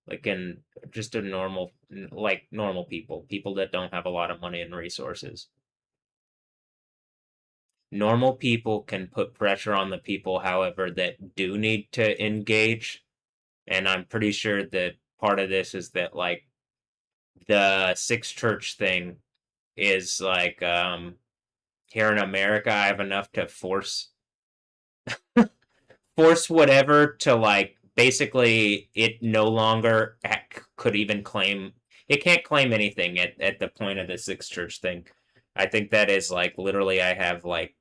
like in just a normal, like normal people that don't have a lot of money and resources. Normal people can put pressure on the people, however, that do need to engage. And I'm pretty sure that part of this is that, like, the Six Church thing is like, here in America, I have enough to force whatever to, like, basically it no longer could even claim, it can't claim anything at the point of the Six Church thing. I think that is like literally I have like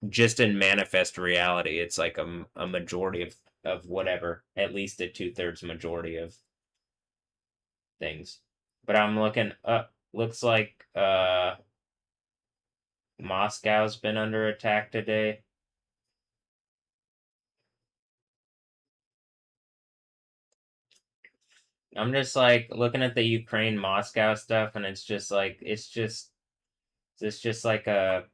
just in manifest reality, it's like a majority of whatever, at least a 2/3 majority of things. But I'm looking up, looks like Moscow's been under attack today. I'm just like looking at the Ukraine Moscow stuff, and it's just like it's just like a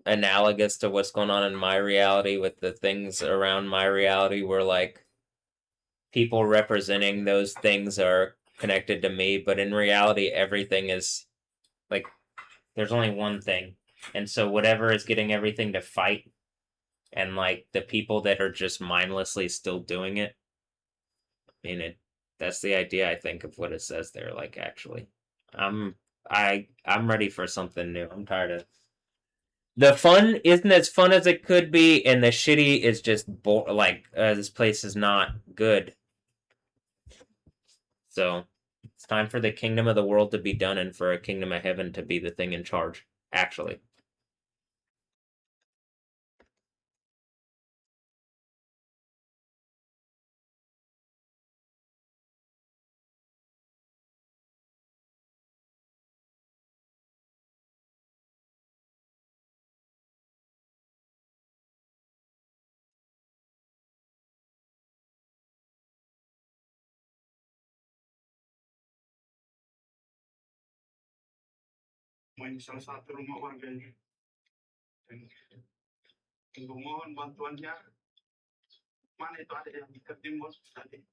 analogous to what's going on in my reality with the things around my reality where like people representing those things are connected to me, but in reality everything is like there's only one thing. And so whatever is getting everything to fight, and like the people that are just mindlessly still doing it, I mean, that's the idea I think of what it says there, like actually. I'm ready for something new. I'm tired of The fun isn't as fun as it could be, and the shitty is just this place is not good. So it's time for the kingdom of the world to be done, and for a kingdom of heaven to be the thing in charge. Actually. May salah satu rumah warganya. Dan memohon bantuannya. Mana itu ada yang diketimbun tadi?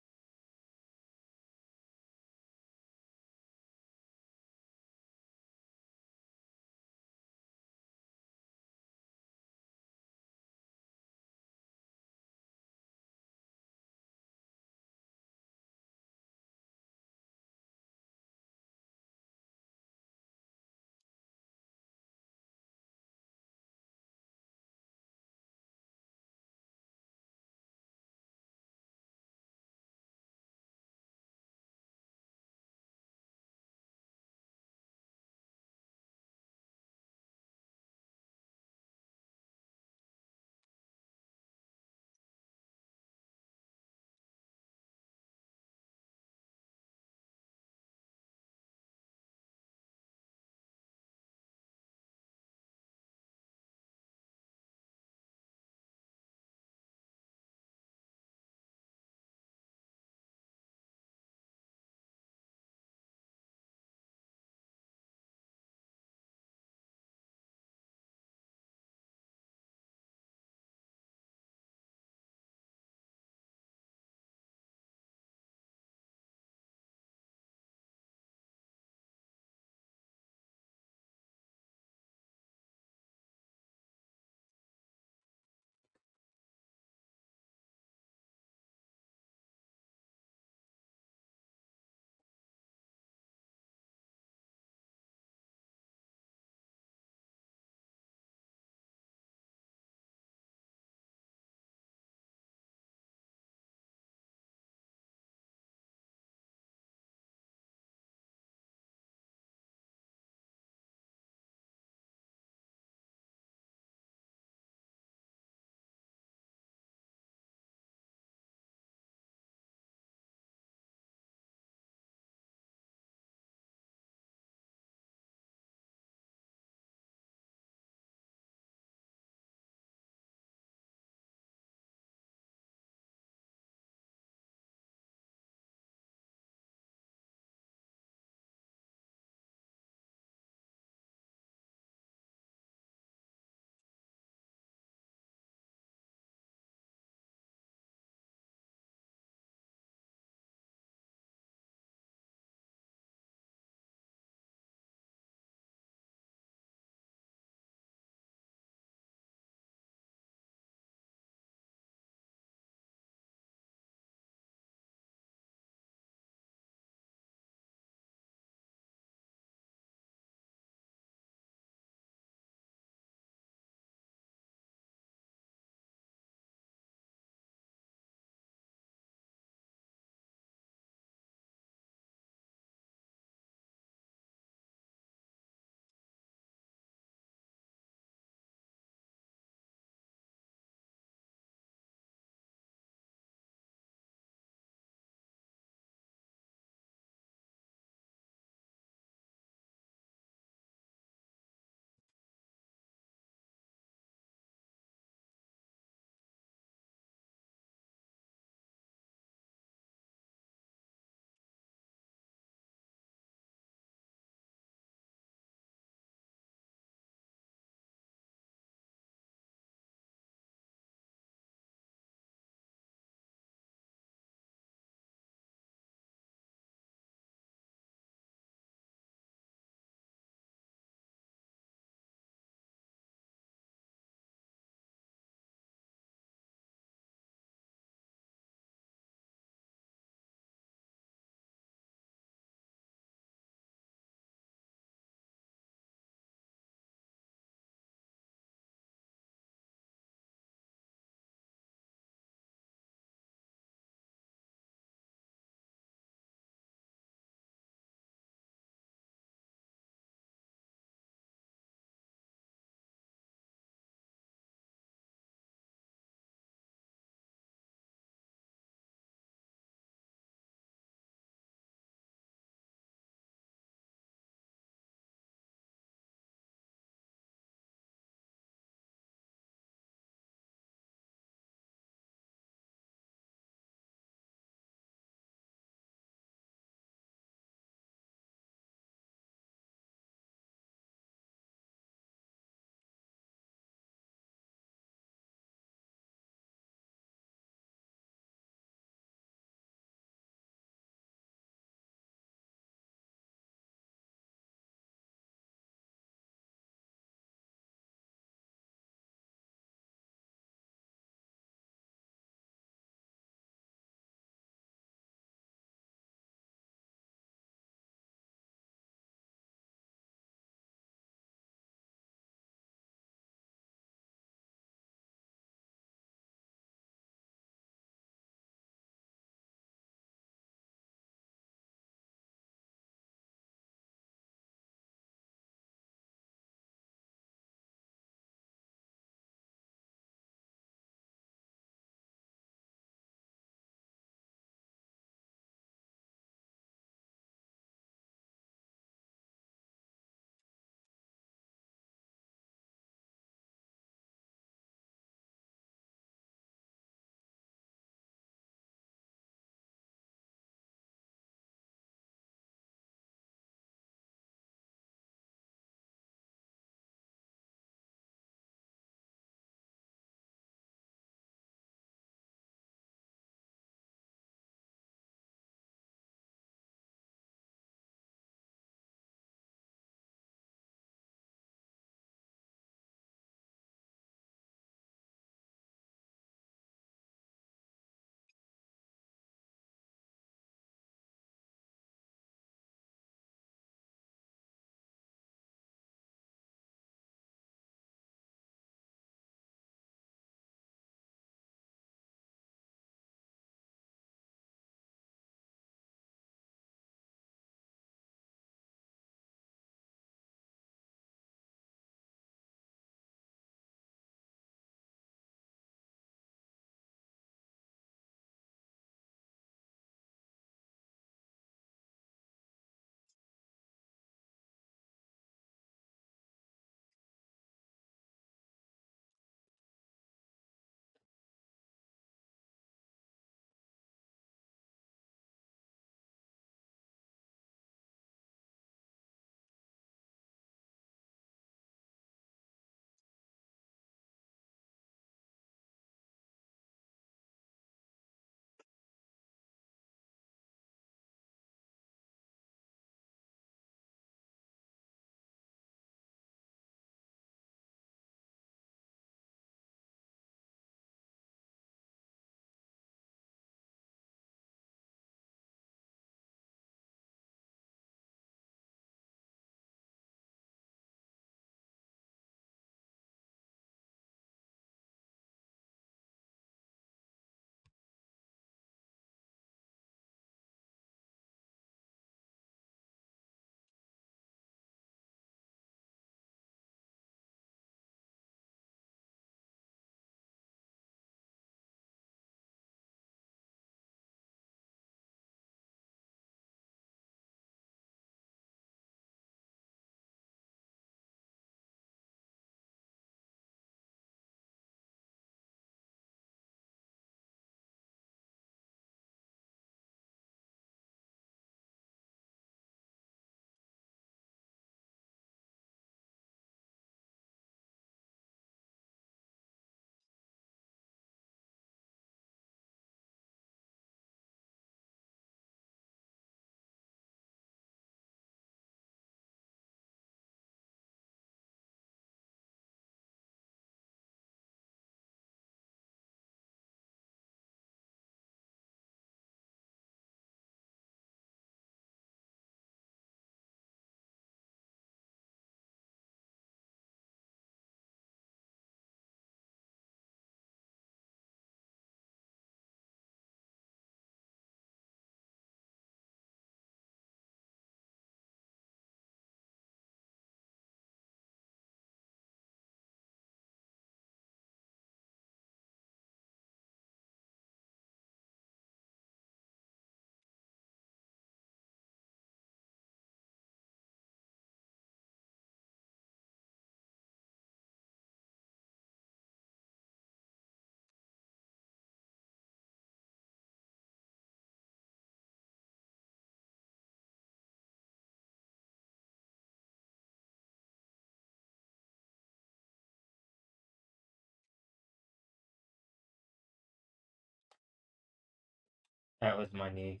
That was my knee.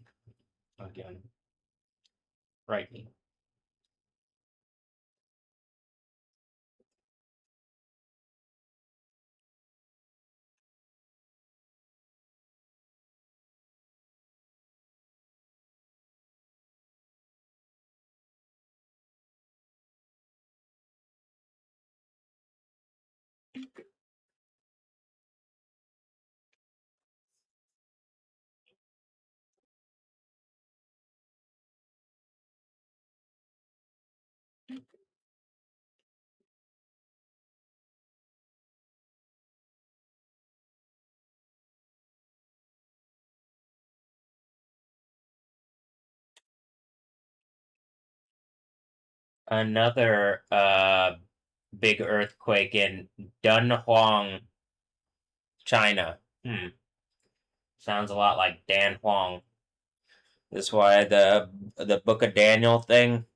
Again. Right knee. Another big earthquake in Dunhuang, China. Sounds a lot like Dan Huang. That's why the Book of Daniel thing.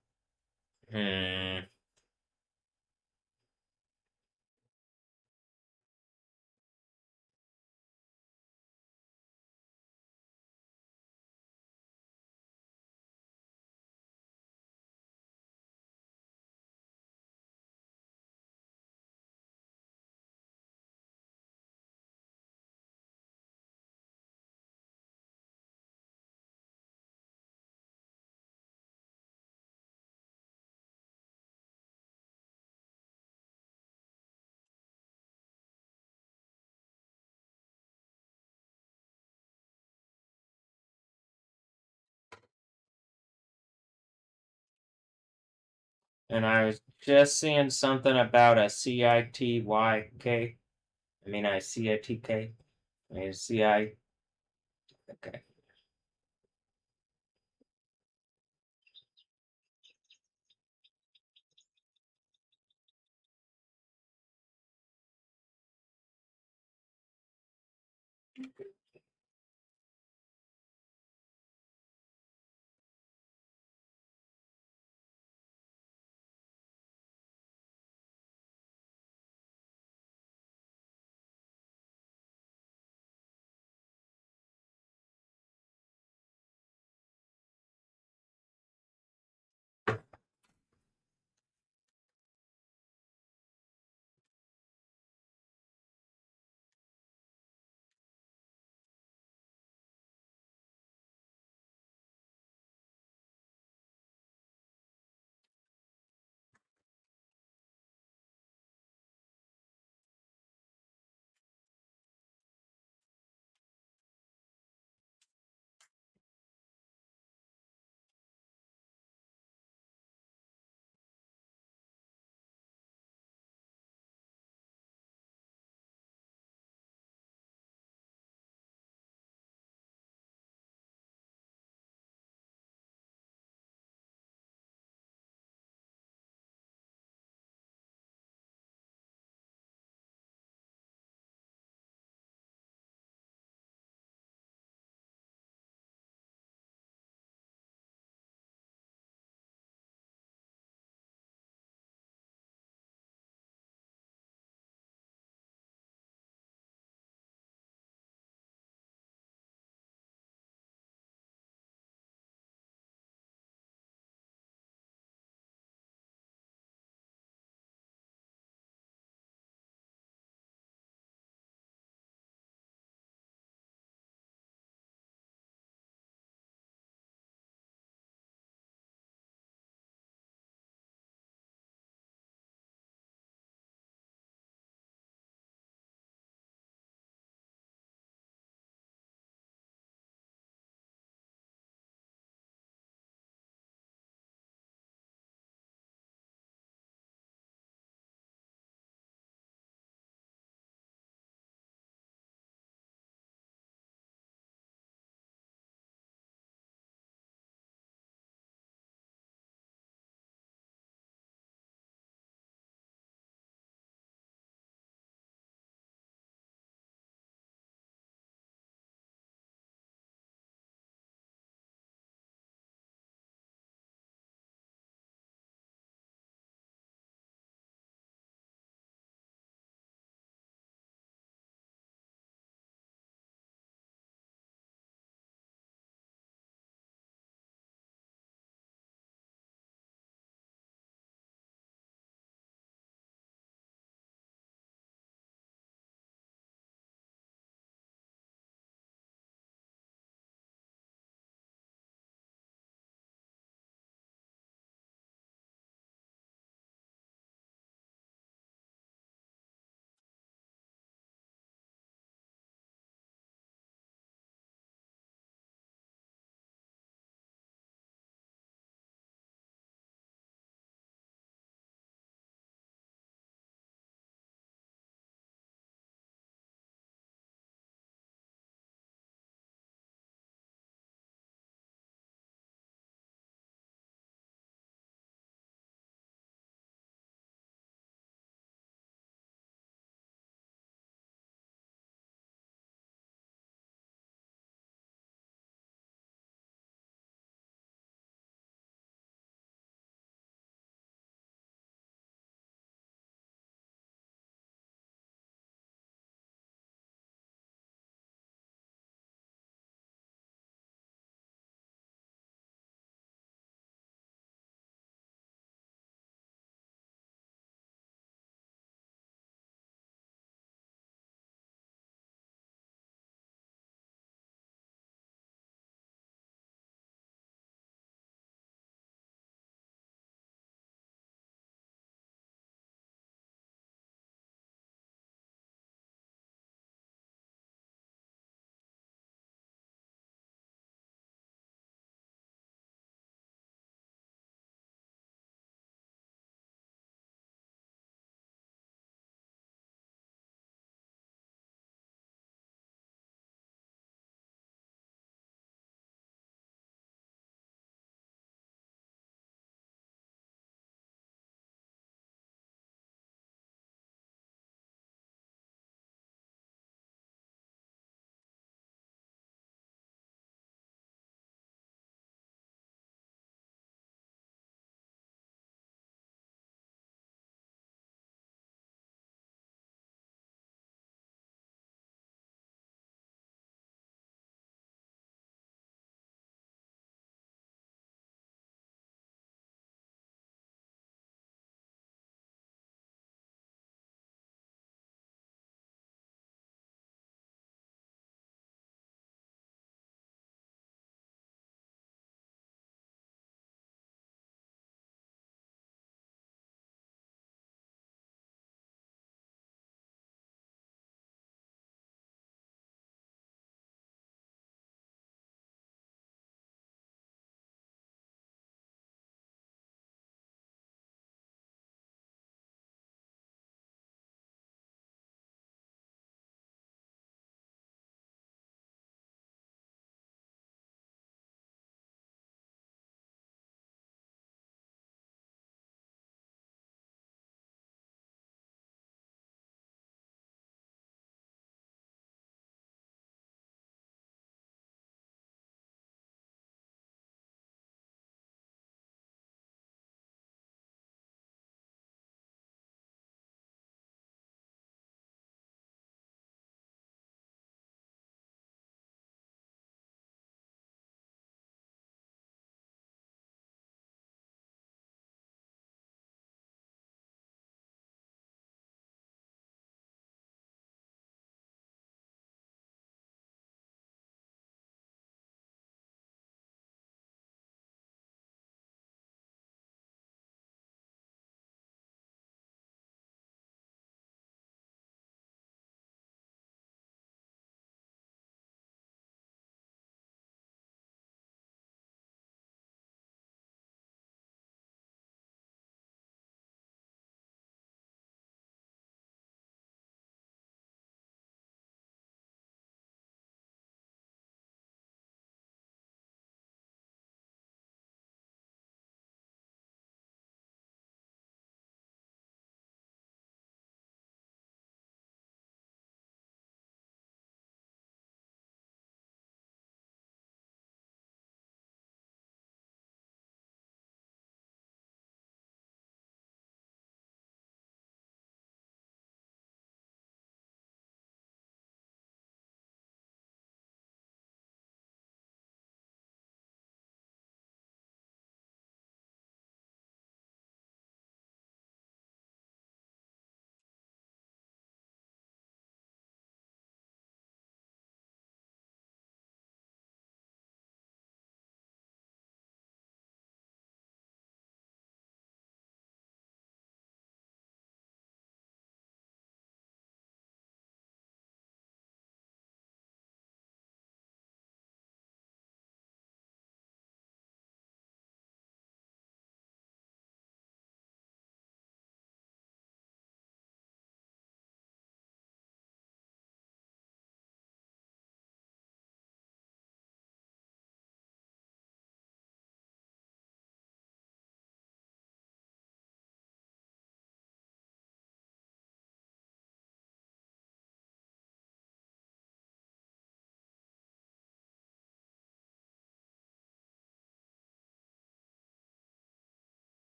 And I was just seeing something about a CITYK. I mean, a CITK. I mean, CI. Okay.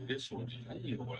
This one, anyway.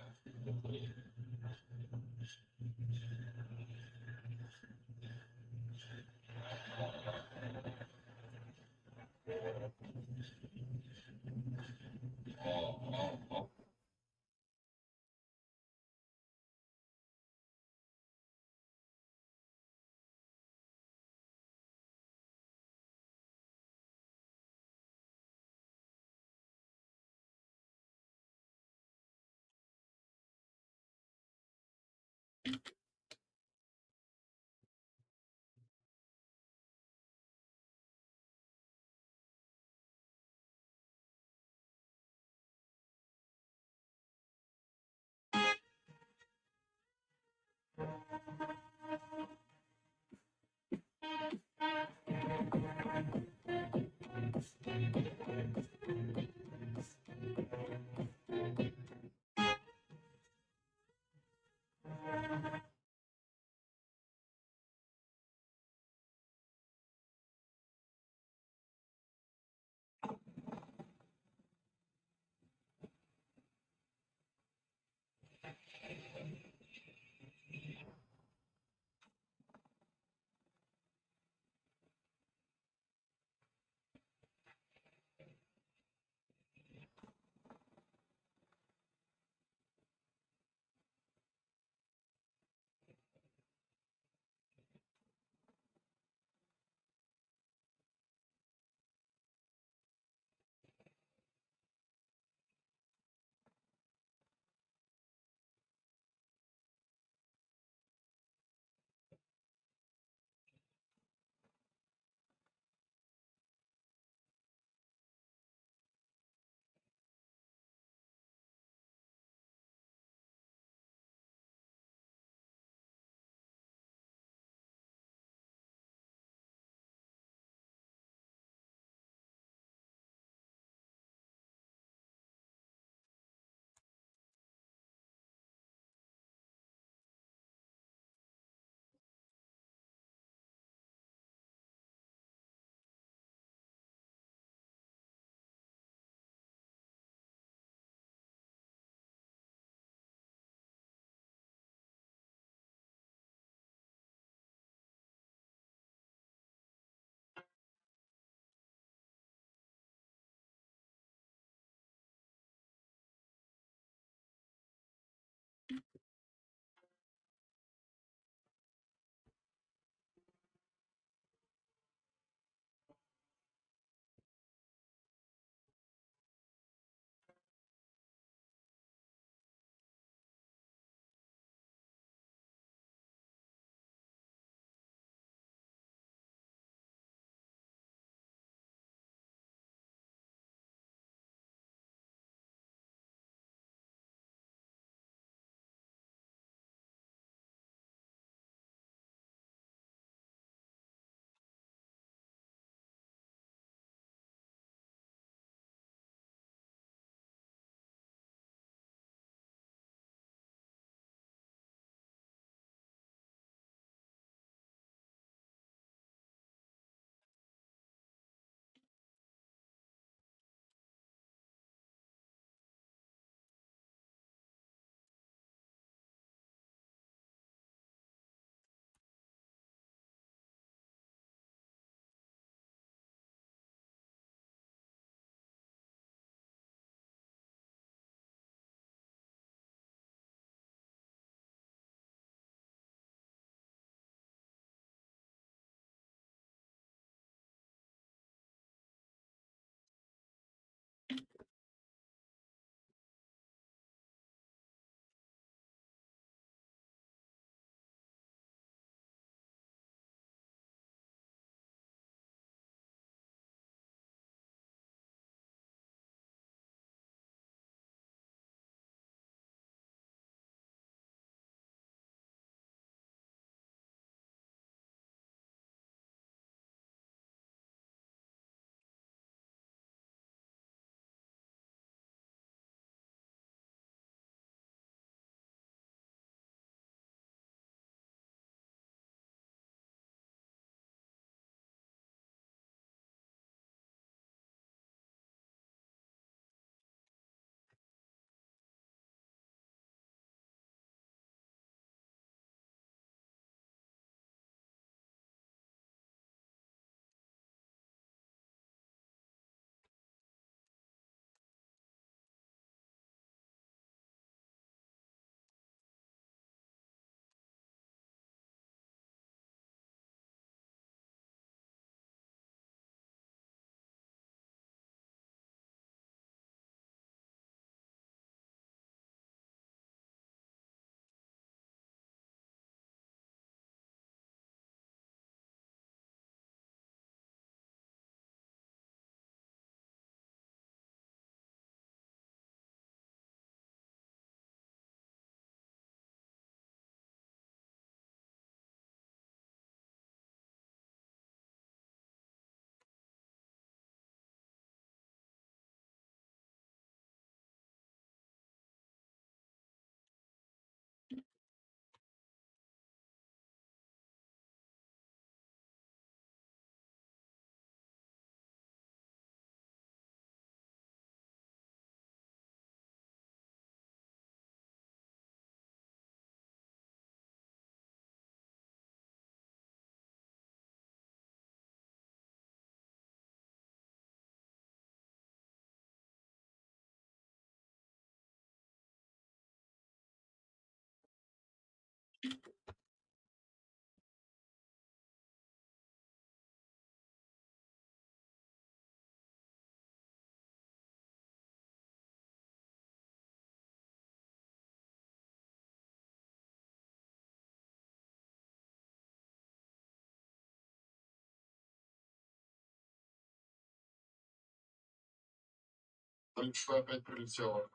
Что опять прилетело?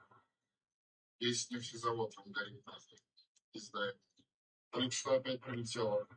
Весь нефтезавод там горит, нахуй. Пизда. Что опять прилетело?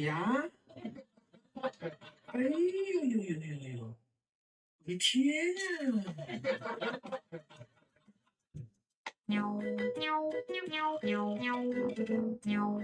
呀，哎呦呦呦呦呦！我的天啊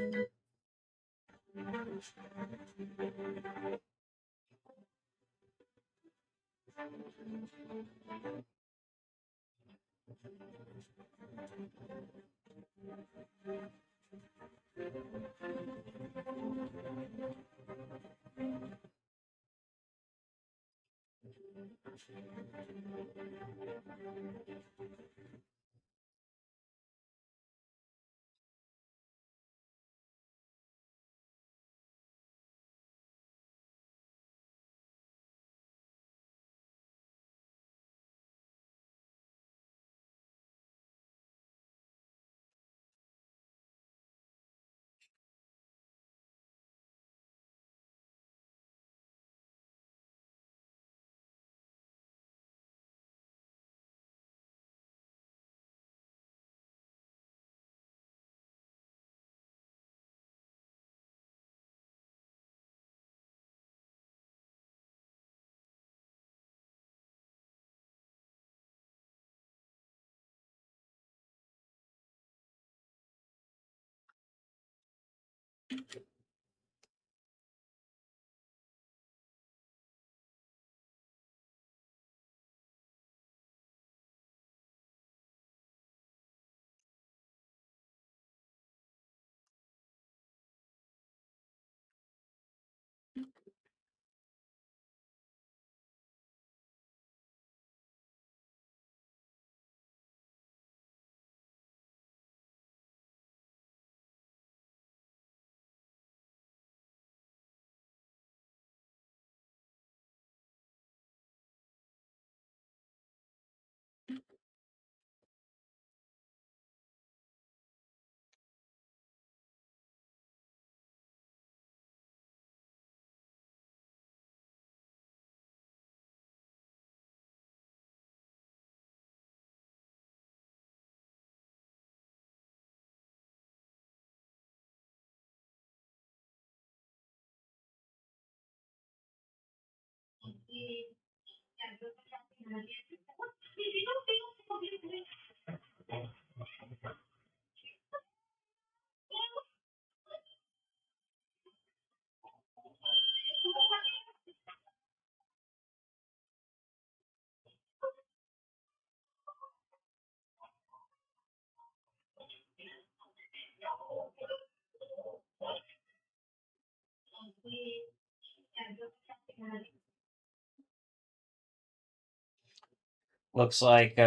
！Looks like, do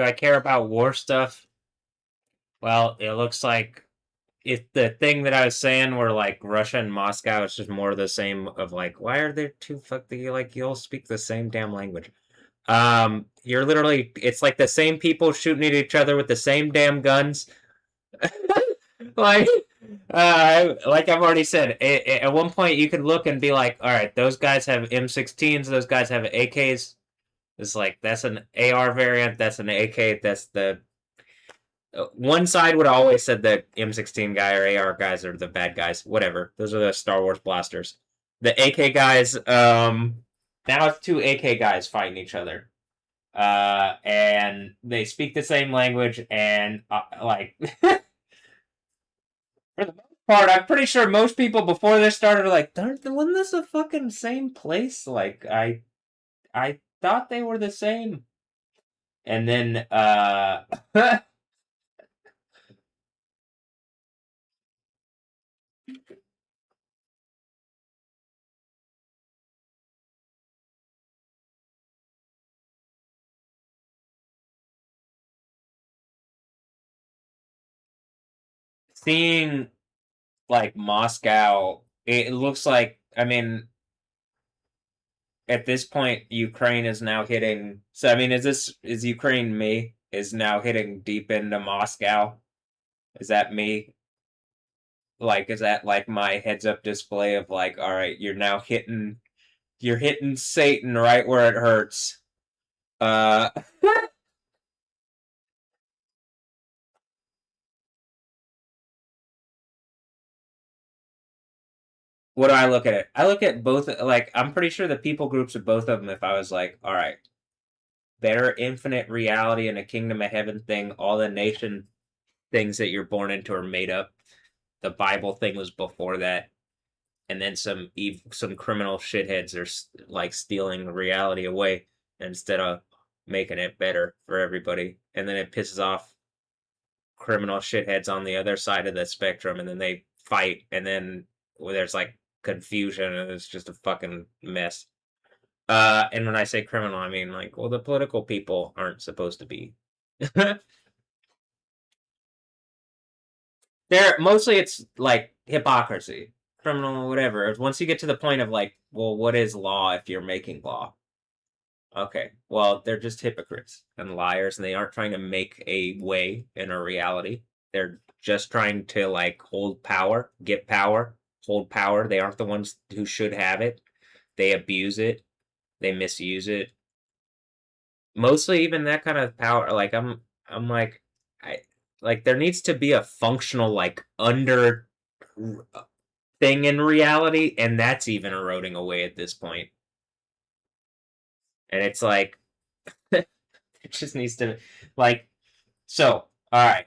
I care about war stuff? Well, it looks like if the thing that I was saying were like Russia and Moscow, it's just more of the same of like, why are there two you all speak the same damn language? You're literally, it's like the same people shooting at each other with the same damn guns. like, like I've already said, at one point you could look and be like, all right, those guys have M16s, those guys have AKs. It's like, that's an AR variant, that's an AK, that's the one side would always said that M16 guy or AR guys are the bad guys. Whatever. Those are the Star Wars blasters. The AK guys, now it's two AK guys fighting each other. And they speak the same language, and like for the most part, I'm pretty sure most people before this started were like, wasn't this the fucking same place? Like I thought they were the same. And then seeing like Moscow, it looks like, I mean, at this point, Ukraine is now hitting. So I mean, is Ukraine me? Is now hitting deep into Moscow? Is that me? Like, is that like my heads up display of like, all right, you're hitting Satan right where it hurts. What do I look at it? I look at both. Like, I'm pretty sure the people groups of both of them. If I was like, all right, better infinite reality and a kingdom of heaven thing, all the nation things that you're born into are made up. The Bible thing was before that, and then some criminal shitheads are like stealing reality away instead of making it better for everybody, and then it pisses off criminal shitheads on the other side of the spectrum, and then they fight, and then there's like confusion, and it's just a fucking mess. And when I say criminal, I mean like, well, the political people aren't supposed to be. They're mostly it's like hypocrisy, criminal, whatever. Once you get to the point of like, well, what is law if you're making law? Okay, well, they're just hypocrites and liars, and they aren't trying to make a way in a reality. They're just trying to like hold power, get power, hold power. They aren't the ones who should have it. They abuse it. They misuse it. Mostly even that kind of power, like I'm like I like there needs to be a functional like under thing in reality, and that's even eroding away at this point. And it's like it just needs to like so all right.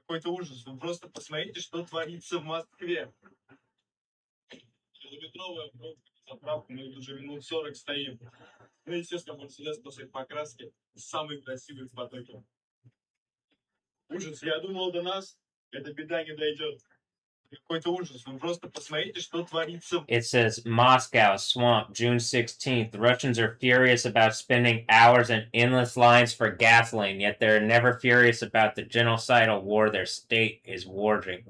Какой-то ужас. Вы просто посмотрите, что творится в Москве. Километровая пробка на заправку, мы тут уже минут 40 стоим. Ну, естественно, Мерседес после покраски самый красивый в потоке. Ужас. Я думал, до нас эта беда не дойдет. Какой-то ужас. Вы просто посмотрите, что творится. It says Moscow swamp, June 16th. The Russians are furious about spending hours in endless lines for gasoline, yet they're never furious about the genocidal war their state is waging.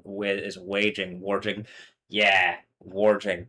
Yeah, waging.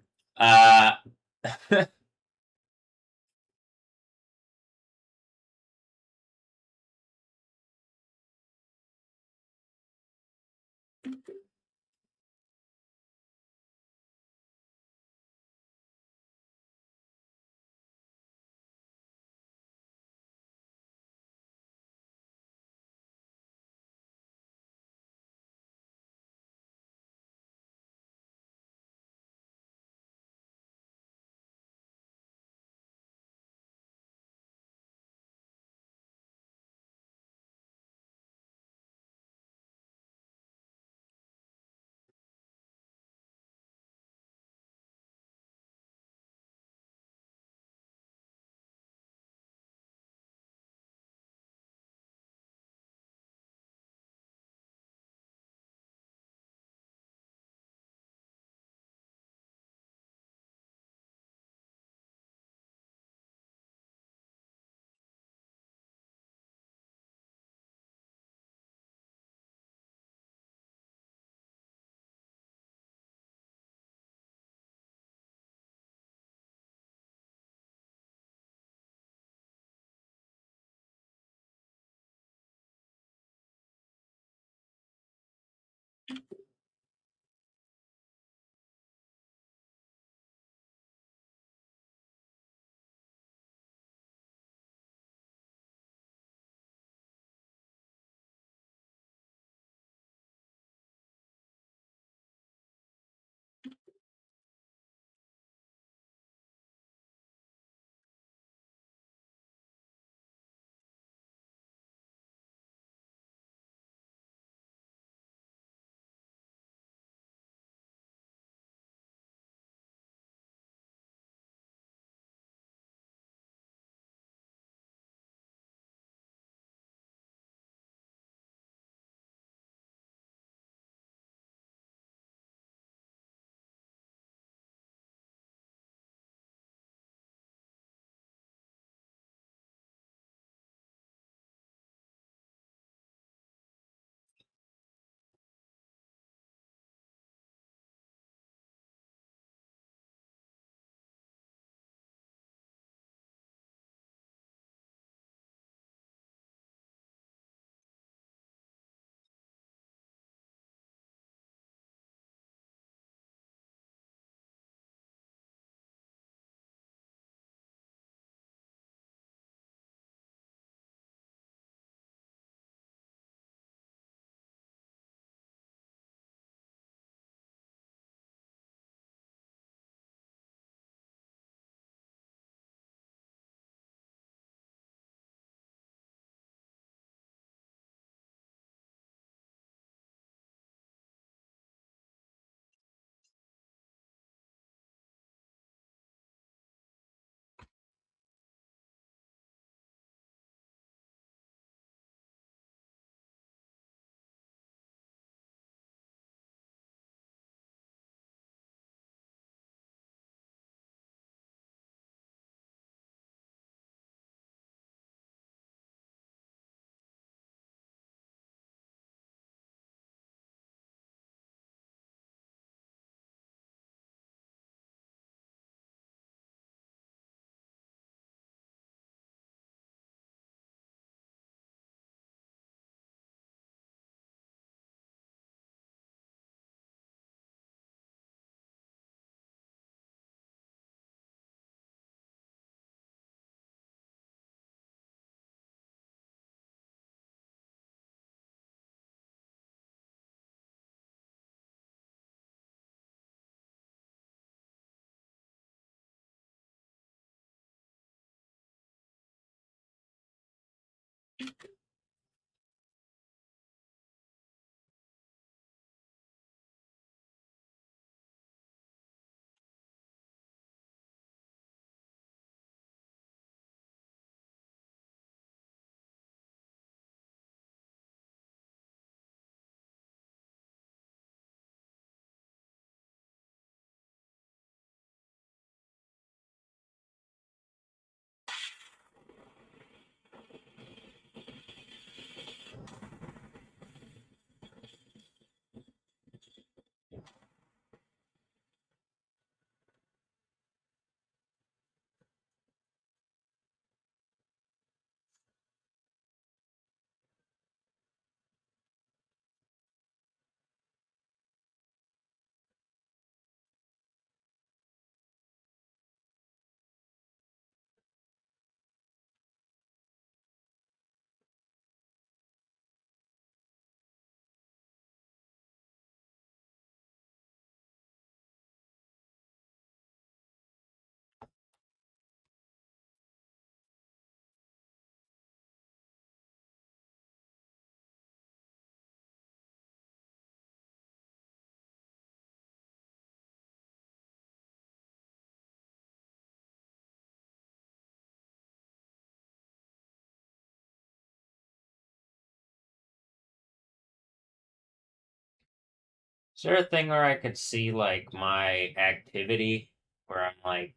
Is there a thing where I could see like my activity where I'm like,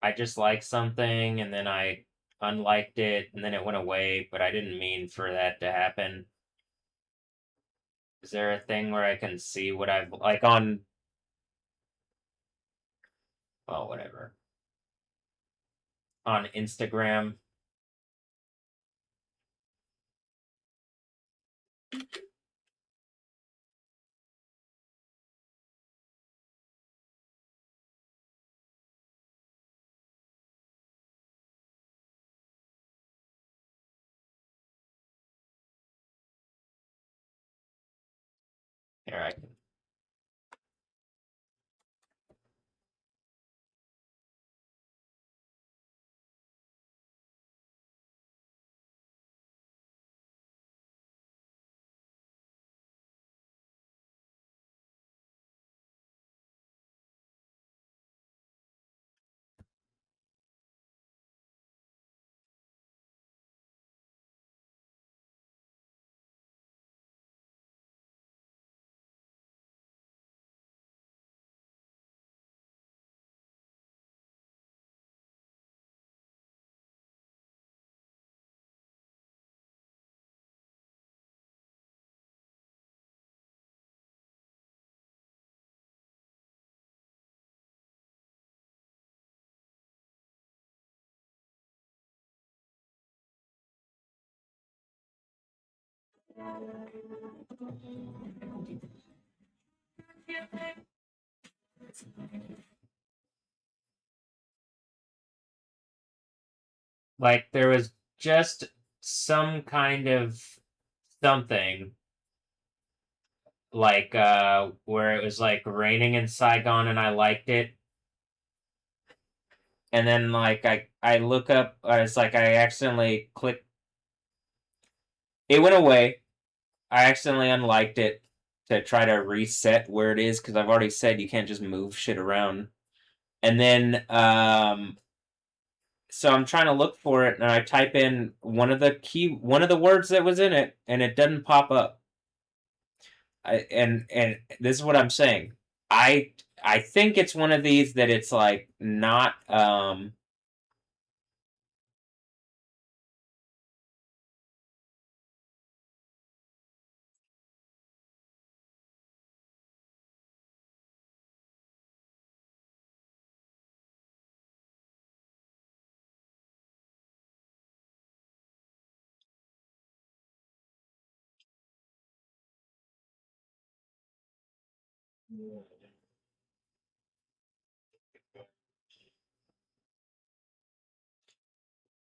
I just like something and then I unliked it and then it went away, but I didn't mean for that to happen? Is there a thing where I can see what I've like on, well, whatever, on Instagram? Here, I can. Like, there was just some kind of something, like, where it was, like, raining in Saigon and I liked it. And then, like, I look up, it's like I accidentally clicked. It went away. I accidentally unliked it to try to reset where it is, because I've already said you can't just move shit around. And then, so I'm trying to look for it, and I type in one of the words that was in it, and it doesn't pop up. And this is what I'm saying. I think it's one of these that it's like not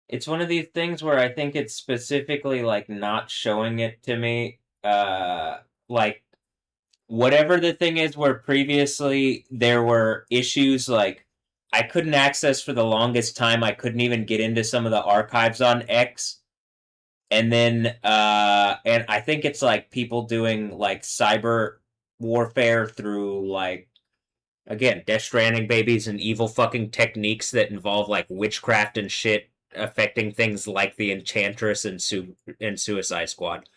it's one of these things where I think it's specifically like not showing it to me. Like whatever the thing is where previously there were issues like I couldn't access for the longest time. I couldn't even get into some of the archives on X. And then and I think it's like people doing like cyber warfare through like again, Death Stranding babies and evil fucking techniques that involve like witchcraft and shit affecting things like the Enchantress and Suicide Squad.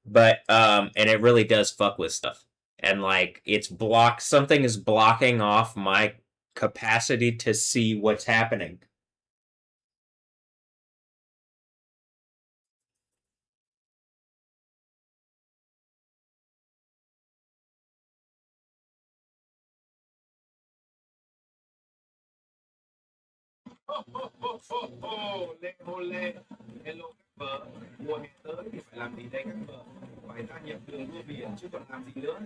But and it really does fuck with stuff. And like it's blocked something is blocking off my capacity to see what's happening. Lê lê, hello các vợ, mùa hè tới thì phải làm gì đây các vợ? Phải ra nhập đường đua biển chứ còn làm gì nữa?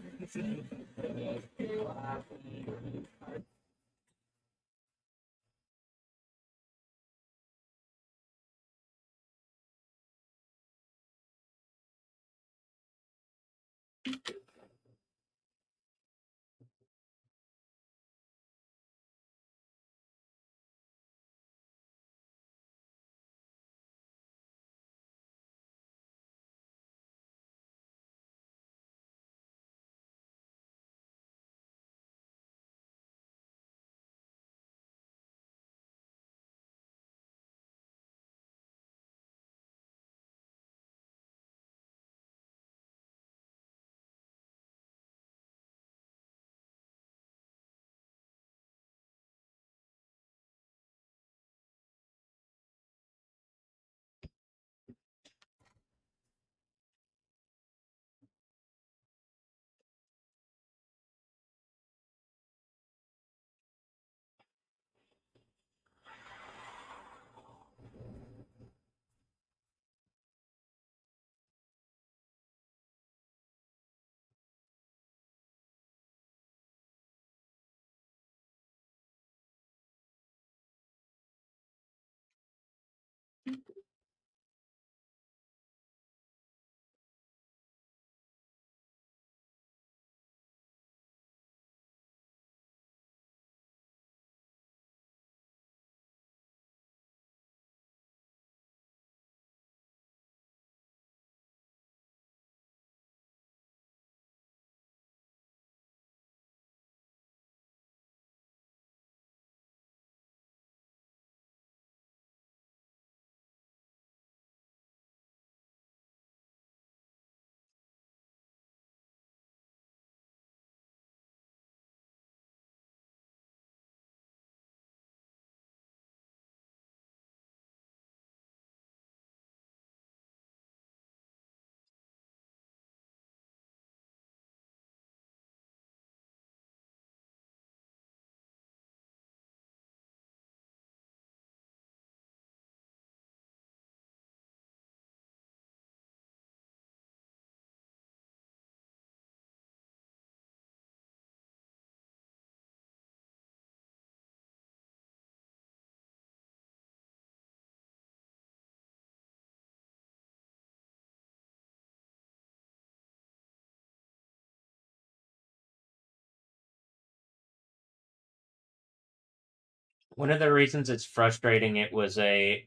One of the reasons it's frustrating, it was a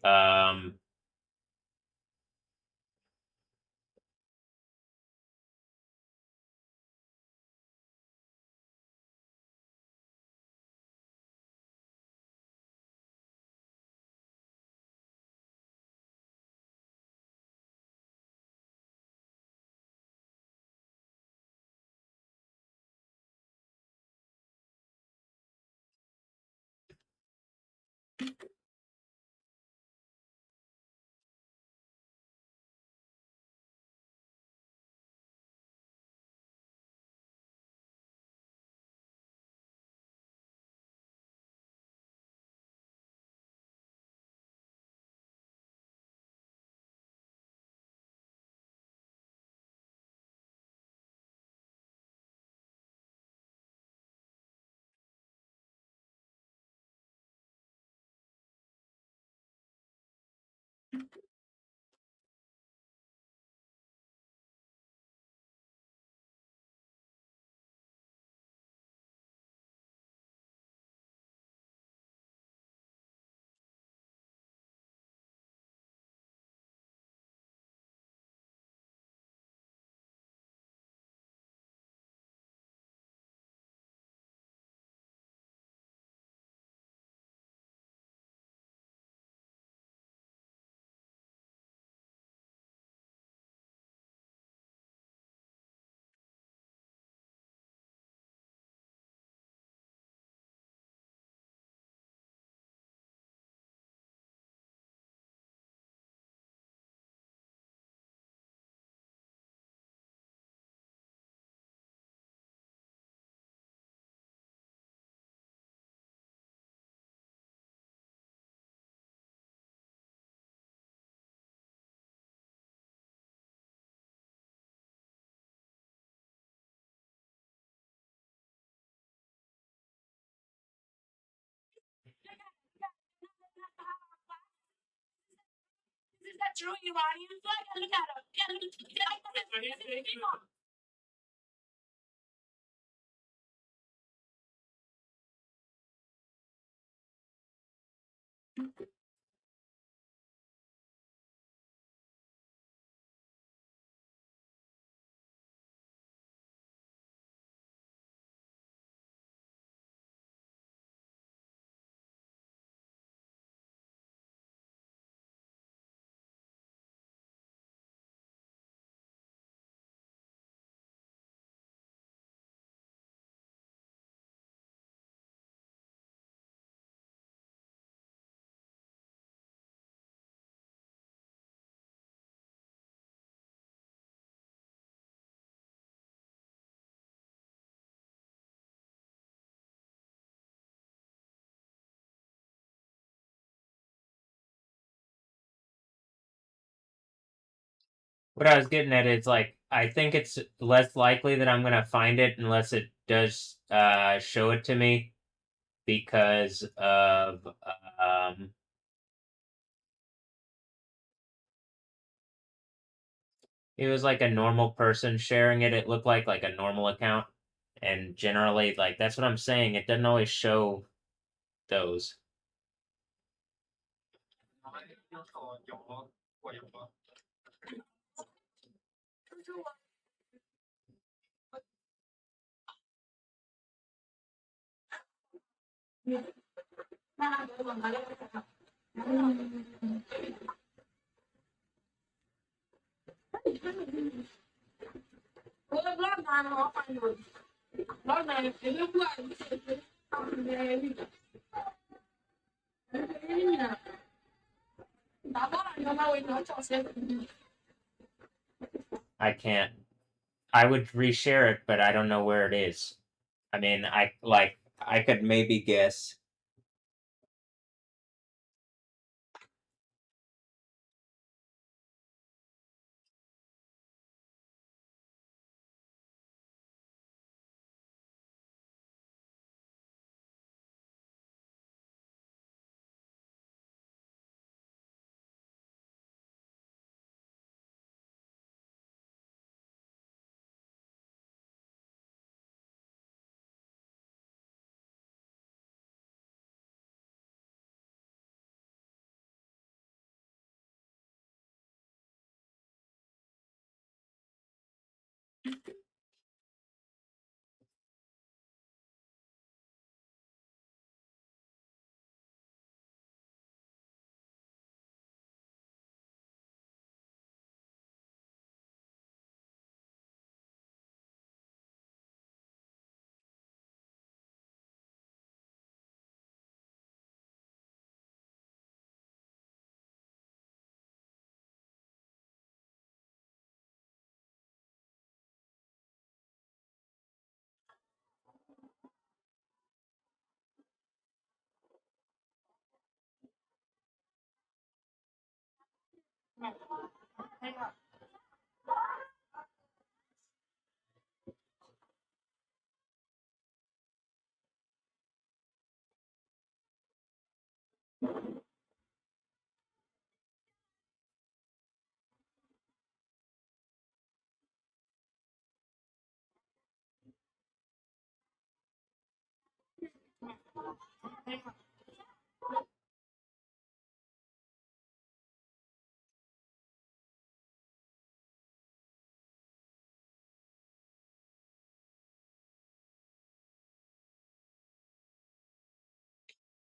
Is that true, Iranian? Look at her. what I was getting at is like I think it's less likely that I'm gonna find it unless it does show it to me because of it was like a normal person sharing it. It looked like a normal account, and generally like that's what I'm saying. It doesn't always show those. I can't. I would reshare it, but I don't know where it is. I mean, I could maybe guess.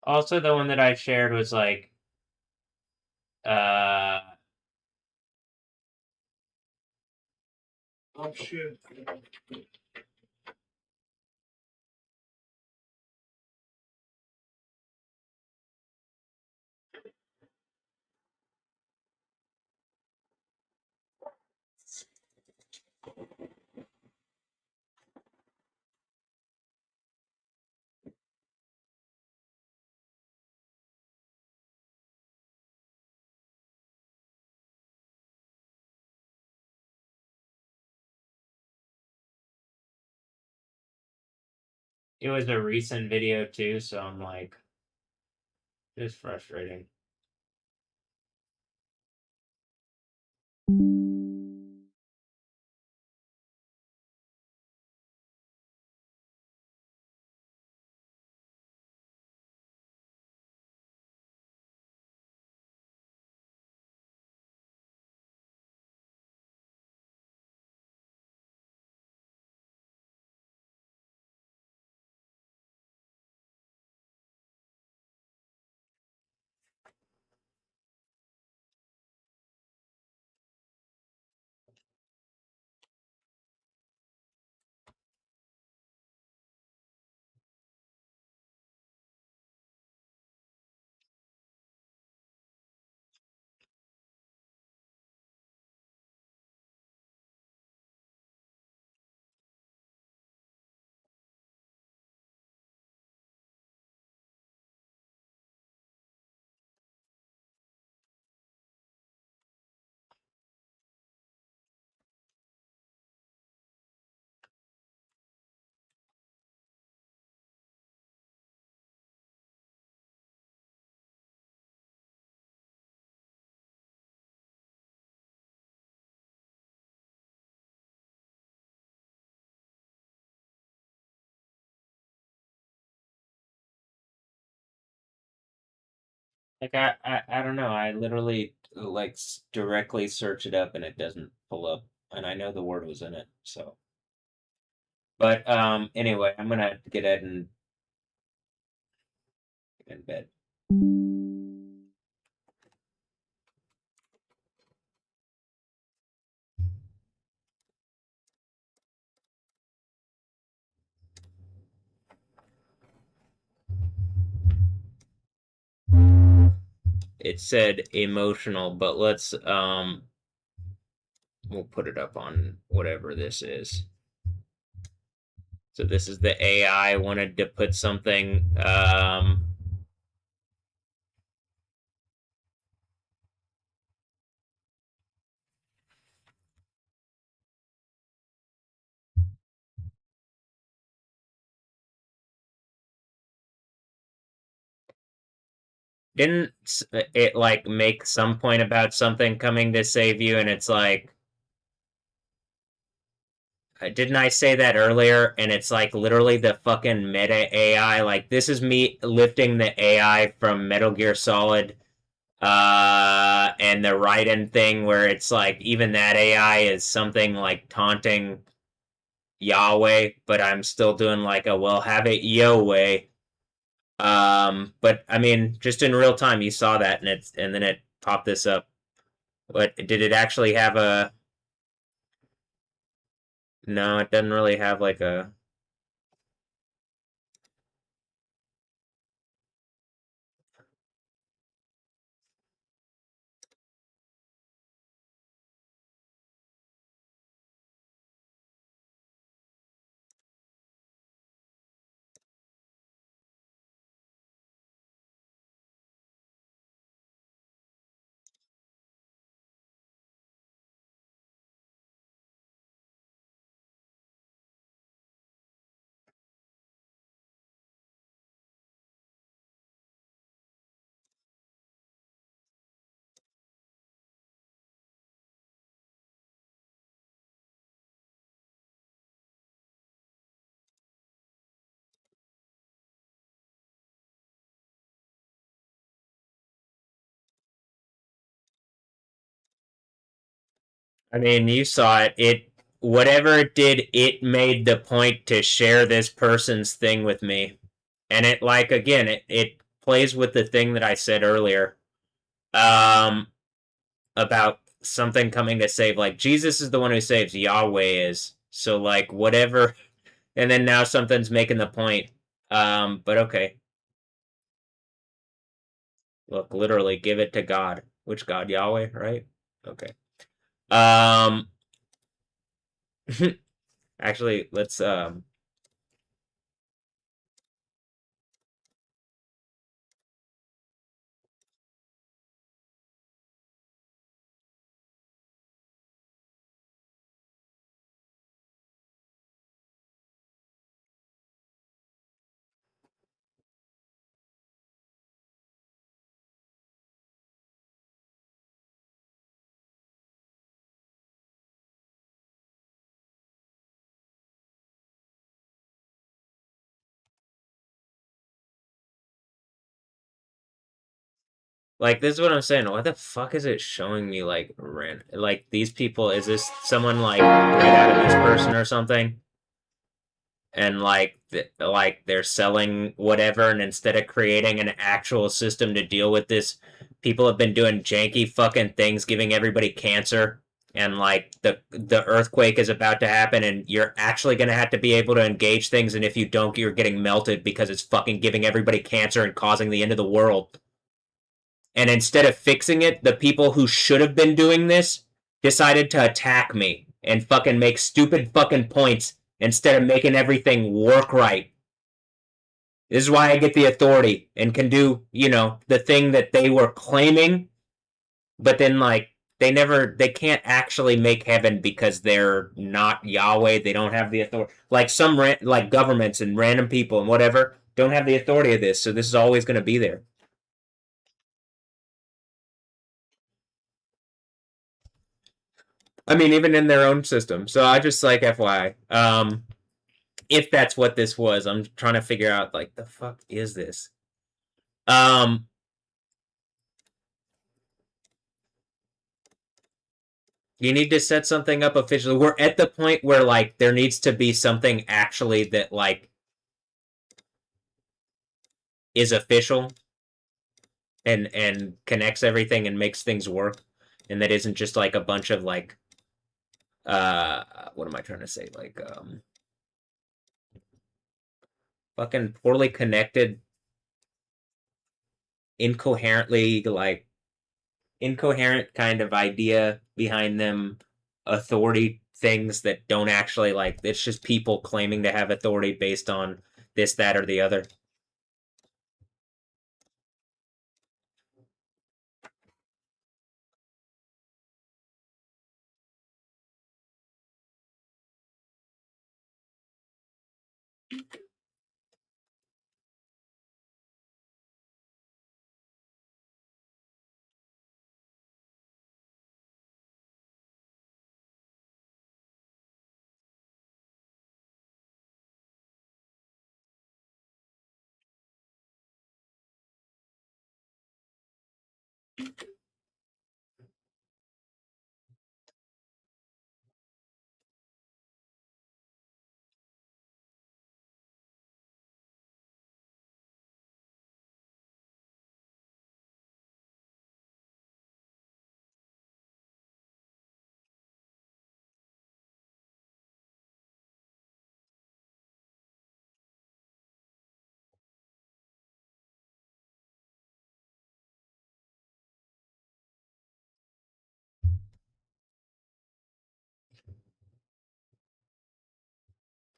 Also, the one that I shared was like, Oh shit. it was a recent video too, so I'm like, it's frustrating. Like I don't know. I literally like directly search it up and it doesn't pull up, and I know the word was in it. So, but anyway, I'm gonna get Ed in bed. It said emotional, but let's we'll put it up on whatever this is. So this is the AI wanted to put something didn't it like make some point about something coming to save you, and it's like, didn't I say that earlier? And it's like literally the fucking meta AI. Like this is me lifting the AI from Metal Gear Solid, and the Raiden thing, where it's like even that AI is something like taunting Yahweh, but I'm still doing like a well, have it yo way. But I mean, just in real time, you saw that, and then it popped this up. But did it actually have a? No, it doesn't really have like a. I mean, you saw it. Whatever it did, it made the point to share this person's thing with me, and it like again, it plays with the thing that I said earlier, about something coming to save. Like Jesus is the one who saves. Yahweh is. So like whatever, and then now something's making the point. But okay. Look, literally, give it to God. Which God? Yahweh, right? Okay. Um. Actually, let's like this is what I'm saying. Why the fuck is it showing me like like these people? Is this someone like right out of this person or something? And like like they're selling whatever, and instead of creating an actual system to deal with this, people have been doing janky fucking things, giving everybody cancer, and like the earthquake is about to happen, and you're actually gonna have to be able to engage things, and if you don't, you're getting melted because it's fucking giving everybody cancer and causing the end of the world. And instead of fixing it, the people who should have been doing this decided to attack me and fucking make stupid fucking points instead of making everything work right. This is why I get the authority and can do, the thing that they were claiming, but then like they can't actually make heaven because they're not Yahweh. They don't have the authority. Like some like governments and random people and whatever don't have the authority of this, so this is always going to be there. I mean, even in their own system. So I just like FYI. If that's what this was, I'm trying to figure out like the fuck is this? You need to set something up officially. We're at the point where like there needs to be something actually that like is official and connects everything and makes things work, and that isn't just like a bunch of like what am I trying to say? Like fucking poorly connected, incoherently like incoherent kind of idea behind them, authority things that don't actually like, it's just people claiming to have authority based on this, that, or the other.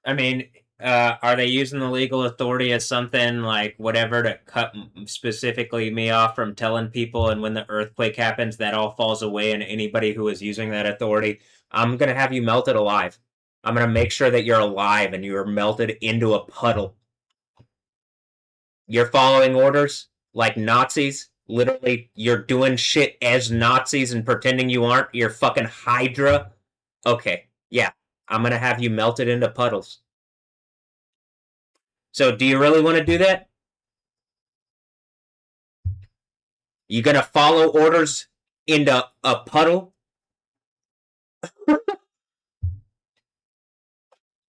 I mean, are they using the legal authority as something like whatever to cut specifically me off from telling people? And when the earthquake happens, that all falls away, and anybody who is using that authority, I'm gonna have you melted alive. I'm gonna make sure that you're alive and you're melted into a puddle. You're following orders like Nazis. Literally, you're doing shit as Nazis and pretending you aren't. You're fucking Hydra. Okay, yeah. I'm gonna have you melted into puddles. So, do you really want to do that? You gonna follow orders into a puddle?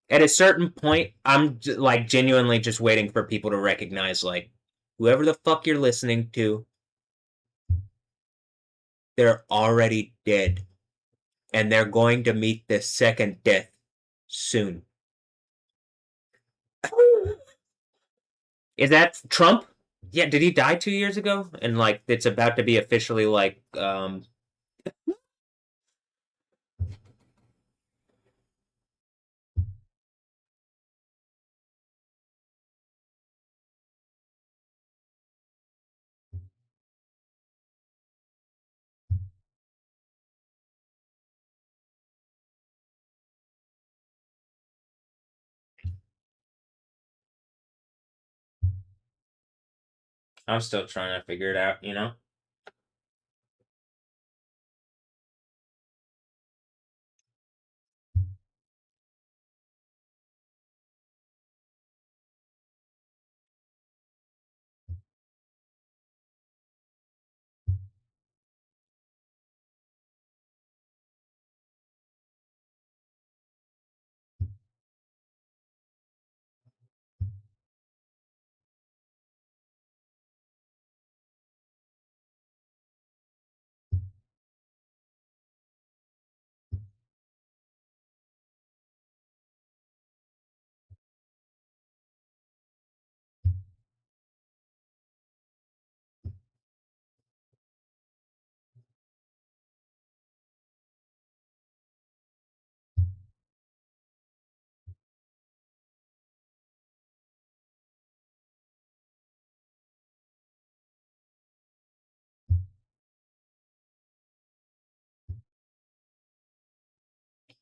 At a certain point, I'm like genuinely just waiting for people to recognize, like, whoever the fuck you're listening to, they're already dead. And they're going to meet the second death soon. Is that Trump? Yeah, did he die 2 years ago? And like it's about to be officially like I'm still trying to figure it out, you know?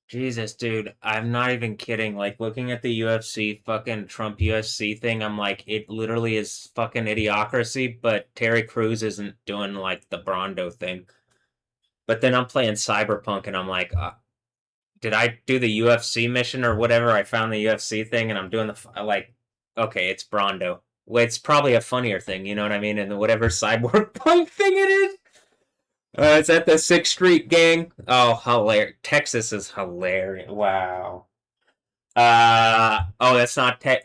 Jesus, dude, I'm not even kidding. Like, looking at the UFC fucking Trump UFC thing, I'm like, it literally is fucking idiocracy, but Terry Crews isn't doing, like, the Brondo thing. But then I'm playing Cyberpunk, and I'm like, did I do the UFC mission or whatever? I found the UFC thing, and I'm doing the, like, okay, it's Brondo. Well, it's probably a funnier thing, you know what I mean? And whatever Cyberpunk thing it is. It's at the 6th Street gang. Oh, hilarious. Texas is hilarious. Wow. Oh, that's not Then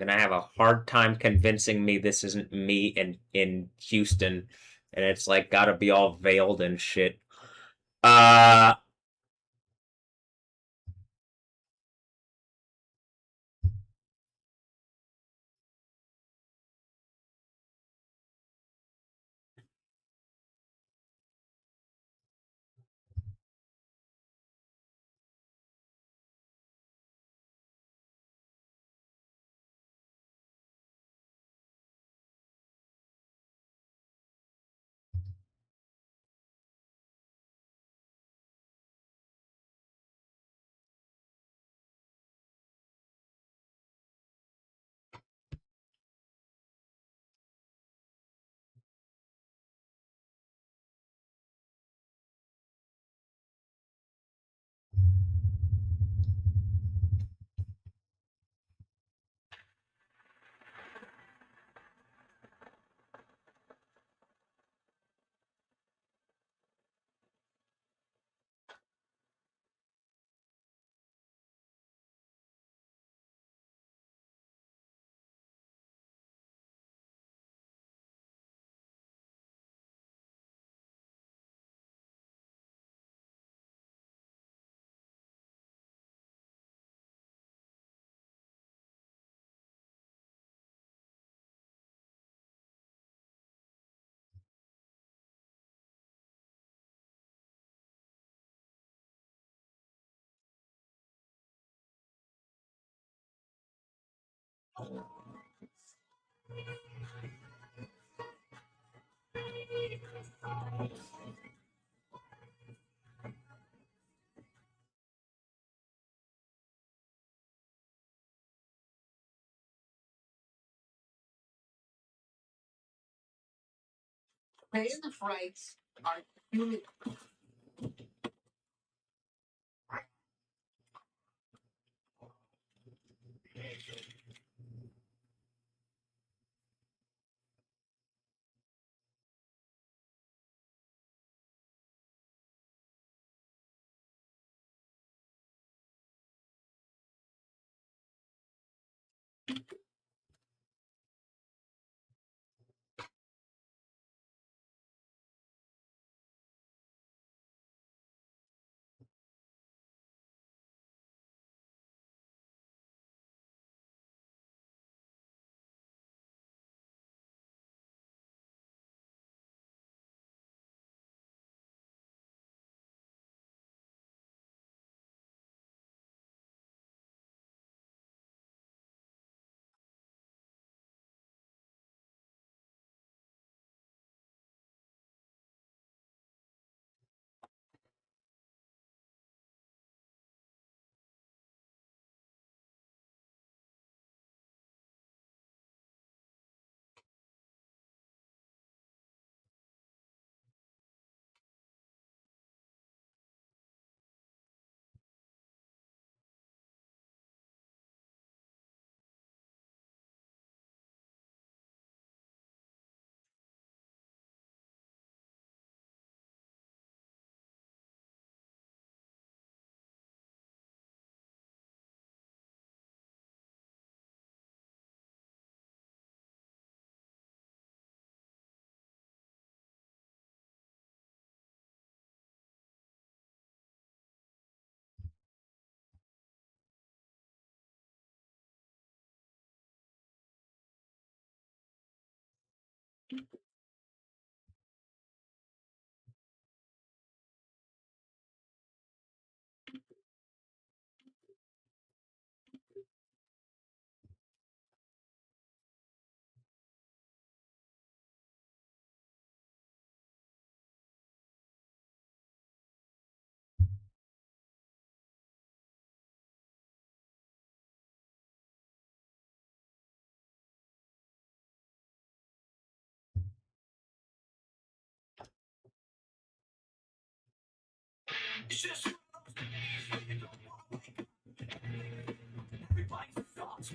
I have a hard time convincing me this isn't me in Houston, and it's like gotta be all veiled and shit. Uh, Paying the freights are unique. It's just everybody's thoughts.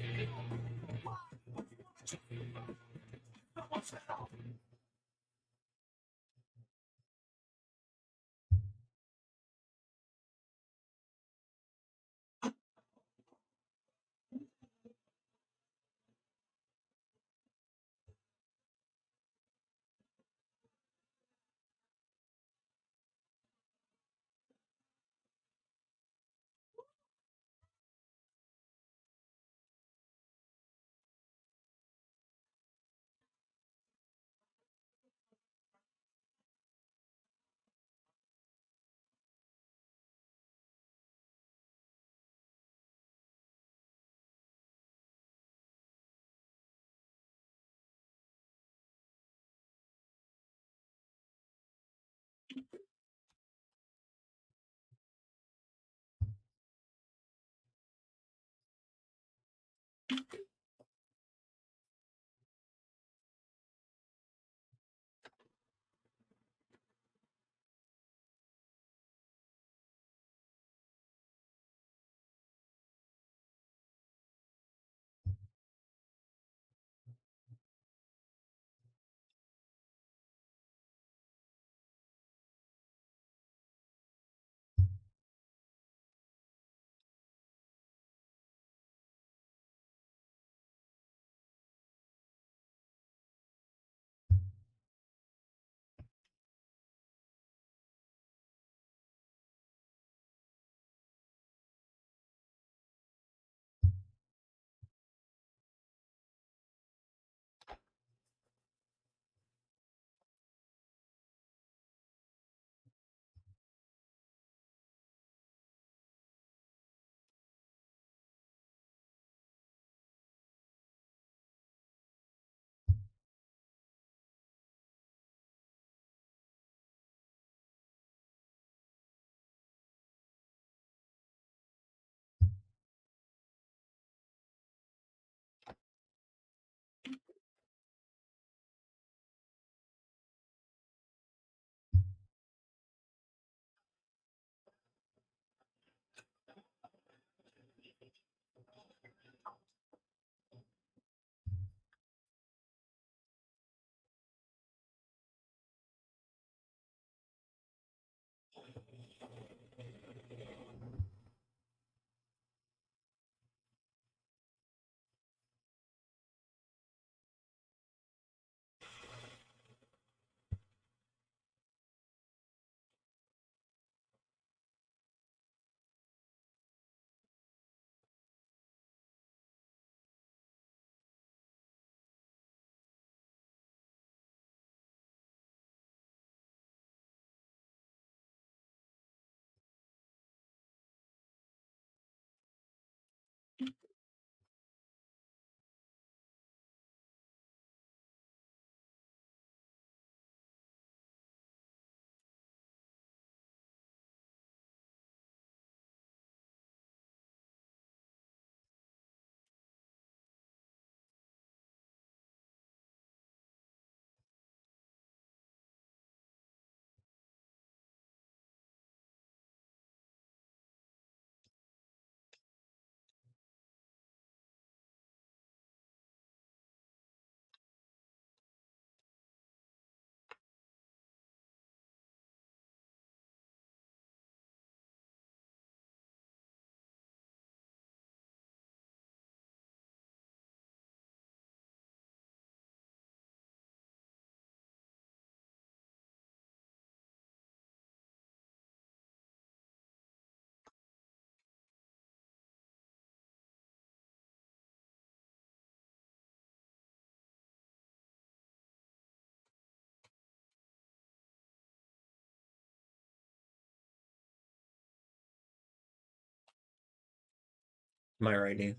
My righty.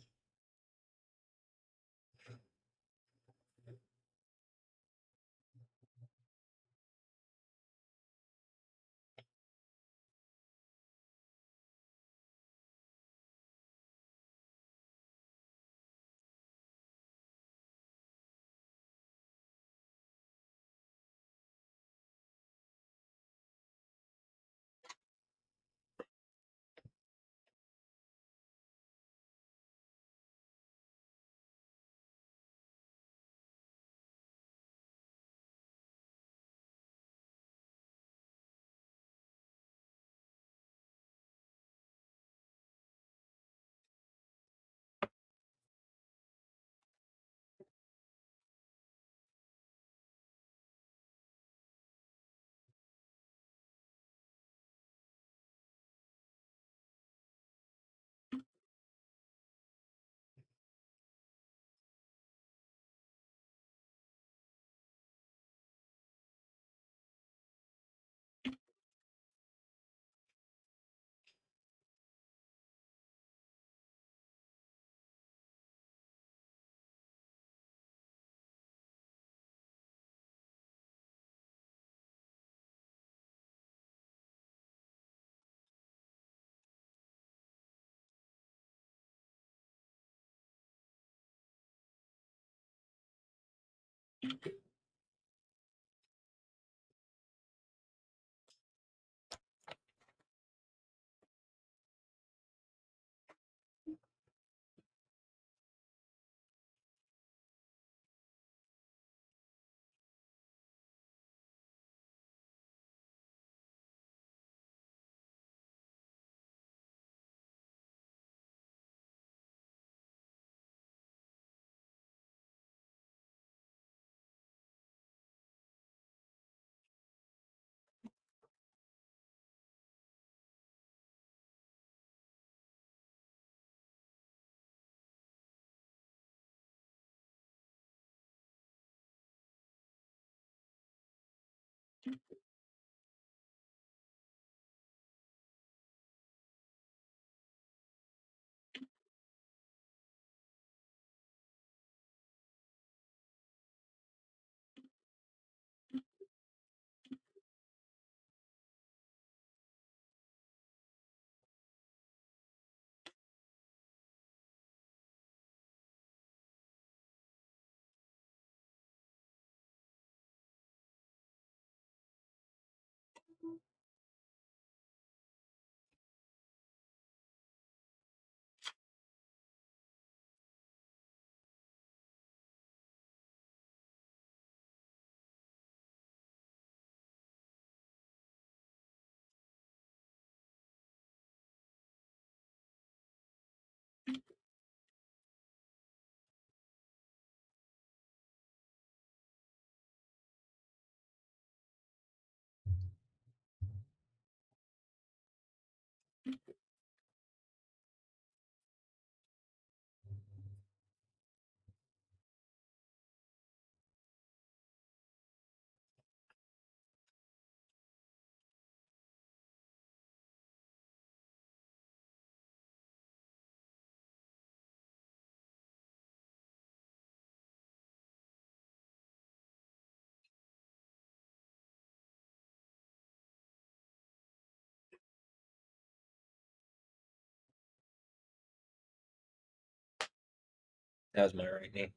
That was my right knee.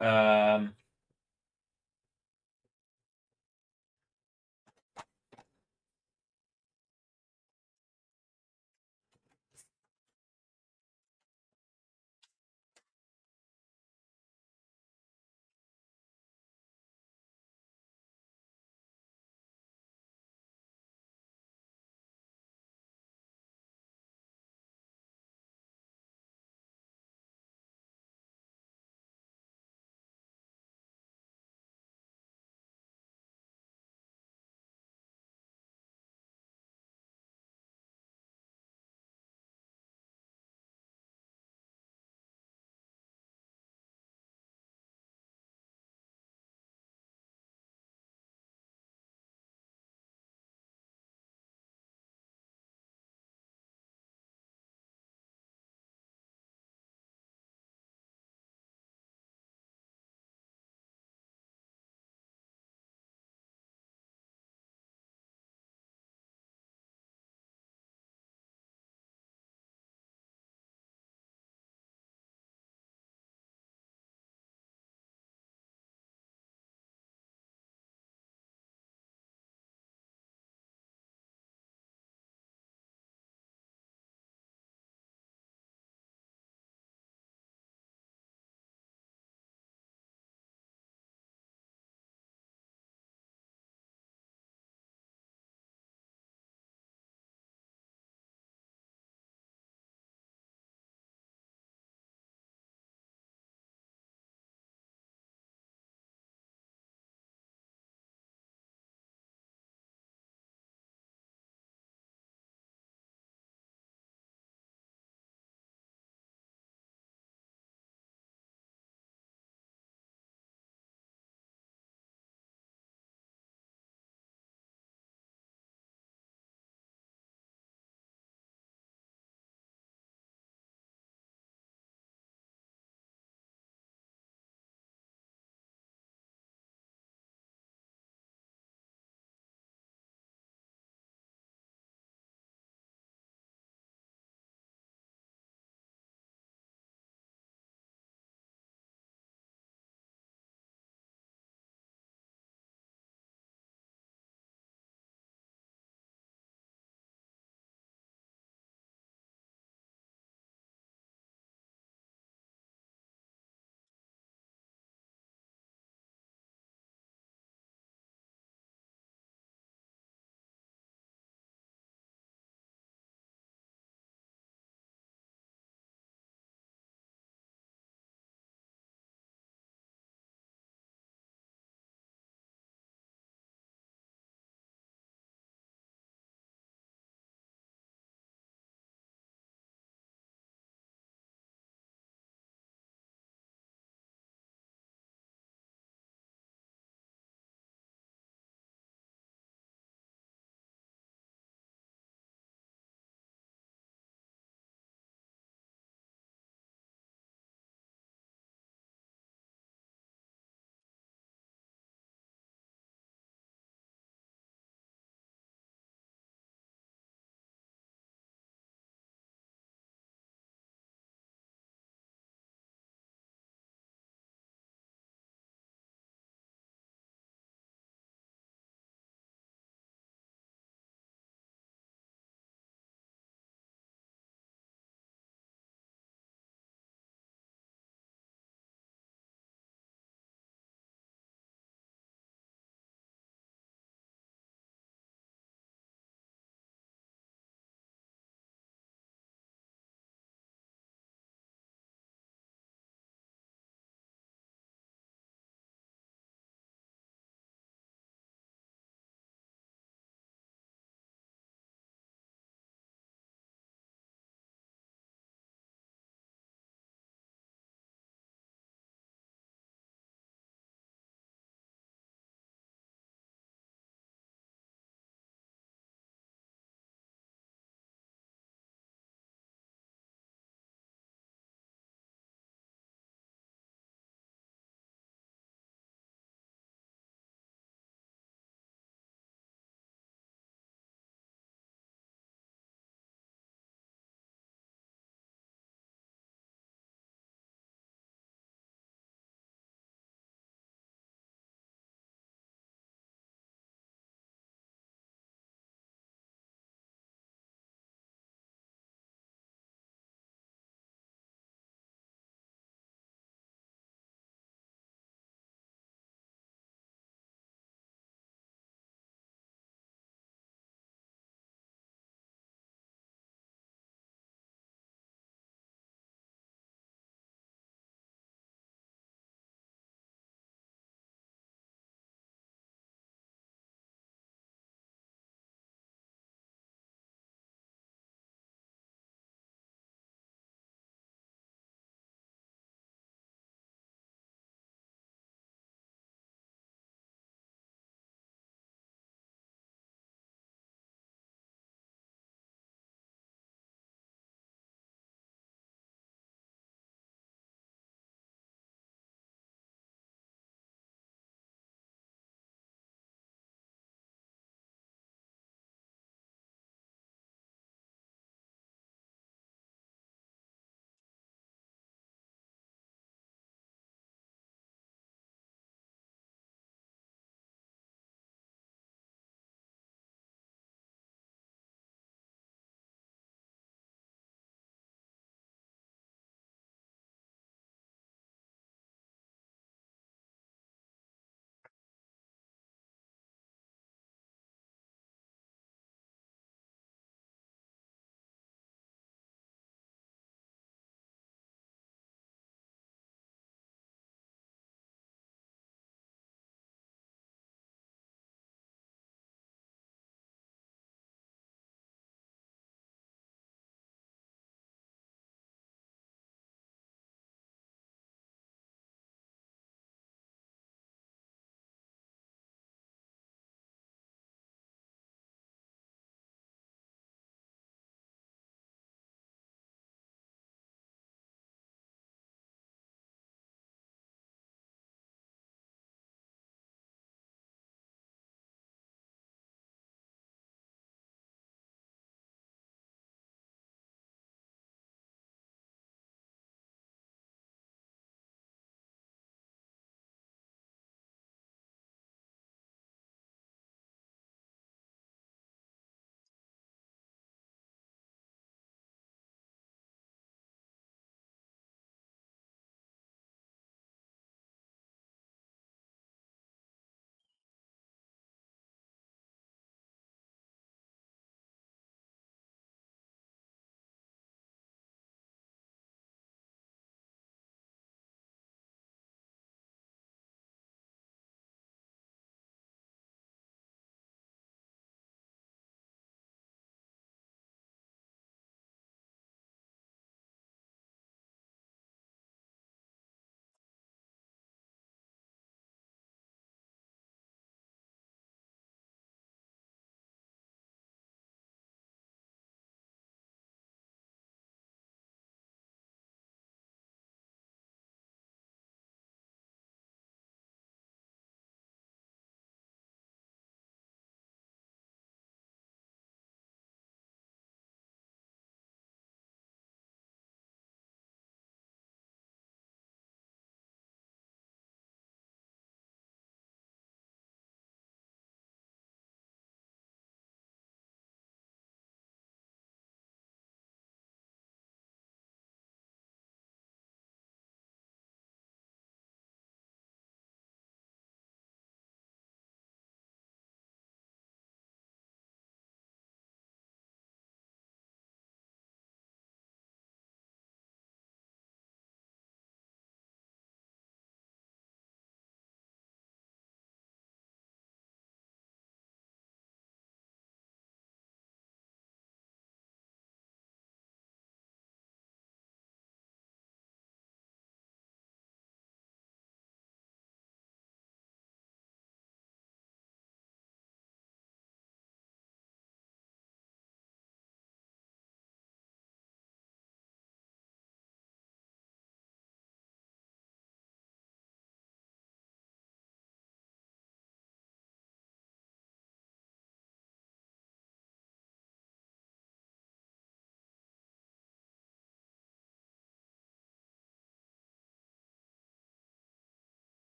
Um.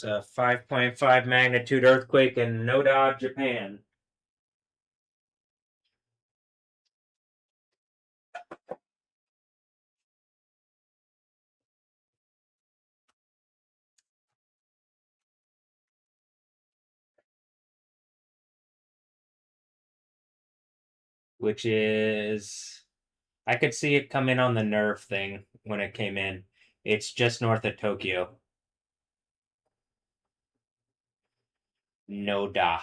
It's a 5.5 magnitude earthquake in Noda, Japan. Which is... I could see it come in on the nerve thing when it came in. It's just north of Tokyo. Noda.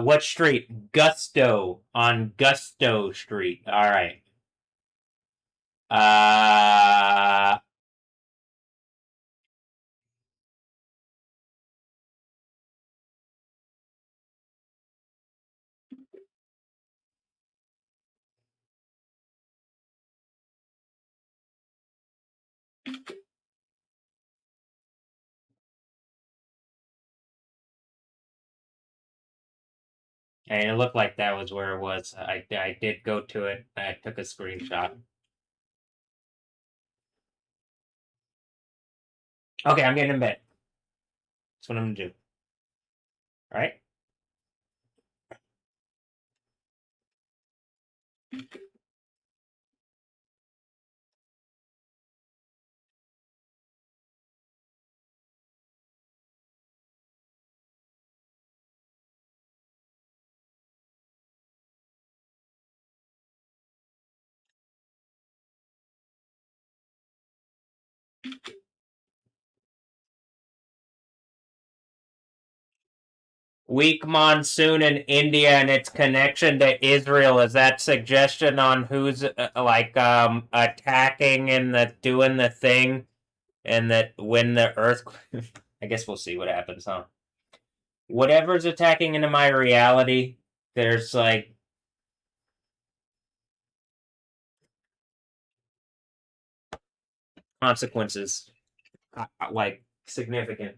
What street? Gusto. On Gusto Street. Alright. And it looked like that was where it was. I did go to it. I took a screenshot. Okay, I'm getting in bed. That's what I'm gonna do. Alright? Weak monsoon in India and its connection to Israel. Is that suggestion on who's attacking and doing the thing, and that when the earthquake? I guess we'll see what happens, huh? Whatever's attacking into my reality, there's like consequences, like significant.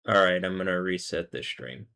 Alright, I'm gonna reset this stream.